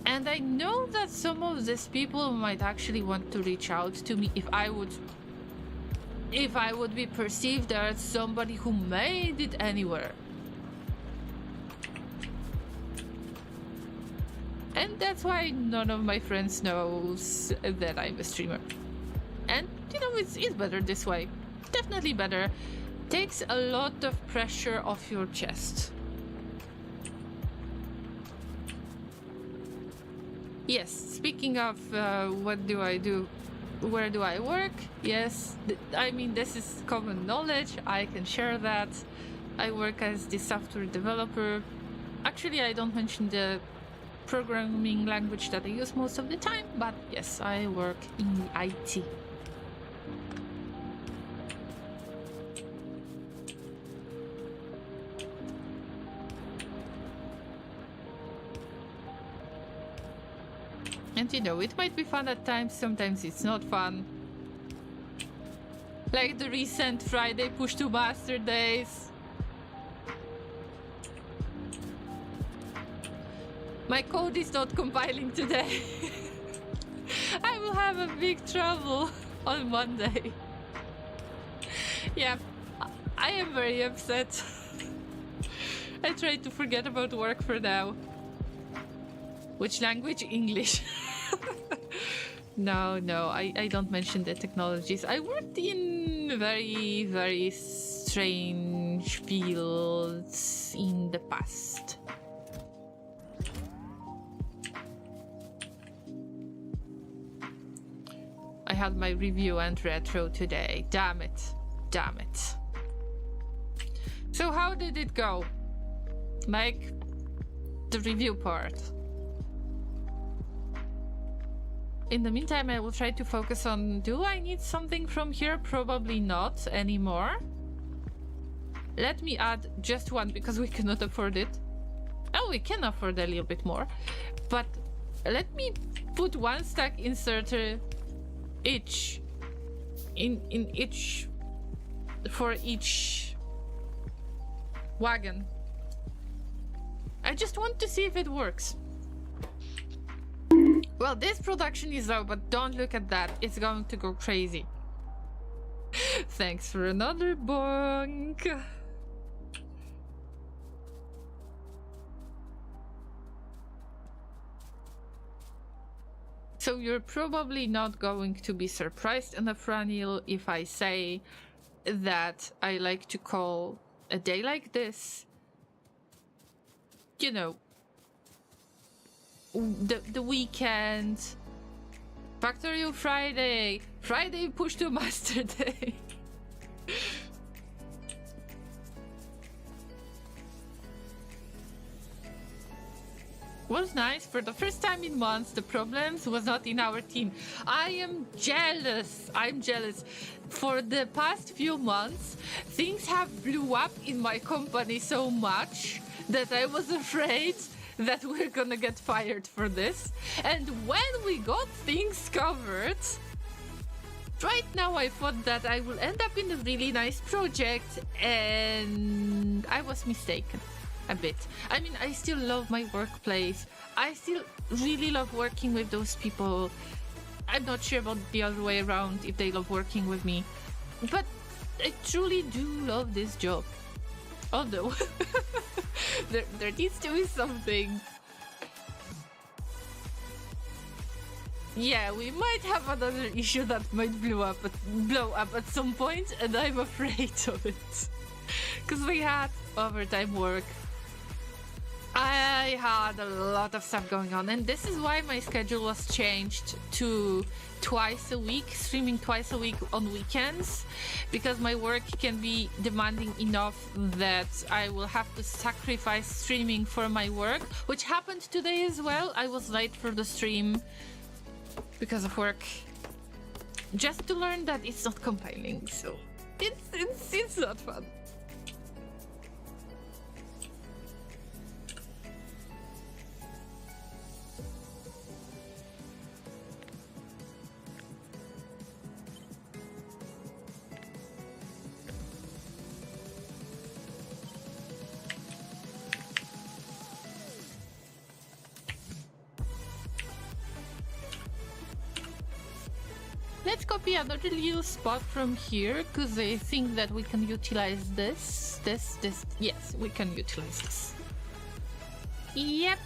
S1: And I know that some of these people might actually want to reach out to me if I would be perceived as somebody who made it anywhere. And that's why none of my friends knows that I'm a streamer. And, you know, it's better this way. Definitely better. Takes a lot of pressure off your chest. Yes, speaking of what do I do, where do I work? Yes, I mean, this is common knowledge. I can share that. I work as the software developer. Actually, I don't mention the programming language that I use most of the time, but yes, I work in IT. And you know, it might be fun at times, sometimes it's not fun. Like the recent Friday push to master days. My code is not compiling today. I will have a big trouble on Monday. Yeah, I am very upset. I try to forget about work for now. Which language? English. No, I don't mention the technologies. I worked in very, very strange fields in the past. I had my review and retro today. Damn it. Damn it. So how did it go? Like, the review part. In the meantime, I will try to focus on, do I need something from here? Probably not anymore. Let me add just one because we cannot afford it. Oh, we can afford a little bit more. But let me put one stack inserter each. In each. For each wagon. I just want to see if it works. Well, this production is low, but don't look at that. It's going to go crazy. Thanks for another bonk. So you're probably not going to be surprised enough, Ranil, if I say that I like to call a day like this, you know, the weekend, Factorio Friday, Friday push to Master Day. Was nice. For the first time in months, the problems was not in our team. I am jealous. I'm jealous. For the past few months, things have blew up in my company so much that I was afraid that we're gonna get fired for this. And when we got things covered, right now I thought that I will end up in a really nice project, and I was mistaken a bit. I mean, I still love my workplace. I still really love working with those people. I'm not sure about the other way around, if they love working with me, but I truly do love this job. Although there needs to be something. Yeah, we might have another issue that might blow up at some point, and I'm afraid of it. Because we had overtime work. I had a lot of stuff going on, and this is why my schedule was changed to twice a week, streaming twice a week on weekends, because my work can be demanding enough that I will have to sacrifice streaming for my work, which happened today as well. I was late for the stream because of work, just to learn that it's not compiling, so it's not fun. Let's copy another little spot from here, because I think that we can utilize this. Yes, we can utilize this. Yep.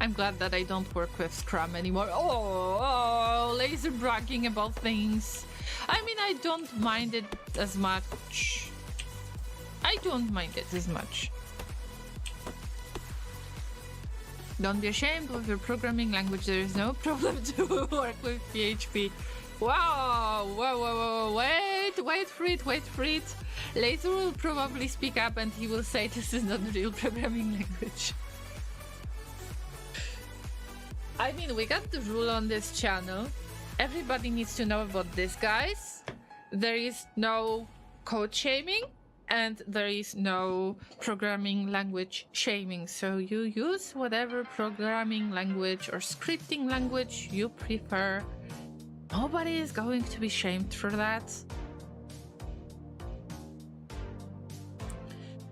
S1: I'm glad that I don't work with Scrum anymore. Oh, laser bragging about things. I mean, I don't mind it as much. I don't mind it as much. Don't be ashamed of your programming language. There is no problem to work with PHP. Wow, whoa, wait for it. Laser will probably speak up and he will say this is not real programming language. I mean, we got the rule on this channel. Everybody needs to know about this, guys. There is no code shaming. And there is no programming language shaming. So you use whatever programming language or scripting language you prefer. Nobody is going to be shamed for that.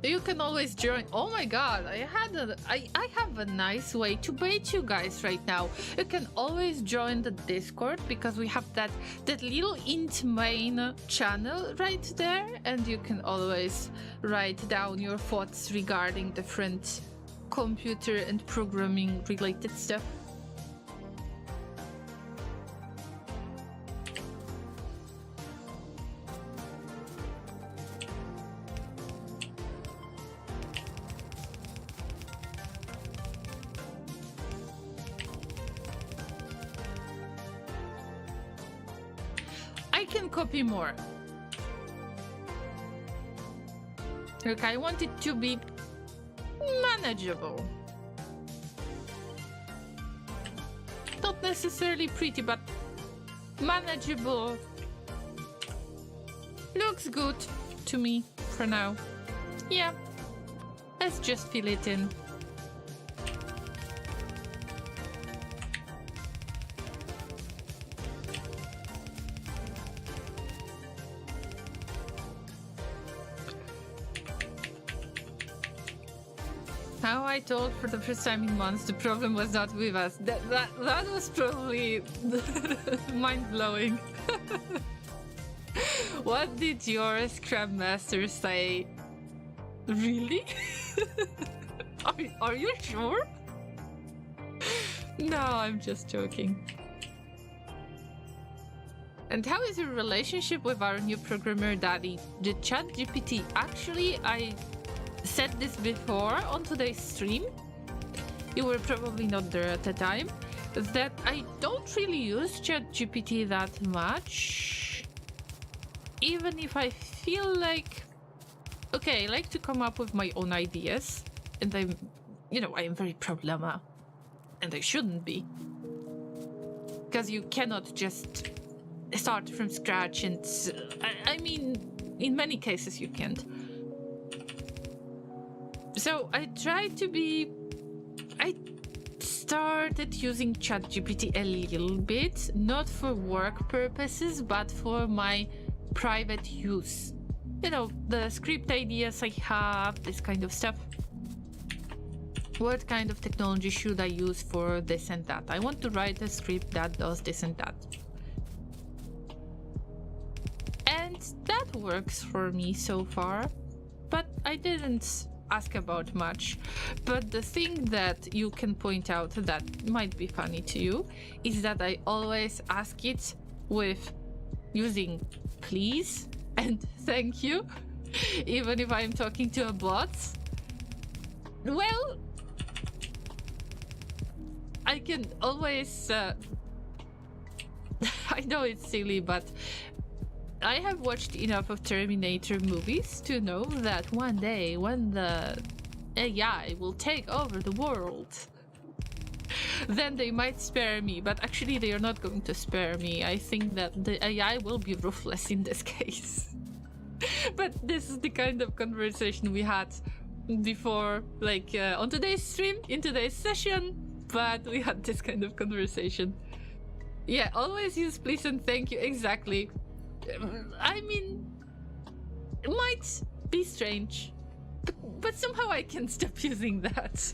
S1: You can always join. Oh my god, I have a nice way to bait you guys right now. You can always join the Discord because we have that little int main channel right there, and you can always write down your thoughts regarding different computer and programming related stuff. I can copy more. Look, I want it to be manageable. Not necessarily pretty, but manageable. Looks good to me for now. Yeah, let's just fill it in. How I told for the first time in months the problem was not with us. That was probably mind-blowing. What did your Scrum Master say? Really? Are you sure? No, I'm just joking. And how is your relationship with our new programmer daddy, the ChatGPT? Actually, I said this before on today's stream. You were probably not there at the time. That I don't really use ChatGPT that much. Even if I feel like... Okay, I like to come up with my own ideas. And I am very pro-Llama. And I shouldn't be. Because you cannot just start from scratch and... I mean, in many cases you can't. So I tried to be... I started using ChatGPT a little bit, not for work purposes, but for my private use. You know, the script ideas I have, this kind of stuff. What kind of technology should I use for this and that? I want to write a script that does this and that. And that works for me so far, but I didn't ask about much. But the thing that you can point out that might be funny to you is that I always ask it with using please and thank you, even if I'm talking to a bot. Well, I can always I know it's silly, but I have watched enough of Terminator movies to know that one day when the AI will take over the world, then they might spare me, but actually they are not going to spare me. I think that the AI will be ruthless in this case. But this is the kind of conversation we had before, like on today's stream, in today's session, but we had this kind of conversation. Yeah, always use please and thank you, exactly. I mean, it might be strange, but somehow I can stop using that.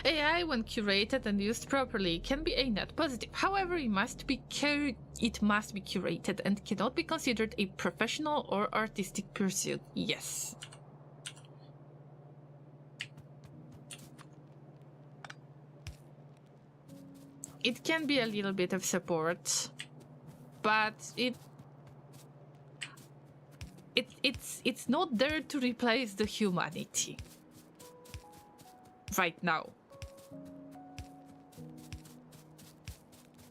S1: AI, when curated and used properly, can be a net positive. However, it must be curated and cannot be considered a professional or artistic pursuit. Yes. It can be a little bit of support, but it's not there to replace the humanity right now.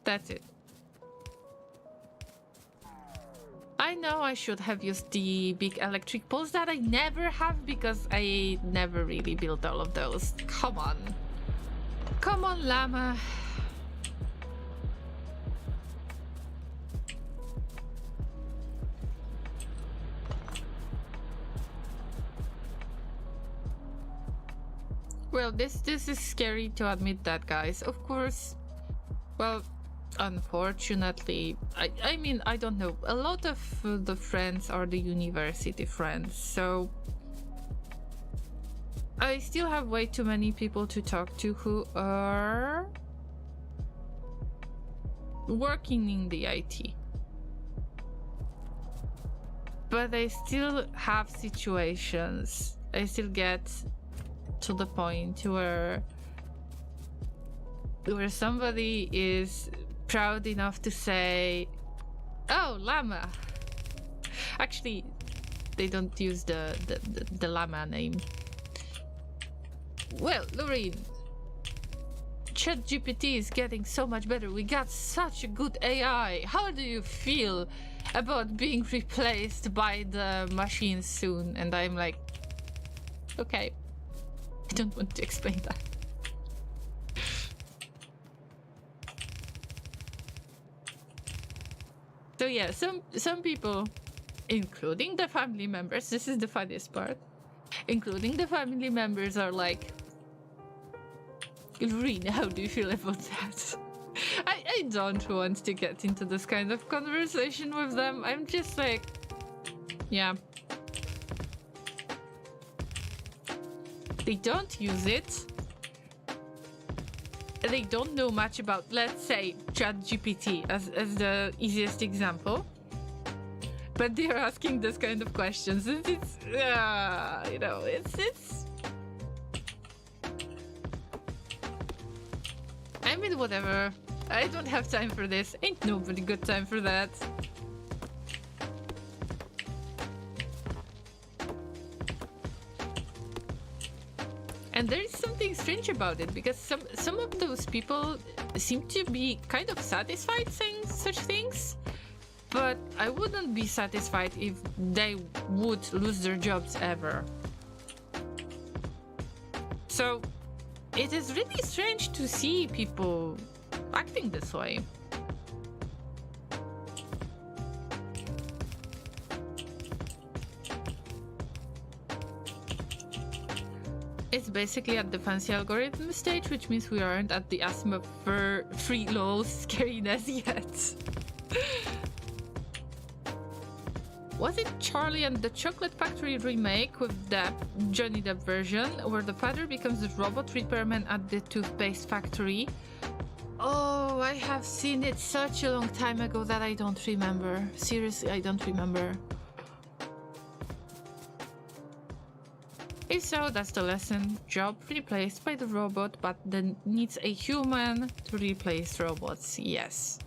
S1: That's it. I know I should have used the big electric poles that I never have because I never really built all of those. Come on. Come on, Llama. Well, this is scary to admit that, guys. Of course, well, unfortunately, I mean, I don't know. A lot of the friends are the university friends, so I still have way too many people to talk to who are working in the IT. But I still have situations. I still get to the point where somebody is proud enough to say, "Oh, Llama." Actually, they don't use the Llama name. Well, Lorraine, ChatGPT is getting so much better. We got such a good AI. How do you feel about being replaced by the machines soon? And I'm like, okay, I don't want to explain that. So yeah, some people, including the family members, this is the funniest part, including the family members are like, Lorena, how do you feel about that? I don't want to get into this kind of conversation with them. I'm just like, yeah. They don't use it. They don't know much about, let's say, ChatGPT as the easiest example. But they're asking this kind of questions. And it's you know, it's... I mean, whatever. I don't have time for this. Ain't nobody got time for that. And there is something strange about it, because some of those people seem to be kind of satisfied saying such things, but I wouldn't be satisfied if they would lose their jobs ever. So it is really strange to see people acting this way. It's basically at the fancy algorithm stage, which means we aren't at the asthma for free low scariness yet. Was it Charlie and the Chocolate Factory remake with the Johnny Depp version, where the father becomes the robot repairman at the toothpaste factory? Oh, I have seen it such a long time ago that I don't remember. Seriously, I don't remember. If so, that's the lesson. Job replaced by the robot, but then needs a human to replace robots. Yes.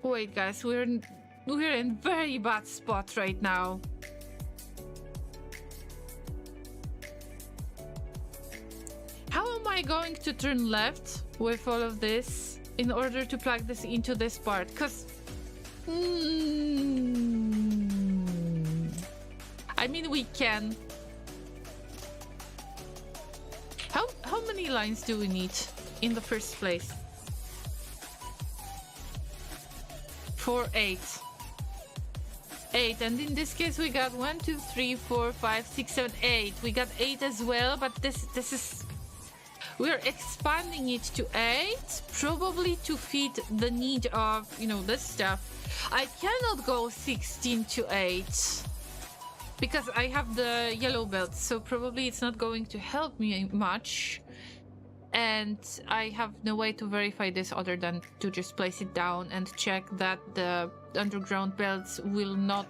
S1: Wait, guys, we're in very bad spot right now. How am I going to turn left with all of this in order to plug this into this part? Because... I mean, we can. How many lines do we need in the first place? 4, 8. 8, and in this case we got 1, 2, 3, 4, 5, 6, 7, 8. We got 8 as well, but this is... We're expanding it to 8, probably to fit the need of, you know, this stuff. I cannot go 16 to 8 because I have the yellow belt, so probably it's not going to help me much. And I have no way to verify this other than to just place it down and check that the underground belts will not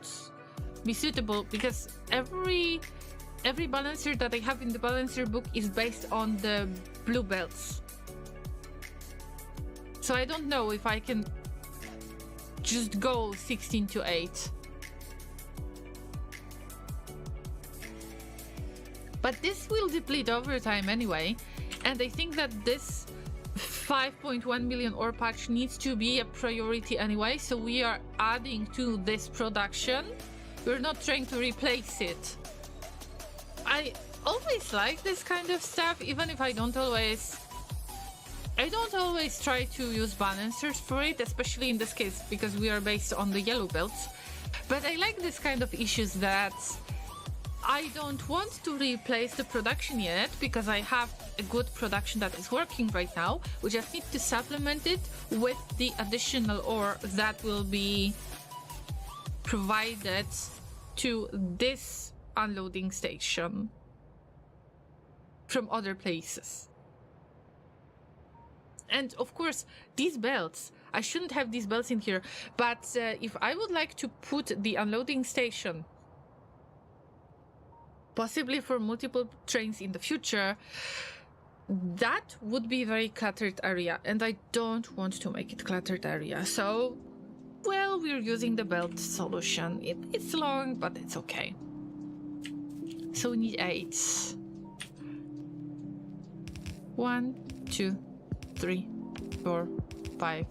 S1: be suitable, because every balancer that I have in the balancer book is based on the blue belts. So I don't know if I can just go 16 to 8. But this will deplete over time anyway, and I think that this 5.1 million ore patch needs to be a priority anyway, so we are adding to this production. We're not trying to replace it. I always like this kind of stuff, even if I don't always I don't always try to use balancers for it, especially in this case because we are based on the yellow belts. But I like this kind of issues that I don't want to replace the production yet because I have a good production that is working right now. We just need to supplement it with the additional ore that will be provided to this unloading station from other places. And of course, these belts, I shouldn't have these belts in here, but if I would like to put the unloading station, possibly for multiple trains in the future, that would be a very cluttered area, and I don't want to make it cluttered area. So, well, we're using the belt solution. It's long, but it's okay. So we need 8. 1, 2, 3, 4, 5.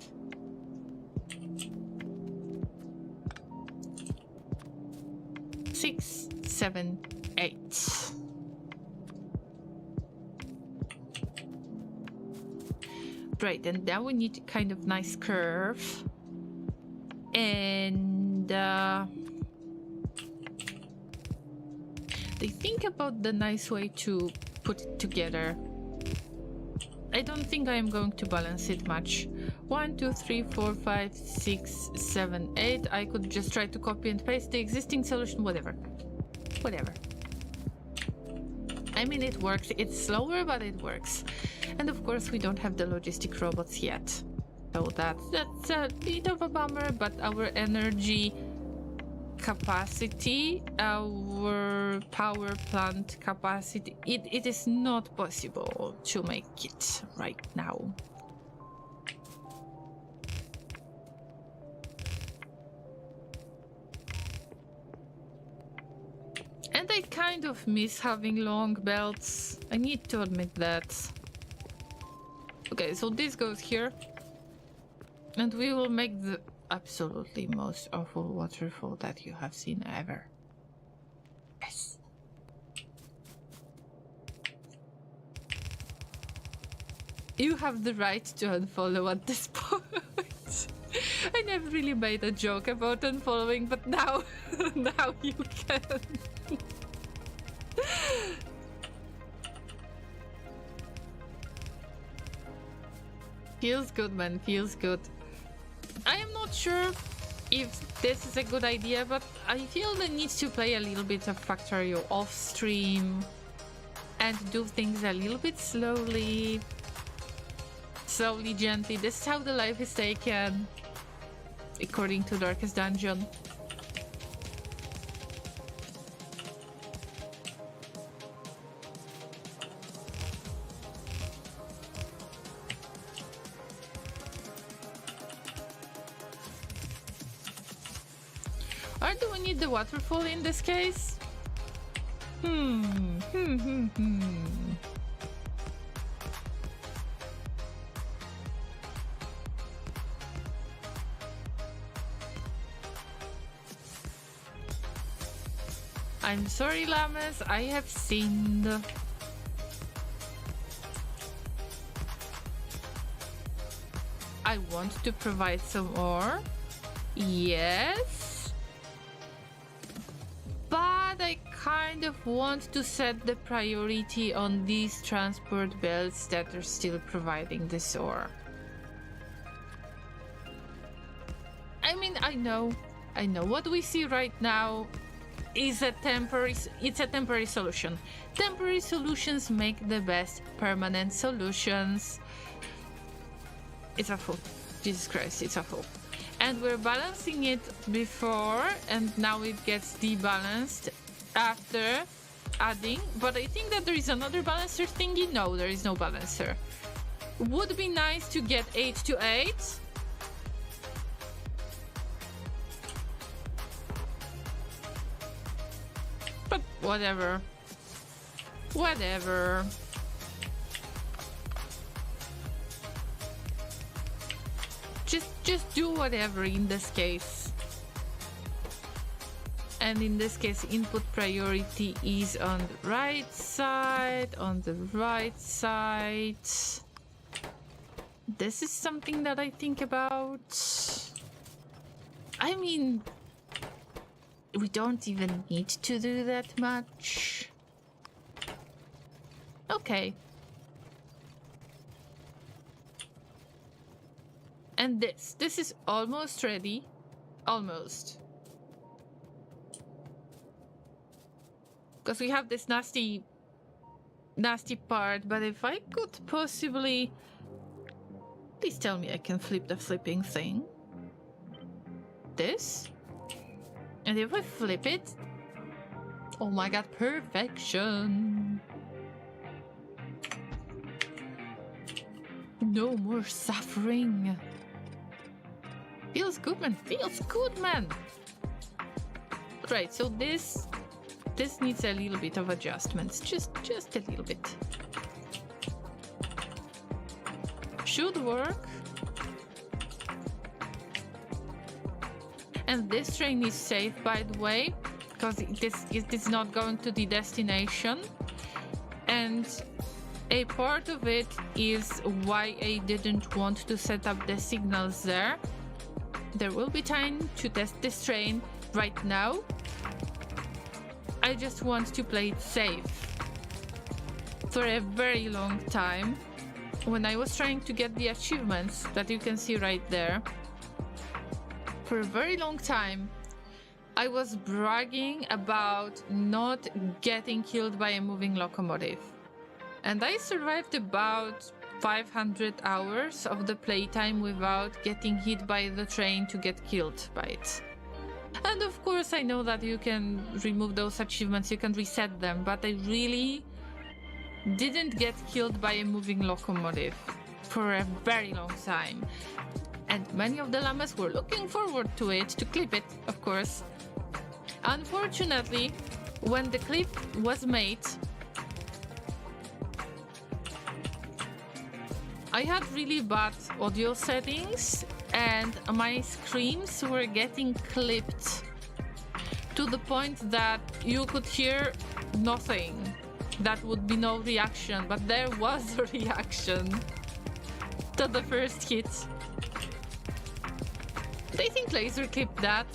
S1: 6, 7, 8. Right, and now we need a kind of nice curve. And they think about the nice way to put it together. I don't think I am going to balance it much. 1, 2, 3, 4, 5, 6, 7, 8. I could just try to copy and paste the existing solution, whatever. I mean, it works. It's slower, but it works. And of course, we don't have the logistic robots yet. So that's a bit of a bummer, but our energy capacity, our power plant capacity, it is not possible to make it right now. And I kind of miss having long belts. I need to admit that. Okay, so this goes here. And we will make the absolutely most awful waterfall that you have seen ever. Yes. You have the right to unfollow at this point. I never really made a joke about unfollowing, but now, now you can. Feels good, man, feels good. I am not sure if this is a good idea, but I feel the need to play a little bit of Factorio off stream and do things a little bit slowly, gently. This is how the life is taken, according to Darkest Dungeon. Or do we need the waterfall in this case? I'm sorry, Llamas, I have sinned. I want to provide some more. Yes. But I kind of want to set the priority on these transport belts that are still providing this ore. I mean, I know what we see right now is a temporary solution. Temporary solutions make the best permanent solutions. It's awful. Jesus Christ, it's awful. And we're balancing it before, and now it gets debalanced after adding. But I think that there is another balancer thingy. No, there is no balancer. Would be nice to get 8 to 8. But whatever. Whatever. Just do whatever in this case. And in this case, input priority is on the right side, This is something that I think about. I mean, we don't even need to do that much. Okay. And this is almost ready. Almost. Because we have this nasty part, but if I could possibly... Please tell me I can flip the flipping thing. This? And if I flip it... Oh my god, perfection! No more suffering. Feels good, man. Feels good, man. Right, so this needs a little bit of adjustments. Just a little bit. Should work. And this train is safe, by the way, because it is not going to the destination. And a part of it is why I didn't want to set up the signals there. There will be time to test this train. Right now, I just want to play it safe. For a very long time, when I was trying to get the achievements that you can see right there, for a very long time, I was bragging about not getting killed by a moving locomotive. And I survived about 500 hours of the playtime without getting hit by the train to get killed by it. And of course I know that you can remove those achievements, you can reset them, but I really didn't get killed by a moving locomotive for a very long time. And many of the llamas were looking forward to it, to clip it, of course. Unfortunately, when the clip was made, I had really bad audio settings and my screams were getting clipped to the point that you could hear nothing. That would be no reaction, but there was a reaction to the first hit. Do you think Laser clipped that?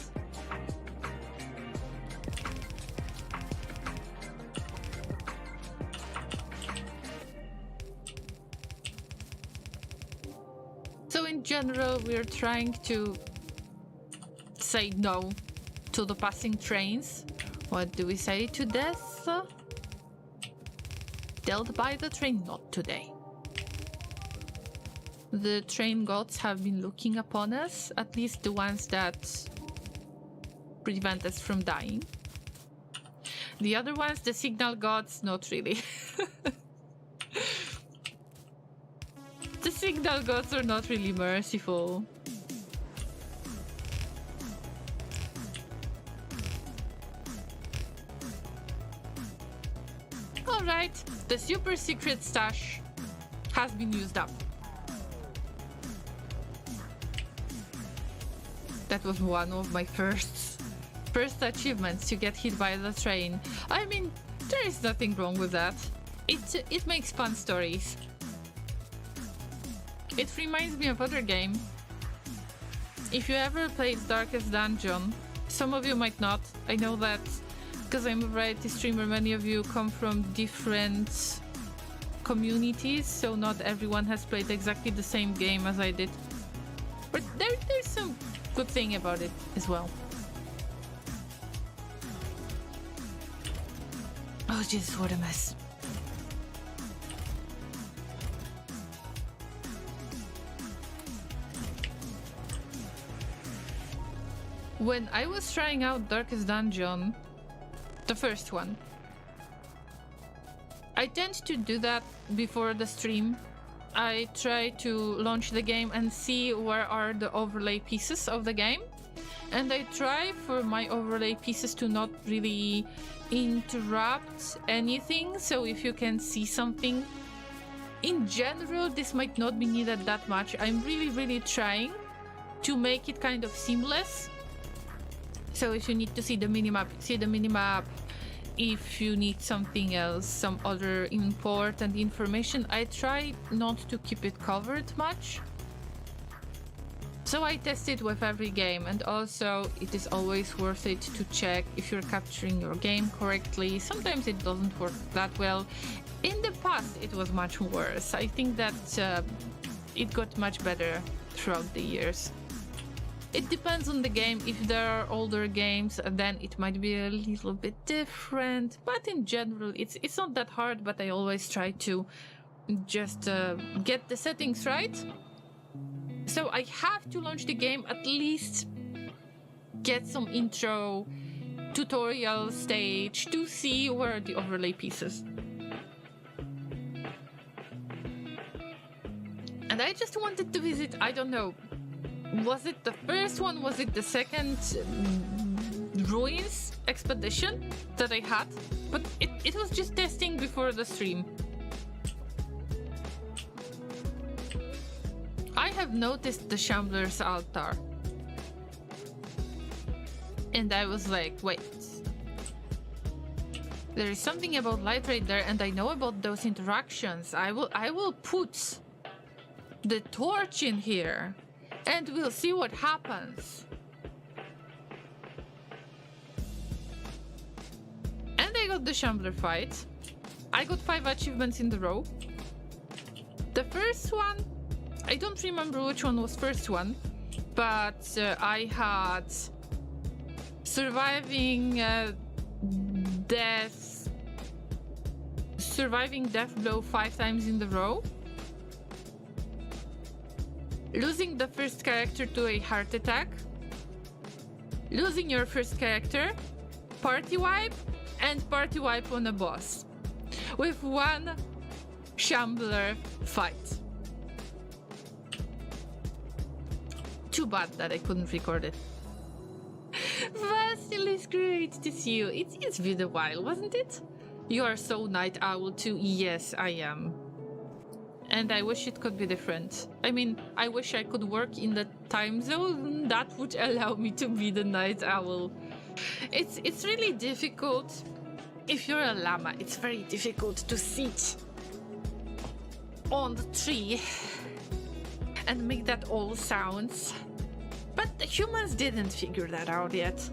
S1: So in general, we're trying to say no to the passing trains. What do we say to death? Dealt by the train, not today. The train gods have been looking upon us, at least the ones that prevent us from dying. The other ones, the signal gods, not really. The signal gods are not really merciful. Alright, the super secret stash has been used up. That was one of my first achievements, to get hit by the train. I mean, there is nothing wrong with that. It makes fun stories. It reminds me of other game. If you ever played Darkest Dungeon, some of you might not. I know that because I'm a variety streamer, many of you come from different communities, so not everyone has played exactly the same game as I did. But there's some good thing about it as well. Oh Jesus, what a mess. When I was trying out Darkest Dungeon, the first one, I tend to do that before the stream. I try to launch the game and see where are the overlay pieces of the game. And I try for my overlay pieces to not really interrupt anything. So if you can see something, in general, this might not be needed that much. I'm really trying to make it kind of seamless. So if you need to see the minimap, see the minimap. if you need something else, some other important information, I try not to keep it covered much. So I test it with every game, and also it is always worth it to check if you're capturing your game correctly. Sometimes it doesn't work that well. In the past it was much worse. I think that it got much better throughout the years. It depends on the game. If there are older games, then it might be a little bit different, but in general it's not that hard. But I always try to just get the settings right. So I have to launch the game, at least get some intro tutorial stage to see where are the overlay pieces. And I just wanted to visit, I don't know, was it the first one, was it the second ruins expedition that I had? But it was just testing before the stream. I have noticed the Shambler's altar. And I was like, wait. There is something about light right there, and I know about those interactions. I will put the torch in here, and we'll see what happens. And I got the Shambler fight. I got 5 achievements in a row. The first one, I don't remember which one was first one, but I had surviving death blow 5 times in a row, losing the first character to a heart attack, losing your first character, party wipe, and party wipe on a boss with 1 Shambler fight. Too bad that I couldn't record it. Vasil, it's great to see you. It's been a while, wasn't it? You are so night owl too. Yes, I am. And I wish it could be different. I mean, I wish I could work in the time zone that would allow me to be the night owl. It's really difficult. If you're a llama, it's very difficult to sit on the tree and make that all sounds. But the humans didn't figure that out yet.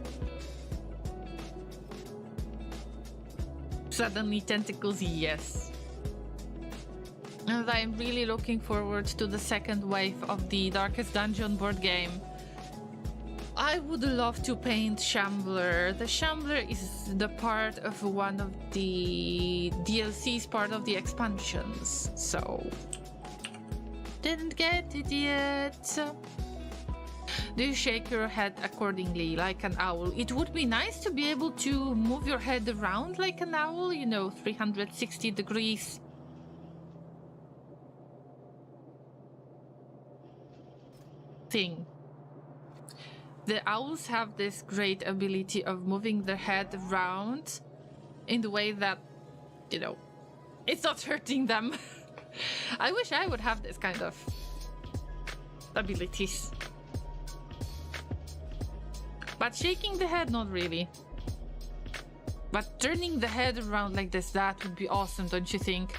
S1: Suddenly tentacles, yes. And I'm really looking forward to the second wave of the Darkest Dungeon board game. I would love to paint Shambler. The Shambler is the part of one of the DLCs, part of the expansions, so didn't get it yet. Do you shake your head accordingly like an owl? It would be nice to be able to move your head around like an owl, you know, 360 degrees. Thing. The owls have this great ability of moving their head around in the way that, you know, it's not hurting them. I wish I would have this kind of abilities. But shaking the head, not really. But turning the head around like this, that would be awesome, don't you think?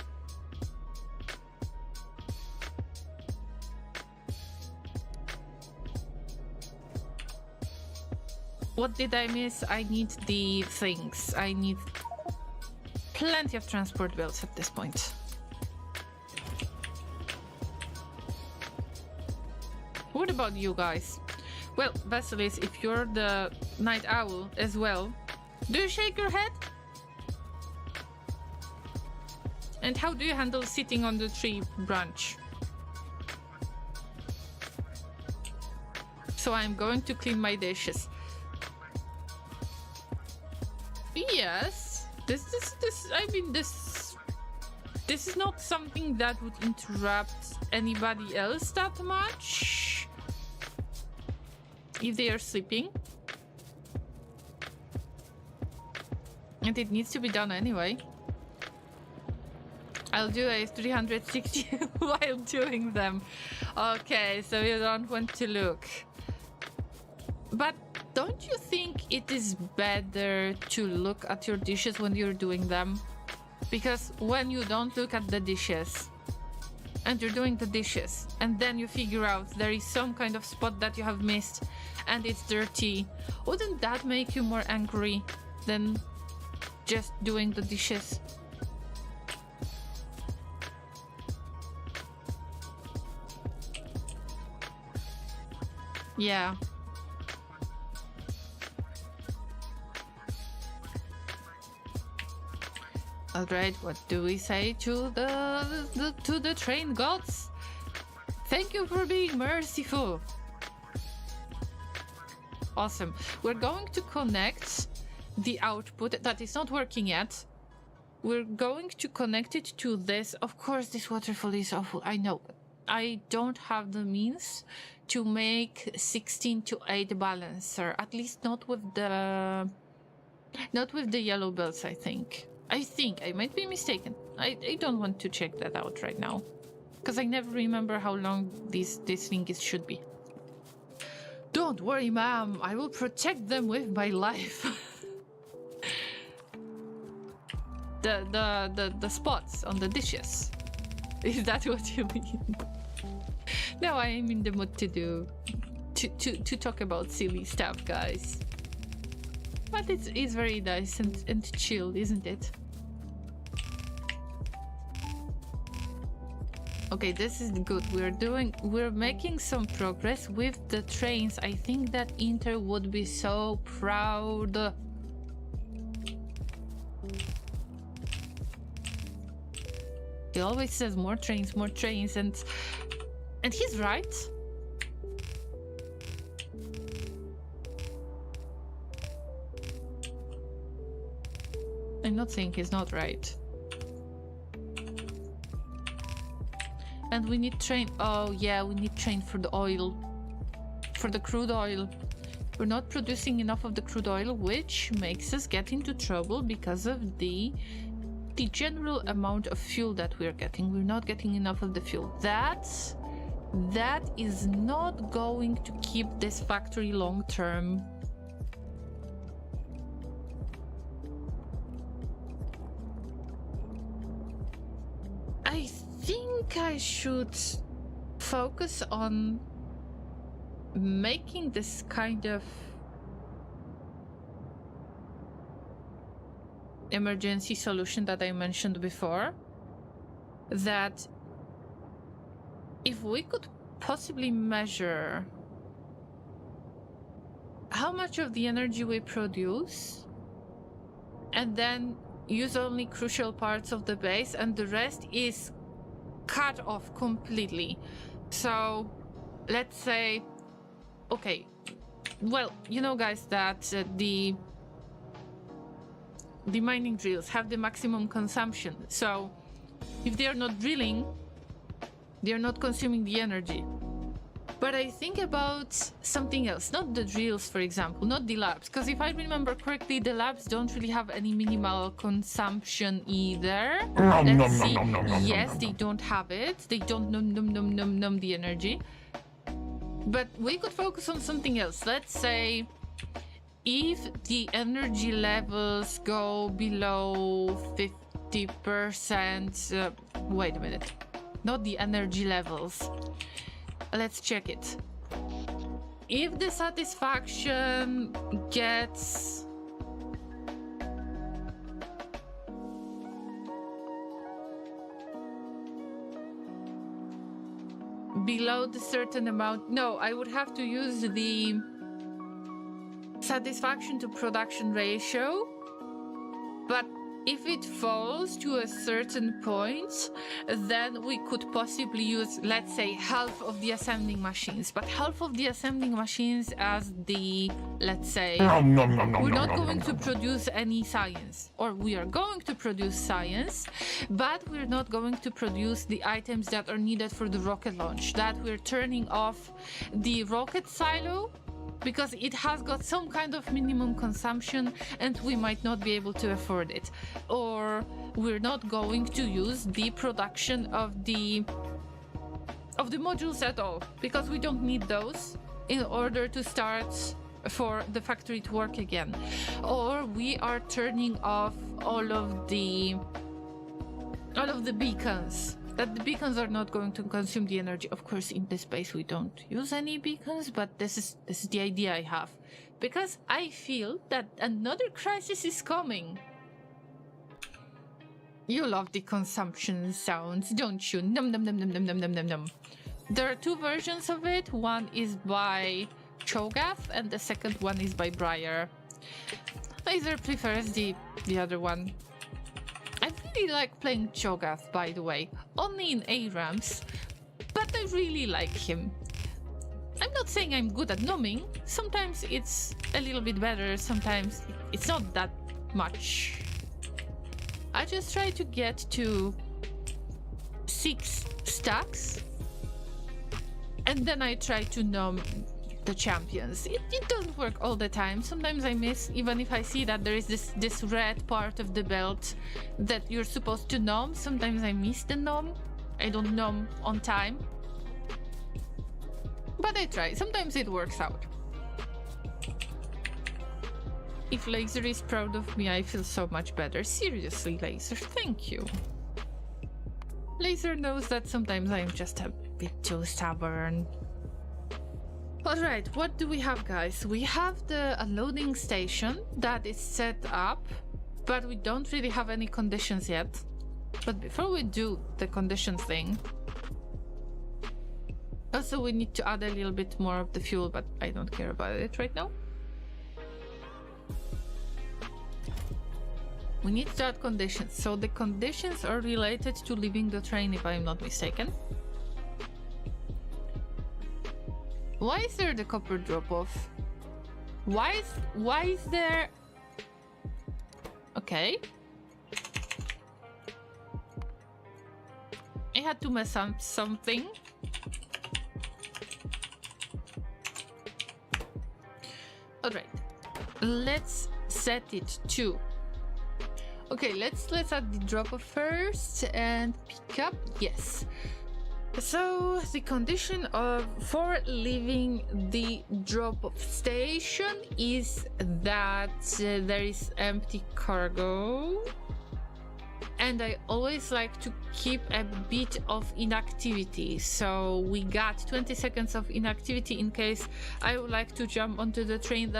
S1: What did I miss? I need the things. I need plenty of transport belts at this point. What about you guys? Well, Vasilis, if you're the night owl as well, do you shake your head? And how do you handle sitting on the tree branch? So I'm going to clean my dishes. Yes, this is not something that would interrupt anybody else that much if they are sleeping. And it needs to be done anyway. I'll do a 360 while doing them. Okay, so you don't want to look. But Don't you think it is better to look at your dishes when you're doing them? Because when you don't look at the dishes and you're doing the dishes and then you figure out there is some kind of spot that you have missed and it's dirty, wouldn't that make you more angry than just doing the dishes? Yeah. Alright, what do we say to the train gods? Thank you for being merciful. Awesome. We're going to connect the output that is not working yet. We're going to connect it to this. Of course, this waterfall is awful. I know. I don't have the means to make 16 to 8 balancer. At least not with the yellow bells, I think. I might be mistaken. I don't want to check that out right now, because I never remember how long this thing should be. Don't worry, ma'am. I will protect them with my life. the spots on the dishes. Is that what you mean? Now I am in the mood to talk about silly stuff, guys. But it's very nice and chill, isn't it? Okay, this is good. We're making some progress with the trains. I think that Inter would be so proud. He always says more trains, and he's right. I'm not saying he's not right. And we need train. Oh yeah, we need train for the oil, for the crude oil. We're not producing enough of the crude oil, which makes us get into trouble because of the general amount of fuel that we're getting. We're not getting enough of the fuel. That is not going to keep this factory long term. I think I should focus on making this kind of emergency solution that I mentioned before, that if we could possibly measure how much of the energy we produce and then use only crucial parts of the base and the rest is cut off completely. So let's say, okay, well, you know guys that the mining drills have the maximum consumption, so if they are not drilling, they are not consuming the energy. But I think about something else, not the drills, for example, not the labs, because if I remember correctly, the labs don't really have any minimal consumption either. Let's see. Yes, they don't have it. They don't num the energy. But we could focus on something else. Let's say if the energy levels go below 50%, wait a minute, not the energy levels. Let's check it. If the satisfaction gets below the certain amount, no, I would have to use the satisfaction to production ratio. But if it falls to a certain point, then we could possibly use, let's say, half of the assembling machines. But half of the assembling machines as the, let's say, we're not going to produce any science. Or we are going to produce science, but we're not going to produce the items that are needed for the rocket launch. That we're turning off the rocket silo, because it has got some kind of minimum consumption and we might not be able to afford it. Or we're not going to use the production of the modules at all, because we don't need those in order to start for the factory to work again, or we are turning off all of the beacons, that the beacons are not going to consume the energy. Of course, in this base we don't use any beacons, but this is the idea I have, because I feel that another crisis is coming. You love the consumption sounds, don't you? Num num num num num num num num num. There are two versions of it. One is by Cho'Gath and the second one is by Briar. Laser prefers the other one. I really like playing Cho'Gath, by the way, only in ARAMs, but I really like him. I'm not saying I'm good at numbing. Sometimes it's a little bit better, sometimes it's not that much. I just try to get to 6 stacks and then I try to numb the champions. It doesn't work all the time. Sometimes I miss, even if I see that there is this red part of the belt that you're supposed to numb. Sometimes I miss the numb. I don't numb on time. But I try. Sometimes it works out. If Laser is proud of me, I feel so much better. Seriously, Laser, thank you. Laser knows that sometimes I'm just a bit too stubborn. Alright, what do we have, guys? We have the unloading station that is set up, but we don't really have any conditions yet. But before we do the condition thing, also we need to add a little bit more of the fuel, but I don't care about it right now. We need to add conditions. So the conditions are related to leaving the train, if I'm not mistaken. Why is there the copper drop-off? Why is there... Okay. I had to mess up something. Alright. Let's set it to... Okay, let's add the drop-off first and pick up. Yes. So the condition for leaving the drop-off station is that there is empty cargo, and I always like to keep a bit of inactivity. So we got 20 seconds of inactivity in case I would like to jump onto the train.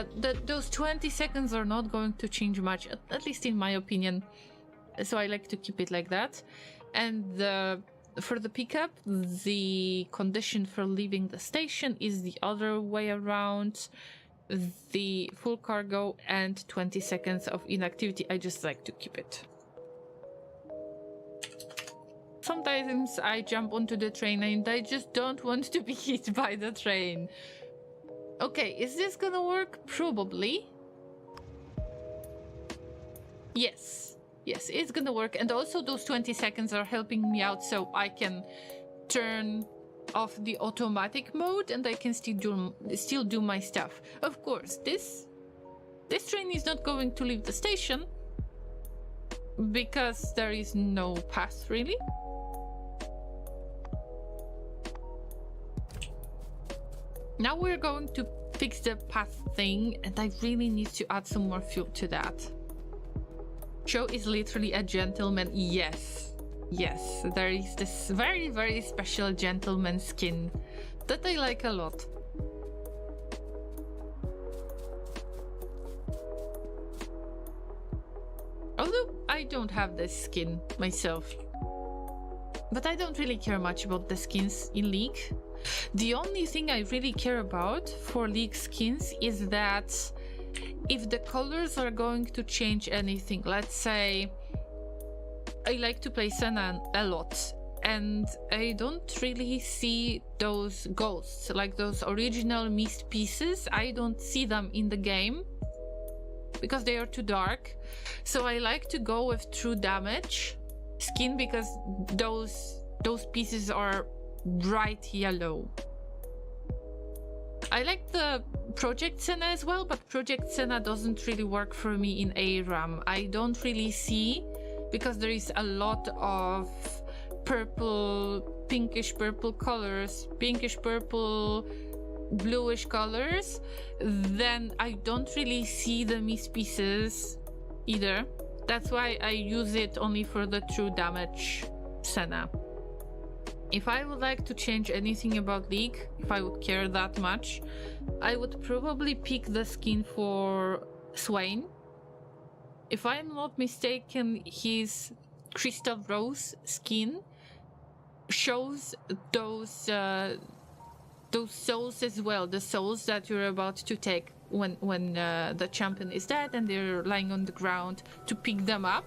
S1: Those 20 seconds are not going to change much, at least in my opinion. So I like to keep it like that. And for the pickup, the condition for leaving the station is the other way around. The full cargo and 20 seconds of inactivity. I just like to keep it. Sometimes I jump onto the train and I just don't want to be hit by the train. Okay, is this gonna work? Probably. Yes. Yes, it's gonna work. And also those 20 seconds are helping me out so I can turn off the automatic mode and I can still do my stuff. Of course, this train is not going to leave the station because there is no path really. Now we're going to fix the path thing, and I really need to add some more fuel to that. Joe is literally a gentleman. Yes. Yes, there is this very, very special gentleman skin that I like a lot. Although I don't have this skin myself. But I don't really care much about the skins in League. The only thing I really care about for League skins is that if the colors are going to change anything, let's say I like to play Senna a lot and I don't really see those ghosts, like those original mist pieces. I don't see them in the game because they are too dark. So I like to go with true damage skin because those pieces are bright yellow. I like the Project Senna as well, but Project Senna doesn't really work for me in ARAM. I don't really see, because there is a lot of purple, pinkish purple colors, pinkish purple, bluish colors, then I don't really see the mist pieces either. That's why I use it only for the true damage Senna. If I would like to change anything about League, if I would care that much, I would probably pick the skin for Swain. If I'm not mistaken, his Crystal Rose skin shows those souls as well, the souls that you're about to take when the champion is dead and they're lying on the ground, to pick them up.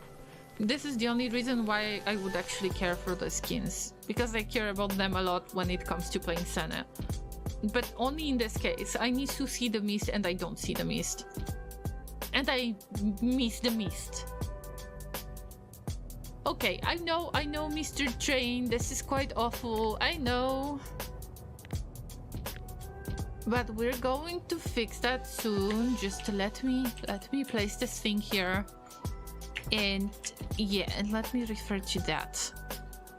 S1: This is the only reason why I would actually care for the skins, because I care about them a lot when it comes to playing Senna. But only in this case, I need to see the mist and I don't see the mist. And I miss the mist. Okay, I know, Mr. Train, this is quite awful, I know. But we're going to fix that soon. Just let me place this thing here. And yeah, and let me refer to that.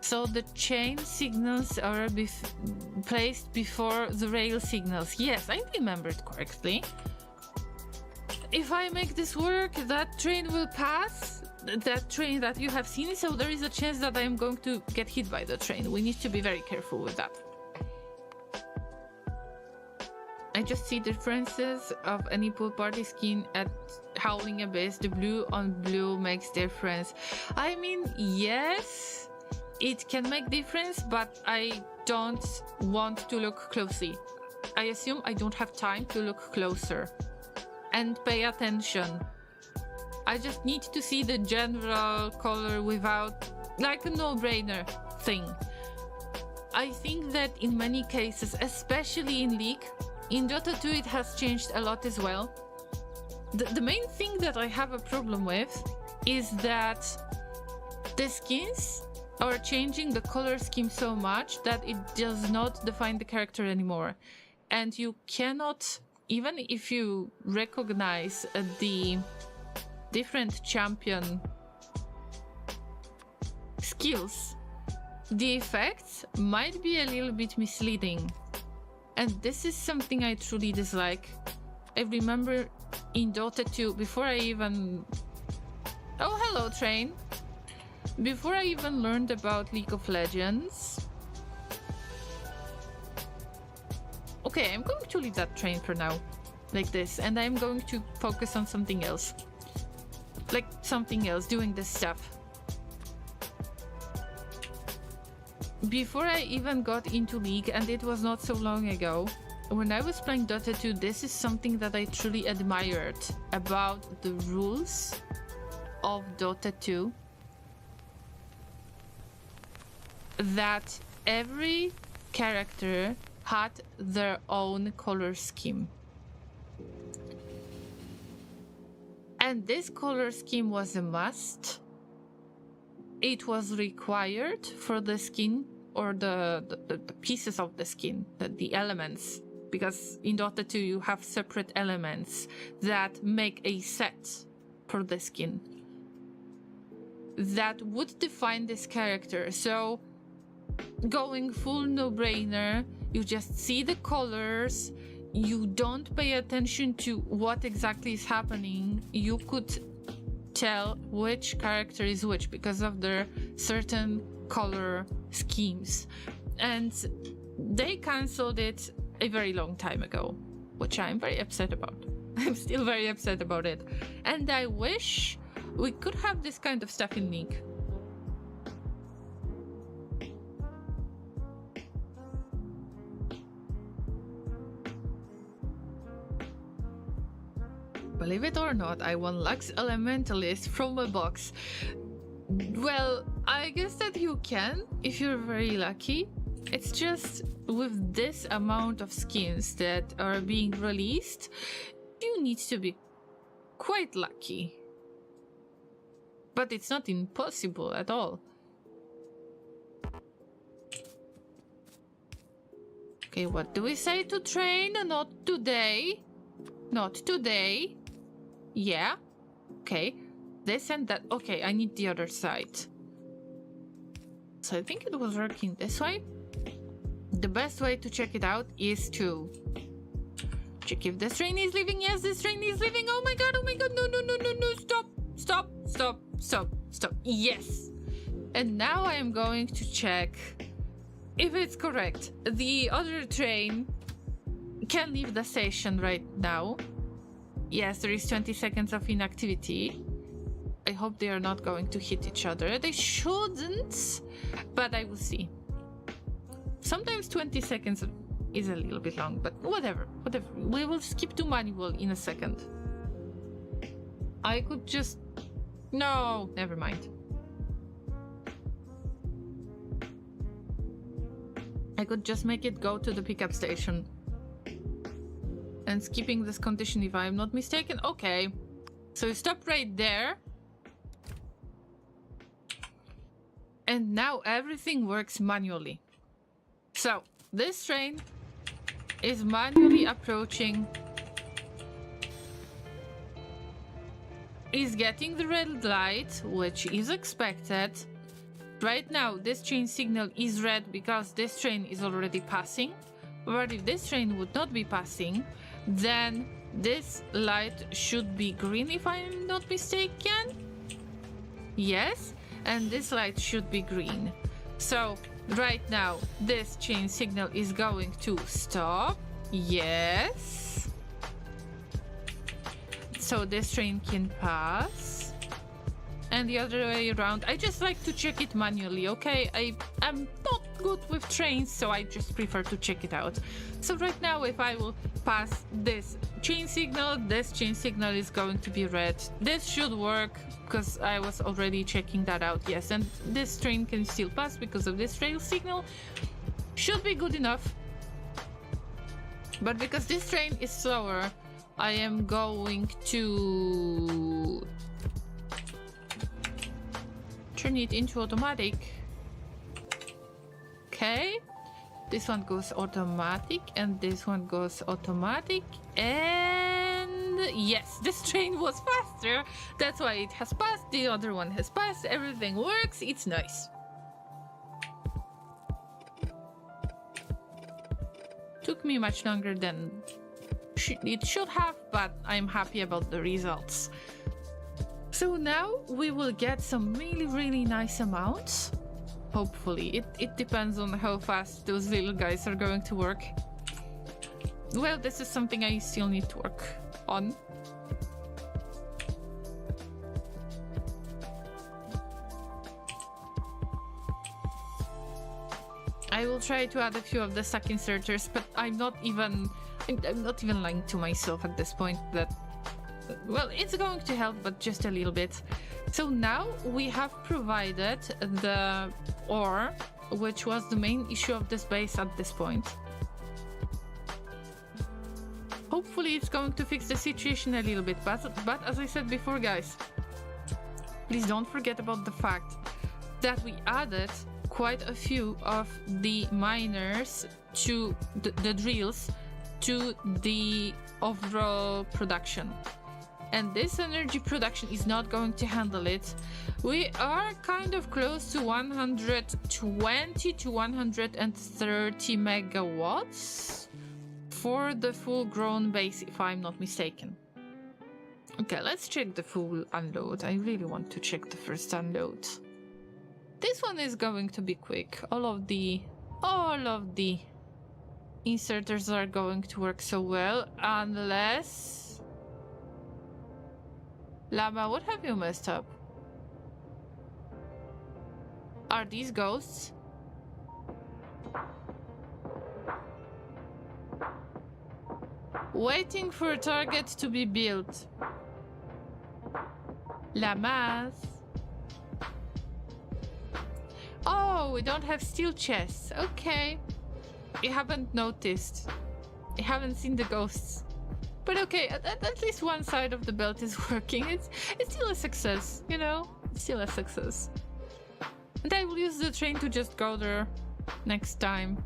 S1: So the chain signals are placed before the rail signals. Yes, I remembered correctly. If I make this work, that train will pass. That train that you have seen, so there is a chance that I am going to get hit by the train. We need to be very careful with that. I just see differences of any pool party skin at Howling Abyss. The blue on blue makes difference. I mean, yes, it can make difference, but I don't want to look closely. I assume I don't have time to look closer and pay attention. I just need to see the general color without, like, a no-brainer thing. I think that in many cases, especially in League, in Dota 2 it has changed a lot as well. The main thing that I have a problem with is that the skins are changing the color scheme so much that it does not define the character anymore. And you cannot, even if you recognize the different champion skills, the effects might be a little bit misleading. And this is something I truly dislike. I remember in Dota 2, before I even... Oh, hello, Train! Before I even learned about League of Legends... Okay, I'm going to leave that train for now, like this, and I'm going to focus on something else. Like, something else, doing this stuff. Before I even got into League, and it was not so long ago, when I was playing Dota 2, this is something that I truly admired about the rules of Dota 2. That every character had their own color scheme. And this color scheme was a must. It was required for the skin, or the pieces of the skin, the elements, because in Dota 2 you have separate elements that make a set for the skin that would define this character. So going full no-brainer, you just see the colors, you don't pay attention to what exactly is happening. You could tell which character is which because of their certain color schemes, and they cancelled it a very long time ago, which I'm very upset about. I'm still very upset about it, and I wish we could have this kind of stuff in League. Believe it or not, I won Lux Elementalist from a box. Well, I guess that you can, if you're very lucky. It's just, with this amount of skins that are being released, you need to be quite lucky. But it's not impossible at all. Okay, what do we say to Train? Not today. Not today. Yeah. Okay. This and that. Okay, I need the other side. So I think it was working this way. The best way to check it out is to check if this train is leaving. Yes, this train is leaving. Oh my god, no, no, no, no, no, stop, stop, stop, stop, stop. Yes. And now I am going to check if it's correct. The other train can leave the station right now. Yes, there is 20 seconds of inactivity. I hope they are not going to hit each other. They shouldn't, but I will see. Sometimes 20 seconds is a little bit long, but whatever. We will skip to manual in a second. I could just... No, never mind. I could just make it go to the pickup station. And skipping this condition if I'm not mistaken. Okay. So you stop right there. And now everything works manually. So this train is manually approaching. Is getting the red light, which is expected. Right now, this train signal is red because this train is already passing. But if this train would not be passing, then this light should be green if I'm not mistaken. Yes, and this light should be green. So right now, this train signal is going to stop. Yes. So this train can pass. And the other way around, I just like to check it manually, okay? I'm not good with trains, so I just prefer to check it out. So right now, if I will pass this chain signal is going to be red. This should work, because I was already checking that out, yes. And this train can still pass because of this rail signal. Should be good enough. But because this train is slower, I am going to turn it into automatic. Okay, this one goes automatic and this one goes automatic, and yes, this train was faster. That's why it has passed. The other one has passed. Everything works. It's nice. Took me much longer than it should have, but I'm happy about the results. So now we will get some really nice amounts. Hopefully. It depends on how fast those little guys are going to work. Well, this is something I still need to work on. I will try to add a few of the stack inserters, but I'm not even lying to myself at this point that, well, it's going to help, but just a little bit. So now we have provided the ore, which was the main issue of this base at this point. Hopefully it's going to fix the situation a little bit, but as I said before, guys, please don't forget about the fact that we added quite a few of the miners to the drills to the overall production. And this energy production is not going to handle it. We are kind of close to 120 to 130 megawatts for the full-grown base, if I'm not mistaken. Okay, let's check the full unload. I really want to check the first unload. This one is going to be quick. All of the inserters are going to work so well, unless... Llama, what have you messed up? Are these ghosts? Waiting for a target to be built. Llamas. Oh, we don't have steel chests. Okay. I haven't noticed. I haven't seen the ghosts. But okay, at least one side of the belt is working. It's still a success, you know? It's still a success. And I will use the train to just go there next time.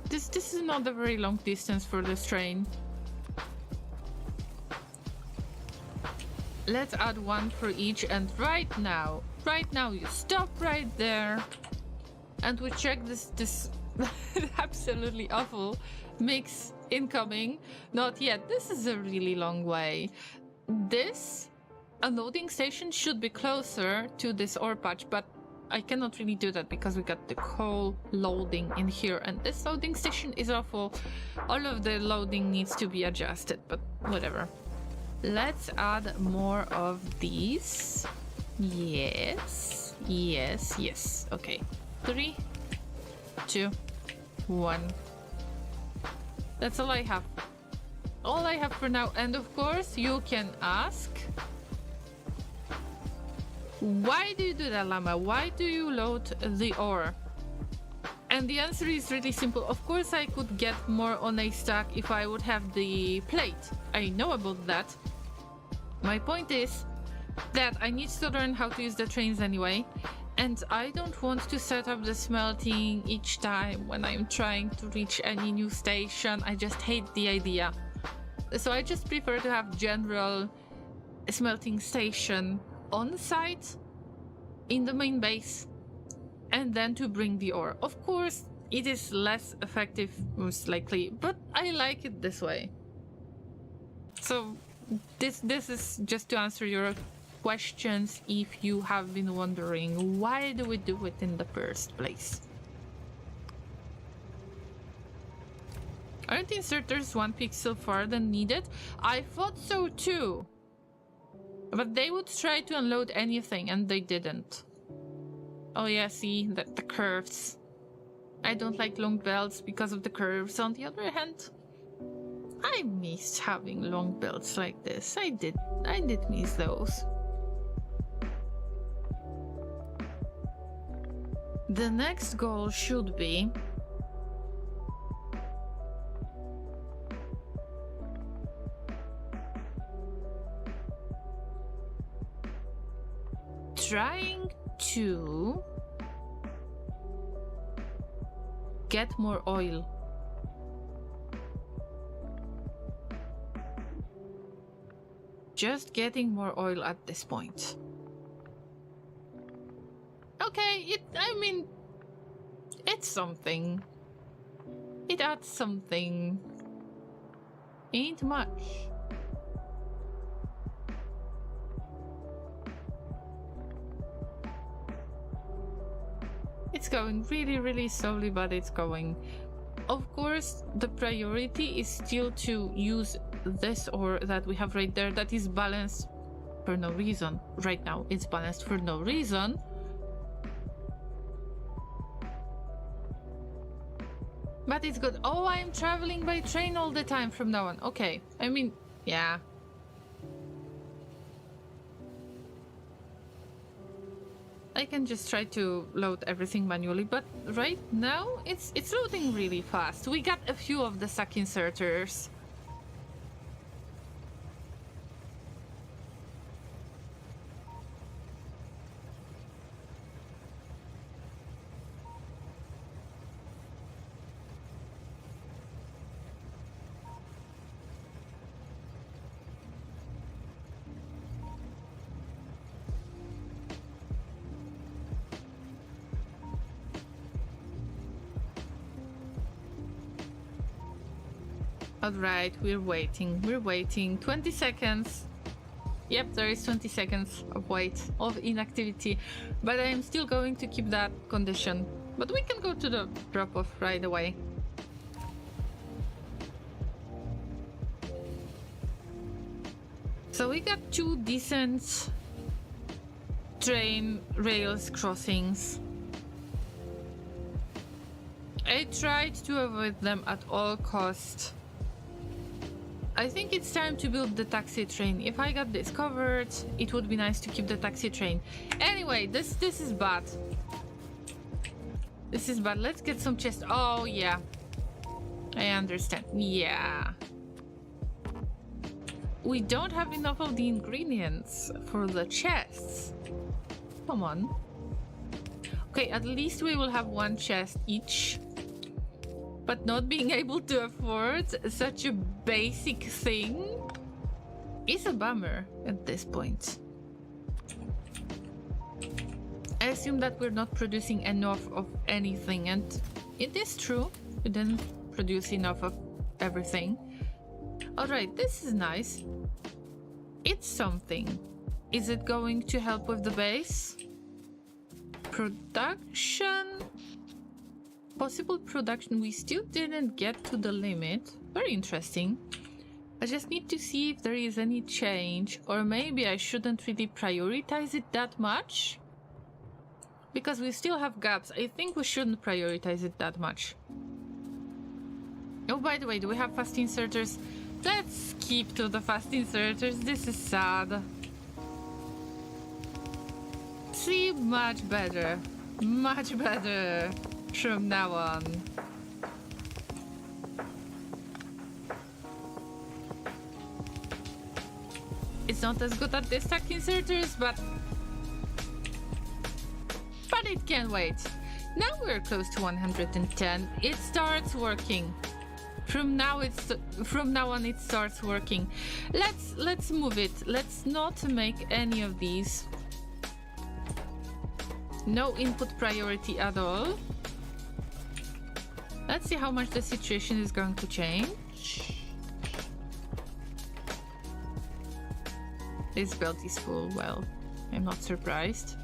S1: This is not a very long distance for this train. Let's add one for each, and right now you stop right there. and we check this absolutely awful mix incoming. Not yet. This is a really long way. This unloading station should be closer to this ore patch, but I cannot really do that because we got the coal loading in here, and this loading station is awful. All of the loading needs to be adjusted, but whatever. Let's add more of these. Yes, yes, yes. Okay. 3, 2, 1. That's all I have. All I have for now. And of course, you can ask, why do you do that, Llama? Why do you load the ore? And the answer is really simple. Of course, I could get more on a stack if I would have the plate. I know about that. My point is that I need to learn how to use the trains anyway. And I don't want to set up the smelting each time when I'm trying to reach any new station. I just hate the idea. So I just prefer to have general smelting station on site in the main base and then to bring the ore. Of course, it is less effective, most likely, but I like it this way. So this is just to answer your questions if you have been wondering why do we do it in the first place. Aren't inserters 1 pixel farther than needed? I thought so too. But they would try to unload anything and they didn't. Oh yeah, see, the curves. I don't like long belts because of the curves. On the other hand, I missed having long belts like this. I did miss those. The next goal should be trying to get more oil. Just getting more oil at this point. Okay, I mean, it's something. It adds something. Ain't much. It's going really, really slowly, but it's going. Of course, the priority is still to use this ore that we have right there that is balanced for no reason. Right now, it's balanced for no reason. But it's good. Oh, I'm traveling by train all the time from now on. Okay. I mean, yeah. I can just try to load everything manually, but right now it's loading really fast. We got a few of the suck inserters. Alright, we're waiting. 20 seconds. Yep, there is 20 seconds of wait, of inactivity. But I am still going to keep that condition. But we can go to the drop-off right away. So we got 2 decent train rails crossings. I tried to avoid them at all costs. I think it's time to build the taxi train. If I got this covered, it would be nice to keep the taxi train. Anyway, this is bad. This is bad. Let's get some chests. Oh, yeah. I understand. Yeah. We don't have enough of the ingredients for the chests. Come on. Okay, at least we will have 1 chest each. But not being able to afford such a basic thing is a bummer at this point. I assume that we're not producing enough of anything, and it is true. We didn't produce enough of everything. Alright, this is nice. It's something. Is it going to help with the base? Production? Possible production. We still didn't get to the limit. Very interesting. I just need to see if there is any change, or maybe I shouldn't really prioritize it that much. Because we still have gaps. I think we shouldn't prioritize it that much. Oh, by the way, do we have fast inserters? Let's keep to the fast inserters. This is sad. See, much better. Much better from now on. It's not as good at the stack inserters, but it can wait. Now we're close to 110. It starts working. From now on it starts working. Let's move it. Let's not make any of these. No input priority at all. Let's see how much the situation is going to change. This belt is full. Well, I'm not surprised.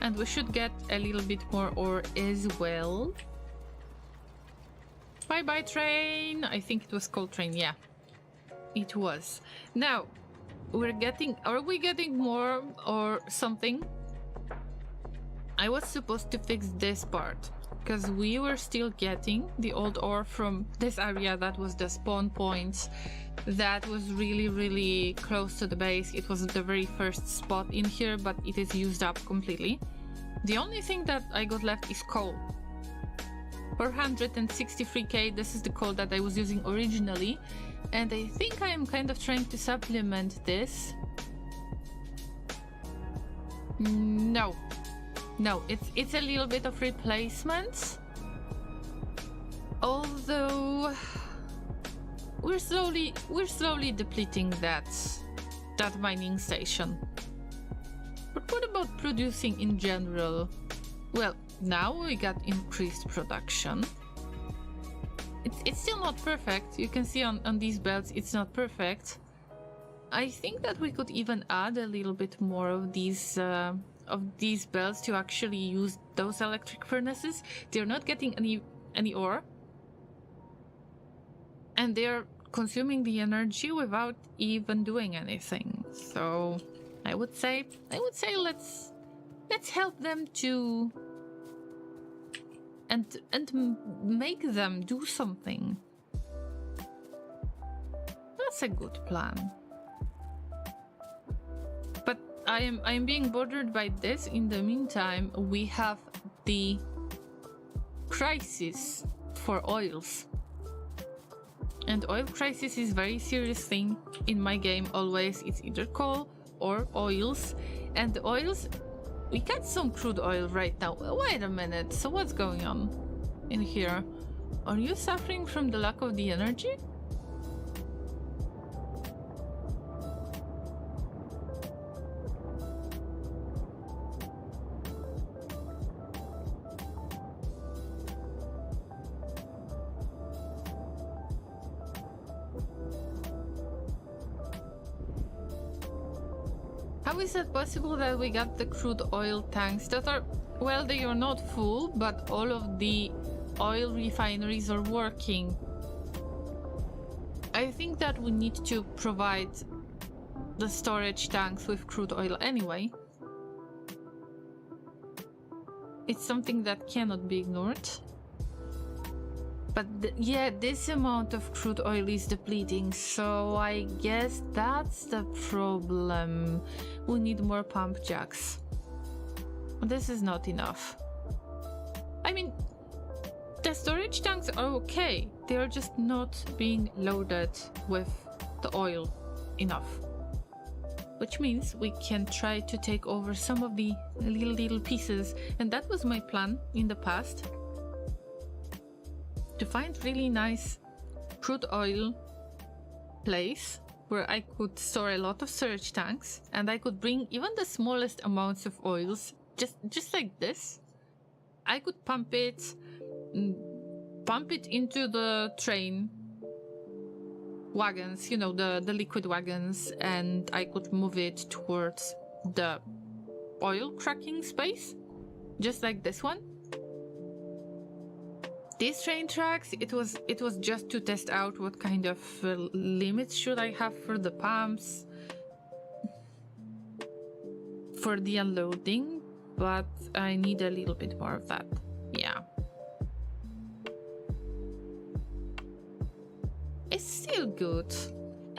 S1: And we should get a little bit more ore as well. Bye bye train. I think it was called train. Yeah, it was. Now we're getting, are we getting more or something? I was supposed to fix this part because we were still getting the old ore from this area. That was the spawn point. That was really close to the base. It was the very first spot in here, but it is used up completely. The only thing that I got left is coal. 463k, this is the coal that I was using originally, and I think I am kind of trying to supplement this. No, it's a little bit of replacement. Although we're slowly depleting that mining station. But what about producing in general? Well, now we got increased production. It's still not perfect. You can see on these belts it's not perfect. I think that we could even add a little bit more of these belts to actually use those electric furnaces. They're not getting any ore, and they're consuming the energy without even doing anything. So I would say let's help them to and make them do something. That's a good plan. But I am being bothered by this. In the meantime, we have the crisis for oils. And oil crisis is a very serious thing in my game. Always it's either coal or oils, and the oils, we got some crude oil right now. Wait a minute, so what's going on in here? Are you suffering from the lack of the energy? How is it possible that we got the crude oil tanks that are, well, they are not full, but all of the oil refineries are working? I think that we need to provide the storage tanks with crude oil anyway. It's something that cannot be ignored. But yeah, this amount of crude oil is depleting, so I guess that's the problem. We need more pump jacks. This is not enough. I mean, the storage tanks are okay. They are just not being loaded with the oil enough. Which means we can try to take over some of the little pieces. And that was my plan in the past. To find really nice crude oil place where I could store a lot of storage tanks, and I could bring even the smallest amounts of oils, just like this. I could pump it into the train wagons, you know, the liquid wagons, and I could move it towards the oil cracking space, just like this one. These train tracks, it was just to test out what kind of limits should I have for the pumps, for the unloading, but I need a little bit more of that. Yeah. It's still good.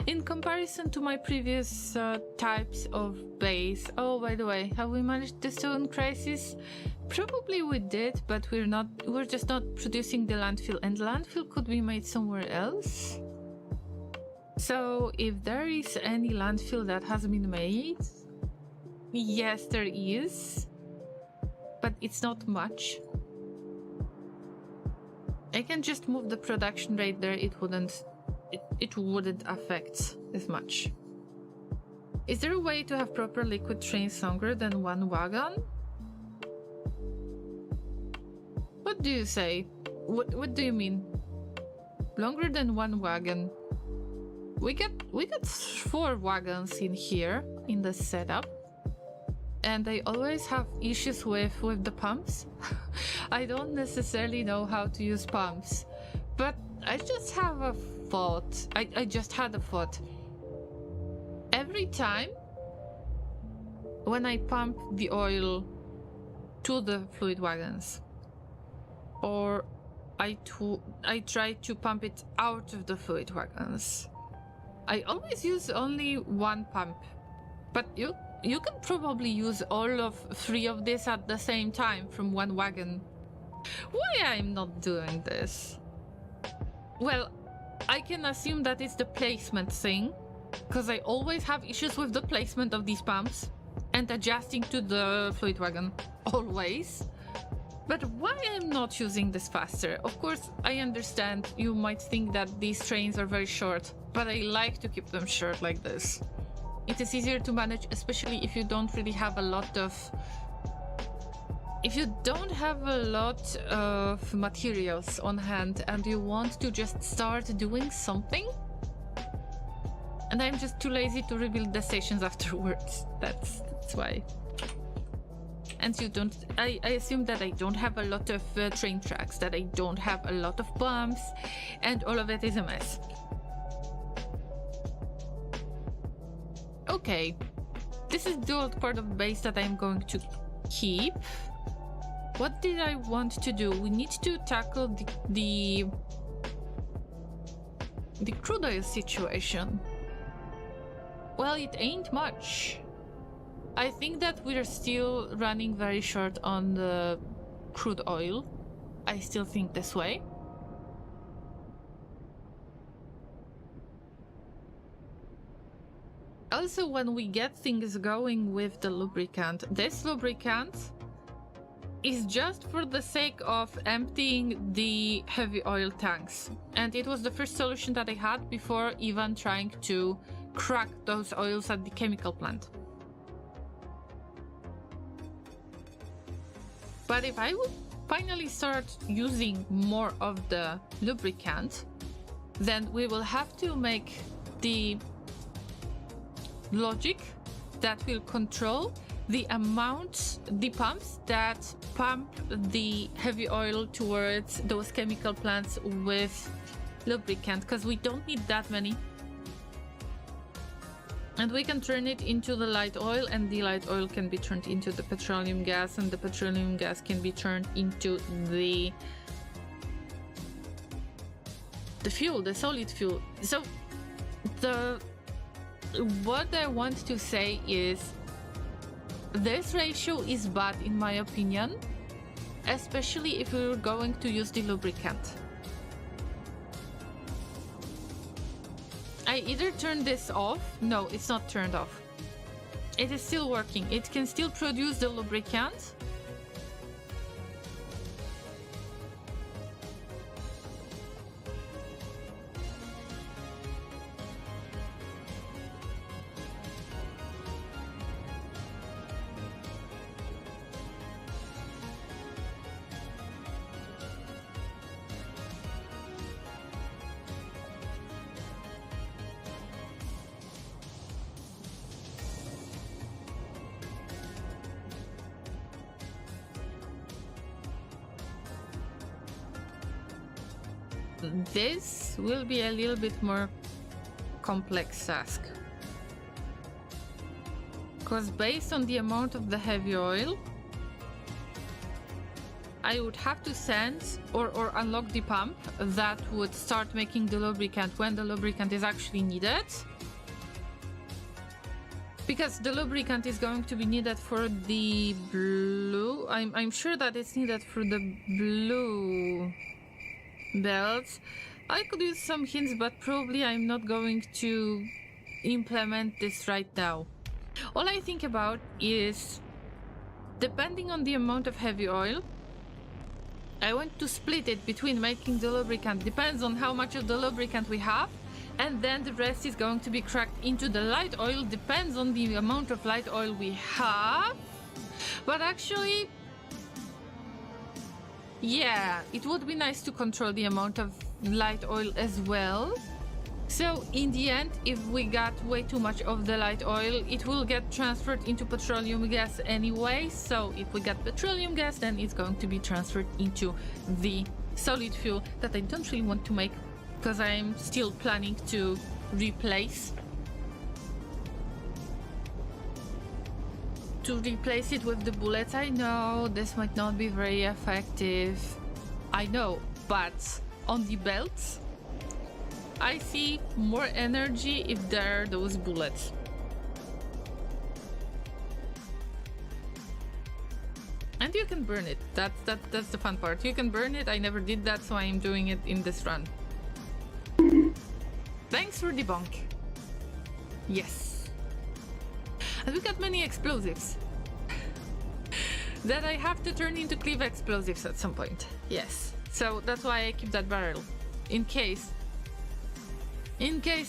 S1: In comparison to my previous types of base. Oh, by the way, have we managed the stone crisis? Probably we did, but we're just not producing the landfill, and landfill could be made somewhere else. So if there is any landfill that has been made, yes, there is, but it's not much. I can just move the production rate there. It wouldn't affect as much. Is there a way to have proper liquid trains longer than one wagon? What do you say? What do you mean? Longer than one wagon? We got 4 wagons in here in the setup, and I always have issues with the pumps. I don't necessarily know how to use pumps, but I just have a thought. I just had a thought. Every time when I pump the oil to the fluid wagons, or I try to pump it out of the fluid wagons, I always use only one pump. But you can probably use all of 3 of this at the same time from one wagon. Why I'm not doing this? Well, I can assume that it's the placement thing, because I always have issues with the placement of these pumps and adjusting to the fluid wagon, always. But why I'm not using this faster? Of course, I understand you might think that these trains are very short, but I like to keep them short like this. It is easier to manage, especially if you don't really have a lot of... If you don't have a lot of materials on hand and you want to just start doing something, and I'm just too lazy to rebuild the stations afterwards. That's why. And you don't... I assume that I don't have a lot of train tracks, that I don't have a lot of pumps, and all of it is a mess. Okay. This is the old part of the base that I'm going to keep. What did I want to do? We need to tackle the crude oil situation. Well, it ain't much. I think that we're still running very short on the crude oil. I still think this way. Also, when we get things going with the lubricant, this lubricant is just for the sake of emptying the heavy oil tanks. And it was the first solution that I had before even trying to crack those oils at the chemical plant. But if I would finally start using more of the lubricant, then we will have to make the logic that will control the amount, the pumps that pump the heavy oil towards those chemical plants with lubricant, because we don't need that many. And we can turn it into the light oil, and the light oil can be turned into the petroleum gas, and the petroleum gas can be turned into the fuel, the solid fuel. So what I want to say is this ratio is bad in my opinion, especially if we're going to use the lubricant. I either turn this off. No, it's not turned off. It is still working. It can still produce the lubricant. this will be a little bit more complex task. Because based on the amount of the heavy oil, I would have to send or unlock the pump that would start making the lubricant when the lubricant is actually needed. Because the lubricant is going to be needed for the blue. I'm sure that it's needed for the blue belts. I could use some hints, but probably I'm not going to implement this right now. All I think about is, depending on the amount of heavy oil, I want to split it between making the lubricant, depends on how much of the lubricant we have, and then the rest is going to be cracked into the light oil, depends on the amount of light oil we have. But actually, yeah, it would be nice to control the amount of light oil as well. So in the end, if we got way too much of the light oil, it will get transferred into petroleum gas anyway. So if we got petroleum gas, then it's going to be transferred into the solid fuel that I don't really want to make, because I'm still planning to replace it with the bullets. I know this might not be very effective, I know, but on the belts I see more energy if there are those bullets. And you can burn it. That's the fun part. You can burn it. I never did that, so I'm doing it in this run. Thanks for debunk. Yes. And we got many explosives that I have to turn into cleave explosives at some point. Yes. So that's why I keep that barrel. In case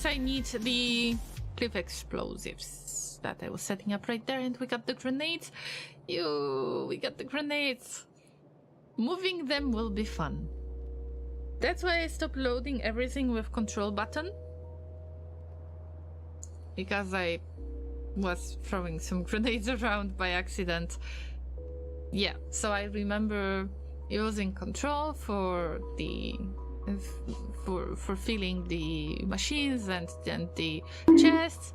S1: I need the cliff explosives that I was setting up right there. And we got the grenades. We got the grenades. Moving them will be fun. That's why I stopped loading everything with control button. Because I was throwing some grenades around by accident. Yeah, so I remember using control for the for filling the machines and the chests.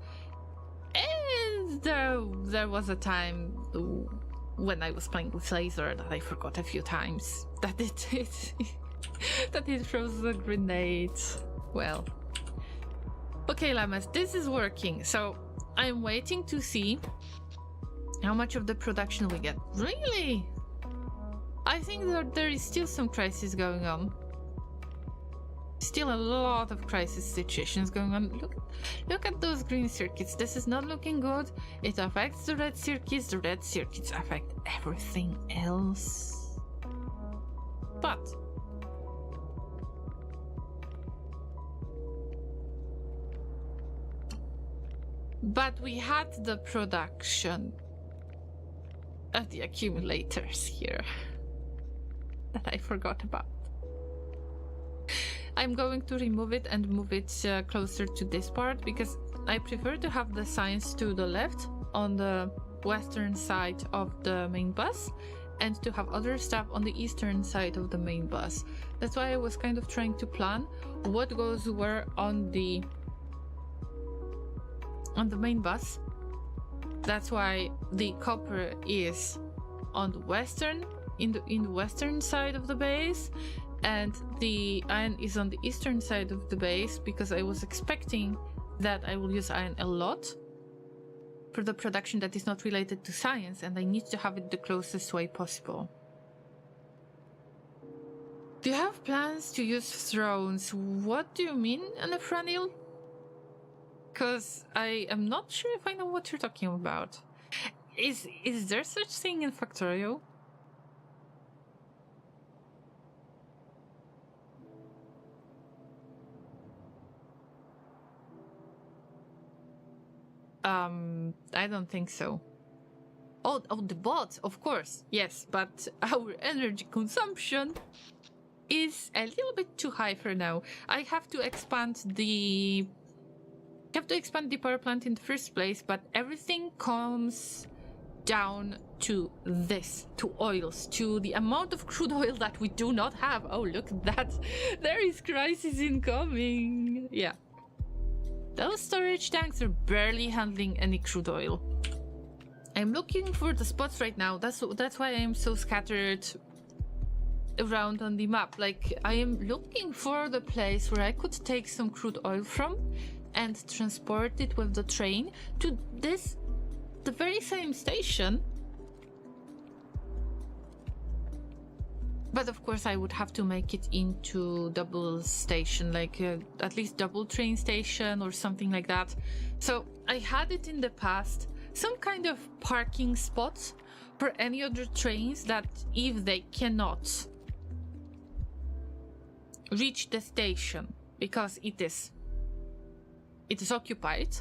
S1: And there was a time when I was playing with laser that I forgot a few times that it throws a grenade. Well, okay, Llamas, this is working. So I'm waiting to see how much of the production we get. Really? I think that there is still some crisis going on. Still a lot of crisis situations going on. Look at those green circuits. This is not looking good. It affects the red circuits. The red circuits affect everything else. But we had the production of the accumulators here that I forgot about. I'm going to remove it and move it closer to this part, because I prefer to have the signs to the left on the western side of the main bus and to have other stuff on the eastern side of the main bus. That's why I was kind of trying to plan what goes where on the main bus. That's why the copper is on the western, in the western side of the base, and the iron is on the eastern side of the base, because I was expecting that I will use iron a lot for the production that is not related to science, and I need to have it the closest way possible. Do you have plans to use drones? What do you mean, Anafranil? Because I am not sure if I know what you're talking about. Is there such thing in Factorio? I don't think so. Oh, the bots, of course, yes, but our energy consumption is a little bit too high for now. I have to expand the power plant in the first place, but everything comes down to this, to oils, to the amount of crude oil that we do not have. Oh, look at that. There is crisis incoming. Yeah. Those storage tanks are barely handling any crude oil. I'm looking for the spots right now. That's why I am so scattered around on the map. Like, I am looking for the place where I could take some crude oil from and transport it with the train to the very same station. But of course I would have to make it into double station, like at least double train station or something like that. So I had it in the past, some kind of parking spots for any other trains that if they cannot reach the station because it is occupied,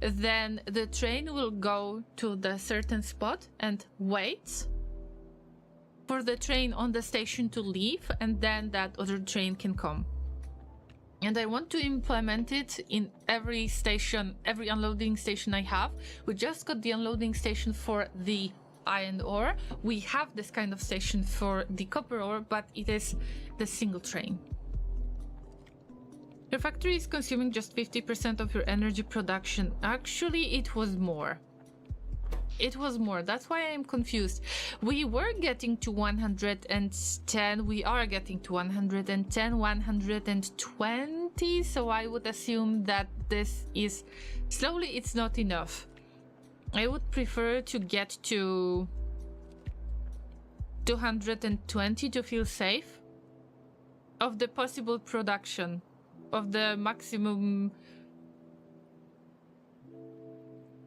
S1: then the train will go to the certain spot and wait for the train on the station to leave, and then that other train can come. And I want to implement it in every station, every unloading station I have. We just got the unloading station for the iron ore. We have this kind of station for the copper ore, but it is the single train. Your factory is consuming just 50% of your energy production. Actually, it was more. It was more. That's why I'm confused. We were getting to 110. We are getting to 110, 120. So I would assume that this is slowly. It's not enough. I would prefer to get to 220 to feel safe of the possible production of the maximum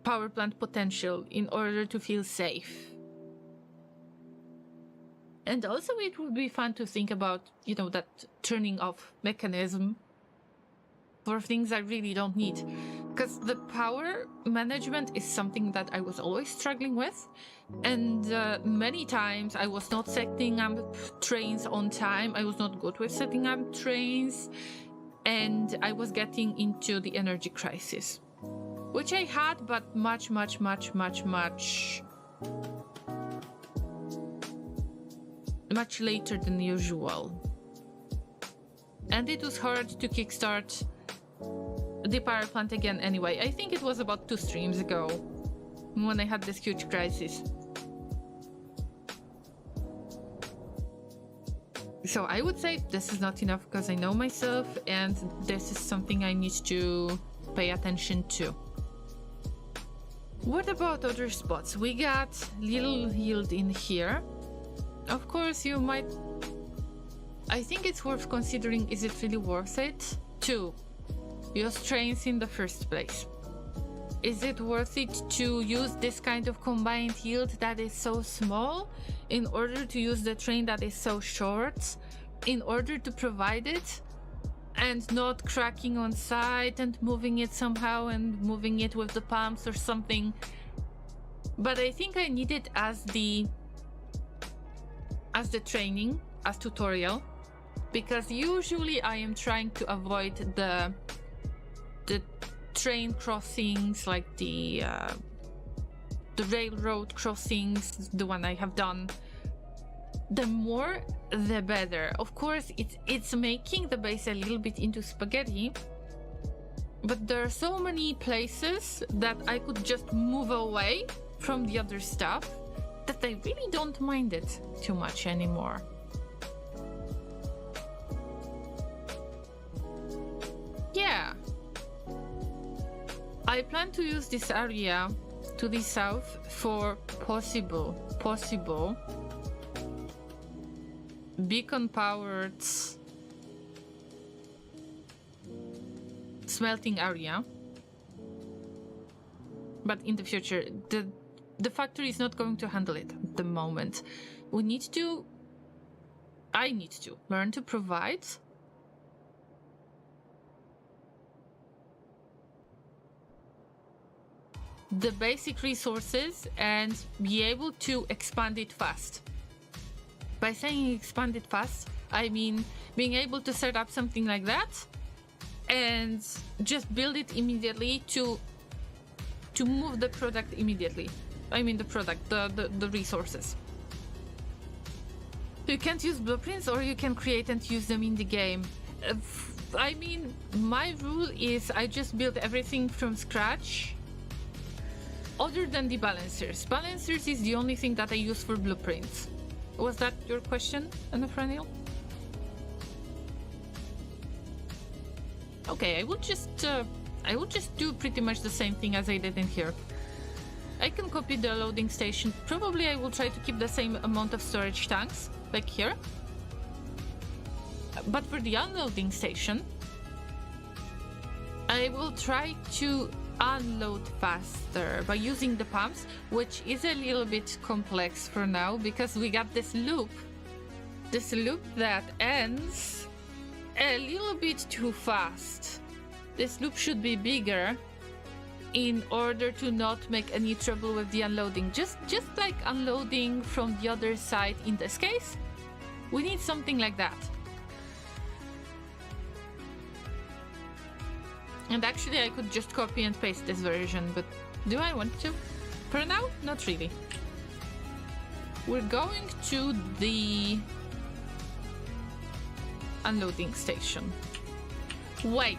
S1: power plant potential in order to feel safe. And also it would be fun to think about, you know, that turning off mechanism for things I really don't need. Because the power management is something that I was always struggling with. And many times I was not setting up trains on time. I was not good with setting up trains. And I was getting into the energy crisis, which I had, but much later than usual. And it was hard to kickstart the power plant again anyway. I think it was about 2 streams ago when I had this huge crisis. So I would say this is not enough because I know myself, and this is something I need to pay attention to. What about other spots? We got little yield in here. Of course, you might... I think it's worth considering, is it really worth it to use trains in the first place? Is it worth it to use this kind of combined yield that is so small in order to use the train that is so short, in order to provide it and not cracking on site and moving it somehow and moving it with the pumps or something? But I think I need it as the training, as tutorial, because usually I am trying to avoid the train crossings, like the railroad crossings, the one I have done. The more, the better. Of course, it's making the base a little bit into spaghetti, but there are so many places that I could just move away from the other stuff that I really don't mind it too much anymore. Yeah. I plan to use this area to the south for possible beacon-powered smelting area. But in the future, the factory is not going to handle it at the moment. I need to learn to provide the basic resources and be able to expand it fast. By saying expand it fast, I mean being able to set up something like that and just build it immediately to move the product immediately. I mean the product, the resources. You can't use blueprints, or you can create and use them in the game. I mean, my rule is I just build everything from scratch, other than the balancers. Balancers is the only thing that I use for blueprints. Was that your question, Anaphraniel? Okay, I will just do pretty much the same thing as I did in here. I can copy the loading station. Probably I will try to keep the same amount of storage tanks, like here. But for the unloading station, I will try to unload faster by using the pumps, which is a little bit complex for now because we got this loop that ends a little bit too fast. This loop should be bigger in order to not make any trouble with the unloading. Just like unloading from the other side in this case, we need something like that. And actually I could just copy and paste this version, but do I want to? For now, not really. We're going to the unloading station. Wait.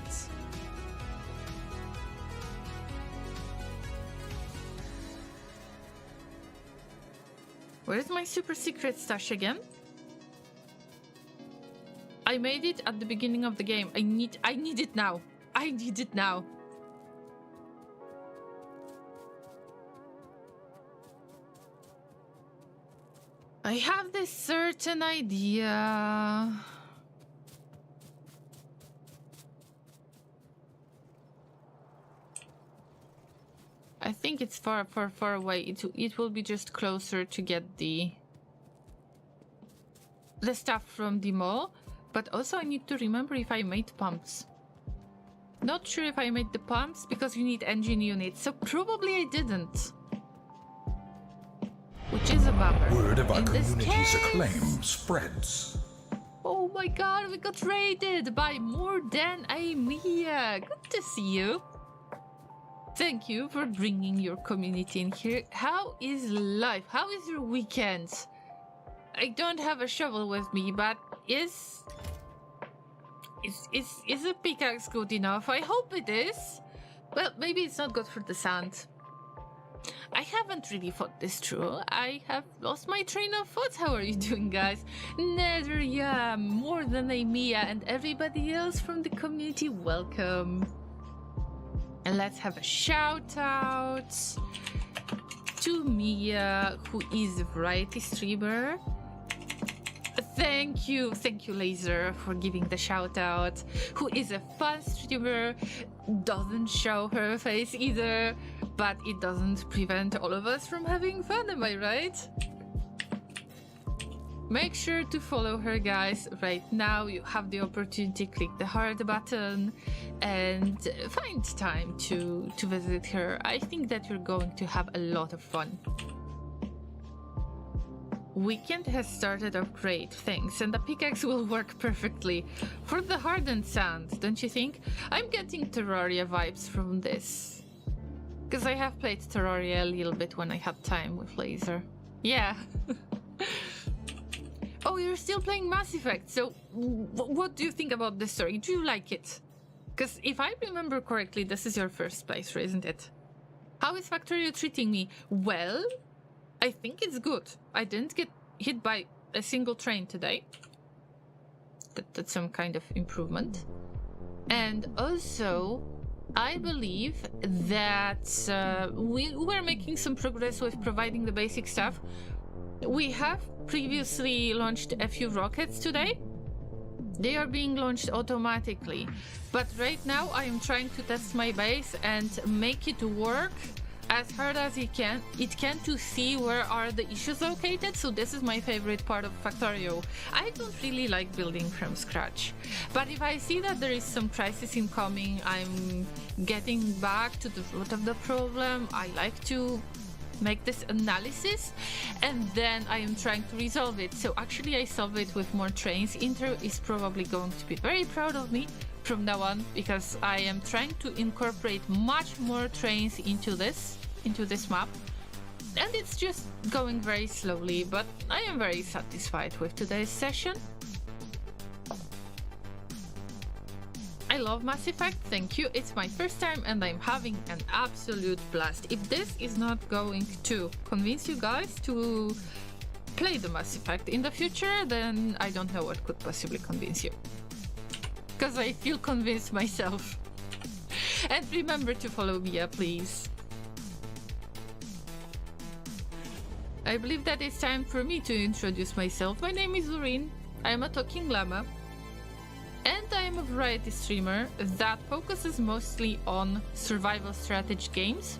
S1: Where's my super secret stash again? I made it at the beginning of the game. I need it now. I need it now. I have this certain idea. I think it's far away. It will be just closer to get the stuff from the mall. But also I need to remember if I made pumps. Not sure if I made the pumps because you need engine units, so probably I didn't. Which is a bummer.
S2: Word of our community's acclaim spreads.
S1: Oh my god, we got raided by more than a Mia. Good to see you. Thank you for bringing your community in here. How is life? How is your weekend? I don't have a shovel with me, but is a pickaxe good enough? I hope it is. Well, maybe it's not good for the sand. I haven't really thought this through. I have lost my train of thought. How are you doing, guys? Nether, yeah, more than a Mia, and everybody else from the community, welcome. And let's have a shout out to Mia, who is a variety streamer. Thank you, Laser, for giving the shout out. Who is a fun streamer, doesn't show her face either, but it doesn't prevent all of us from having fun, am I right? Make sure to follow her, guys. Right now you have the opportunity to click the heart button and find time to visit her. I think that you're going to have a lot of fun. Weekend has started off great, thanks, and the pickaxe will work perfectly for the hardened sand, don't you think? I'm getting Terraria vibes from this, because I have played Terraria a little bit when I had time with Laser. Yeah. Oh, you're still playing Mass Effect, so what do you think about this story? Do you like it? Because if I remember correctly, this is your first playthrough, isn't it? How is Factorio treating me? Well, I think it's good. I didn't get hit by a single train today. That's some kind of improvement. And also, I believe that we're making some progress with providing the basic stuff. We have previously launched a few rockets today. They are being launched automatically. But right now I am trying to test my base and make it work as hard as it can to see where are the issues located. So this is my favorite part of Factorio. I don't really like building from scratch, but if I see that there is some crisis incoming, I'm getting back to the root of the problem. I like to make this analysis and then I am trying to resolve it. So actually I solve it with more trains. Inter is probably going to be very proud of me from now on, because I am trying to incorporate much more trains into this map, And it's just going very slowly, but I am very satisfied with today's session. I love Mass Effect, thank you. It's my first time and I'm having an absolute blast. If this is not going to convince you guys to play the Mass Effect in the future, then I don't know what could possibly convince you. Because I feel convinced myself. And remember to follow Mia, please. I believe that it's time for me to introduce myself. My name is Loreen. I am a talking llama. And I am a variety streamer that focuses mostly on survival strategy games.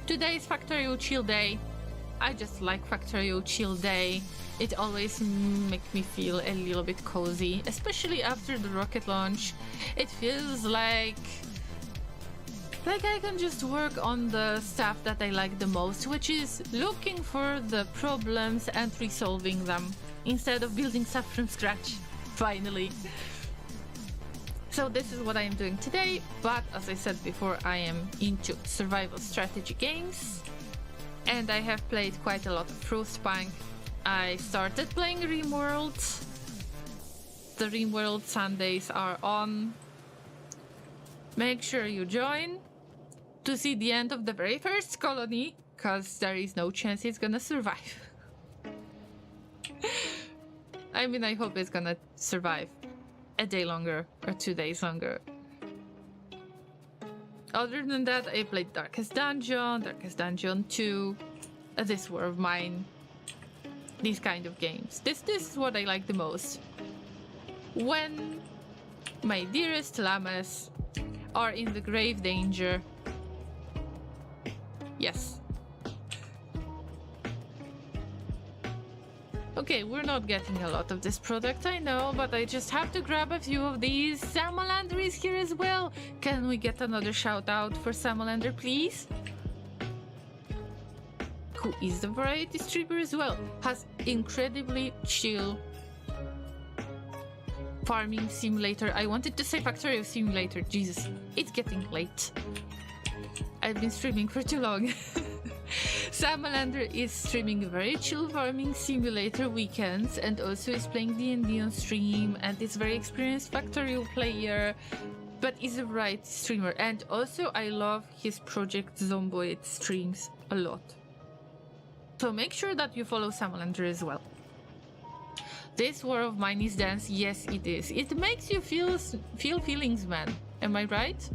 S1: Today is Factorio Chill Day. I just like Factorio Chill Day. It always makes me feel a little bit cozy, especially after the rocket launch. It feels like I can just work on the stuff that I like the most, which is looking for the problems and resolving them, instead of building stuff from scratch, finally. So this is what I am doing today, but as I said before, I am into survival strategy games, and I have played quite a lot of Frostpunk. I started playing RimWorld. The RimWorld Sundays are on. Make sure you join to see the end of the very first colony, because there is no chance it's gonna survive. I mean, I hope it's gonna survive a day longer or 2 days longer. Other than that, I played Darkest Dungeon 2, This War of Mine, these kind of games. This is what I like the most. When my dearest llamas are in the grave danger. Yes. Okay, we're not getting a lot of this product, I know, but I just have to grab a few of these. Salamander is here as well. Can we get another shout out for Salamander, please? Who is the variety streamer as well. Has incredibly chill farming simulator. I wanted to say Factorio Simulator. Jesus, it's getting late. I've been streaming for too long. Salamander is streaming very chill farming simulator weekends, and also is playing D&D on stream, and is very experienced Factorio player, but is a variety streamer. And also I love his Project Zomboid streams a lot. So make sure that you follow Salamander as well. This War of Mine is dance. Yes, it is. It makes you feel feelings, man. Am I right?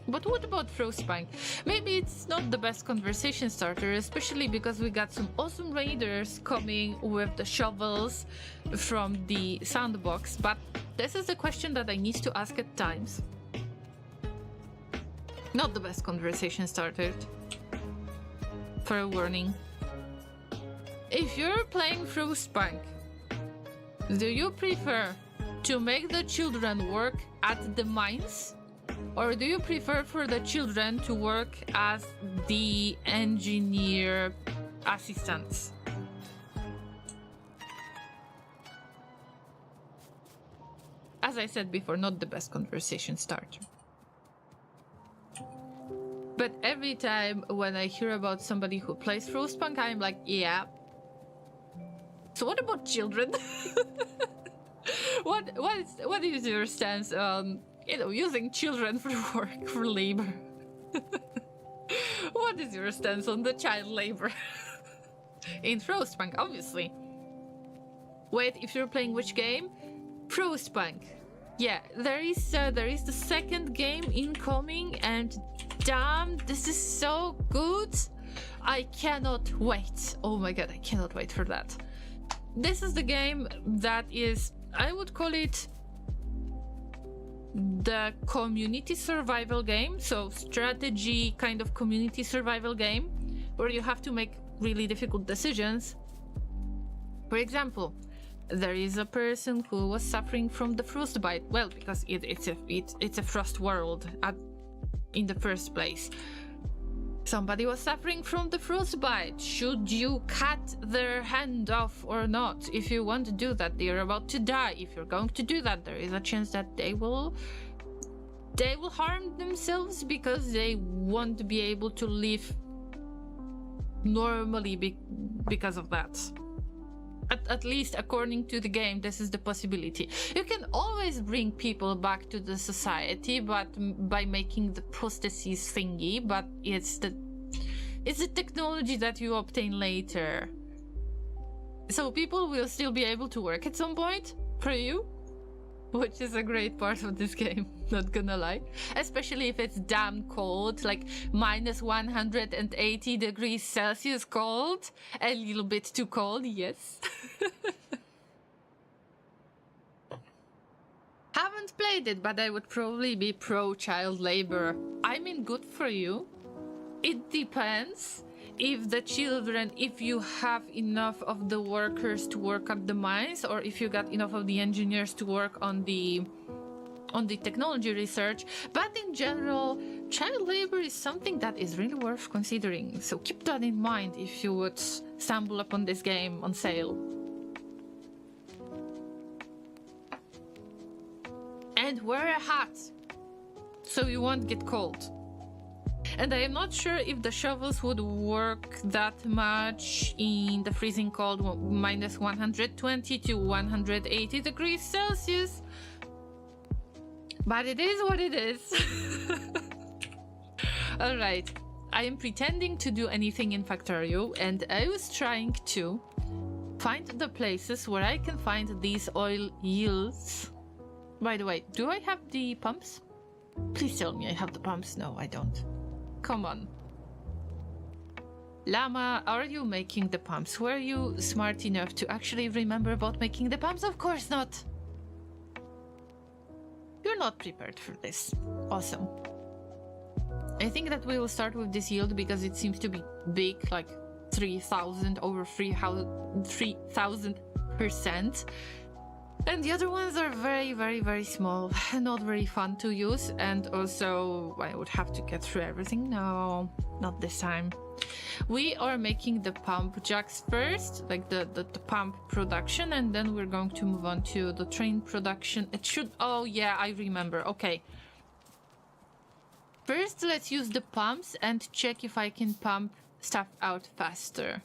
S1: But what about Frostpunk? Maybe it's not the best conversation starter, especially because we got some awesome raiders coming with the shovels from the sandbox, but this is a question that I need to ask at times. Not the best conversation starter. For a warning. If you're playing Frostpunk, do you prefer to make the children work at the mines? Or do you prefer for the children to work as the engineer assistants? As I said before, not the best conversation starter. But every time when I hear about somebody who plays Frostpunk, I'm like, yeah. So what about children? What is your stance on, using children for work, for labor? What is your stance on the child labor? In Frostpunk, obviously. Wait, if you're playing which game? Frostpunk. Yeah, there is the second game incoming, and damn, this is so good. I cannot wait. Oh my god, I cannot wait for that. This is the game that is, I would call it the community survival game, so strategy kind of community survival game, where you have to make really difficult decisions. For example, there is a person who was suffering from the frostbite. Well, because it's a frost world in the first place. Somebody was suffering from the frostbite. Should you cut their hand off or not? If you want to do that, they are about to die. If you're going to do that, there is a chance that they will harm themselves because they won't be able to live normally because of that. At least according to the game, this is the possibility. You can always bring people back to the society, but by making the prostheses thingy, but it's the technology that you obtain later. So people will still be able to work at some point for you, which is a great part of this game, not gonna lie. Especially if it's damn cold, like minus 180 degrees Celsius cold. A little bit too cold, yes. Haven't played it, but I would probably be pro child labor. I mean, good for you. It depends. If you have enough of the workers to work at the mines, or if you got enough of the engineers to work on the technology research. But in general, child labor is something that is really worth considering. So keep that in mind if you would stumble upon this game on sale. And wear a hat so you won't get cold. And I am not sure if the shovels would work that much in the freezing cold, minus 120 to 180 degrees Celsius. But it is what it is. Alright, I am pretending to do anything in Factorio, and I was trying to find the places where I can find these oil yields. By the way, do I have the pumps? Please tell me I have the pumps. No, I don't. Come on. Llama, are you making the pumps? Were you smart enough to actually remember about making the pumps? Of course not. You're not prepared for this. Awesome. I think that we will start with this yield because it seems to be big, like 3,000 over 3,000%. And the other ones are very, very, very small, not very fun to use, and also I would have to get through everything. No, not this time. We are making the pump jacks first, like the pump production, and then we're going to move on to the train production. It should, oh yeah, I remember, okay. First, let's use the pumps and check if I can pump stuff out faster.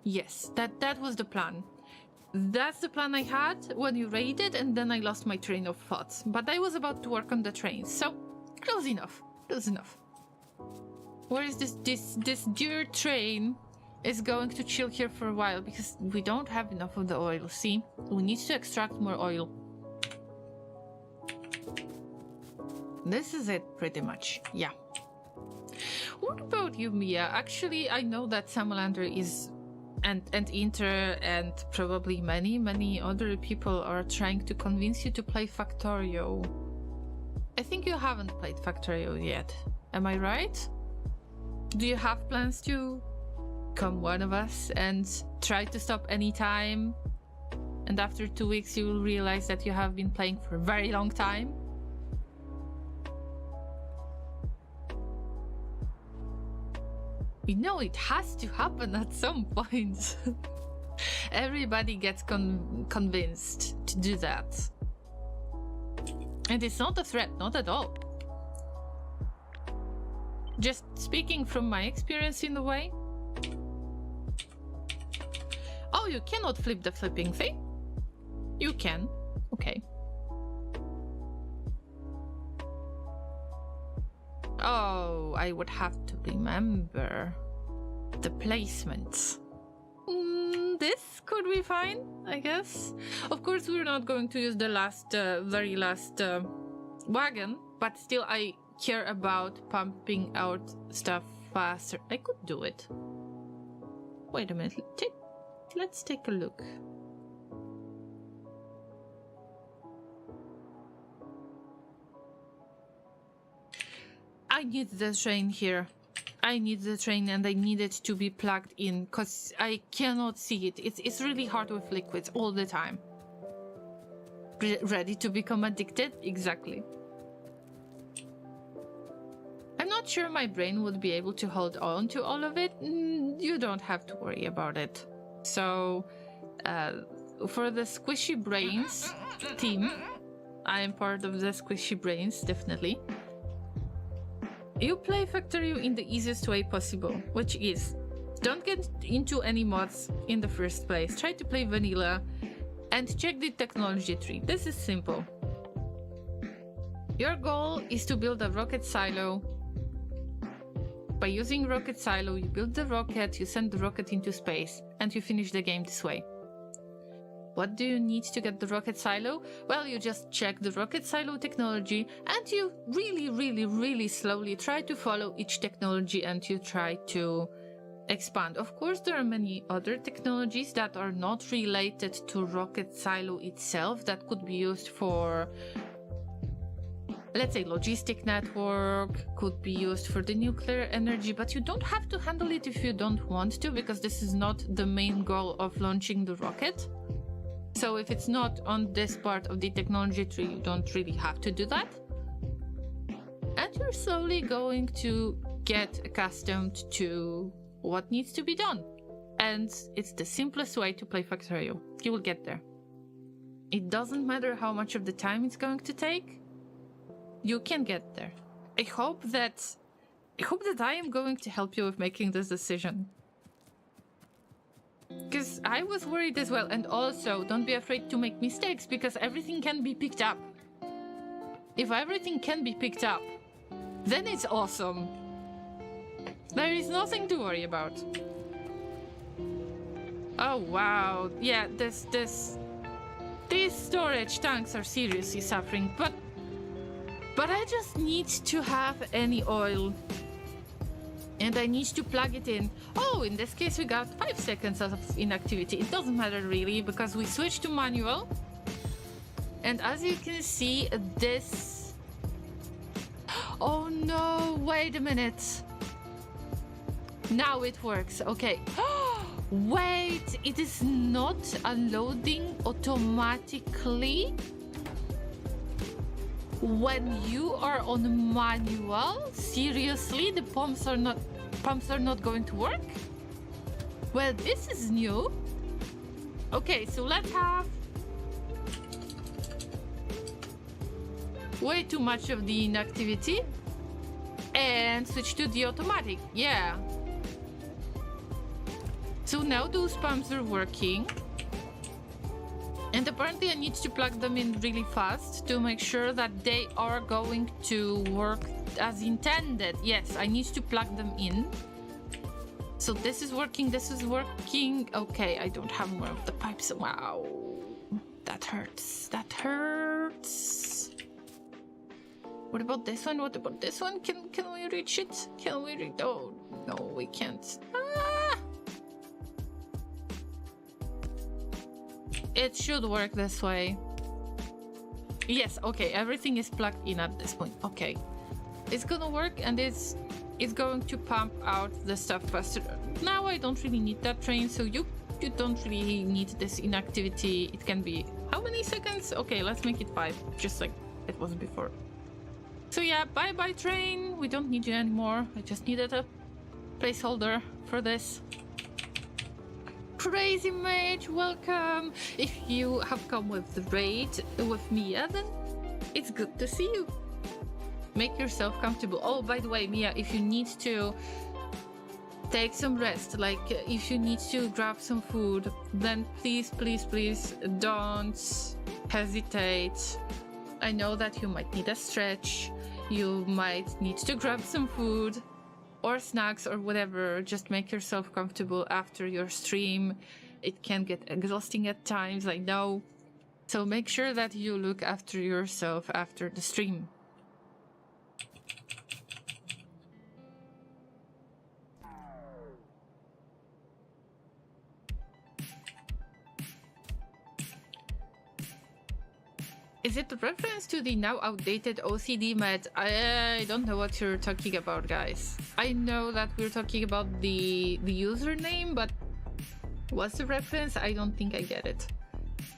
S1: Yes, that was the plan. That's the plan I had when you raided, and then I lost my train of thoughts. But I was about to work on the train, so close enough. Close enough. Where is this dear train is going to chill here for a while because we don't have enough of the oil. See, we need to extract more oil. This is it, pretty much. Yeah. What about you, Mia? Actually, I know that Samalander is. And Inter and probably many other people are trying to convince you to play Factorio. I think you haven't played Factorio yet. Am I right? Do you have plans to come one of us and try to stop any time? And after 2 weeks you will realize that you have been playing for a very long time? You know, it has to happen at some point. Everybody gets convinced to do that. And it's not a threat, not at all. Just speaking from my experience in a way. Oh, you cannot flip the flipping thing? You can. Okay. Oh, I would have to remember the placements. This could be fine, I guess. Of course, we're not going to use the very last wagon, but still I care about pumping out stuff faster. I could do it. Wait a minute. Let's take a look. I need the train here. I need the train and I need it to be plugged in because I cannot see it. It's really hard with liquids all the time. Ready to become addicted? Exactly. I'm not sure my brain would be able to hold on to all of it. You don't have to worry about it. So, for the Squishy Brains team, I am part of the Squishy Brains, definitely. You play Factorio in the easiest way possible, which is Don't get into any mods in the first place. Try to play vanilla and check the technology tree. This is simple. Your goal is to build a rocket silo. By using rocket silo, you build the rocket, you send the rocket into space, and you finish the game this way. What do you need to get the rocket silo? Well, you just check the rocket silo technology, and you really slowly try to follow each technology, and you try to expand. Of course, there are many other technologies that are not related to rocket silo itself that could be used for, let's say, logistic network, could be used for the nuclear energy, but you don't have to handle it if you don't want to, because this is not the main goal of launching the rocket. So if it's not on this part of the technology tree, you don't really have to do that. And you're slowly going to get accustomed to what needs to be done. And it's the simplest way to play Factorio. You will get there. It doesn't matter how much of the time it's going to take. You can get there. I hope that I am going to help you with making this decision. Because I was worried as well. And also, don't be afraid to make mistakes, because everything can be picked up. If everything can be picked up, then it's awesome. There is nothing to worry about. Oh wow. Yeah, these storage tanks are seriously suffering, but I just need to have any oil. And I need to plug it in. Oh, in this case we got 5 seconds of inactivity. It doesn't matter really, because we switched to manual. And as you can see, this... Oh no, wait a minute. Now it works, okay. Wait, it is not unloading automatically when you are on manual? Seriously, the pumps are not going to work? Well, this is new. Okay, so let's have way too much of the inactivity and switch to the automatic. Yeah. So now those pumps are working. And apparently I need to plug them in really fast to make sure that they are going to work as intended. Yes, I need to plug them in. So this is working, this is working. Okay, I don't have more of the pipes. Wow. That hurts. That hurts. What about this one? What about this one? Can we reach it? Can we reach? Oh, no, we can't. Ah! It should work this way. Yes, okay, everything is plugged in at this point. Okay. It's gonna work, and it's going to pump out the stuff faster. Now I don't really need that train, so you don't really need this inactivity. It can be how many seconds? Okay, let's make it 5, just like it was before. So yeah, bye train. We don't need you anymore. I just needed a placeholder for this. Crazy Mage, welcome! If you have come with the raid with Mia, then it's good to see you. Make yourself comfortable. Oh, by the way, Mia, if you need to take some rest, like if you need to grab some food, then please don't hesitate. I know that you might need a stretch, you might need to grab some food or snacks or whatever. Just make yourself comfortable after your stream. It can get exhausting at times, I know. So make sure that you look after yourself after the stream. Is it a reference to the now outdated OCD med? I don't know what you're talking about, guys. I know that we're talking about the username, but what's the reference? I don't think I get it.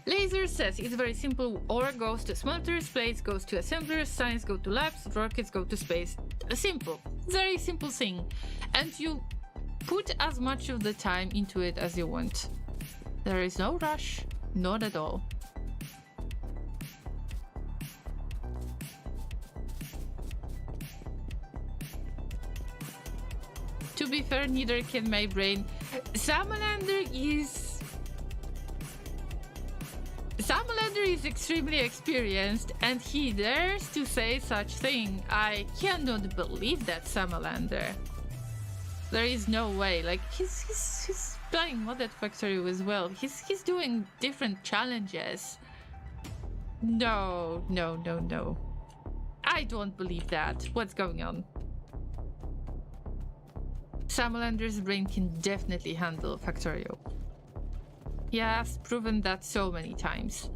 S1: Laser says it's very simple. Ore goes to smelters, plates goes to assemblers, science go to labs, rockets go to space. Simple. Very simple thing. And you put as much of the time into it as you want. There is no rush. Not at all. To be fair, neither can my brain. Salamander is extremely experienced, and he dares to say such thing. I cannot believe that, Salamander. There is no way. Like, he's playing modded factory as well. He's doing different challenges. No. I don't believe that. What's going on? Salamander's brain can definitely handle Factorio. He has proven that so many times.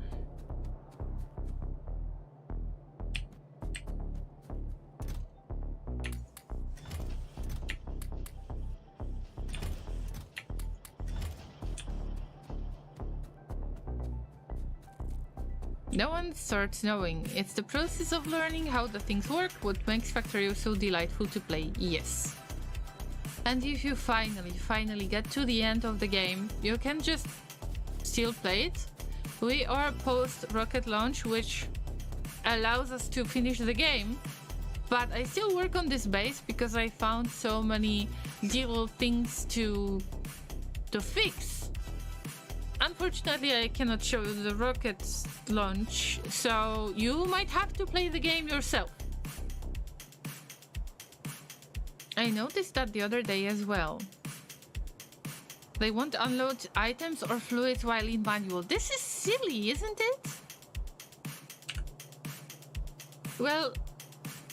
S1: No one starts knowing. It's the process of learning how the things work what makes Factorio so delightful to play. Yes. And if you finally get to the end of the game, you can just still play it. We are post rocket launch, which allows us to finish the game, but I still work on this base because I found so many little things to fix. Unfortunately, I cannot show you the rocket launch, so you might have to play the game yourself. I noticed that the other day as well. They won't unload items or fluids while in manual. This is silly, isn't it? Well,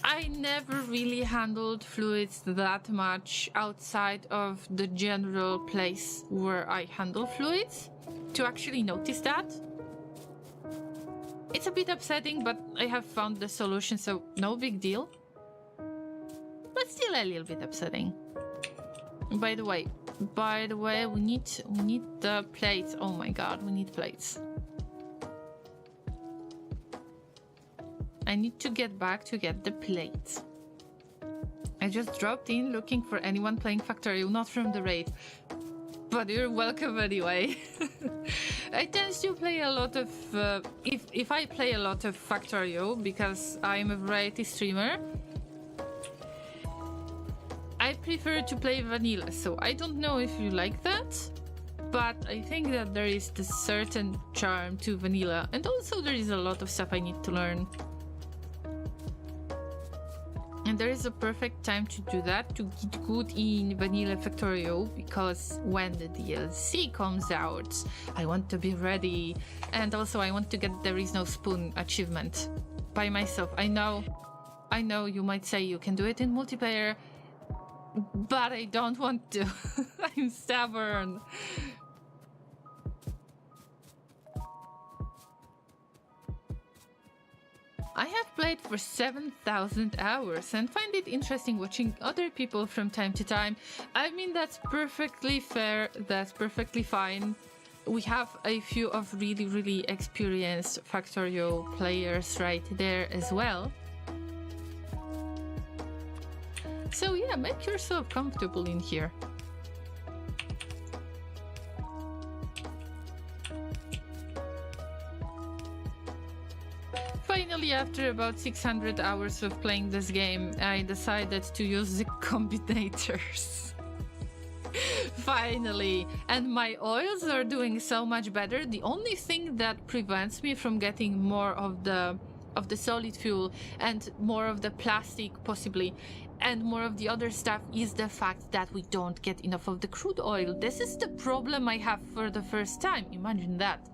S1: I never really handled fluids that much outside of the general place where I handle fluids to actually notice that. It's a bit upsetting, but I have found the solution, so no big deal. But still a little bit upsetting. By the way, we need the plates. Oh my god, we need plates. I need to get back to get the plates. I just dropped in looking for anyone playing Factorio, not from the raid. But you're welcome anyway. I tend to play a lot of... if I play a lot of Factorio, because I'm a variety streamer, I prefer to play vanilla, so I don't know if you like that, but I think that there is this certain charm to vanilla, and also there is a lot of stuff I need to learn. And there is a perfect time to do that, to get good in vanilla Factorio, because when the DLC comes out, I want to be ready, and also I want to get There Is No Spoon achievement by myself. I know you might say you can do it in multiplayer, but I don't want to. I'm stubborn. I have played for 7,000 hours and find it interesting watching other people from time to time. I mean, that's perfectly fair, that's perfectly fine. We have a few of really experienced Factorio players right there as well. So yeah, make yourself comfortable in here. Finally, after about 600 hours of playing this game, I decided to use the combinators. Finally! And my oils are doing so much better. The only thing that prevents me from getting more of the solid fuel and more of the plastic possibly and more of the other stuff is the fact that we don't get enough of the crude oil. This is the problem I have for the first time. Imagine that.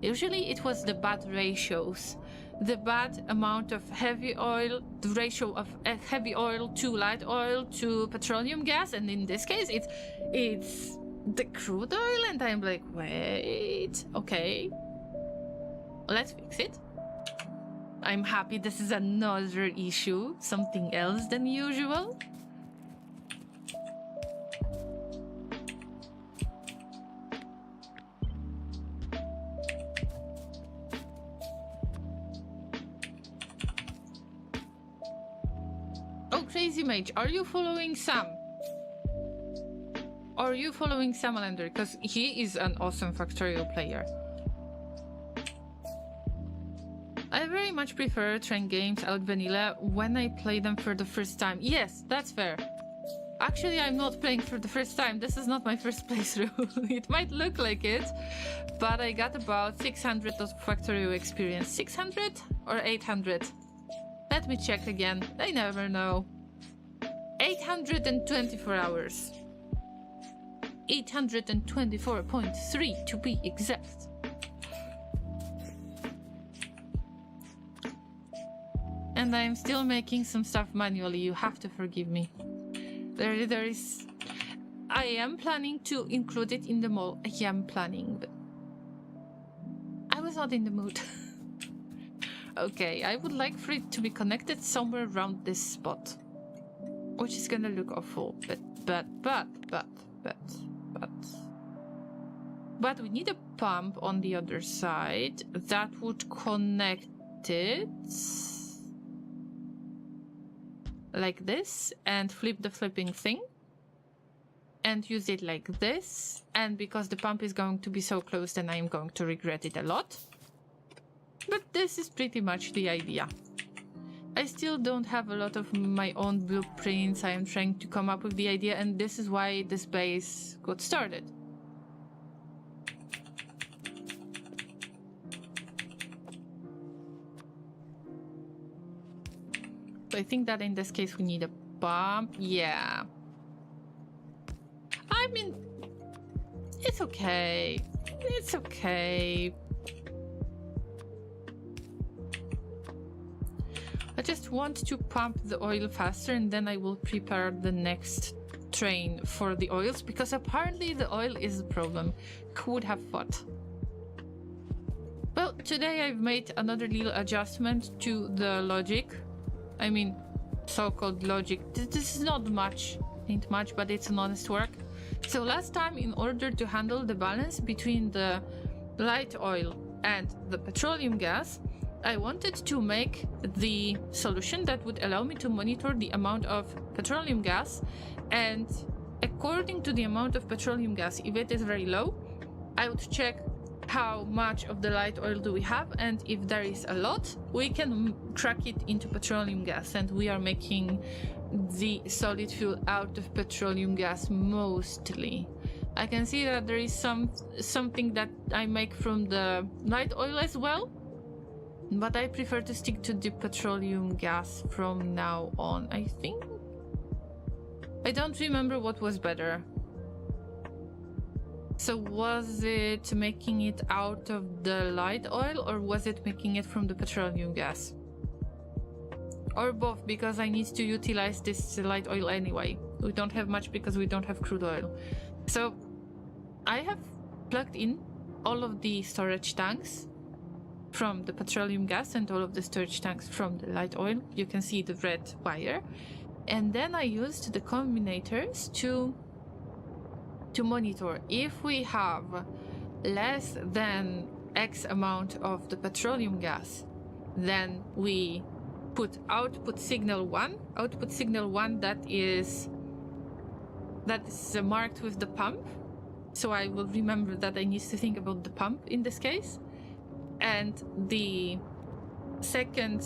S1: Usually it was the bad ratios. The bad amount of heavy oil, the ratio of heavy oil to light oil to petroleum gas, and in this case it's the crude oil, and I'm like, wait, okay, let's fix it. I'm happy this is another issue, something else than usual. Oh, Crazy Mage, are you following Sam? Are you following Salamander? Because he is an awesome Factorio player. I very much prefer trying games out vanilla when I play them for the first time. Yes, that's fair. Actually, I'm not playing for the first time. This is not my first playthrough. It might look like it, but I got about 600 of Factorio experience. 600 or 800? Let me check again. I never know. 824 hours. 824.3 to be exact. And I'm still making some stuff manually. You have to forgive me. There is... I am planning to include it in the mall. I am planning, but... I was not in the mood. Okay, I would like for it to be connected somewhere around this spot. Which is gonna look awful, but we need a pump on the other side that would connect it like this and flip the flipping thing and use it like this. And because the pump is going to be so close, then I'm going to regret it a lot. But this is pretty much the idea. I still don't have a lot of my own blueprints. I am trying to come up with the idea, and this is why this base got started. So I think that in this case we need a pump. Yeah. I mean, it's okay. It's okay. I just want to pump the oil faster, and then I will prepare the next train for the oils, because apparently the oil is the problem. Who would have thought? Well, today I've made another little adjustment to the logic. I mean, so-called logic. This is not much, ain't much, but it's an honest work. So last time, in order to handle the balance between the light oil and the petroleum gas, I wanted to make the solution that would allow me to monitor the amount of petroleum gas, and according to the amount of petroleum gas, if it is very low, I would check how much of the light oil do we have, and if there is a lot, we can crack it into petroleum gas, and we are making the solid fuel out of petroleum gas mostly. I can see that there is something that I make from the light oil as well, but I prefer to stick to the petroleum gas from now on, I think. I don't remember what was better. So was it making it out of the light oil, or was it making it from the petroleum gas? Or both, because I need to utilize this light oil anyway. We don't have much because we don't have crude oil. So I have plugged in all of the storage tanks from the petroleum gas and all of the storage tanks from the light oil. You can see the red wire. And then I used the combinators to monitor. If we have less than X amount of the petroleum gas, then we put output signal 1 that is marked with the pump. So I will remember that I need to think about the pump in this case. And the second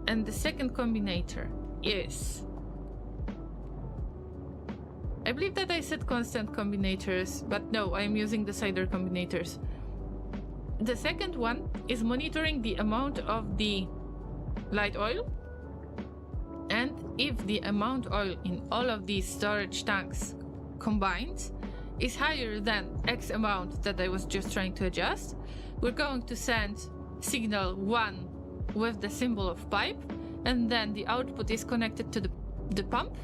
S1: combinator is, I believe that I said constant combinators, but no, I'm using the cider combinators. The second one is monitoring the amount of the light oil, and if the amount oil in all of these storage tanks combined is higher than X amount that I was just trying to adjust, we're going to send signal 1 with the symbol of pipe, and then the output is connected to the pump,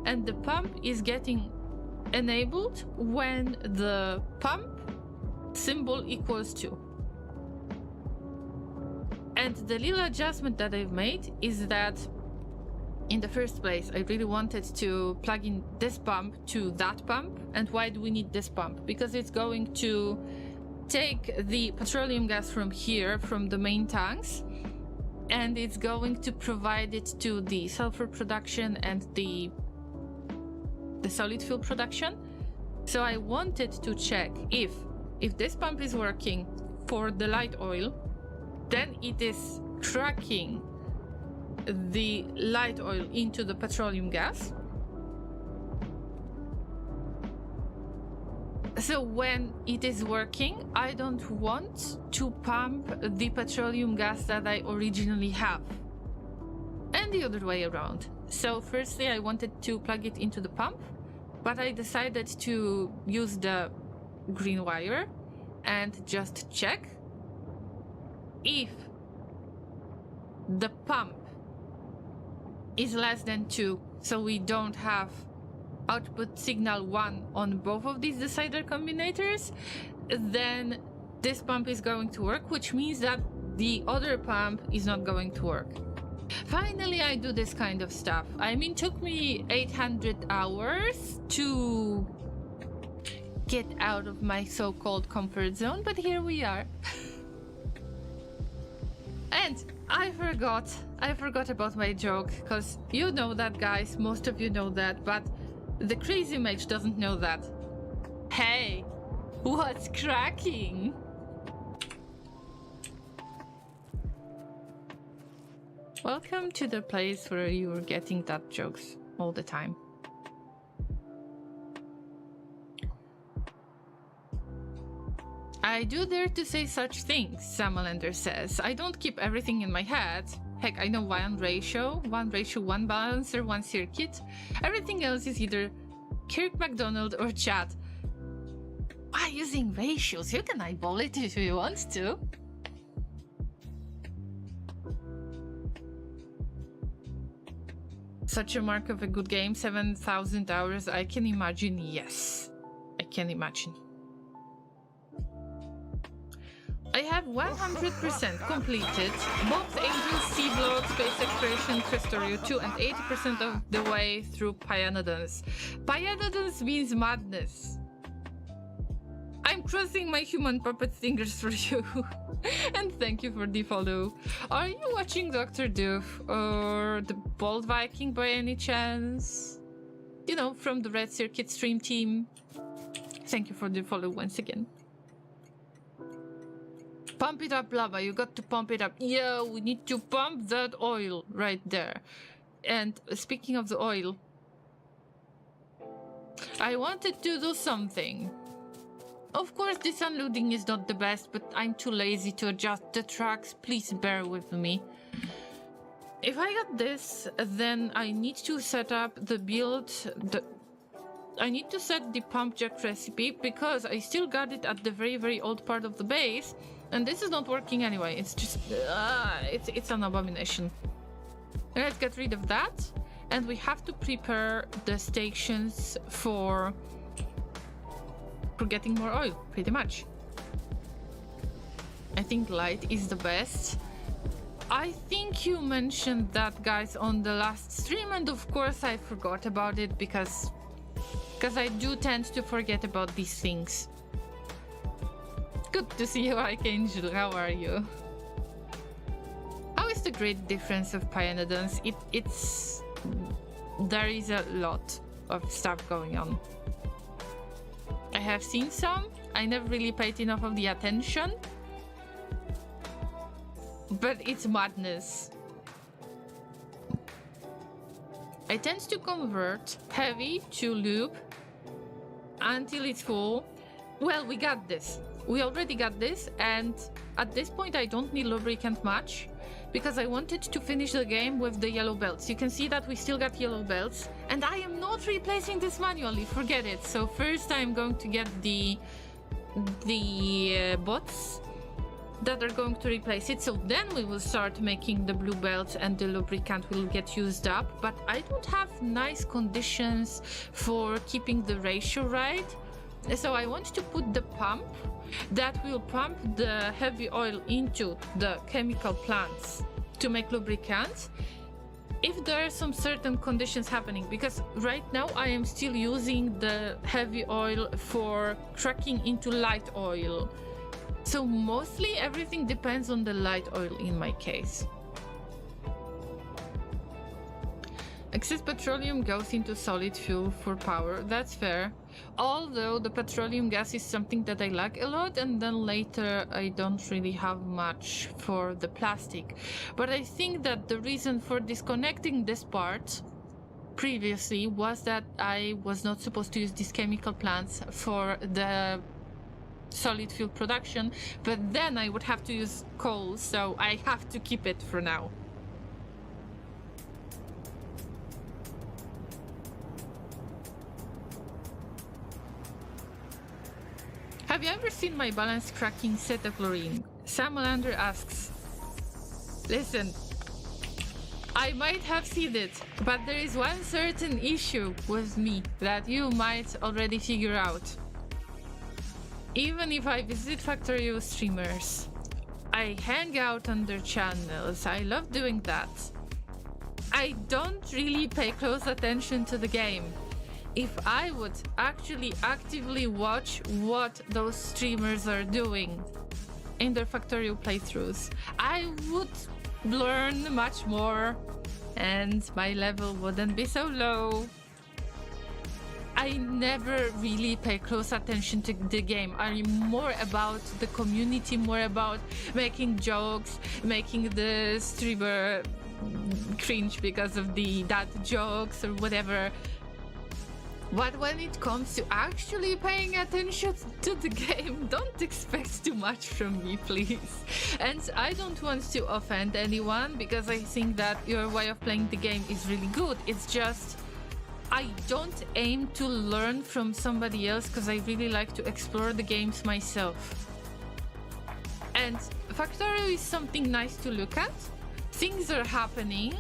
S1: and the pump is getting enabled when the pump symbol equals 2. And the little adjustment that I've made is that in the first place, I really wanted to plug in this pump to that pump. And why do we need this pump? Because it's going to take the petroleum gas from here, from the main tanks, and it's going to provide it to the sulfur production and the solid fuel production. So I wanted to check if this pump is working for the light oil, then it is tracking the light oil into the petroleum gas. So when it is working, I don't want to pump the petroleum gas that I originally have. And the other way around. So firstly, I wanted to plug it into the pump, but I decided to use the green wire and just check if the pump is less than 2, so we don't have output signal 1 on both of these decider combinators, then this pump is going to work, which means that the other pump is not going to work. Finally, I do this kind of stuff. I mean, it took me 800 hours to get out of my so-called comfort zone, but here we are. And I forgot about my joke, because you know that, guys, most of you know that, but the crazy mage doesn't know that. Hey, what's cracking? Welcome to the place where you're getting that jokes all the time. I do dare to say such things, Samalander says. I don't keep everything in my head. Heck, I know one ratio, one balancer, one circuit. Everything else is either Kirk McDonald or Chad. Why using ratios? You can eyeball it if you want to. Such a mark of a good game, 7,000 hours. I can imagine, yes. I can imagine. I have 100% completed both Angel Sea Blood, Space Exploration, Crestorio 2, and 80% of the way through Pyanodons. Pyanodons means madness. I'm crossing my human puppet fingers for you. And thank you for the follow. Are you watching Dr. Doof or the Bold Viking by any chance? You know, from the Red Circuit stream team. Thank you for the follow once again. Pump it up, Llama. You got to pump it up. Yeah, we need to pump that oil right there. And speaking of the oil, I wanted to do something. Of course, this unloading is not the best, but I'm too lazy to adjust the tracks. Please bear with me. If I got this, then I need to set up the build. I need to set the pump jack recipe because I still got it at the very, very old part of the base. And this is not working anyway. It's just, it's an abomination. Let's get rid of that. And we have to prepare the stations for getting more oil, pretty much. I think light is the best. I think you mentioned that, guys, on the last stream, and of course I forgot about it because I do tend to forget about these things. Good to see you, Archangel. How are you? How is the great difference of Pyanodons? There is a lot of stuff going on. I have seen some. I never really paid enough of the attention. But it's madness. I tend to convert heavy to lube until it's full. Well, we got this. We already got this, and at this point I don't need lubricant much because I wanted to finish the game with the yellow belts. You can see that we still got yellow belts, and I am not replacing this manually, forget it. So first I'm going to get the bots that are going to replace it, so then we will start making the blue belts and the lubricant will get used up. But I don't have nice conditions for keeping the ratio right, so I want to put the pump that will pump the heavy oil into the chemical plants to make lubricant if there are some certain conditions happening, because right now I am still using the heavy oil for cracking into light oil. So mostly everything depends on the light oil in my case. Excess petroleum goes into solid fuel for power. That's fair. Although the petroleum gas is something that I like a lot, and then later I don't really have much for the plastic. But I think that the reason for disconnecting this part previously was that I was not supposed to use these chemical plants for the solid fuel production, but then I would have to use coal, so I have to keep it for now. Have you ever seen my balance cracking set of chlorine? Sam Olander asks. Listen, I might have seen it, but there is one certain issue with me that you might already figure out. Even if I visit Factorio streamers, I hang out on their channels, I love doing that. I don't really pay close attention to the game. If I would actually actively watch what those streamers are doing in their Factorio playthroughs, I would learn much more and my level wouldn't be so low. I never really pay close attention to the game. I'm more about the community, more about making jokes, making the streamer cringe because of the dad jokes or whatever. But when it comes to actually paying attention to the game, don't expect too much from me, please. And I don't want to offend anyone because I think that your way of playing the game is really good. It's just I don't aim to learn from somebody else because I really like to explore the games myself. And Factorio is something nice to look at. Things are happening.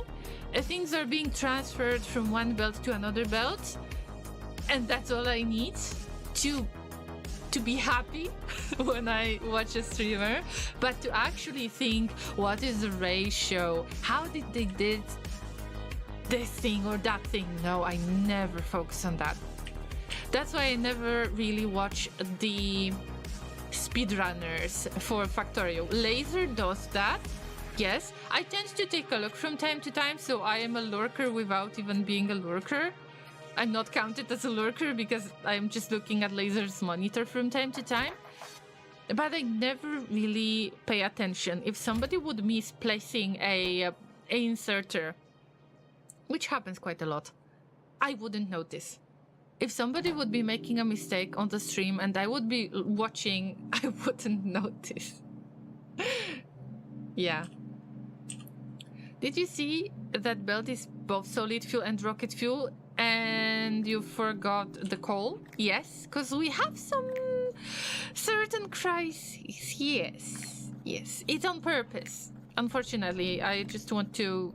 S1: Things are being transferred from one belt to another belt. And that's all I need to be happy when I watch a streamer. But to actually think, what is the ratio? How did they did this thing or that thing? No, I never focus on that. That's why I never really watch the speedrunners for Factorio. Laser does that. Yes, I tend to take a look from time to time, so I am a lurker without even being a lurker. I'm not counted as a lurker because I'm just looking at Laser's monitor from time to time. But I never really pay attention. If somebody would miss placing a inserter, which happens quite a lot, I wouldn't notice. If somebody would be making a mistake on the stream and I would be watching, I wouldn't notice. Yeah. Did you see that belt is both solid fuel and rocket fuel? And you forgot the coal? Yes, because we have some certain crises. Yes, it's on purpose. Unfortunately, I just want to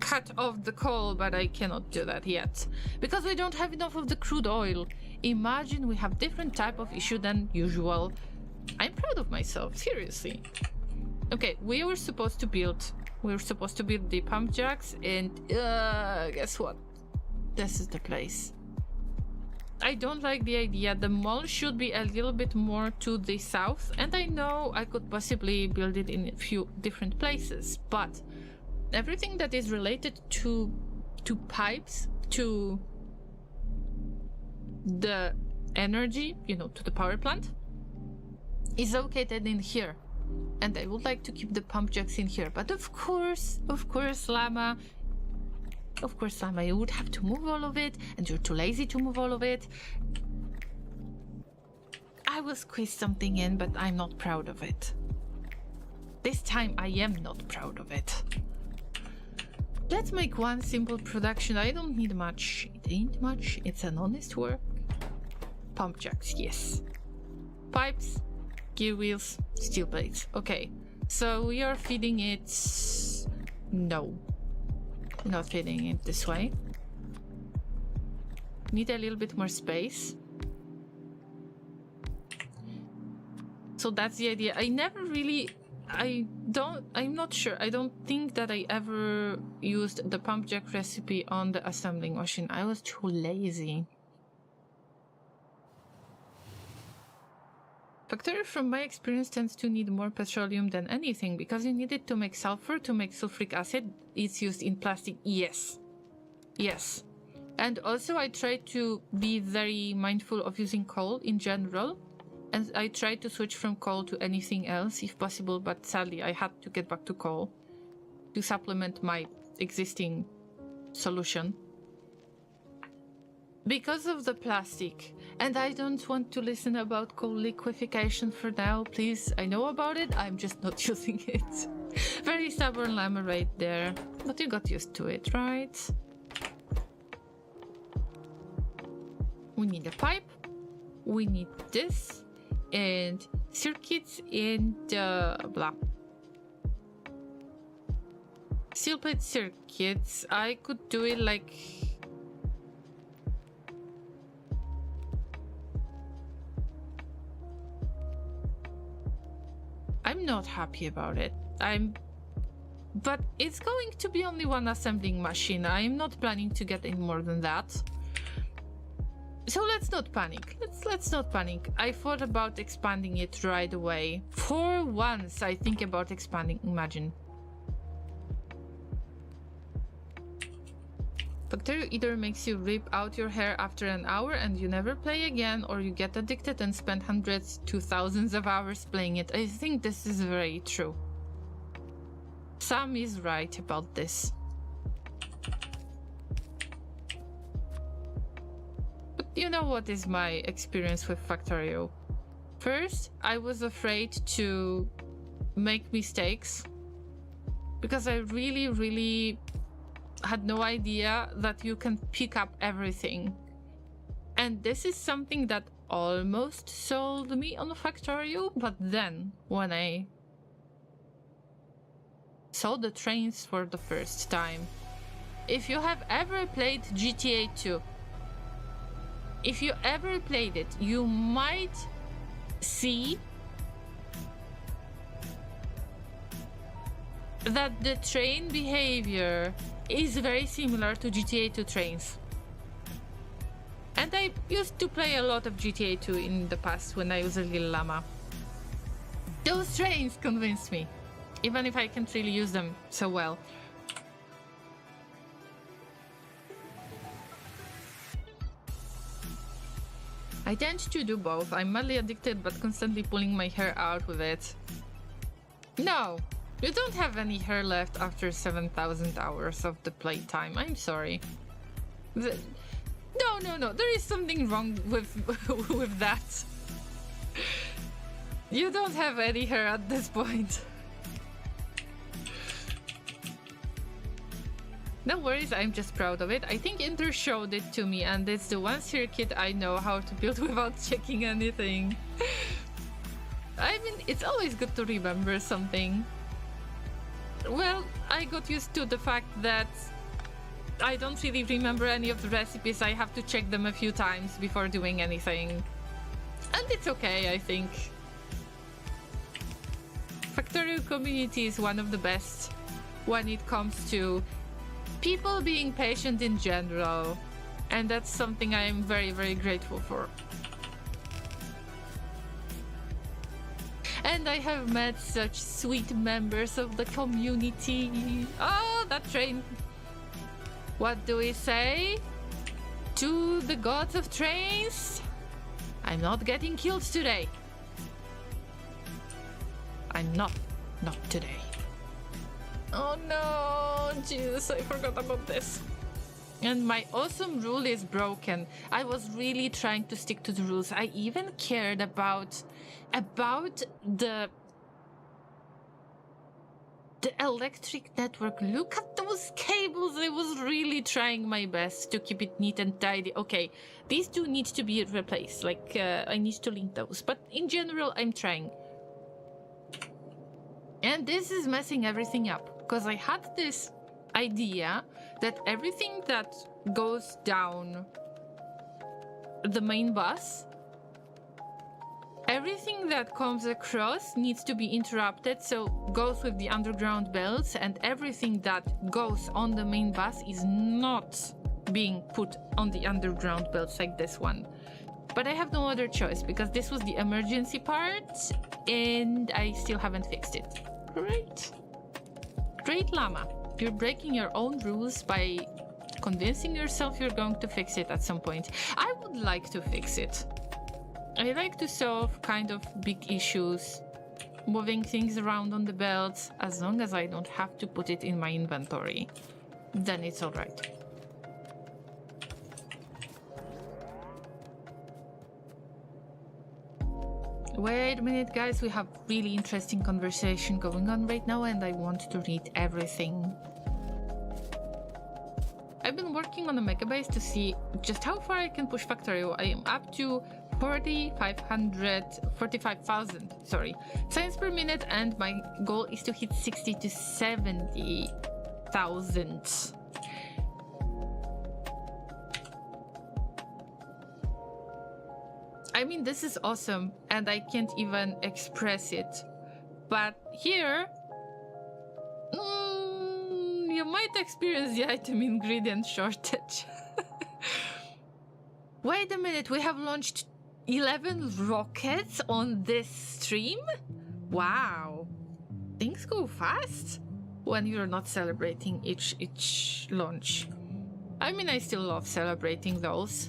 S1: cut off the coal, but I cannot do that yet because we don't have enough of the crude oil. Imagine we have different type of issue than usual. I'm proud of myself, seriously. Okay, we were supposed to build the pump jacks, and guess what? This is the place. I don't like the idea. The mall should be a little bit more to the south, and I know I could possibly build it in a few different places, but everything that is related to pipes, to the energy, to the power plant, is located in here. And I would like to keep the pump jacks in here. But of course, Llama, you would have to move all of it, and you're too lazy to move all of it. I will squeeze something in, but I'm not proud of it. This time I am not proud of it. Let's make one simple production. I don't need much. It ain't much. It's an honest work. Pump jacks, yes. Pipes, gear wheels, steel plates. Okay, so we are feeding it... No. Not feeding it this way. Need a little bit more space. So that's the idea. I'm not sure. I don't think that I ever used the pump jack recipe on the assembling machine. I was too lazy. Factorio, from my experience, tends to need more petroleum than anything because you need it to make sulfur, to make sulfuric acid. It's used in plastic. Yes. And also I try to be very mindful of using coal in general. And I try to switch from coal to anything else if possible, but sadly I had to get back to coal to supplement my existing solution. Because of the plastic. And I don't want to listen about coal liquefaction for now, please. I know about it, I'm just not using it. Very stubborn llama right there. But you got used to it, right? We need a pipe. We need this. And circuits and blah. Steel plate circuits. I could do it like... I'm not happy about it. But it's going to be only one assembling machine. I'm not planning to get any more than that. So let's not panic. Let's not panic. I thought about expanding it right away. For once, I think about expanding. Imagine. Bacteria either makes you rip out your hair after an hour and you never play again, or you get addicted and spend hundreds to thousands of hours playing it. I think this is very true. Sam is right about this. But you know what is my experience with Factorio? First, I was afraid to make mistakes because I really had no idea that you can pick up everything. And this is something that almost sold me on Factorio, but then when I saw the trains for the first time, if you have ever played GTA 2, if you ever played it, you might see that the train behavior is very similar to GTA 2 trains. And I used to play a lot of GTA 2 in the past when I was a little llama. Those trains convinced me, even if I can't really use them so well. I tend to do both. I'm madly addicted but constantly pulling my hair out with it. No! You don't have any hair left after 7,000 hours of the playtime. I'm sorry. No. There is something wrong with with that. You don't have any hair at this point. No worries, I'm just proud of it. I think Inter showed it to me, and it's the one circuit I know how to build without checking anything. I mean, it's always good to remember something. Well, I got used to the fact that I don't really remember any of the recipes. I have to check them a few times before doing anything. And it's okay, I think. Factorio community is one of the best when it comes to people being patient in general. And that's something I am very grateful for. And I have met such sweet members of the community. Oh, that train. What do we say? To the gods of trains? I'm not getting killed today. I'm not today. Oh no, Jesus, I forgot about this. And my awesome rule is broken. I was really trying to stick to the rules. I even cared about the electric network. Look at those cables. I was really trying my best to keep it neat and tidy. Okay, these two need to be replaced. Like, I need to link those. But in general, I'm trying. And this is messing everything up. Because I had this idea that everything that goes down the main bus, everything that comes across needs to be interrupted, so goes with the underground belts, and everything that goes on the main bus is not being put on the underground belts like this one. But I have no other choice because this was the emergency part and I still haven't fixed it. Great. Great, Llama. You're breaking your own rules by convincing yourself you're going to fix it at some point. I would like to fix it. I like to solve kind of big issues, moving things around on the belts, as long as I don't have to put it in my inventory. Then it's alright. Wait a minute, guys, we have really interesting conversation going on right now and I want to read everything. I've been working on a Megabase to see just how far I can push Factorio. I am up to 45,000, sorry, science per minute, and my goal is to hit 60 to 70,000. I mean, this is awesome, and I can't even express it. But here, you might experience the item ingredient shortage. Wait a minute, we have launched 11 rockets on this stream? Wow. Things go fast when you're not celebrating each launch. I mean, I still love celebrating those.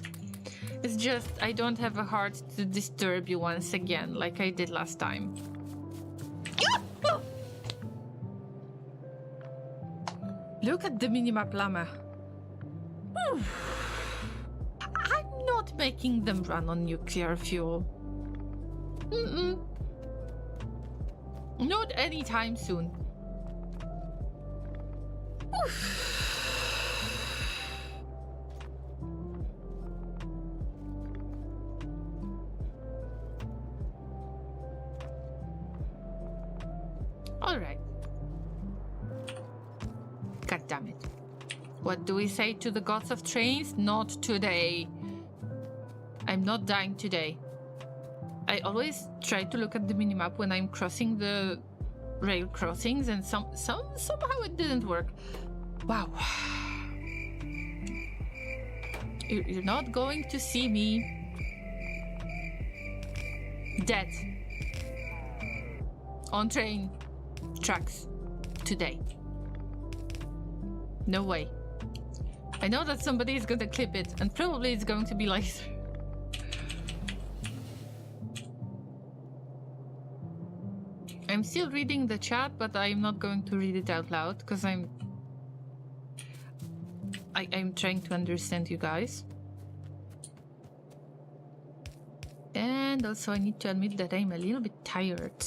S1: It's just I don't have a heart to disturb you once again like I did last time. Look at the minimap, Llama. I'm not making them run on nuclear fuel. Not anytime soon. All right. God damn it. What do we say to the gods of trains? Not today. I'm not dying today. I always try to look at the minimap when I'm crossing the rail crossings, and somehow it didn't work. Wow. You're not going to see me dead on train tracks today. No way. I know that somebody is gonna clip it, and probably it's going to be later. I'm still reading the chat, but I'm not going to read it out loud because I'm trying to understand you guys. And also I need to admit that I'm a little bit tired.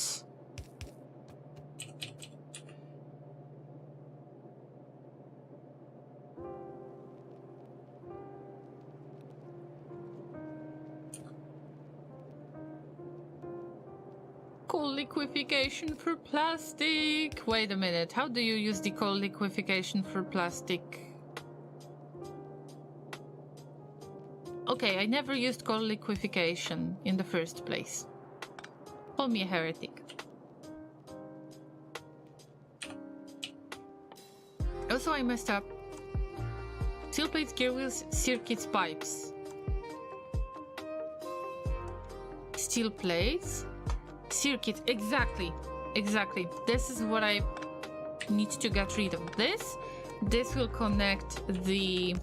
S1: Coal liquefaction for plastic. Wait a minute, how do you use the coal liquefaction for plastic? Okay, I never used coal liquefaction in the first place. Call me a heretic. Also, I messed up. Steel plates, gear wheels, circuits, pipes. Steel plates. Circuit, exactly. This is what I need to get rid of. This will connect the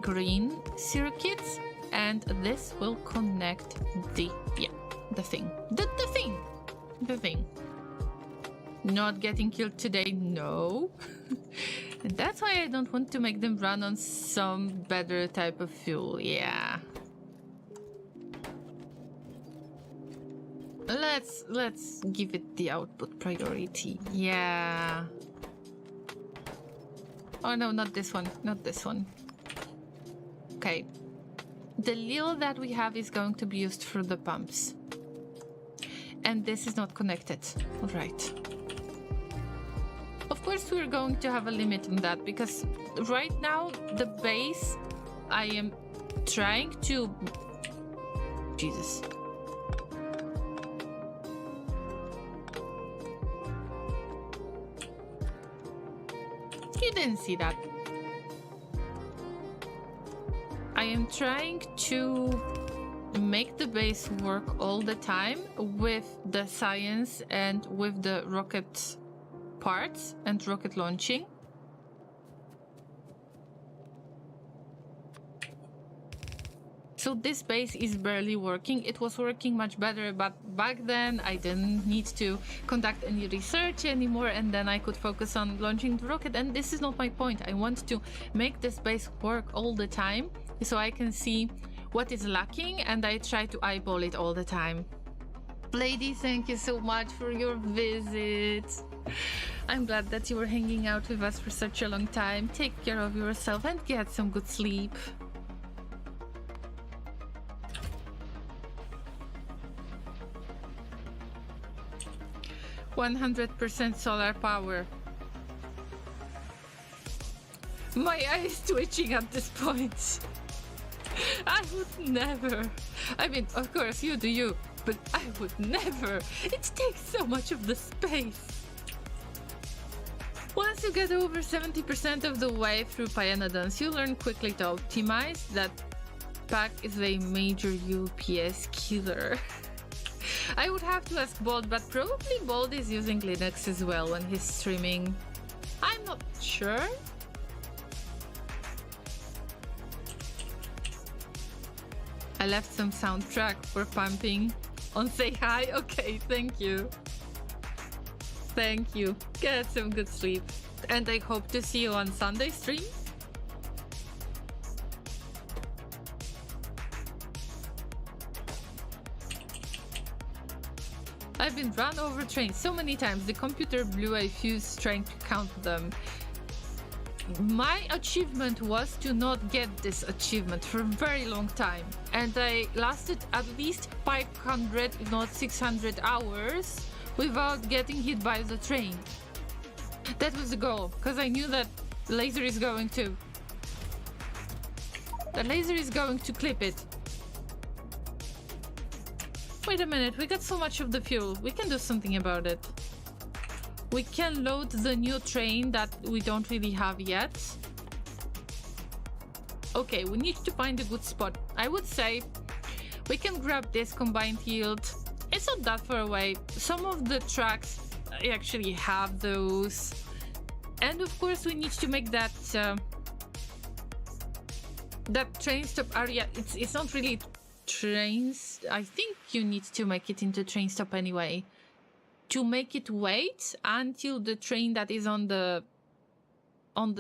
S1: green circuits, and this will connect the thing. The thing. Not getting killed today, no. And that's why I don't want to make them run on some better type of fuel, yeah. Let's give it the output priority. Yeah. Oh no, not this one. Okay. The little that we have is going to be used for the pumps. And this is not connected. All right. Of course we're going to have a limit on that because right now the base I am trying to... Jesus. You didn't see that. I am trying to make the base work all the time with the science and with the rocket parts and rocket launching. So this base is barely working. It was working much better, but back then I didn't need to conduct any research anymore, and then I could focus on launching the rocket. And this is not my point. I want to make this base work all the time so I can see what is lacking, and I try to eyeball it all the time. Lady, thank you so much for your visit. I'm glad that you were hanging out with us for such a long time. Take care of yourself and get some good sleep. "100% solar power." My eye is twitching at this point. I would never. I mean, of course, you do you, but I would never. It takes so much of the space. Once you get over 70% of the way through Pyanodons, you learn quickly to optimize. That pack is a major UPS killer. I would have to ask Bold, but probably Bold is using Linux as well when he's streaming. I'm not sure. I left some soundtrack for pumping on Say Hi. Okay, thank you. Thank you. Get some good sleep. And I hope to see you on Sunday stream. I've been run over trained so many times. The computer blew a fuse trying to count them. My achievement was to not get this achievement for a very long time, and I lasted at least 500 if not 600 hours without getting hit by the train. That was the goal, because I knew that the laser is going to clip it. Wait a minute, we got so much of the fuel. We can do something about it. We can load the new train that we don't really have yet. Okay, we need to find a good spot. I would say we can grab this combined yield. It's not that far away. Some of the tracks actually have those. And of course we need to make that train stop area. It's not really trains. I think you need to make it into train stop anyway. To make it wait until the train that is on the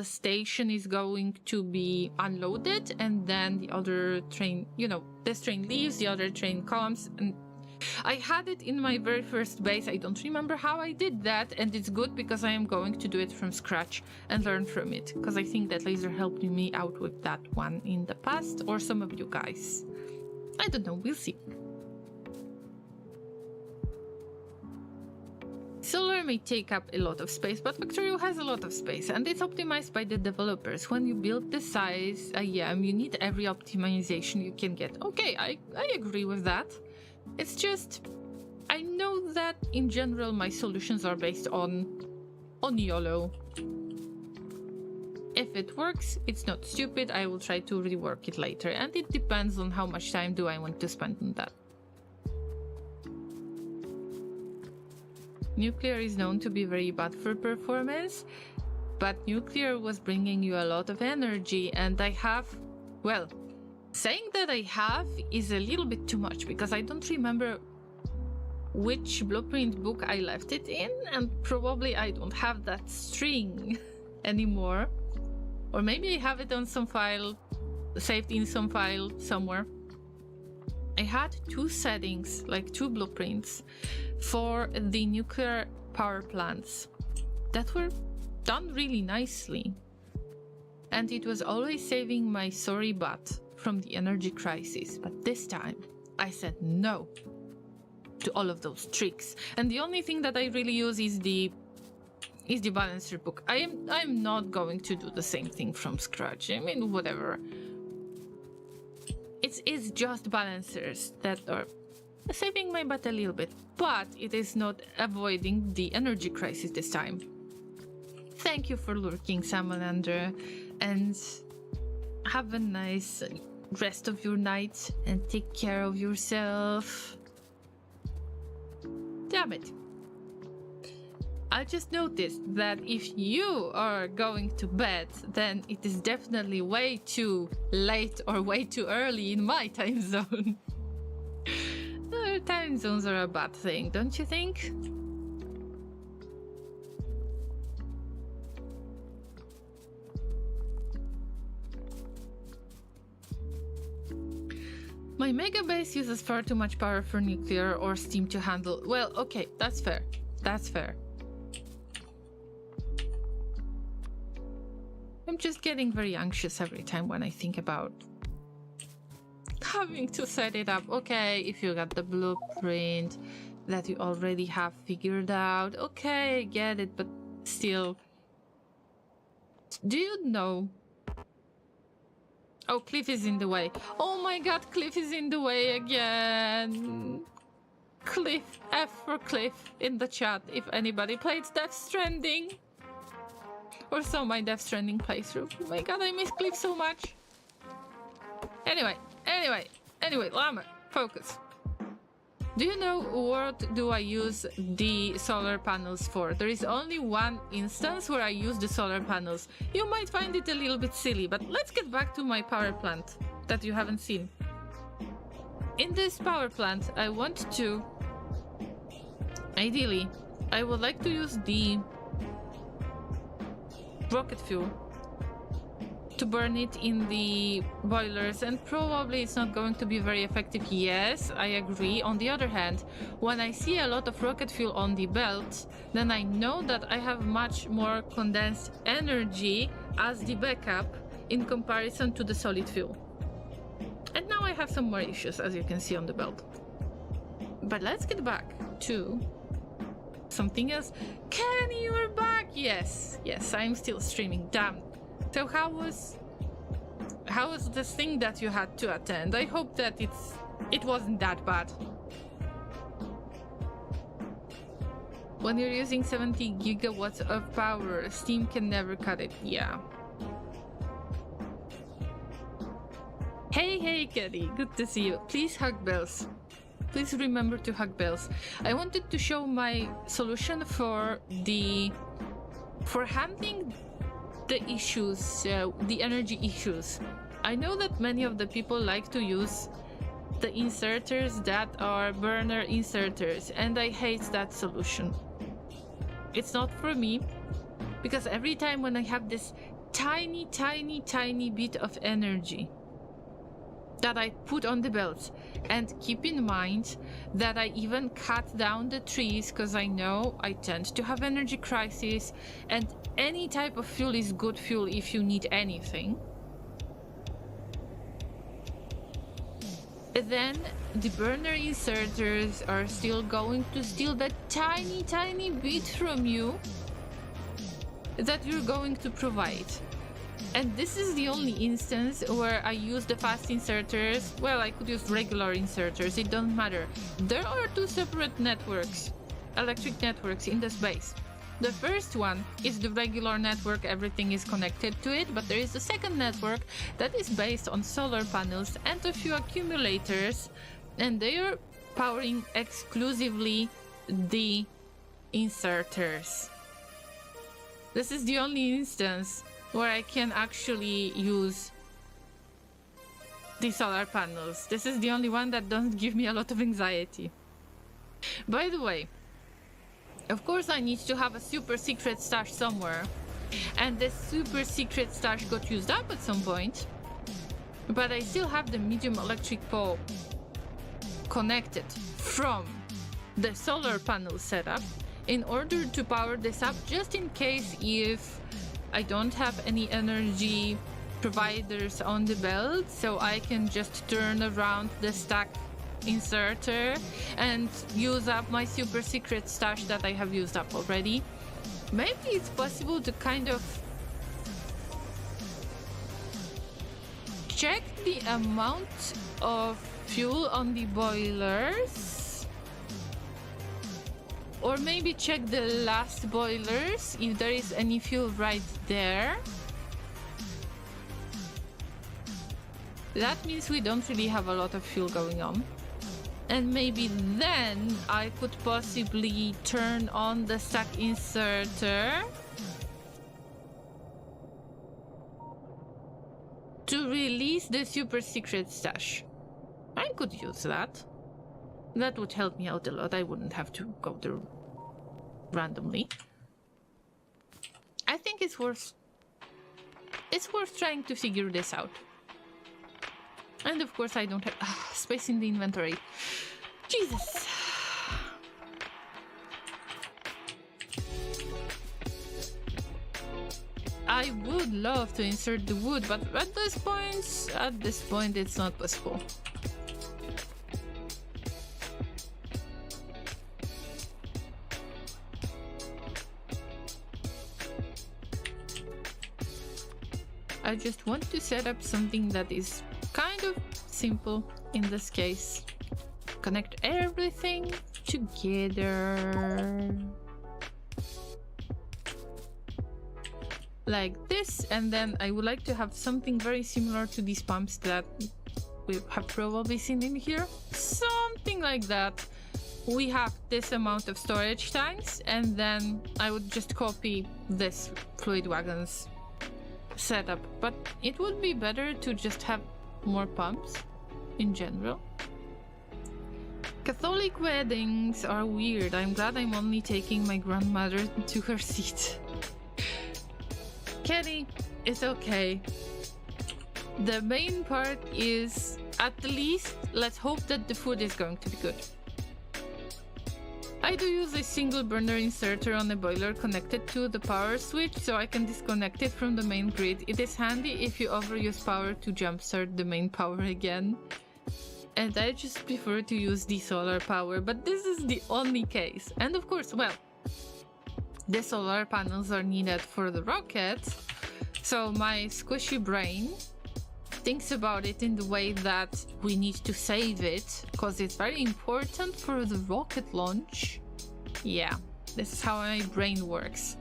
S1: station is going to be unloaded, and then the other train, you know, this train leaves, the other train comes. And I had it in my very first base. I don't remember how I did that, and it's good because I am going to do it from scratch and learn from it, because I think that laser helped me out with that one in the past, or some of you guys. I don't know, we'll see. Solar may take up a lot of space, but Factorio has a lot of space, and it's optimized by the developers. When you build the size IEM, you need every optimization you can get. Okay, I agree with that. It's just, I know that in general my solutions are based on YOLO. If it works, it's not stupid. I will try to rework it later, and it depends on how much time do I want to spend on that. Nuclear is known to be very bad for performance, but nuclear was bringing you a lot of energy, and I have, well, saying that I have is a little bit too much, because I don't remember which blueprint book I left it in, and probably I don't have that string anymore. Or maybe I have it on some file, saved in some file somewhere. I had two settings, like two blueprints, for the nuclear power plants that were done really nicely. And it was always saving my sorry butt from the energy crisis. But this time, I said no to all of those tricks. And the only thing that I really use is the balancer book. I'm not going to do the same thing from scratch. I mean, whatever. It's just balancers that are saving my butt a little bit, but it is not avoiding the energy crisis this time. Thank you for lurking, Salamander, and have a nice rest of your night and take care of yourself. Damn it. I just noticed that if you are going to bed, then it is definitely way too late or way too early in my time zone. Time zones are a bad thing, don't you think? My Megabase uses far too much power for nuclear or steam to handle. Well, okay, that's fair. That's fair. I'm just getting very anxious every time when I think about having to set it up. Okay, if you got the blueprint that you already have figured out, okay, I get it, but still. Do you know? Oh, Cliff is in the way. Oh my god, Cliff is in the way again. Cliff, F for Cliff in the chat if anybody played Death Stranding. Or saw my Death Stranding playthrough. Oh my god, I miss Cliff so much. Anyway, Llama, focus. Do you know what do I use the solar panels for? There is only one instance where I use the solar panels. You might find it a little bit silly, but let's get back to my power plant that you haven't seen. In this power plant, I want to... Ideally, I would like to use the rocket fuel to burn it in the boilers, and probably it's not going to be very effective. Yes, I agree. On the other hand, when I see a lot of rocket fuel on the belt, then I know that I have much more condensed energy as the backup in comparison to the solid fuel. And now I have some more issues, as you can see on the belt. But let's get back to something else. Kenny, you're back! Yes, I'm still streaming. Damn. So how was this thing that you had to attend? I hope that it wasn't that bad. When you're using 70 gigawatts of power, Steam can never cut it. Yeah. Hey, Kenny, good to see you. Please hug Bells. Please remember to hug Bells. I wanted to show my solution for handling the issues, the energy issues. I know that many of the people like to use the inserters that are burner inserters, and I hate that solution. It's not for me, because every time when I have this tiny bit of energy that I put on the belts, and keep in mind that I even cut down the trees because I know I tend to have energy crisis, and any type of fuel is good fuel if you need anything. Then the burner inserters are still going to steal that tiny bit from you that you're going to provide. And this is the only instance where I use the fast inserters. Well, I could use regular inserters, it doesn't matter. There are two separate networks, electric networks in the space. The first one is the regular network, everything is connected to it, but there is a second network that is based on solar panels and a few accumulators, and they are powering exclusively the inserters. This is the only instance where I can actually use the solar panels. This is the only one that doesn't give me a lot of anxiety. By the way, of course I need to have a super secret stash somewhere, and this super secret stash got used up at some point, but I still have the medium electric pole connected from the solar panel setup in order to power this up, just in case if I don't have any energy providers on the belt, so I can just turn around the stack inserter and use up my super secret stash that I have used up already. Maybe it's possible to kind of check the amount of fuel on the boilers, or maybe check the last boilers if there is any fuel right there. That means we don't really have a lot of fuel going on. And maybe then I could possibly turn on the stack inserter to release the super secret stash. I could use that. That would help me out a lot. I wouldn't have to go there randomly. I think it's worth trying to figure this out. And of course I don't have space in the inventory. Jesus. I would love to insert the wood, but at this point it's not possible. I just want to set up something that is kind of simple in this case. Connect everything together. Like this, and then I would like to have something very similar to these pumps that we have probably seen in here. Something like that. We have this amount of storage tanks, and then I would just copy this fluid wagons setup, but it would be better to just have more pumps in general. Catholic weddings are weird. I'm glad I'm only taking my grandmother to her seat. Kenny, it's okay. The main part is, at the least, let's hope that the food is going to be good. I do use a single burner inserter on the boiler connected to the power switch, so I can disconnect it from the main grid. It is handy if you overuse power to jumpstart the main power again. And I just prefer to use the solar power, but this is the only case. And of course, well, the solar panels are needed for the rocket, so my squishy brain thinks about it in the way that we need to save it, because it's very important for the rocket launch. Yeah, this is how my brain works.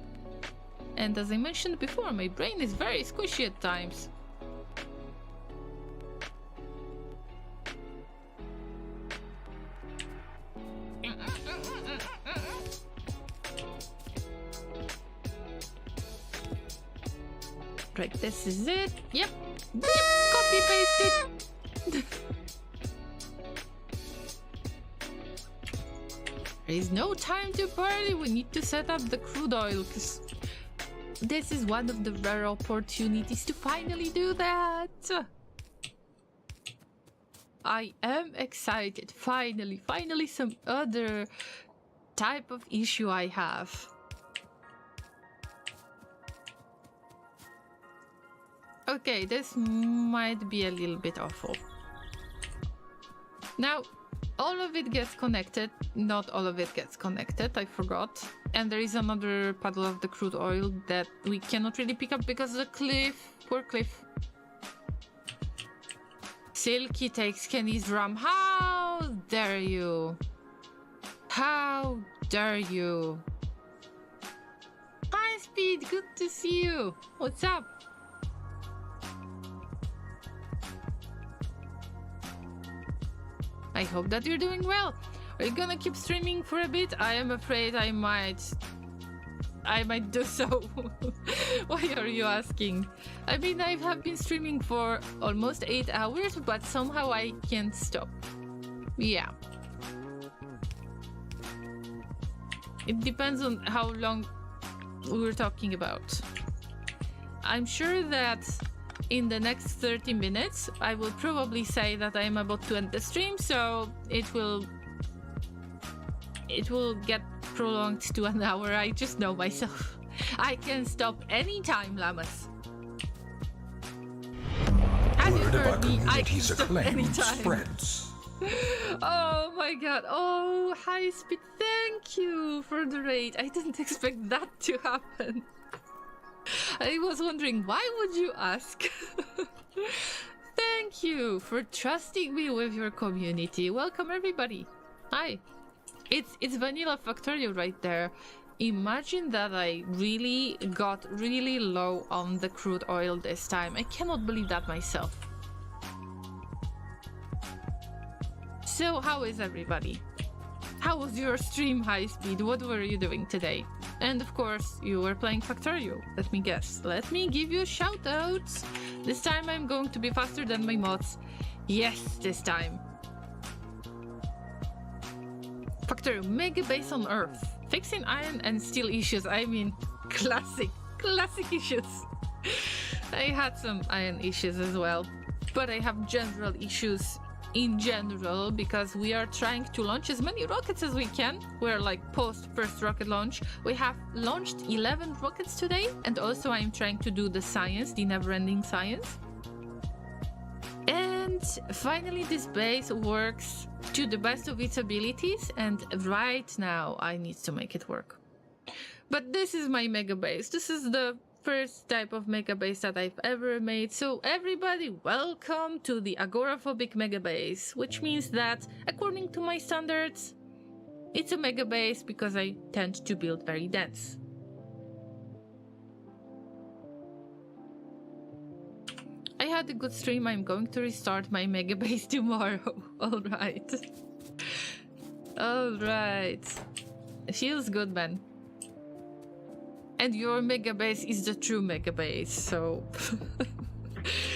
S1: And as I mentioned before, my brain is very squishy at times. Right, this is it. Yep, copy pasted. There is no time to party. We need to set up the crude oil, because this is one of the rare opportunities to finally do that. I am excited. Finally some other type of issue I have. Okay, this might be a little bit awful. Now, all of it gets connected. Not all of it gets connected, I forgot. And there is another puddle of the crude oil that we cannot really pick up because of the cliff. Poor cliff. Silky takes Kenny's rum. How dare you? How dare you? Hi, Speed. Good to see you. What's up? I hope that you're doing well. Are you gonna keep streaming for a bit? I am afraid I might do so. Why are you asking? I mean, I have been streaming for almost 8 hours, but somehow I can't stop. Yeah. It depends on how long we're talking about. I'm sure that in the next 30 minutes, I will probably say that I am about to end the stream, so it will get prolonged to an hour. I just know myself. I can stop anytime, Llamas. Have you heard me? I can stop anytime.
S2: Spreads.
S1: Oh my god. Oh, High Speed, thank you for the raid. I didn't expect that to happen. I was wondering, why would you ask? Thank you for trusting me with your community. Welcome everybody. Hi. It's Vanilla Factorio right there. Imagine that I really got really low on the crude oil this time. I cannot believe that myself. So how is everybody? How was your stream high speed? What were you doing today? And of course, you were playing Factorio. Let me guess. Let me give you shoutouts. This time I'm going to be faster than my mods. Yes, this time. Factorio, Megabase on Earth. Fixing iron and steel issues. I mean, classic issues. I had some iron issues as well. But I have general issues in general because we are trying to launch as many rockets as we can. We're like post first rocket launch. We have launched 11 rockets today, and also I'm trying to do the science, the never-ending science. And finally this base works to the best of its abilities, and right now I need to make it work. But this is my mega base. This is the first type of mega base that I've ever made. So everybody, welcome to the Agoraphobic mega base, which means that according to my standards, it's a mega base because I tend to build very dense. I had a good stream. I'm going to restart my mega base tomorrow. All right. All right. Feels good, man. And your mega base is the true mega base, so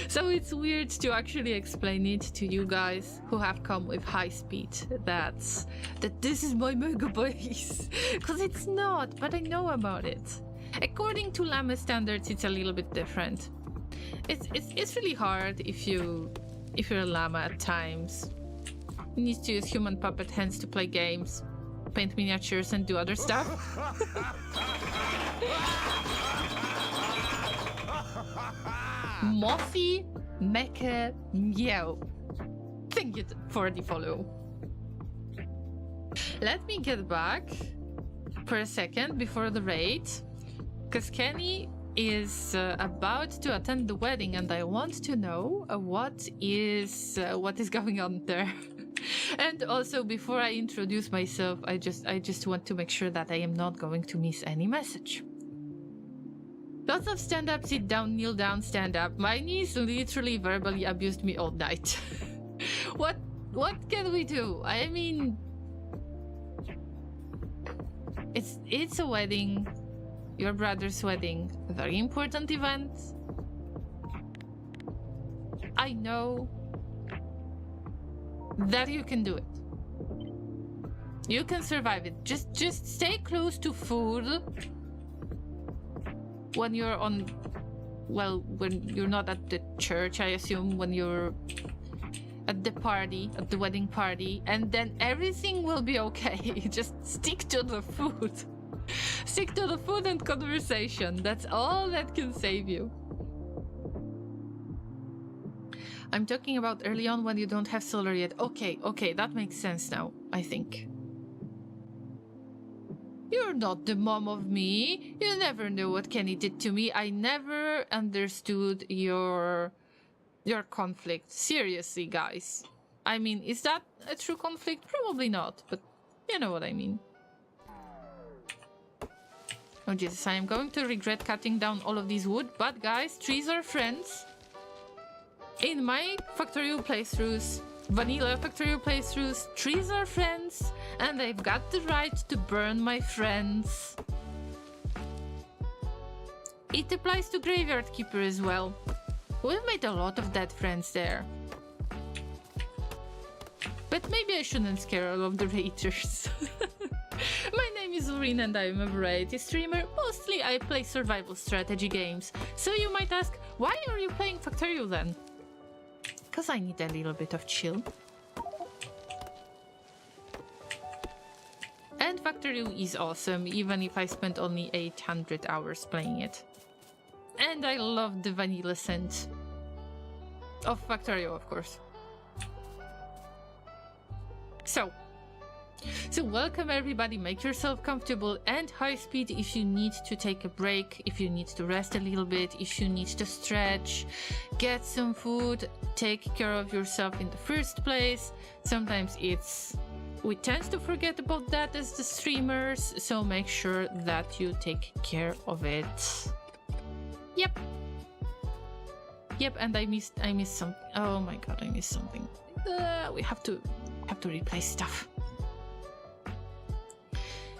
S1: so it's weird to actually explain it to you guys who have come with high speed that this is my mega base, because it's not, but I know about it. According to Llama standards, it's a little bit different. It's really hard if you're a llama at times. You need to use human puppet hands to play games, paint miniatures, and do other stuff. Mossy Mecha Meow. Thank you for the follow. Let me get back for a second before the raid, because Kenny is about to attend the wedding, and I want to know what is going on there. And also, before I introduce myself, I just want to make sure that I am not going to miss any message. Lots of stand up, sit down, kneel down, stand up. My niece literally verbally abused me all night. What can we do? I mean, it's a wedding, your brother's wedding, a very important event. I know that you can do it. You can survive it. Just stay close to food when you're on, well, when you're not at the church, I assume, when you're at the party, at the wedding party, and then everything will be okay. Just stick to the food. Stick to the food and conversation. That's all that can save you. I'm talking about early on when you don't have solar yet. Okay, that makes sense now, I think. You're not the mom of me. You never know what Kenny did to me. I never understood your conflict. Seriously, guys. I mean, is that a true conflict? Probably not, but you know what I mean. Oh Jesus, I am going to regret cutting down all of these wood, but guys, trees are friends. In my Factorio playthroughs, vanilla Factorio playthroughs, trees are friends, and I've got the right to burn my friends. It applies to Graveyard Keeper as well. We've made a lot of dead friends there. But maybe I shouldn't scare all of the raiders. My name is Urine and I'm a variety streamer. Mostly I play survival strategy games. So you might ask, why are you playing Factorio then? Because I need a little bit of chill. And Factorio is awesome, even if I spent only 800 hours playing it. And I love the vanilla scent of Factorio, of course. So welcome everybody, make yourself comfortable and high speed if you need to take a break, if you need to rest a little bit, if you need to stretch, get some food, take care of yourself in the first place. Sometimes we tend to forget about that as the streamers, so make sure that you take care of it. Yep, and I missed something. Oh my god, I missed something. We have to Have to replace stuff.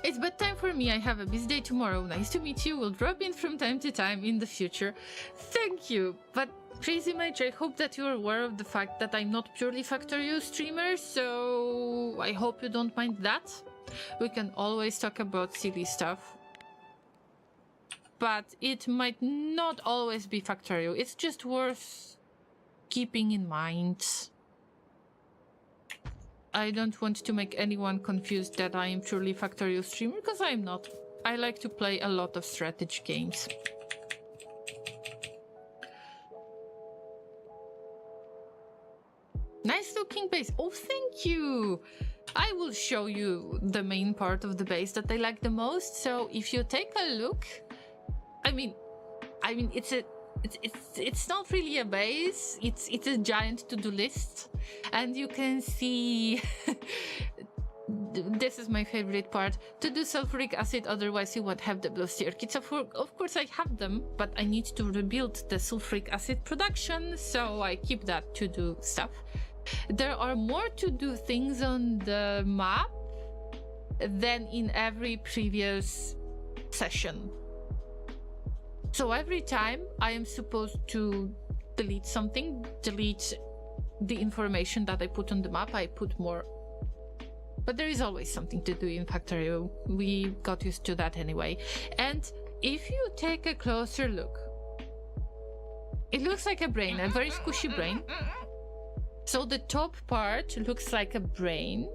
S1: It's bedtime for me. I have a busy day tomorrow. Nice to meet you. We'll drop in from time to time in the future. Thank you. But Crazy Mage, I hope that you're aware of the fact that I'm not purely Factorio streamer, so I hope you don't mind that. We can always talk about silly stuff. But it might not always be Factorio. It's just worth keeping in mind. I don't want to make anyone confused that I am purely Factorio streamer, because I'm not. I like to play a lot of strategy games. Nice looking base. Oh, thank you. I will show you the main part of the base that I like the most. So if you take a look, I mean, it's not really a base. It's a giant to-do list, and you can see. This is my favorite part. To do sulfuric acid, otherwise you won't have the blue steer kits. Of course I have them, but I need to rebuild the sulfuric acid production, so I keep that to-do stuff. There are more to-do things on the map than in every previous session. So every time I am supposed to delete something, delete the information that I put on the map, I put more. But there is always something to do in Factorio. We got used to that anyway. And if you take a closer look, it looks like a brain, a very squishy brain. So the top part looks like a brain,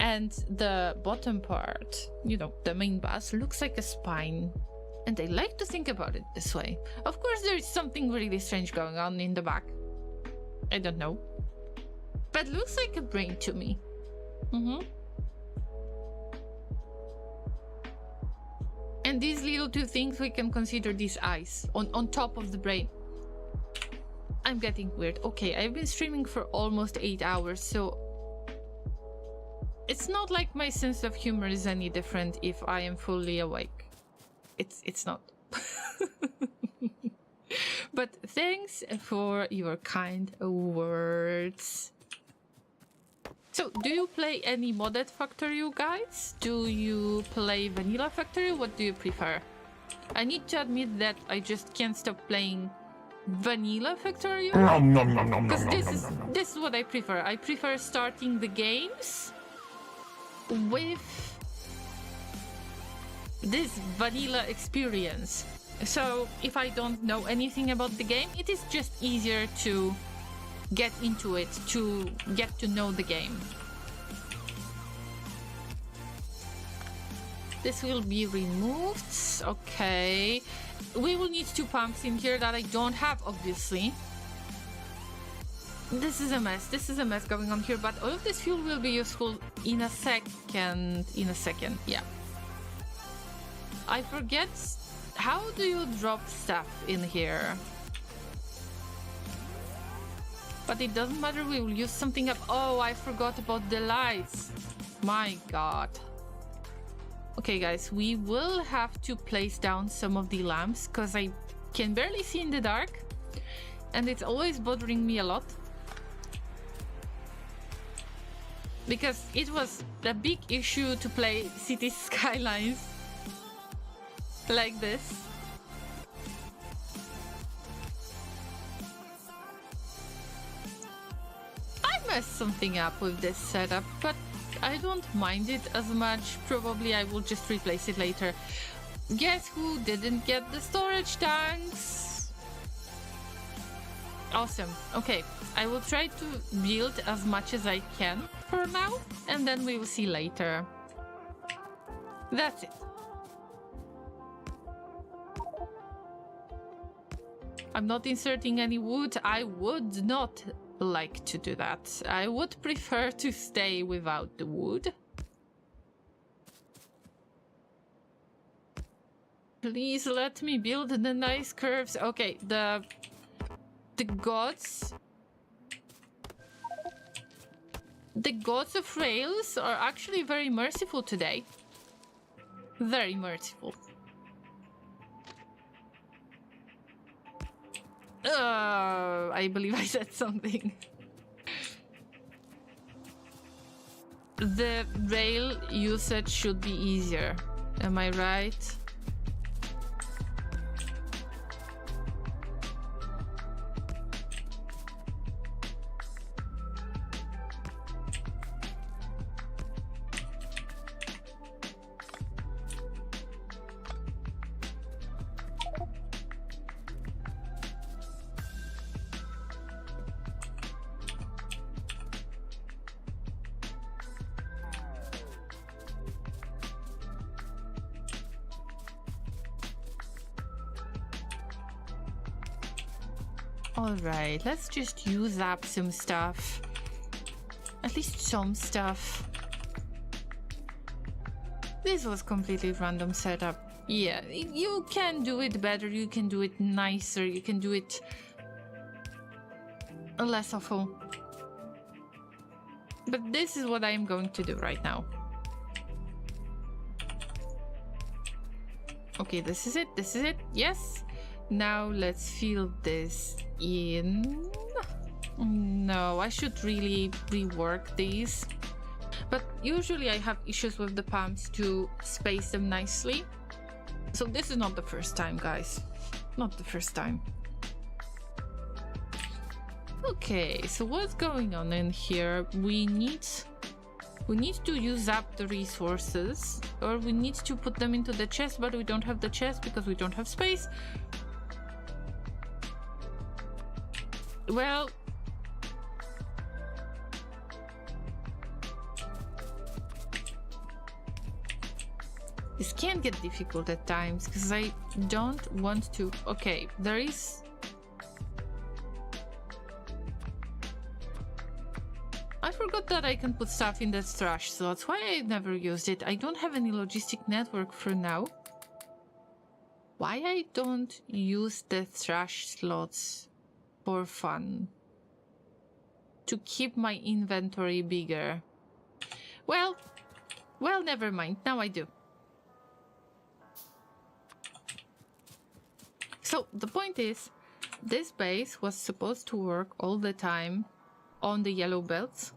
S1: and the bottom part, you know, the main bus, looks like a spine. And I like to think about it this way. Of course, there is something really strange going on in the back. I don't know. But looks like a brain to me. And these little two things, we can consider these eyes on top of the brain. I'm getting weird. Okay, I've been streaming for almost 8 hours, so it's not like my sense of humor is any different if I am fully awake. It's not. But thanks for your kind words. So, do you play any modded Factorio, guys? Do you play vanilla Factorio? What do you prefer? I need to admit that I just can't stop playing vanilla Factorio. Because this is what I prefer. I prefer starting the games with this vanilla experience. So if I don't know anything about the game, it is just easier to get into it, to get to know the game. This will be removed. Okay. We will need 2 pumps in here that I don't have, obviously. This is a mess. This is a mess going on here, but all of this fuel will be useful in a second. Yeah. I forget. How do you drop stuff in here? But it doesn't matter, we will use something up. Oh, I forgot about the lights. My god. Okay, guys, we will have to place down some of the lamps because I can barely see in the dark. And it's always bothering me a lot. Because it was a big issue to play City Skylines like this. I messed something up with this setup, but I don't mind it as much. Probably I will just replace it later. Guess who didn't get the storage tanks? Awesome. Okay, I will try to build as much as I can for now, and then we will see later. That's it. I'm not inserting any wood. I would not like to do that. I would prefer to stay without the wood. Please let me build the nice curves. Okay, the gods. The gods of rails are actually very merciful today. Very merciful. I believe I said something. the rail usage should be easier. Am I right? Alright, let's just use up some stuff. At least some stuff. This was completely random setup. Yeah, you can do it better, you can do it nicer, you can do it less awful. But this is what I am going to do right now. Okay, this is it, yes. Now let's fill this in. No, I should really rework these. But usually I have issues with the pumps to space them nicely. So this is not the first time, guys. Not the first time. Okay, so what's going on in here? We need to use up the resources, or we need to put them into the chest, but we don't have the chest because we don't have space. Well, this can get difficult at times because I don't want to. Okay, there is. I forgot that I can put stuff in the trash slots. Why I never used it? I don't have any logistic network for now. Why I don't use the trash slots for fun? To keep my inventory bigger. Well, never mind. Now I do. So the point is, this base was supposed to work all the time on the yellow belts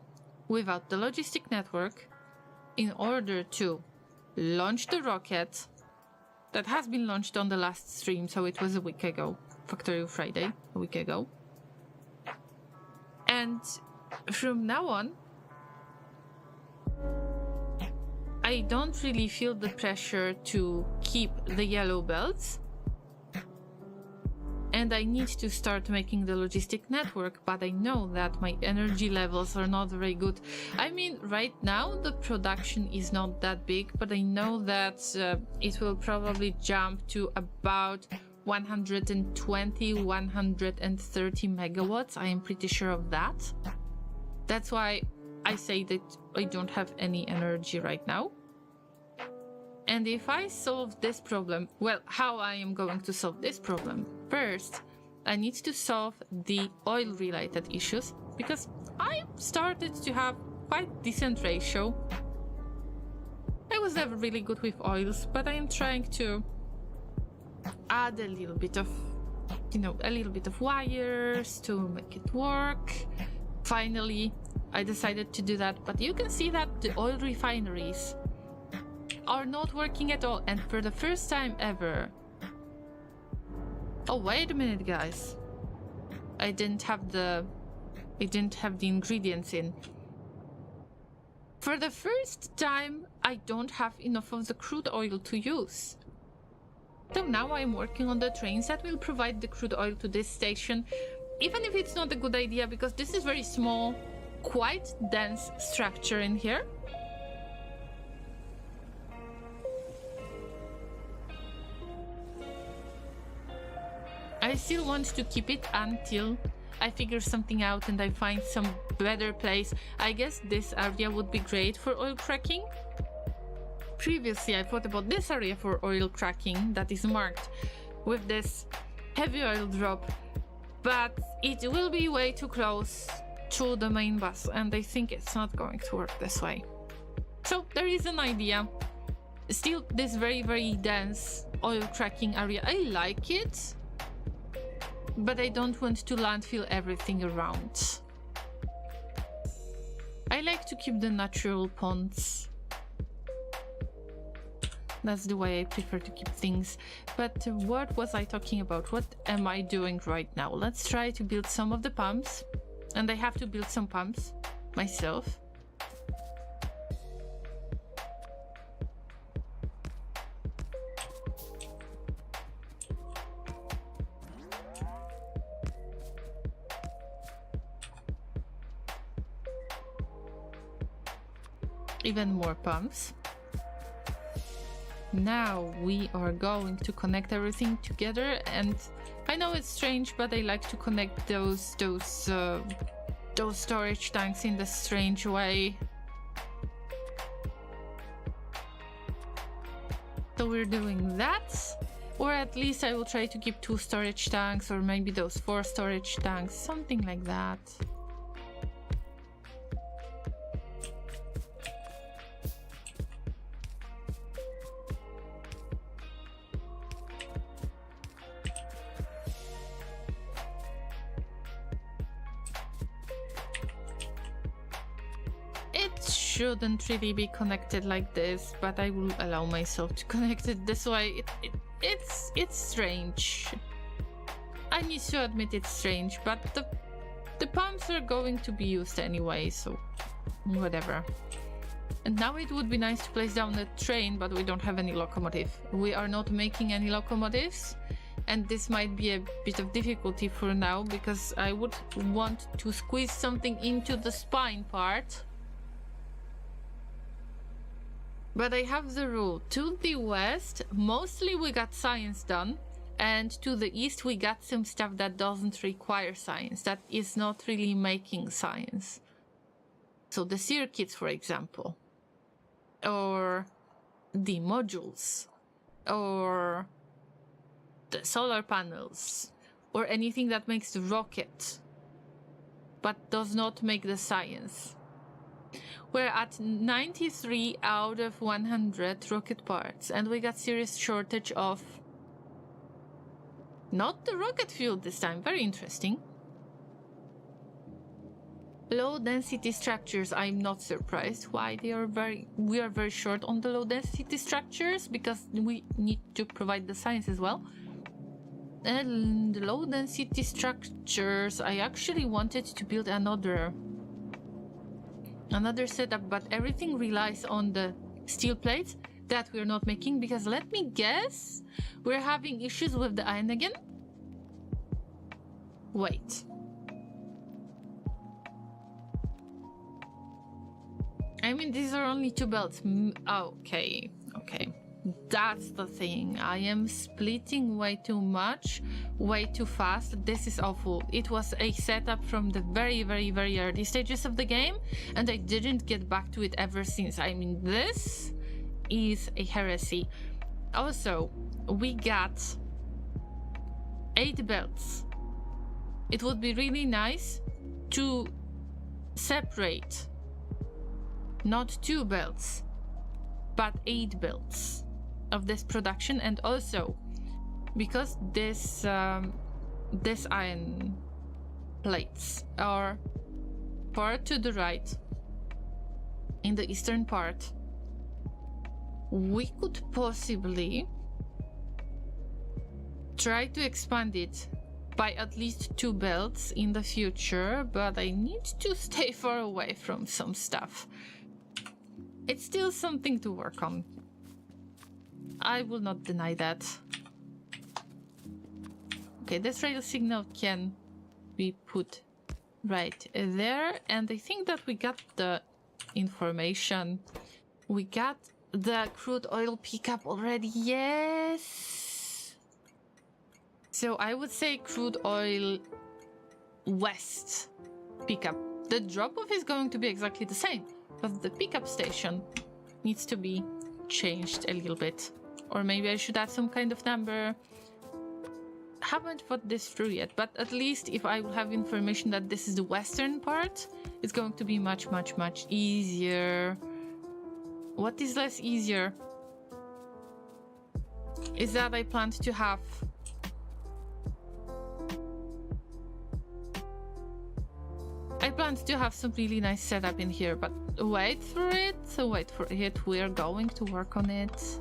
S1: without the logistic network in order to launch the rocket that has been launched on the last stream, so it was a week ago. Factory Friday, a week ago. And from now on, I don't really feel the pressure to keep the yellow belts. And I need to start making the logistic network, but I know that my energy levels are not very good. I mean, right now the production is not that big, but I know that it will probably jump to about 120, 130 megawatts. I am pretty sure of that. That's why I say that I don't have any energy right now. And if I solve this problem, well, how I am going to solve this problem? First, I need to solve the oil-related issues, because I started to have quite decent ratio. I was never really good with oils, but I am trying to add a little bit of, a little bit of wires to make it work. Finally, I decided to do that, but you can see that the oil refineries are not working at all, and for the first time ever. Oh, wait a minute, guys. I didn't have the ingredients in. For the first time, I don't have enough of the crude oil to use. So now I'm working on the trains that will provide the crude oil to this station, even if it's not a good idea, because this is very small, quite dense structure in here. I still want to keep it until I figure something out and I find some better place. I guess this area would be great for oil cracking. Previously, I thought about this area for oil cracking that is marked with this heavy oil drop, but it will be way too close to the main bus, and I think it's not going to work this way. So there is an idea. Still, this very, very dense oil cracking area. I like it, but I don't want to landfill everything around. I like to keep the natural ponds. That's the way I prefer to keep things. But what was I talking about? What am I doing right now? Let's try to build some of the pumps. And I have to build some pumps myself. Even more pumps. Now we are going to connect everything together, and I know it's strange, but I like to connect those storage tanks in the strange way. So we're doing that, or at least I will try to keep 2 storage tanks, or maybe those 4 storage tanks, something like that. Shouldn't really be connected like this, but I will allow myself to connect it this way. It's strange. I need to admit it's strange, but the pumps are going to be used anyway, so whatever. And now it would be nice to place down a train, but we don't have any locomotive. We are not making any locomotives, and this might be a bit of difficulty for now, because I would want to squeeze something into the spine part. But I have the rule. To the west, mostly we got science done. And to the east, we got some stuff that doesn't require science. That is not really making science. So the circuits, for example. Or the modules. Or the solar panels. Or anything that makes the rocket. But does not make the science. We're at 93 out of 100 rocket parts, and we got serious shortage of... Not the rocket fuel this time, very interesting. Low density structures, I'm not surprised why we are very short on the low density structures, because we need to provide the science as well. And the low density structures, I actually wanted to build another setup, but everything relies on the steel plates that we're not making, because let me guess, we're having issues with the iron again. Wait. I mean, these are only 2 belts. Okay. That's the thing. I am splitting way too much, way too fast. This is awful. It was a setup from the very, very, very early stages of the game, and I didn't get back to it ever since. I mean, this is a heresy. Also, we got 8 belts. It would be really nice to separate not 2 belts, but 8 belts of this production. And also, because this iron plates are far to the right in the eastern part, we could possibly try to expand it by at least 2 belts in the future, but I need to stay far away from some stuff. It's still something to work on. I will not deny that. Okay, this rail signal can be put right there, and I think that we got the information. We got the crude oil pickup already, yes! So I would say crude oil west pickup. The drop-off is going to be exactly the same, but the pickup station needs to be changed a little bit. Or maybe I should add some kind of number. Haven't thought this through yet, but at least if I will have information that this is the western part, it's going to be much, much, much easier. What is less easier is that I planned to have do have some really nice setup in here, but wait for it, we're going to work on it.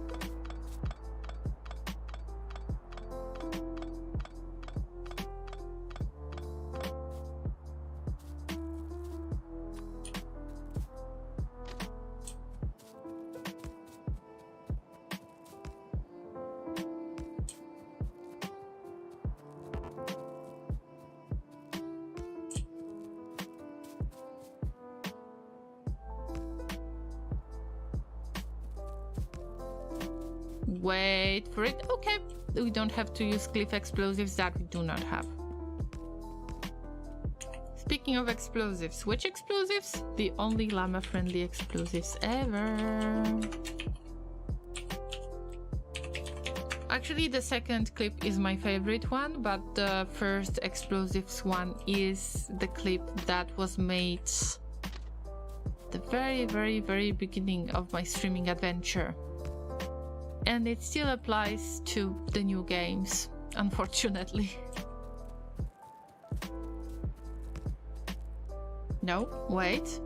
S1: Wait for it. Okay, we don't have to use cliff explosives, that we do not have. Speaking of explosives, which explosives? The only llama friendly explosives ever. Actually, the second clip is my favorite one, but the first explosives one is the clip that was made the very beginning of my streaming adventure. And it still applies to the new games, unfortunately. No, wait,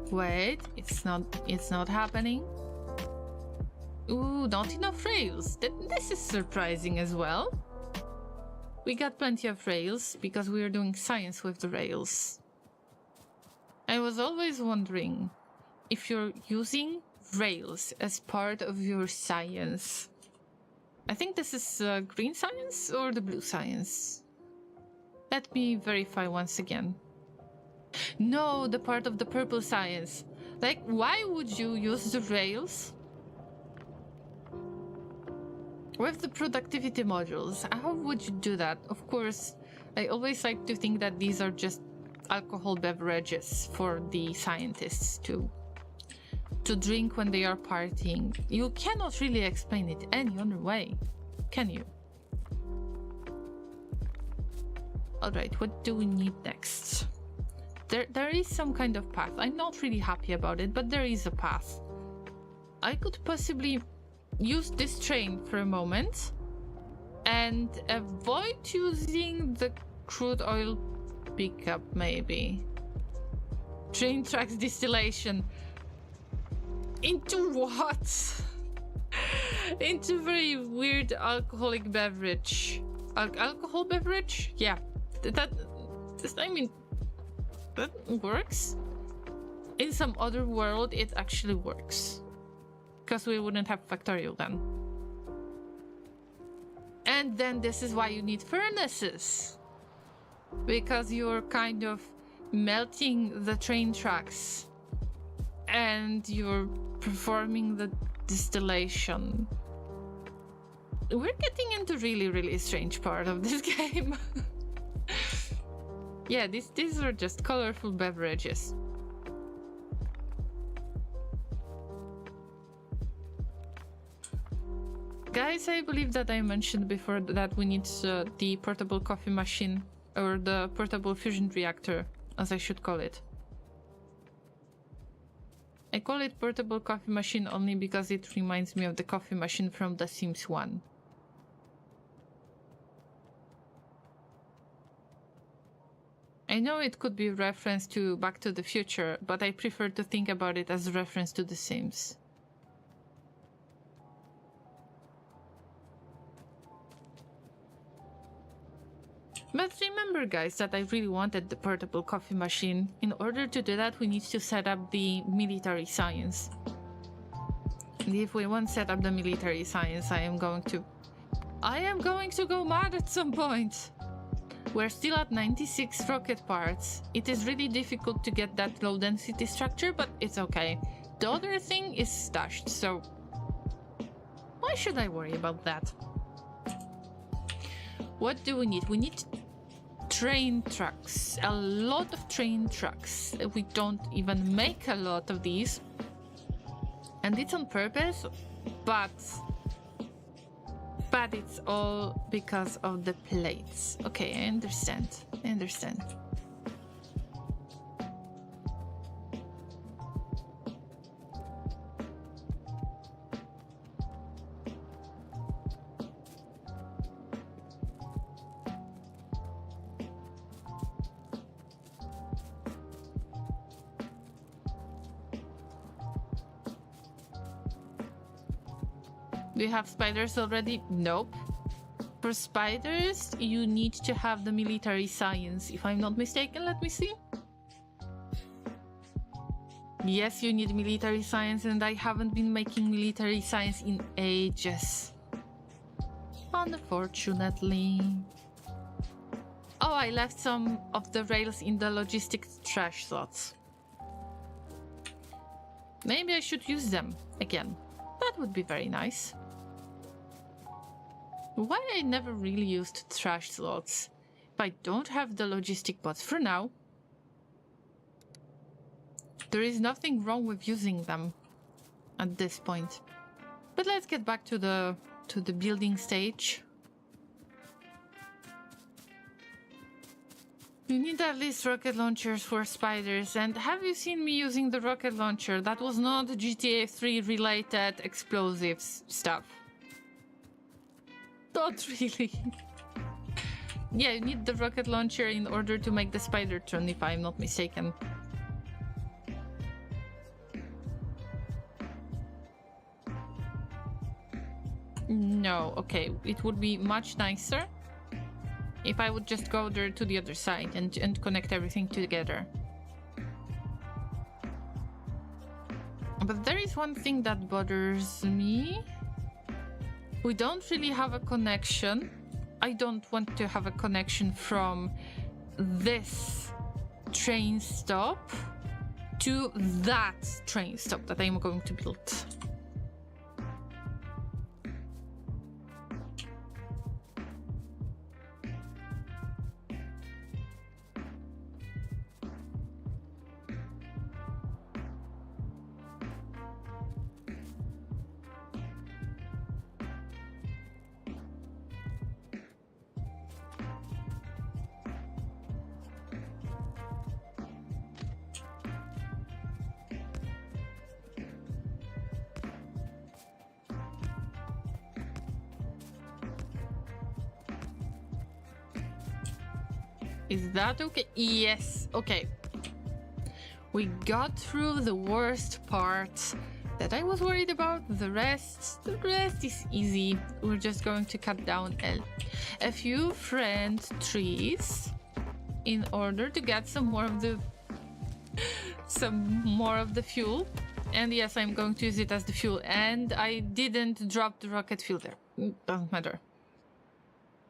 S1: it's not happening. Ooh, not enough rails. This is surprising as well. We got plenty of rails because we are doing science with the rails. I was always wondering if you're using rails as part of your science. I think this is green science or the blue science. Let me verify once again. No, the part of the purple science. Like, why would you use the rails with the productivity modules? How would you do that? Of course, I always like to think that these are just alcohol beverages for the scientists to drink when they are partying. You cannot really explain it any other way, can you? Alright, what do we need next? There is some kind of path. I'm not really happy about it, but there is a path. I could possibly use this train for a moment and avoid using the crude oil pickup, maybe. Train tracks distillation. Into what? Into very weird alcoholic beverage. Alcohol beverage? Yeah. I mean, that works. In some other world, it actually works. Because we wouldn't have Factorial then. And then this is why you need furnaces. Because you're kind of melting the train tracks. And you're performing the distillation. We're getting into really strange part of this game. Yeah, these are just colorful beverages. Guys, I believe that I mentioned before that we need the portable coffee machine, or the portable fusion reactor, as I should call it. I call it portable coffee machine only because it reminds me of the coffee machine from The Sims 1. I know it could be a reference to Back to the Future, but I prefer to think about it as a reference to The Sims. But remember, guys, that I really wanted the portable coffee machine. In order to do that, we need to set up the military science. And if we won't set up the military science, I am going to go mad at some point. We're still at 96 rocket parts. It is really difficult to get that low density structure, but it's okay. The other thing is stashed, so why should I worry about that? What do we need? We need train trucks. A lot of train trucks. We don't even make a lot of these. And it's on purpose, but it's all because of the plates. Okay, I understand. Do you have spiders already? Nope. For spiders, you need to have the military science, if I'm not mistaken. Let me see. Yes, you need military science, and I haven't been making military science in ages. Unfortunately. Oh, I left some of the rails in the logistics trash slots. Maybe I should use them again. That would be very nice. Why I never really used trash slots? If I don't have the logistic bots for now, there is nothing wrong with using them at this point. But let's get back to the building stage. You need at least rocket launchers for spiders. And have you seen me using the rocket launcher? That was not GTA 3 related explosives stuff. Not really. Yeah, you need the rocket launcher in order to make the Spider-Tron, if I'm not mistaken. No, okay. It would be much nicer if I would just go there to the other side and connect everything together. But there is one thing that bothers me. We don't really have a connection. I don't want to have a connection from this train stop to that train stop that I'm going to build. Is that okay? Yes, okay. We got through the worst part that I was worried about. The rest is easy. We're just going to cut down a few friend trees in order to get some more of the fuel. And yes, I'm going to use it as the fuel. And I didn't drop the rocket fuel there. Doesn't matter.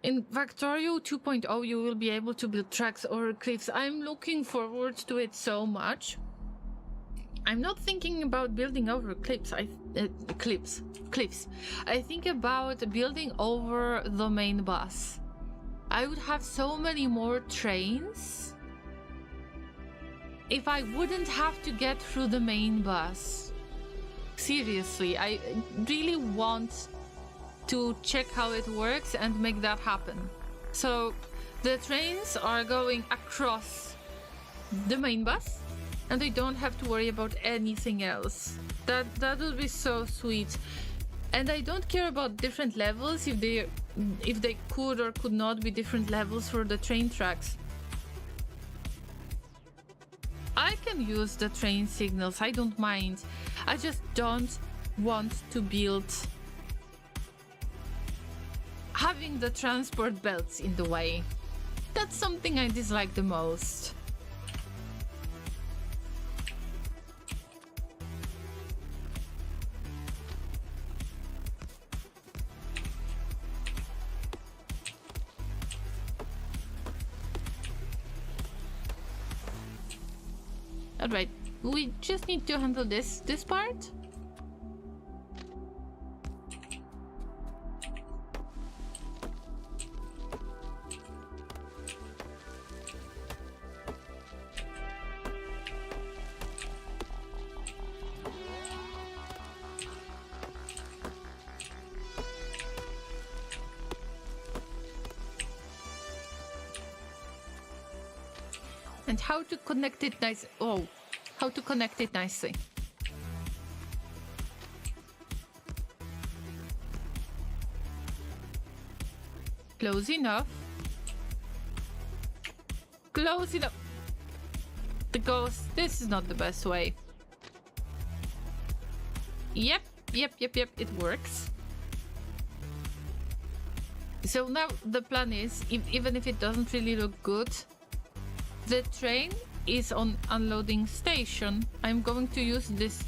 S1: In Factorio 2.0, you will be able to build tracks or cliffs. I'm looking forward to it so much. I'm not thinking about building over cliffs. Cliffs. I think about building over the main bus. I would have so many more trains if I wouldn't have to get through the main bus. Seriously, I really want to check how it works and make that happen. So the trains are going across the main bus and they don't have to worry about anything else. That would be so sweet. And I don't care about different levels, if they could or could not be different levels for the train tracks. I can use the train signals, I don't mind. I just don't want to build having the transport belts in the way. That's something I dislike the most. Alright, we just need to handle this part. And how to connect it nicely. Oh, how to connect it nicely. Close enough. Close enough. The ghost. This is not the best way. Yep. It works. So now the plan is, even if it doesn't really look good, the train is on unloading station. I'm going to use this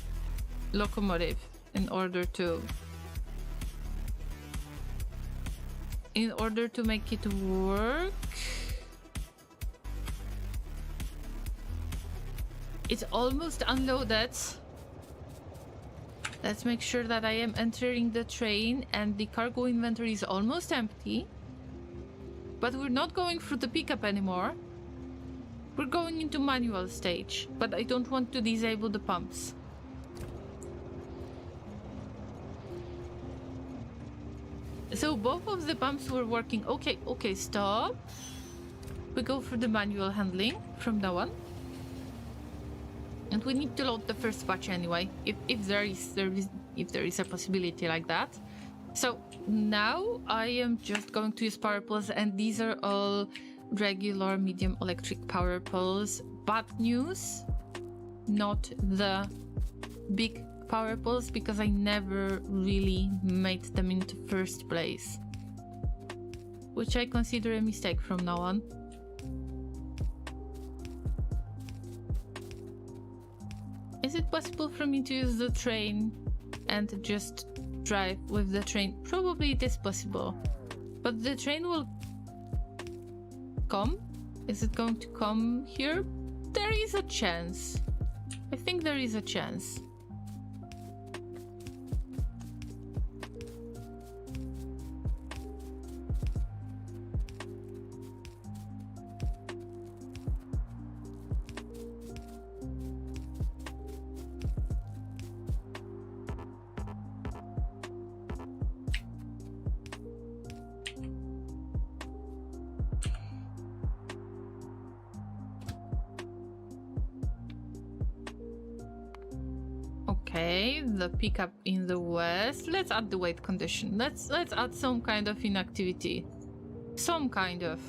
S1: locomotive in order to make it work. It's almost unloaded. Let's make sure that I am entering the train and the cargo inventory is almost empty. But we're not going through the pickup anymore. We're going into manual stage, but I don't want to disable the pumps. So both of the pumps were working. Okay, stop. We go for the manual handling from now on. And we need to load the first batch anyway, if there is a possibility like that. So now I am just going to use power poles, and these are all regular medium electric power poles. Bad news, not the big power poles, because I never really made them in the first place, which I consider a mistake from now on. Is it possible for me to use the train and just drive with the train? Probably it is possible. But the train will come? Is it going to come here? There is a chance. I think there is a chance. Okay, the pickup in the west. Let's add the weight condition. Let's add some kind of inactivity. Some kind of.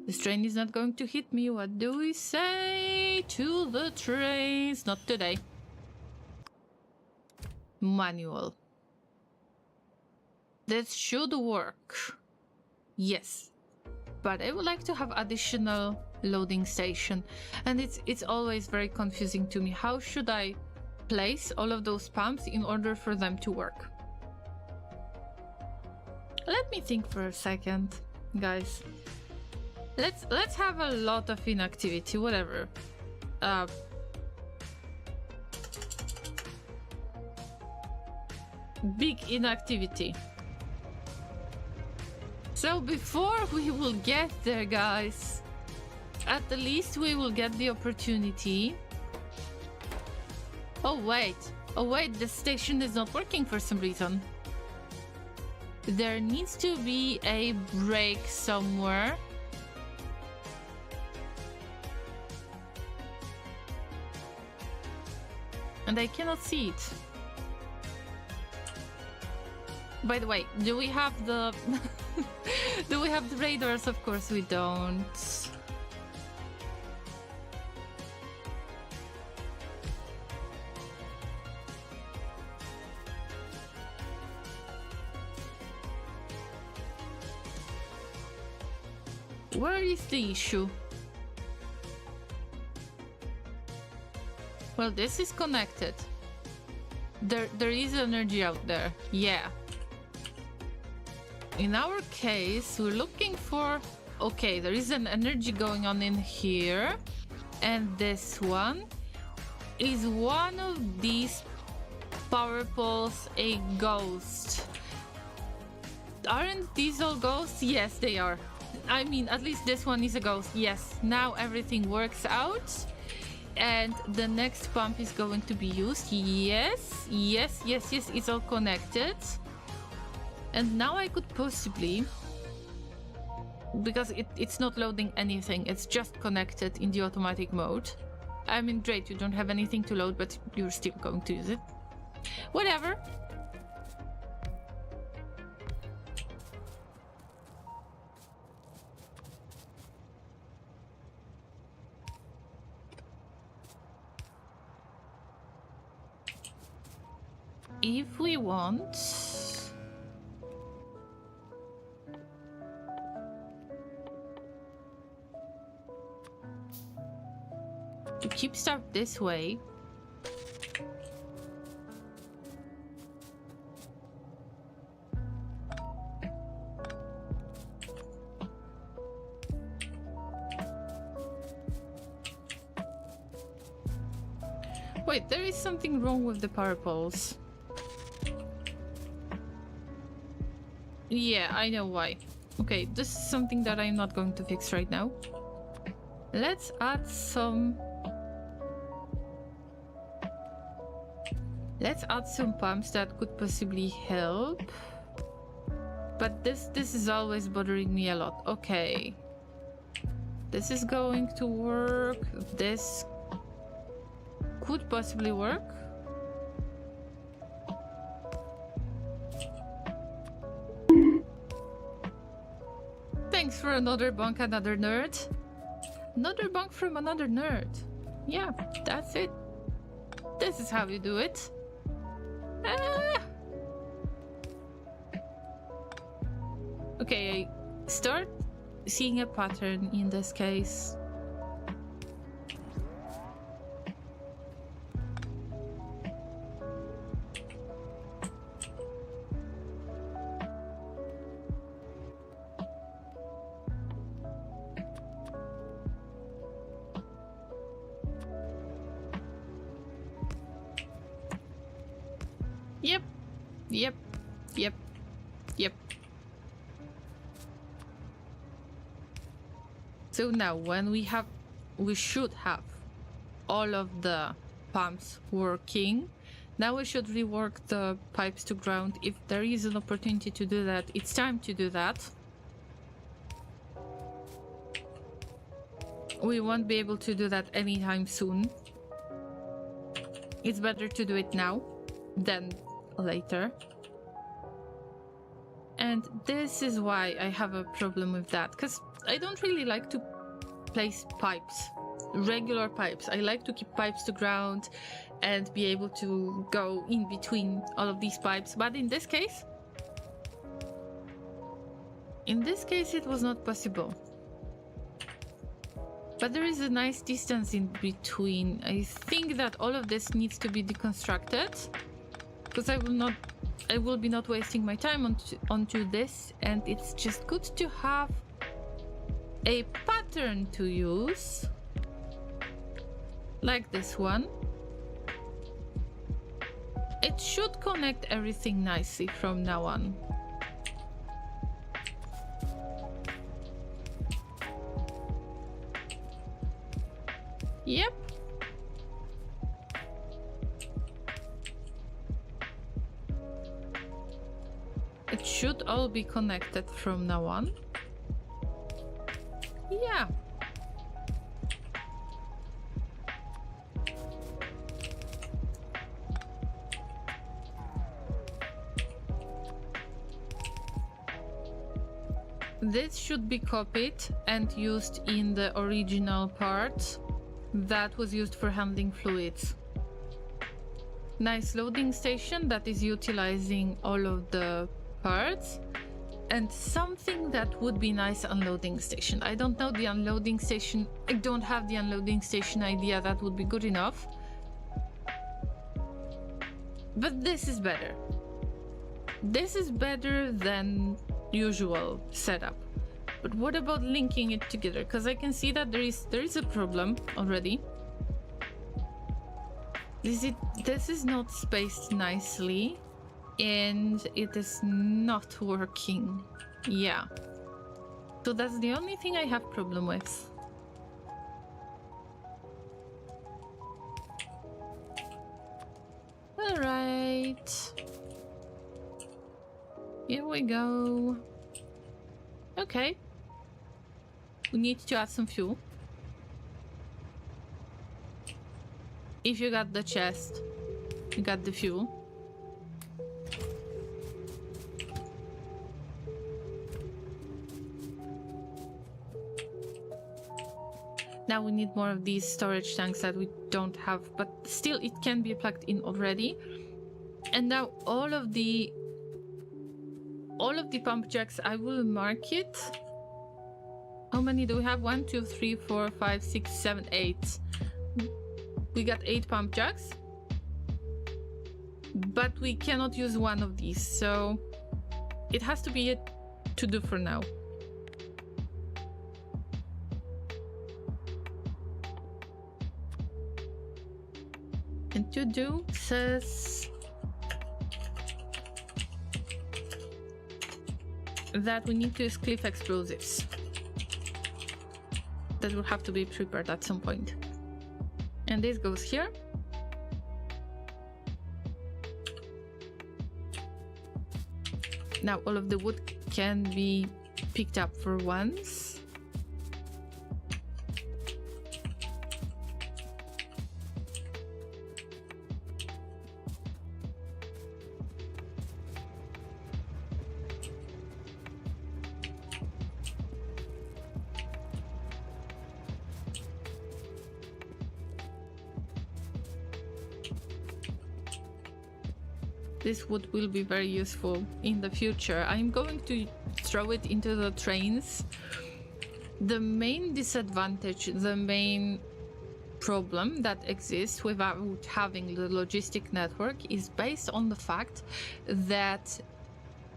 S1: This train is not going to hit me. What do we say to the trains? Not today. Manual. This should work. Yes. But I would like to have additional loading station, and it's always very confusing to me. How should I place all of those pumps in order for them to work? Let me think for a second, guys. Let's have a lot of inactivity, whatever. Big inactivity. So before we will get there, guys, at the least we will get the opportunity. Oh wait, the station is not working for some reason. There needs to be a break somewhere. And I cannot see it. By the way, do we have the do we have the radars? Of course we don't. Where is the issue? Well, this is connected. There is energy out there. Yeah. In our case, we're looking for... Okay, there is an energy going on in here. And this one is one of these power poles a ghost. Aren't these all ghosts? Yes, they are. I mean, at least this one is a ghost. Yes, now everything works out. And the next pump is going to be used. Yes, it's all connected. And now I could possibly, because it's not loading anything, it's just connected in the automatic mode. I mean, great, you don't have anything to load, but you're still going to use it. Whatever. If we want... keep stuff this way. Wait, there is something wrong with the power poles. Yeah, I know why. Okay, this is something that I'm not going to fix right now. Let's add some... Let's add some pumps that could possibly help. But this is always bothering me a lot. Okay. This is going to work. This could possibly work. Thanks for another bunk, another nerd. Another bunk from another nerd. Yeah, that's it. This is how you do it. Ah! Okay, I start seeing a pattern in this case. Yep. So now when we should have all of the pumps working. Now we should rework the pipes to ground. If there is an opportunity to do that, it's time to do that. We won't be able to do that anytime soon. It's better to do it now than later. And this is why I have a problem with that, because I don't really like to place pipes, regular pipes. I like to keep pipes to ground and be able to go in between all of these pipes. But in this case it was not possible. But there is a nice distance in between. I think that all of this needs to be deconstructed, because I will be not wasting my time onto this, and it's just good to have a pattern to use, like this one. It should connect everything nicely from now on. Yep. It should all be connected from now on. Yeah. This should be copied and used in the original part that was used for handling fluids. Nice loading station that is utilizing all of the parts, and something that would be nice unloading station. I don't know the unloading station. I don't have the unloading station idea that would be good enough. But this is better. This is better than usual setup. But what about linking it together? Because I can see that there is a problem already. This is not spaced nicely, and it is not working. Yeah. So that's the only thing I have problem with. All right. Here we go. Okay. We need to add some fuel. If you got the chest, you got the fuel. Now we need more of these storage tanks that we don't have, but still it can be plugged in already. And now all of the pump jacks, I will mark it. How many do we have? 1, 2, 3, 4, 5, 6, 7, 8. we got 8 pump jacks, but we cannot use one of these, so it has to be a to-do for now. And to-do says that we need to use cliff explosives. That will have to be prepared at some point. And this goes here. Now all of the wood can be picked up for once. This wood will be very useful in the future. I'm going to throw it into the trains. The main disadvantage, the main problem that exists without having the logistic network is based on the fact that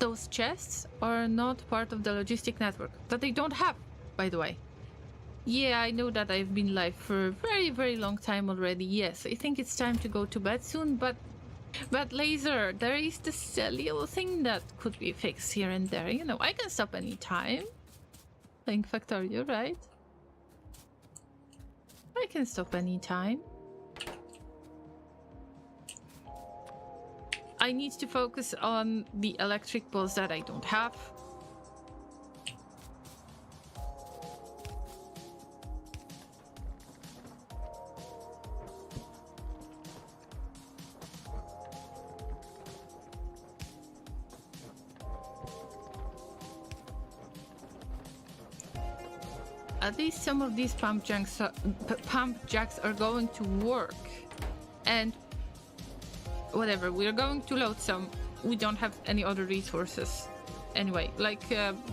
S1: those chests are not part of the logistic network. That they don't have, by the way. Yeah, I know that I've been live for a very, very long time already. Yes, I think it's time to go to bed soon, but Laser, there is this little thing that could be fixed here and there. You know, I can stop any time. Playing Factorio, right? I can stop any time. I need to focus on the electric balls that I don't have. At least some of these pump jacks are going to work. And whatever, we're going to load some. We don't have any other resources. Anyway, like,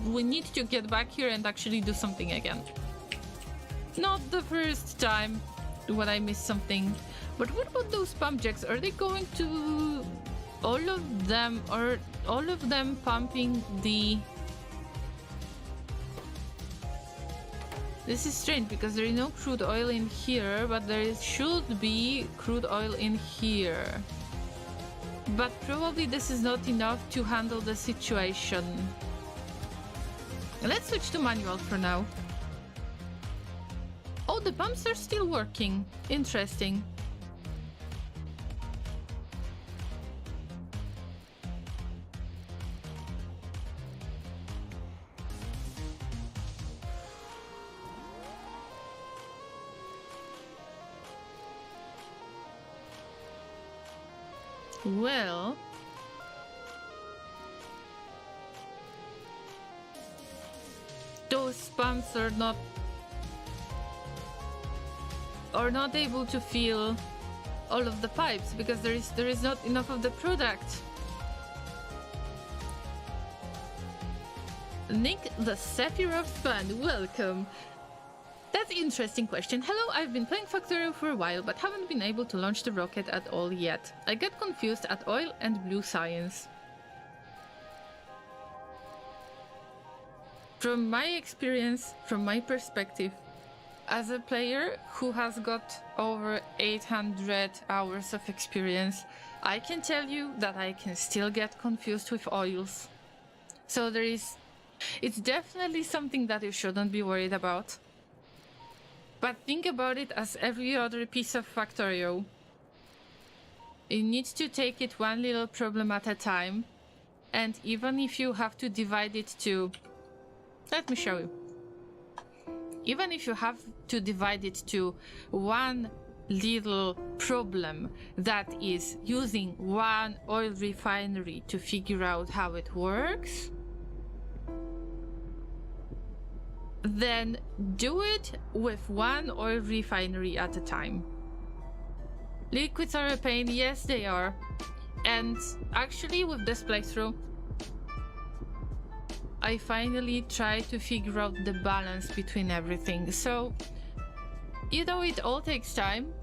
S1: we need to get back here and actually do something again. Not the first time when I miss something. But what about those pump jacks? Are they going to... all of them pumping the... This is strange because there is no crude oil in here, but there should be crude oil in here. But probably this is not enough to handle the situation. Let's switch to manual for now. Oh, the pumps are still working. Interesting. Well, those pumps are not able to fill all of the pipes because there is not enough of the product. Nick the Sephiroth fan, welcome. That's an interesting question. Hello, I've been playing Factorio for a while, but haven't been able to launch the rocket at all yet. I get confused at oil and blue science. From my experience, from my perspective, as a player who has got over 800 hours of experience, I can tell you that I can still get confused with oils. So it's definitely something that you shouldn't be worried about. But think about it as every other piece of Factorio. You need to take it one little problem at a time. And even if you have to divide it to... Let me show you. Even if you have to divide it to one little problem that is using one oil refinery to figure out how it works, then do it with one oil refinery at a time. Liquids are a pain, yes they are. And actually with this playthrough, I finally tried to figure out the balance between everything. So, you know, it all takes time.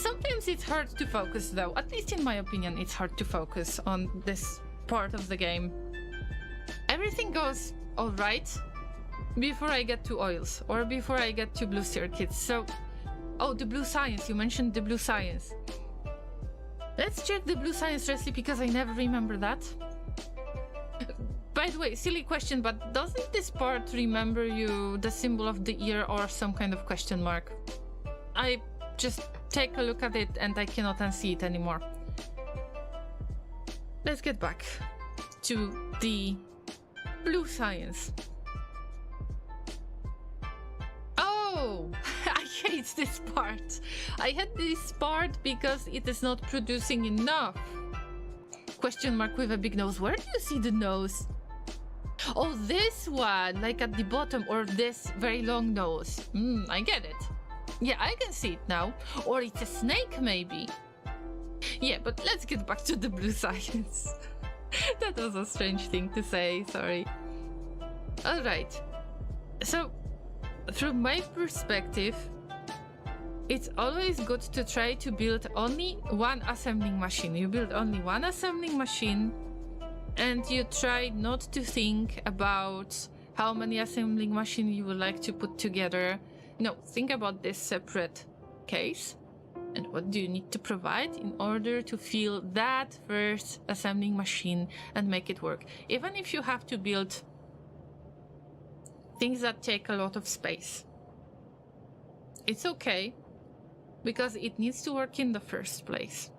S1: Sometimes it's hard to focus though, at least in my opinion it's hard to focus on this part of the game. Everything goes alright before I get to oils or before I get to blue circuits. So, oh, the blue science, you mentioned the blue science. Let's check the blue science recipe because I never remember that. By the way, silly question, but doesn't this part remember you the symbol of the ear or some kind of question mark? I just take a look at it and I cannot unsee it anymore. Let's get back to the blue science. Oh, I hate this part. I hate this part because it is not producing enough. Question mark with a big nose. Where do you see the nose? Oh, this one, like at the bottom, or this very long nose. I get it. Yeah, I can see it now. Or it's a snake, maybe. Yeah, but let's get back to the blue science. That was a strange thing to say, sorry. Alright. So, from my perspective, it's always good to try to build only one assembling machine. You build only one assembling machine, and you try not to think about how many assembling machines you would like to put together. No, think about this separate case and what do you need to provide in order to fill that first assembling machine and make it work. Even if you have to build things that take a lot of space, it's okay because it needs to work in the first place.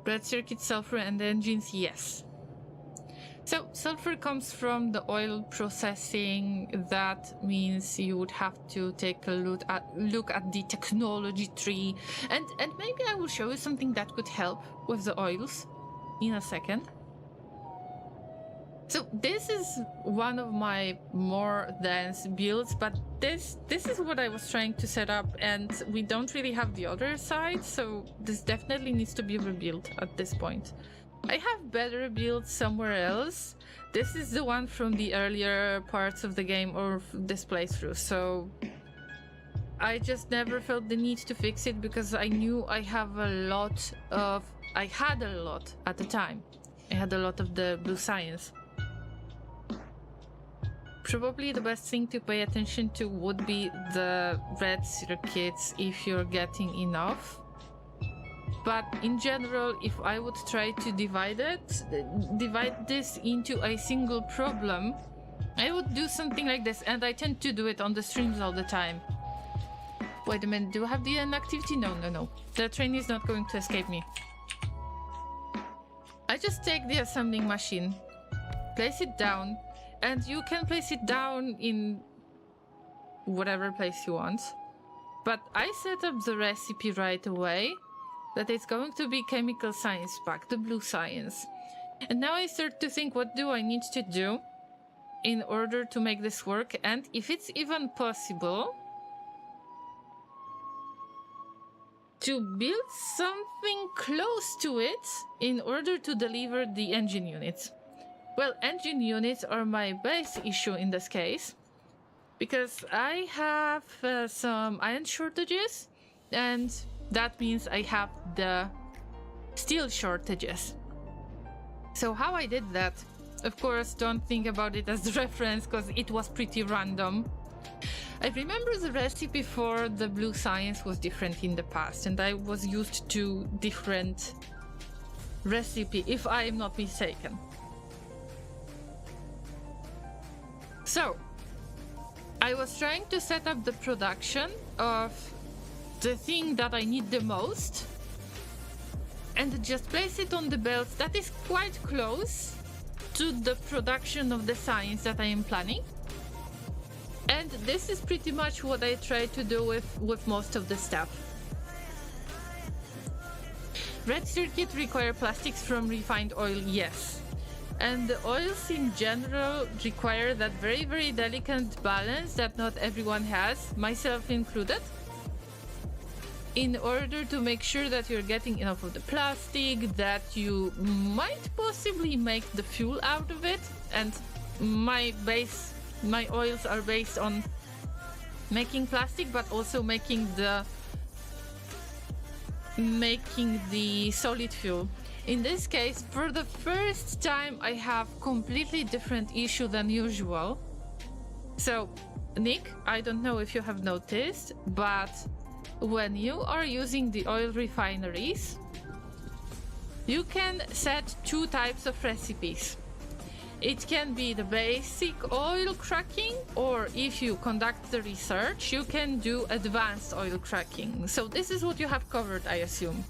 S1: Red circuit, sulfur, and engines, yes. So sulfur comes from the oil processing. That means you would have to take a look at the technology tree, and maybe I will show you something that could help with the oils in a second. So this is one of my more dense builds, but this is what I was trying to set up, and we don't really have the other side, so this definitely needs to be rebuilt at this point. I have better builds somewhere else. This is the one from the earlier parts of the game or this playthrough, so I just never felt the need to fix it because I knew I had a lot at the time. I had a lot of the blue science. Probably the best thing to pay attention to would be the red circuits if you're getting enough. But in general, if I would try to divide this into a single problem, I would do something like this, and I tend to do it on the streams all the time. Wait a minute, do I have the end activity? No. The train is not going to escape me. I just take the assembling machine, place it down, and you can place it down in whatever place you want. But I set up the recipe right away that it's going to be chemical science pack, the blue science. And now I start to think, what do I need to do in order to make this work? And if it's even possible to build something close to it in order to deliver the engine units. Well, engine units are my base issue in this case, because I have some iron shortages, and that means I have the steel shortages. So how I did that, of course, don't think about it as the reference because it was pretty random. I remember the recipe for the blue science was different in the past, and I was used to different recipe, if I am not mistaken. So, I was trying to set up the production of the thing that I need the most and just place it on the belt that is quite close to the production of the science that I am planning. And this is pretty much what I try to do with most of the stuff. Red circuit require plastics from refined oil, yes. And the oils in general require that very, very delicate balance that not everyone has, myself included, in order to make sure that you're getting enough of the plastic, that you might possibly make the fuel out of it. And my oils are based on making plastic, but also making the solid fuel. In this case, for the first time, I have completely different issue than usual. So, Nick, I don't know if you have noticed, but when you are using the oil refineries, you can set two types of recipes. It can be the basic oil cracking, or if you conduct the research, you can do advanced oil cracking. So this is what you have covered, I assume.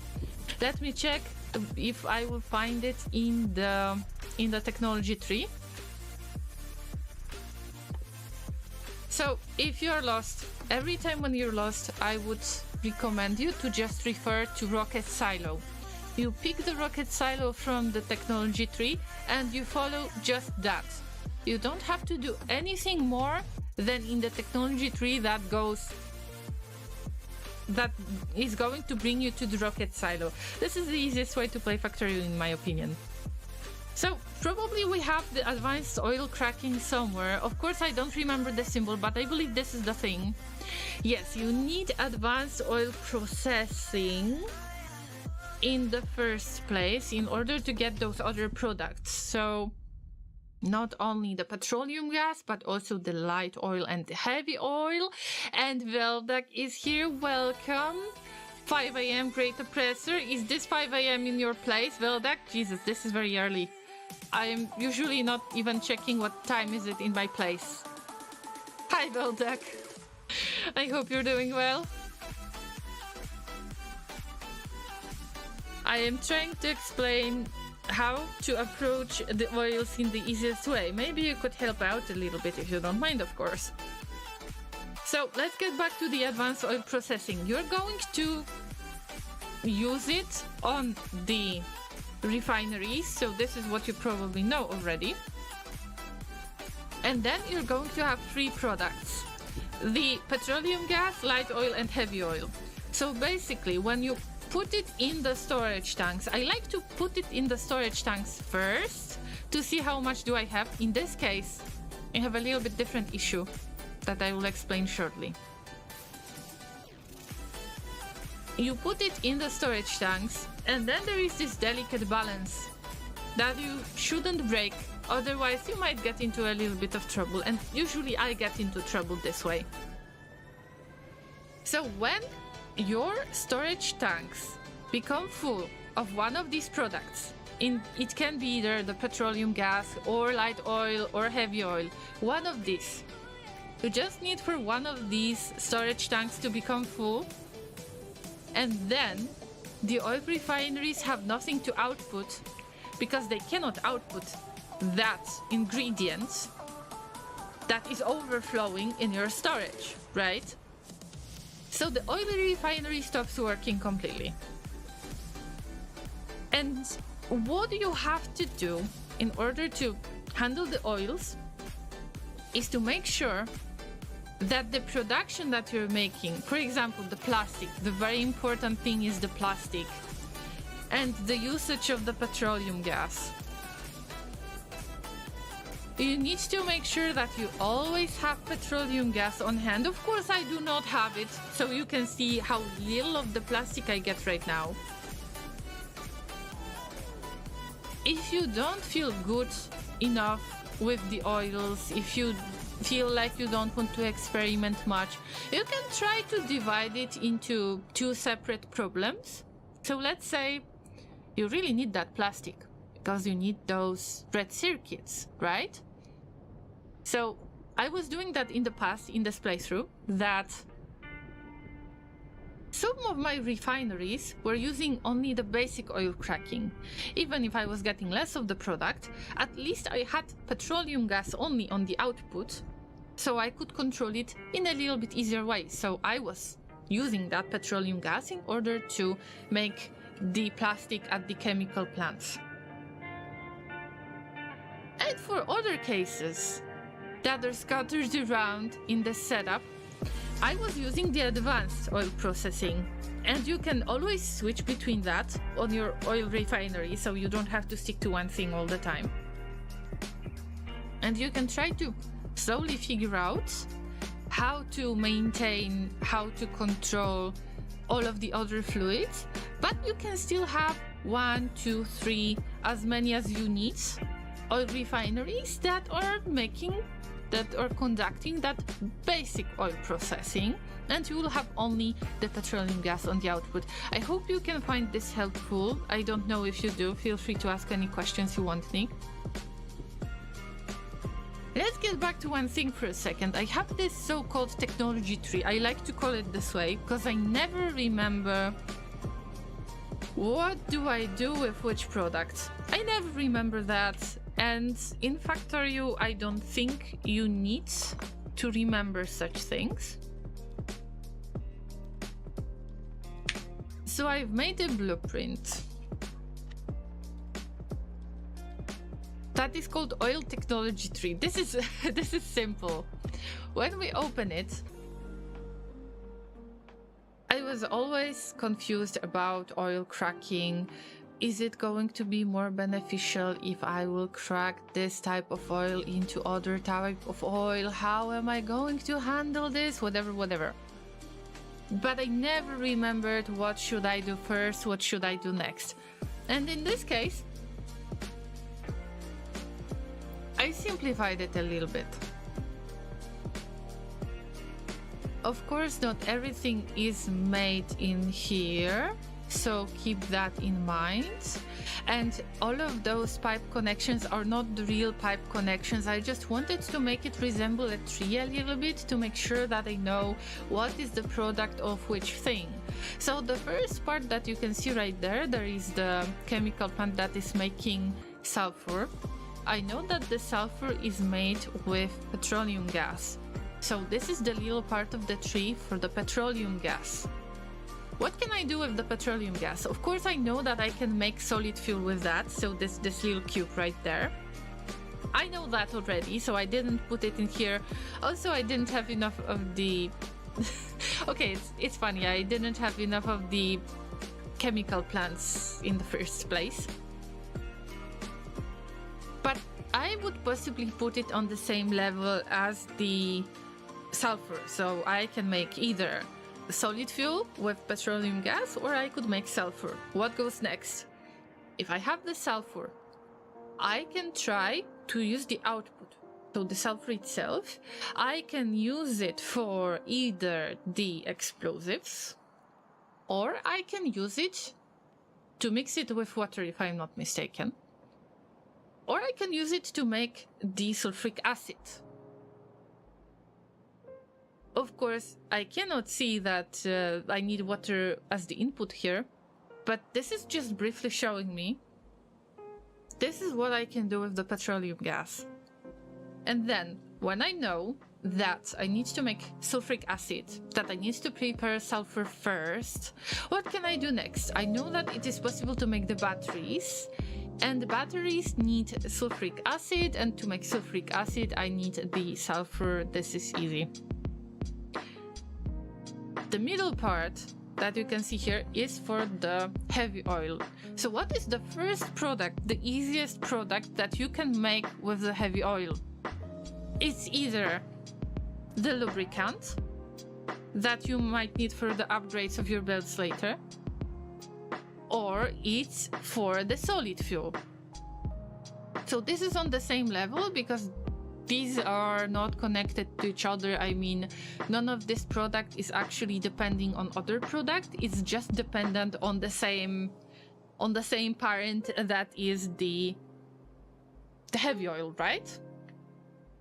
S1: Let me check if I will find it in the technology tree. So if you're lost, every time when you're lost, I would recommend you to just refer to rocket silo. You pick the rocket silo from the technology tree and you follow just that. You don't have to do anything more than in the technology tree that is going to bring you to the rocket silo. This is the easiest way to play Factorio in my opinion. So probably we have the advanced oil cracking somewhere. Of course I don't remember the symbol, but I believe this is the thing. Yes, you need advanced oil processing in the first place in order to get those other products. So not only the petroleum gas, but also the light oil and the heavy oil. And Veldak is here, welcome. 5 a.m. Great Oppressor. Is this 5 a.m. in your place, Veldak? Jesus, this is very early. I am usually not even checking what time is it in my place. Hi Veldak. I hope you're doing well. I am trying to explain how to approach the oils in the easiest way. Maybe you could help out a little bit if you don't mind, of course. So let's get back to the advanced oil processing. You're going to use it on the refineries, so this is what you probably know already. And then you're going to have three products: the petroleum gas, light oil and heavy oil. So basically when you put it in the storage tanks, I like to put it in the storage tanks first to see how much do I have. In this case, I have a little bit different issue that I will explain shortly. You put it in the storage tanks, and then there is this delicate balance that you shouldn't break, otherwise you might get into a little bit of trouble, and usually I get into trouble this way. So when your storage tanks become full of one of these products, it can be either the petroleum gas or light oil or heavy oil, one of these. You just need for one of these storage tanks to become full, and then the oil refineries have nothing to output because they cannot output that ingredient that is overflowing in your storage, right? So the oil refinery stops working completely. And what you have to do in order to handle the oils is to make sure that the production that you're making, for example, the plastic, the very important thing is the plastic, and the usage of the petroleum gas. You need to make sure that you always have petroleum gas on hand. Of course, I do not have it, so you can see how little of the plastic I get right now. If you don't feel good enough with the oils, if you feel like you don't want to experiment much, you can try to divide it into two separate problems. So let's say you really need that plastic because you need those red circuits, right? So I was doing that in the past in this playthrough, that some of my refineries were using only the basic oil cracking. Even if I was getting less of the product, at least I had petroleum gas only on the output, so I could control it in a little bit easier way. So I was using that petroleum gas in order to make the plastic at the chemical plants. And for other cases that are scattered around in the setup, I was using the advanced oil processing, and you can always switch between that on your oil refinery, so you don't have to stick to one thing all the time. And you can try to slowly figure out how to maintain, how to control all of the other fluids, but you can still have 1, 2, 3, as many as you need oil refineries that are conducting that basic oil processing, and you will have only the petroleum gas on the output. I hope you can find this helpful. I don't know if you do. Feel free to ask any questions you want, Nick. Let's get back to one thing for a second. I have this so-called technology tree. I like to call it this way because I never remember what do I do with which product. I never remember that. And in Factorio, I don't think you need to remember such things. So I've made a blueprint that is called Oil Technology Tree. This is simple. When we open it, I was always confused about oil cracking. Is it going to be more beneficial if I will crack this type of oil into other type of oil? How am I going to handle this? Whatever. But I never remembered what should I do first, what should I do next. And in this case, I simplified it a little bit. Of course, not everything is made in here, so keep that in mind. And all of those pipe connections are not the real pipe connections. I just wanted to make it resemble a tree a little bit to make sure that I know what is the product of which thing. So the first part that you can see right there, there is the chemical plant that is making sulfur. I know that the sulfur is made with petroleum gas. So this is the little part of the tree for the petroleum gas. What can I do with the petroleum gas? Of course, I know that I can make solid fuel with that. So this little cube right there. I know that already, so I didn't put it in here. Also, I didn't have enough of the... Okay, it's funny. I didn't have enough of the chemical plants in the first place. But I would possibly put it on the same level as the sulfur. So I can make either solid fuel with petroleum gas, or I could make sulfur. What goes next? If I have the sulfur, I can try to use the output. So the sulfur itself, I can use it for either the explosives, or I can use it to mix it with water, if I'm not mistaken. Or I can use it to make the sulfuric acid. Of course, I cannot see that I need water as the input here, but this is just briefly showing me. This is what I can do with the petroleum gas. And then, when I know that I need to make sulfuric acid, that I need to prepare sulfur first, what can I do next? I know that it is possible to make the batteries, and the batteries need sulfuric acid, and to make sulfuric acid, I need the sulfur. This is easy. The middle part that you can see here is for the heavy oil. So what is the first product, the easiest product that you can make with the heavy oil? It's either the lubricant that you might need for the upgrades of your belts later, or it's for the solid fuel. So this is on the same level because these are not connected to each other. I mean, none of this product is actually depending on other product. It's just dependent on the same parent that is the heavy oil, right?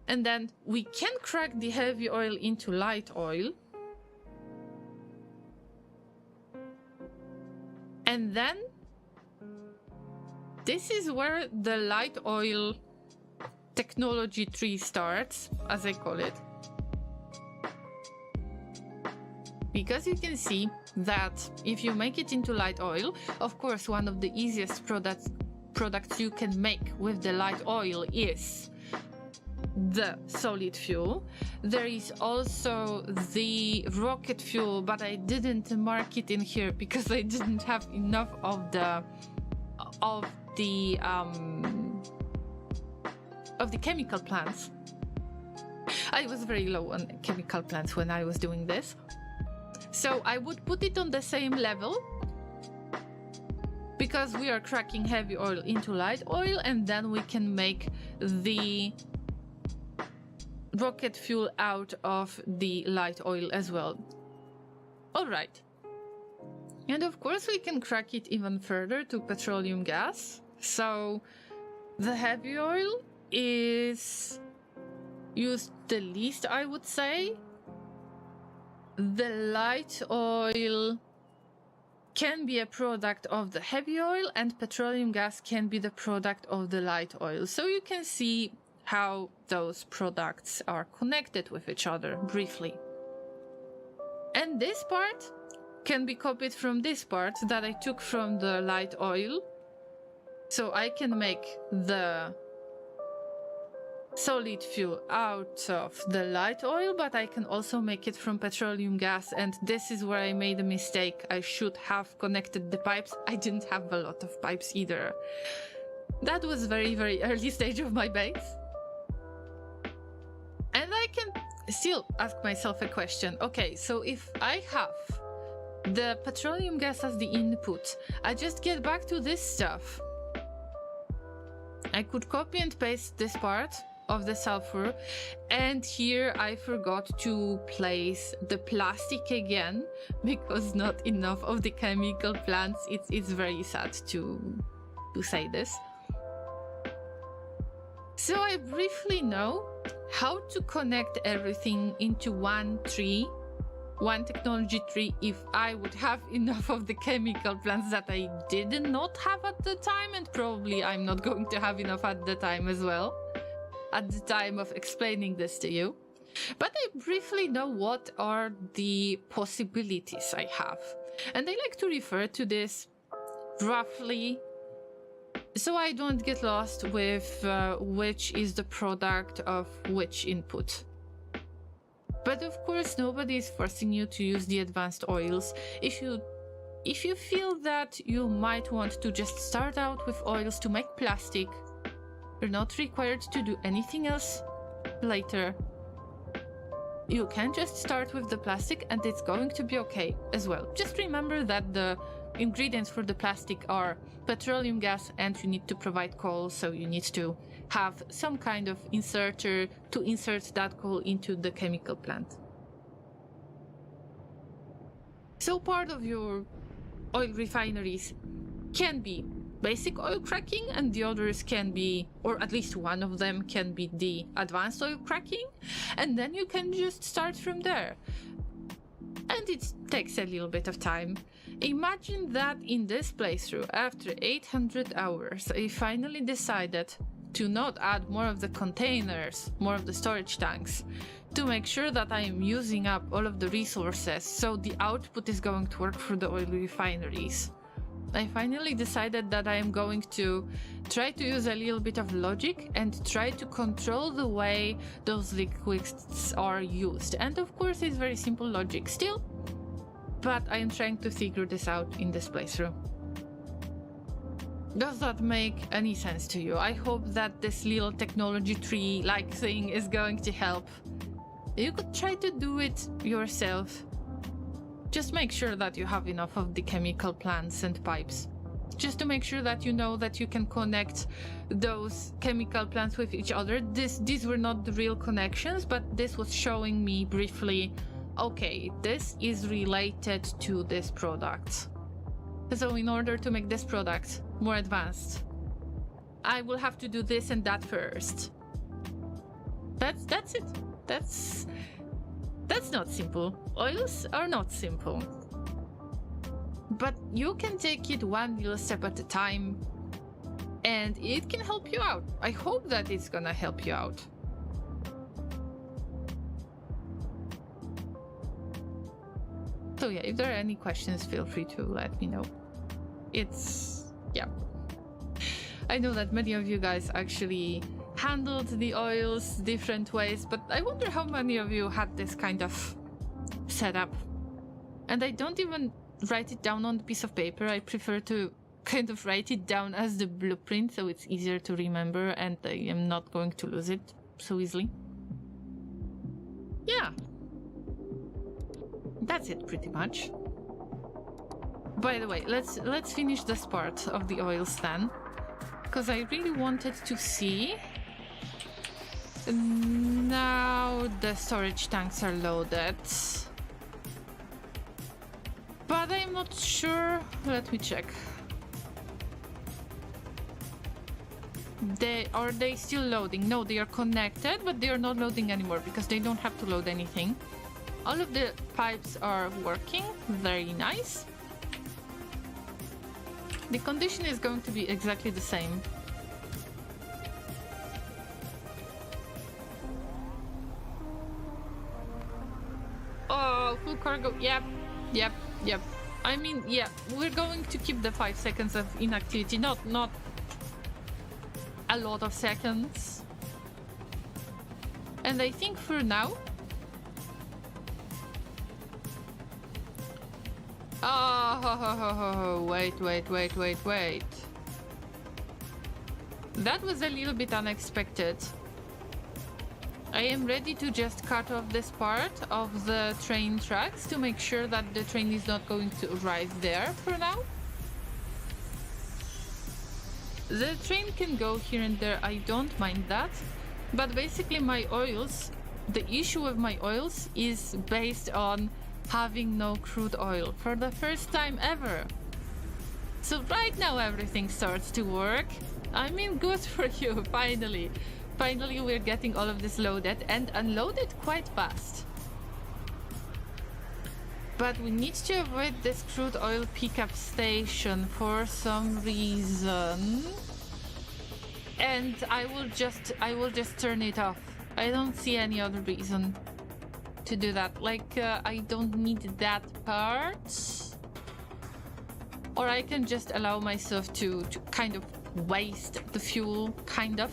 S1: And then we can crack the heavy oil into light oil. And then this is where the light oil technology tree starts, as I call it. Because you can see that if you make it into light oil, of course, one of the easiest products you can make with the light oil is the solid fuel. There is also the rocket fuel, but I didn't mark it in here because I didn't have enough of the chemical plants. I was very low on chemical plants when I was doing this. So I would put it on the same level, because we are cracking heavy oil into light oil, and then we can make the rocket fuel out of the light oil as well. Alright. And of course we can crack it even further to petroleum gas. So the heavy oil is used the least, I would say. The light oil can be a product of the heavy oil, and petroleum gas can be the product of the light oil. So you can see how those products are connected with each other briefly. And this part can be copied from this part that I took from the light oil. So I can make the solid fuel out of the light oil, but I can also make it from petroleum gas, and this is where I made a mistake. I should have connected the pipes. I didn't have a lot of pipes either. That was very, very early stage of my base. And I can still ask myself a question. Okay, so if I have the petroleum gas as the input, I just get back to this stuff. I could copy and paste this part of the sulfur, and here I forgot to place the plastic again because not enough of the chemical plants. It's very sad to say this. So I briefly know how to connect everything into one tree, one technology tree, if I would have enough of the chemical plants that I did not have at the time, and probably I'm not going to have enough at the time as well, at the time of explaining this to you. But I briefly know what are the possibilities I have. And I like to refer to this roughly so I don't get lost with which is the product of which input. But of course, nobody is forcing you to use the advanced oils. If you feel that you might want to just start out with oils to make plastic, you're not required to do anything else later. You can just start with the plastic and it's going to be okay as well. Just remember that the ingredients for the plastic are petroleum gas, and you need to provide coal, so you need to have some kind of inserter to insert that coal into the chemical plant. So part of your oil refineries can be basic oil cracking, and the others can be, or at least one of them can be the advanced oil cracking, and then you can just start from there. And it takes a little bit of time. Imagine that in this playthrough, after 800 hours, I finally decided to not add more of the containers, more of the storage tanks, to make sure that I am using up all of the resources, so the output is going to work for the oil refineries. I finally decided that I am going to try to use a little bit of logic and try to control the way those liquids are used. And of course, it's very simple logic still, but I am trying to figure this out in this playthrough. Does that make any sense to you? I hope that this little technology tree-like thing is going to help. You could try to do it yourself. Just make sure that you have enough of the chemical plants and pipes. Just to make sure that you know that you can connect those chemical plants with each other. These were not the real connections, but this was showing me briefly, okay, this is related to this product. So in order to make this product more advanced, I will have to do this and that first. That's it. That's not simple. Oils are not simple. But you can take it one little step at a time, and it can help you out. I hope that it's gonna help you out. So yeah, if there are any questions, feel free to let me know. Yeah. I know that many of you guys actually handled the oils different ways, but I wonder how many of you had this kind of setup. And I don't even write it down on the piece of paper. I prefer to kind of write it down as the blueprint, so it's easier to remember and I am not going to lose it so easily. Yeah. That's it pretty much. By the way, let's finish this part of the oils then. Because I really wanted to see. Now the storage tanks are loaded. But I'm not sure. Let me check. Are they still loading? No, they are connected, but they are not loading anymore because they don't have to load anything. All of the pipes are working. Very nice. The condition is going to be exactly the same. Oh, full cargo. Yep. I mean, yeah, we're going to keep the 5 seconds of inactivity, not a lot of seconds. And I think for now... Oh, wait. That was a little bit unexpected. I am ready to just cut off this part of the train tracks to make sure that the train is not going to arrive there for now. The train can go here and there, I don't mind that. But basically my oils, the issue with my oils is based on having no crude oil for the first time ever. So right now everything starts to work. I mean, good for you, finally. Finally we're getting all of this loaded and unloaded quite fast. But we need to avoid this crude oil pickup station for some reason. And I will just turn it off. I don't see any other reason to do that. Like, I don't need that part. Or I can just allow myself to kind of waste the fuel, kind of.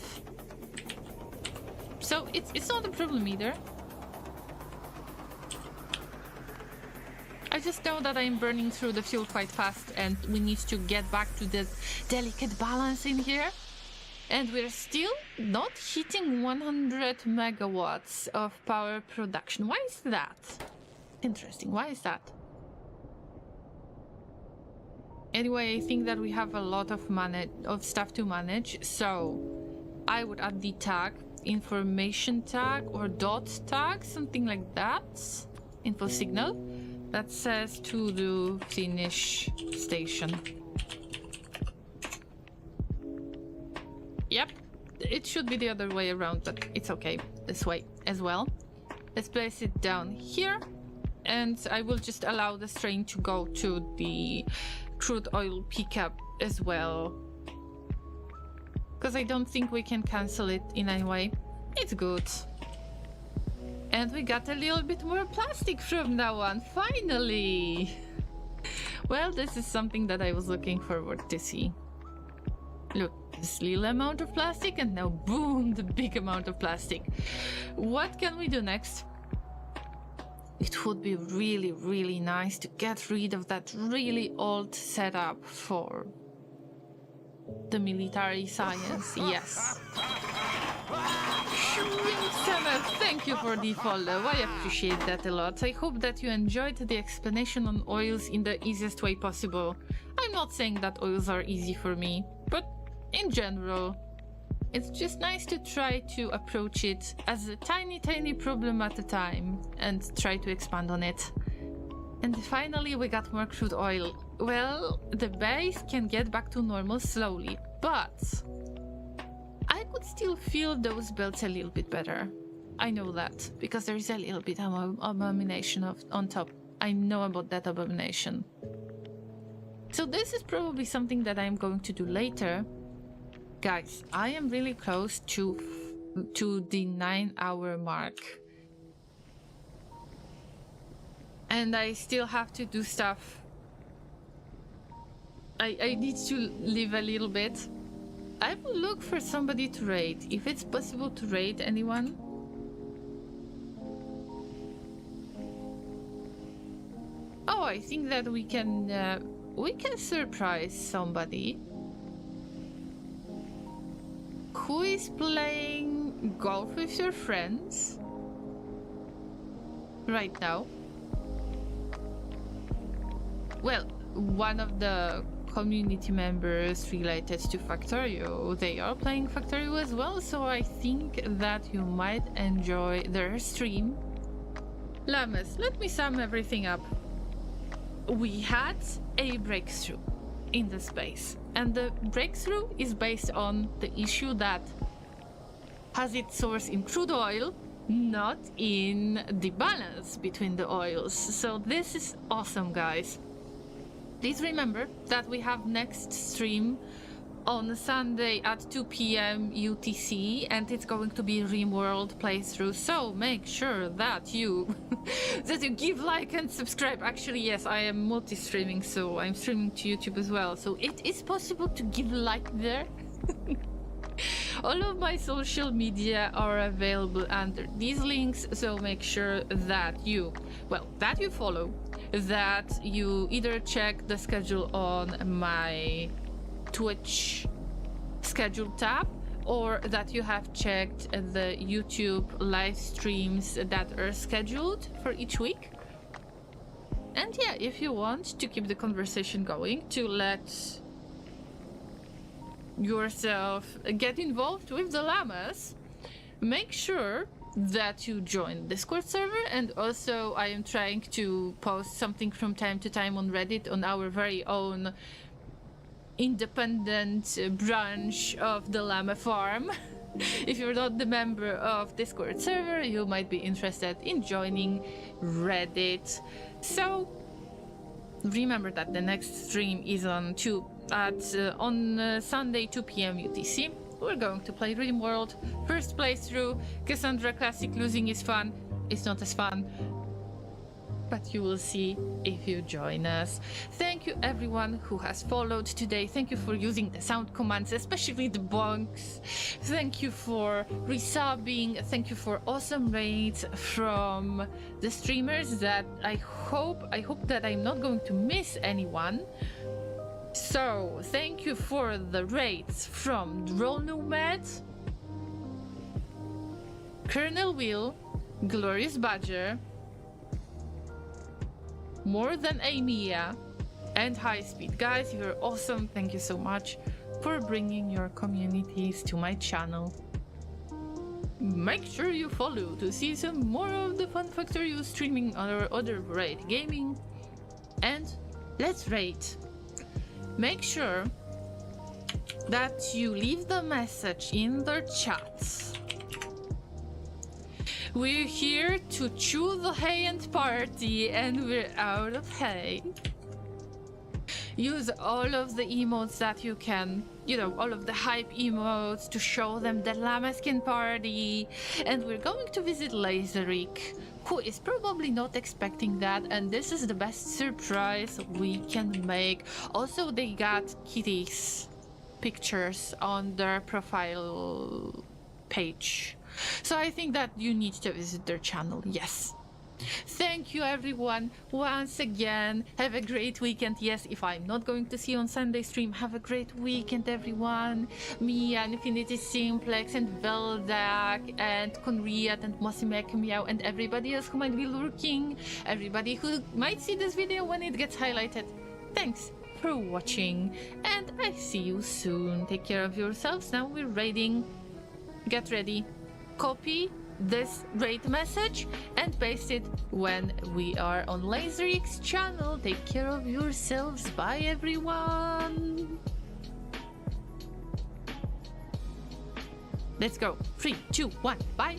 S1: So it's not a problem either. I just know that I'm burning through the fuel quite fast and we need to get back to the delicate balance in here. And we're still not hitting 100 megawatts of power production. Why is that? Interesting. Why is that? Anyway, I think that we have a lot of stuff to manage, so I would add the tag, information tag or dot tag, something like that. Info signal that says to do finish station. Yep, it should be the other way around, but it's okay this way as well. Let's place it down here, and I will just allow this train to go to the crude oil pickup as well. Because I don't think we can cancel it in any way. It's good. And we got a little bit more plastic from now on, finally! Well, this is something that I was looking forward to see. Look, this little amount of plastic and now boom, the big amount of plastic. What can we do next? It would be really, really nice to get rid of that really old setup for the military science, yes. Shrimp, thank you for the follow, I appreciate that a lot. I hope that you enjoyed the explanation on oils in the easiest way possible. I'm not saying that oils are easy for me, but in general, it's just nice to try to approach it as a tiny problem at a time and try to expand on it. And finally we got more crude oil. Well, the base can get back to normal slowly, but I could still feel those belts a little bit better. I know that, because there is a little bit of abomination on top. I know about that abomination. So this is probably something that I'm going to do later. Guys, I am really close to the 9-hour mark. And I still have to do stuff. I need to live a little bit. I will look for somebody to raid, if it's possible to raid anyone. Oh, I think that we can surprise somebody. Who is playing golf with your friends? right now. Well, one of the community members related to Factorio, they are playing Factorio as well, so I think that you might enjoy their stream. Llamas, let me sum everything up. We had a breakthrough in the space, and the breakthrough is based on the issue that has its source in crude oil, not in the balance between the oils. So this is awesome, guys. Please remember that we have next stream on Sunday at 2 p.m. UTC, and it's going to be RimWorld playthrough. So make sure that you that you give, like, and subscribe. Actually, yes, I am multi-streaming, so I'm streaming to YouTube as well. So it is possible to give a like there. All of my social media are available under these links, so make sure that you follow, that you either check the schedule on my Twitch schedule tab, or that you have checked the YouTube live streams that are scheduled for each week. And yeah, if you want to keep the conversation going, to let yourself get involved with the llamas, make sure that you join the Discord server. And also, I am trying to post something from time to time on Reddit on our very own independent branch of the llama farm. If you're not the member of Discord server, you might be interested in joining Reddit. So remember that the next stream is on Sunday 2 p.m. UTC. We're going to play RimWorld. First playthrough, Cassandra Classic. Losing is fun. It's not as fun, but you will see if you join us. Thank you everyone who has followed today. Thank you for using the sound commands, especially the bonks. Thank you for resubbing. Thank you for awesome raids from the streamers that I hope that I'm not going to miss anyone. So thank you for the raids from Droll Nomad, Colonel Will, Glorious Badger, More Than a Mia, and High Speed. Guys, you're awesome. Thank you so much for bringing your communities to my channel. Make sure you follow to see some more of the Fun Factorio streaming on our other variety gaming. And let's rate. Make sure that you leave the message in the chat. We're here to chew the hay and party, and we're out of hay. Use all of the emotes that you can, all of the hype emotes to show them that llamas can party. And we're going to visit Laserik, who is probably not expecting that, and this is the best surprise we can make. Also, they got kitties pictures on their profile page, so I think that you need to visit their channel. Yes. Thank you everyone once again. Have a great weekend. Yes, if I'm not going to see you on Sunday stream, have a great weekend everyone. Me and Infinity Simplex and Veldak and Conriat and Mosimek Meow and everybody else who might be lurking, everybody who might see this video when it gets highlighted. Thanks for watching, and I see you soon. Take care of yourselves. Now we're raiding. Get ready. Copy this raid message and paste it when we are on Laserik's channel. Take care of yourselves. Bye everyone. Let's go. 3, 2, 1. Bye.